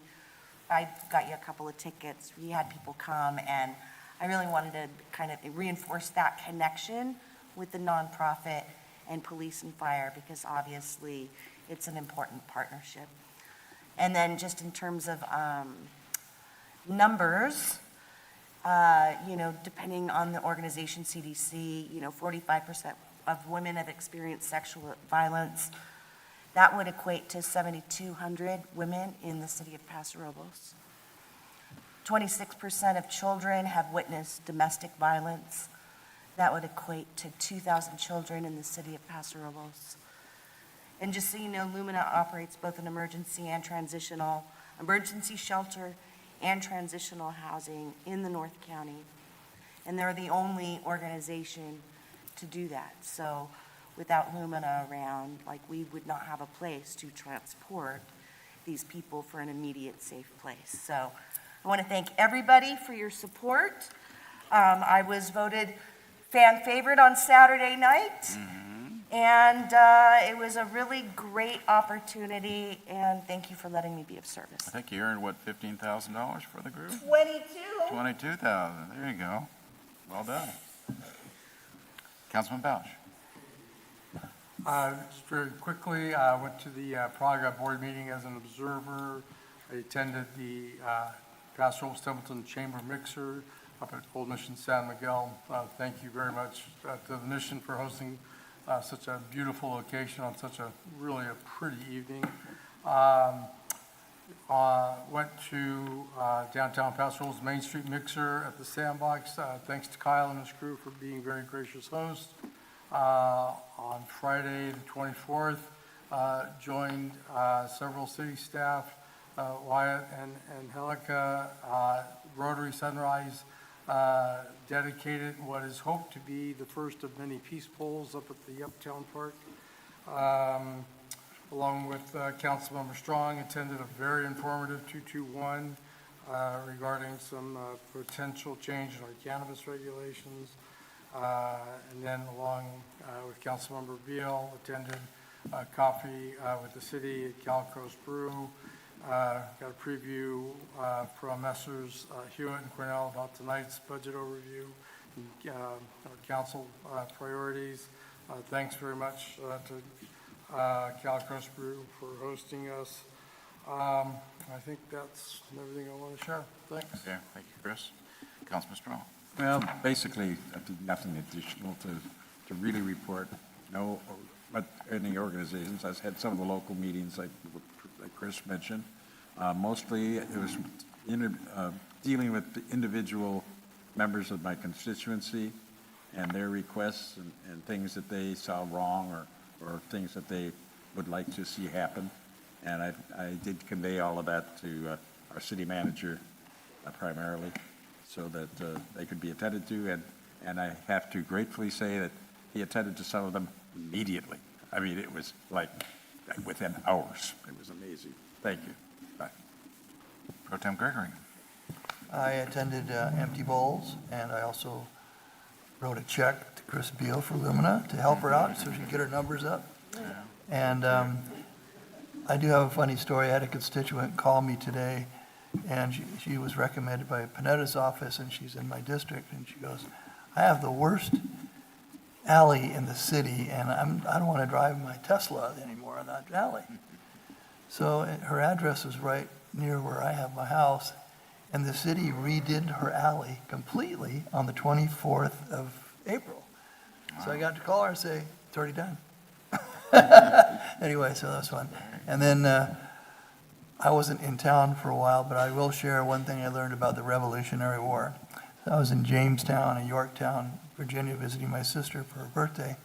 I got you a couple of tickets. We had people come, and I really wanted to kind of reinforce that connection with the nonprofit and police and fire, because obviously it's an important partnership. And then just in terms of numbers, depending on the organization, CDC, 45% of women have experienced sexual violence. That would equate to 7,200 women in the city of Paso Robles. 26% of children have witnessed domestic violence. That would equate to 2,000 children in the city of Paso Robles. And just so you know, Lumina operates both an emergency shelter and transitional housing in the North County. And they're the only organization to do that. So without Lumina around, we would not have a place to transport these people for an immediate safe place. So I want to thank everybody for your support. I was voted fan favorite on Saturday night, and it was a really great opportunity, and thank you for letting me be of service. I think you earned, what, $15,000 for the group? 22. 22,000, there you go. Well done. Councilman Bausch. Just very quickly, I went to the Praga board meeting as an observer. I attended the Paso Templeton Chamber Mixer up at Old Mission San Miguel. Thank you very much to the Mission for hosting such a beautiful location on such a really a pretty evening. Went to downtown Paso Robles Main Street Mixer at the Sandbox. Thanks to Kyle and his crew for being very gracious hosts. On Friday, the 24th, joined several city staff, Wyatt and Helica, Rotary Sunrise, dedicated what is hoped to be the first of many peace polls up at the Uptown Park. Along with Councilmember Strong, attended a very informative 221 regarding some potential change in our cannabis regulations. And then along with Councilmember Beal, attended coffee with the city at Cal Coast Brew. Got a preview from Messrs. Hewitt and Cornell about tonight's budget overview and our council priorities. Thanks very much to Cal Coast Brew for hosting us. I think that's everything I want to share. Thanks. Okay, thank you, Chris. Councilman Strong. Well, basically, I think nothing additional to really report. No, but any organizations. I've had some of the local meetings like Chris mentioned. Mostly it was dealing with the individual members of my constituency and their requests and things that they saw wrong or things that they would like to see happen. And I did convey all of that to our city manager primarily, so that they could be attended to, and I have to gratefully say that he attended to some of them immediately. I mean, it was like within hours. It was amazing. Thank you. Bye. Pro Tem Gregory. I attended Empty Bowls, and I also wrote a check to Chris Beal for Lumina to help her out so she could get her numbers up. And I do have a funny story. I had a constituent call me today, and she was recommended by Panetta's office, and she's in my district, and she goes, I have the worst alley in the city, and I don't want to drive my Tesla anymore on that alley. So her address was right near where I have my house, and the city redid her alley completely on the 24th of April. So I got to call her and say, it's already done. Anyway, so that's fun. And then I wasn't in town for a while, but I will share one thing I learned about the Revolutionary War. So I was in Jamestown and Yorktown, Virginia, visiting my sister for her birthday.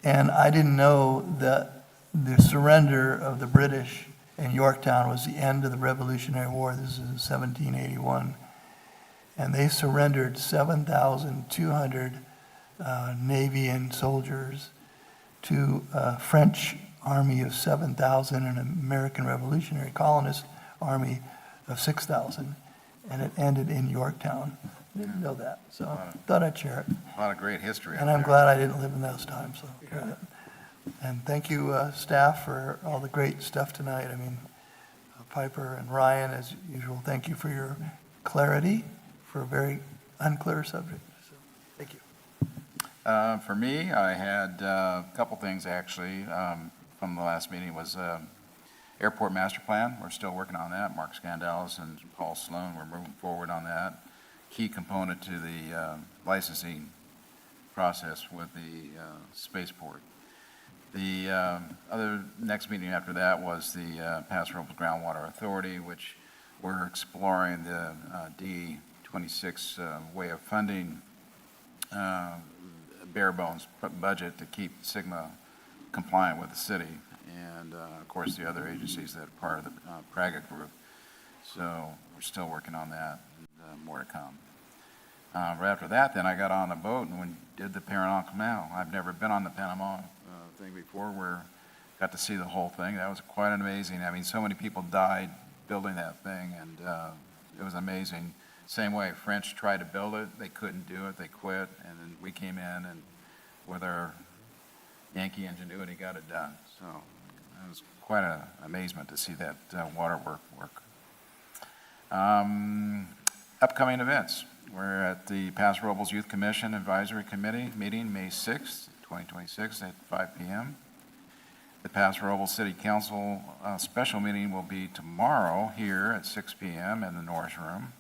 And I didn't know that the surrender of the British in Yorktown was the end of the Revolutionary War. This is in 1781. And they surrendered 7,200 Navy and soldiers to a French army of 7,000 and an American Revolutionary colonist army of 6,000. And it ended in Yorktown. I didn't know that, so thought I'd share it. A lot of great history. And I'm glad I didn't live in those times. So. And thank you, staff, for all the great stuff tonight. I mean, Piper and Ryan, as usual, thank you for your clarity for a very unclear subject. So, thank you. For me, I had a couple things actually from the last meeting was airport master plan. We're still working on that. Mark Scandalis and Paul Sloan, we're moving forward on that. Key component to the licensing process with the spaceport. The other next meeting after that was the Paso Robles Groundwater Authority, which we're exploring the D26 way of funding bare bones budget to keep Sigma compliant with the city, and of course the other agencies that are part of the Praga group. So we're still working on that, and more to come. Right after that, then I got on a boat and did the Panama Canal. I've never been on the Panama thing before, where got to see the whole thing. That was quite amazing. I mean, so many people died building that thing, and it was amazing. Same way, French tried to build it, they couldn't do it, they quit, and then we came in and with our Yankee ingenuity got it done. So it was quite an amazement to see that water work. Upcoming events. We're at the Paso Robles Youth Commission Advisory Committee meeting May 6th, 2026 at 5 p.m. The Paso Robles City Council special meeting will be tomorrow here at 6 p.m. in the Norris Room.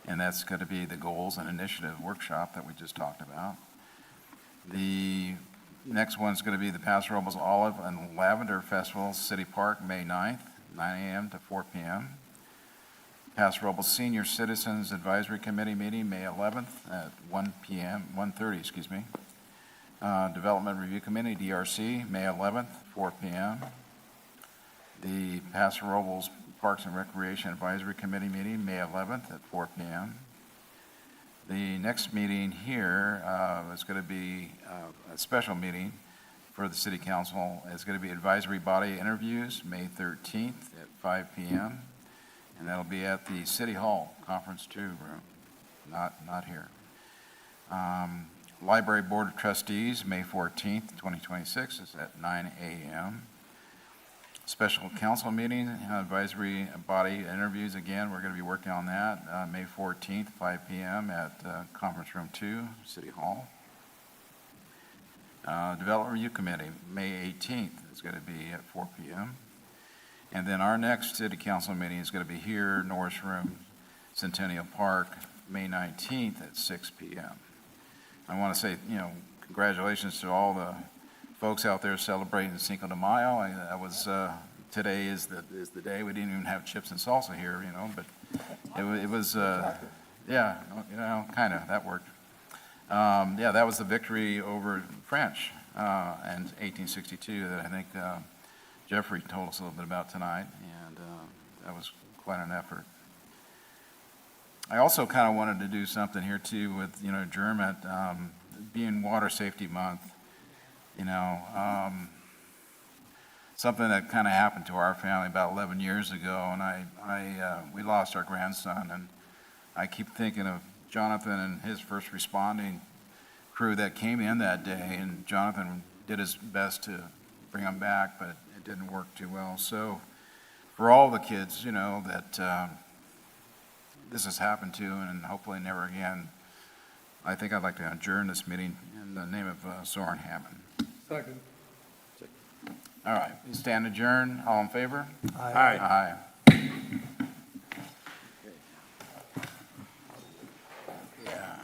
And that's going to be the goals and initiative workshop that we just talked about. The next one's going to be the Paso Robles Olive and Lavender Festival, City Park, May 9th, 9 a.m. to 4 p.m. Paso Robles Senior Citizens Advisory Committee meeting, May 11th at 1:30, excuse me. Development Review Committee, DRC, May 11th, 4 p.m. The Paso Robles Parks and Recreation Advisory Committee meeting, May 11th at 4 p.m. The next meeting here is going to be a special meeting for the City Council. It's going to be advisory body interviews, May 13th at 5 p.m. And that'll be at the City Hall Conference 2 room, not here. Library Board of Trustees, May 14th, 2026, is at 9 a.m. Special council meeting, advisory body interviews, again, we're going to be working on that, May 14th, 5 p.m. at Conference Room 2, City Hall. Development Review Committee, May 18th, is going to be at 4 p.m. And then our next city council meeting is going to be here, Norris Room, Centennial Park, May 19th at 6 p.m. I want to say, congratulations to all the folks out there celebrating Cinco de Mayo. Today is the day. We didn't even have chips and salsa here, but it was, kind of, that worked. That was the victory over French in 1862 that I think Jeffrey told us a little bit about tonight, and that was quite an effort. I also kind of wanted to do something here too with, German, being Water Safety Month, something that kind of happened to our family about 11 years ago, and we lost our grandson, and I keep thinking of Jonathan and his first responding crew that came in that day, and Jonathan did his best to bring him back, but it didn't work too well. So for all the kids, that this has happened to, and hopefully never again, I think I'd like to adjourn this meeting in the name of Soren Hammond. Second. All right, we stand adjourned. All in favor? Aye. Aye. Yeah.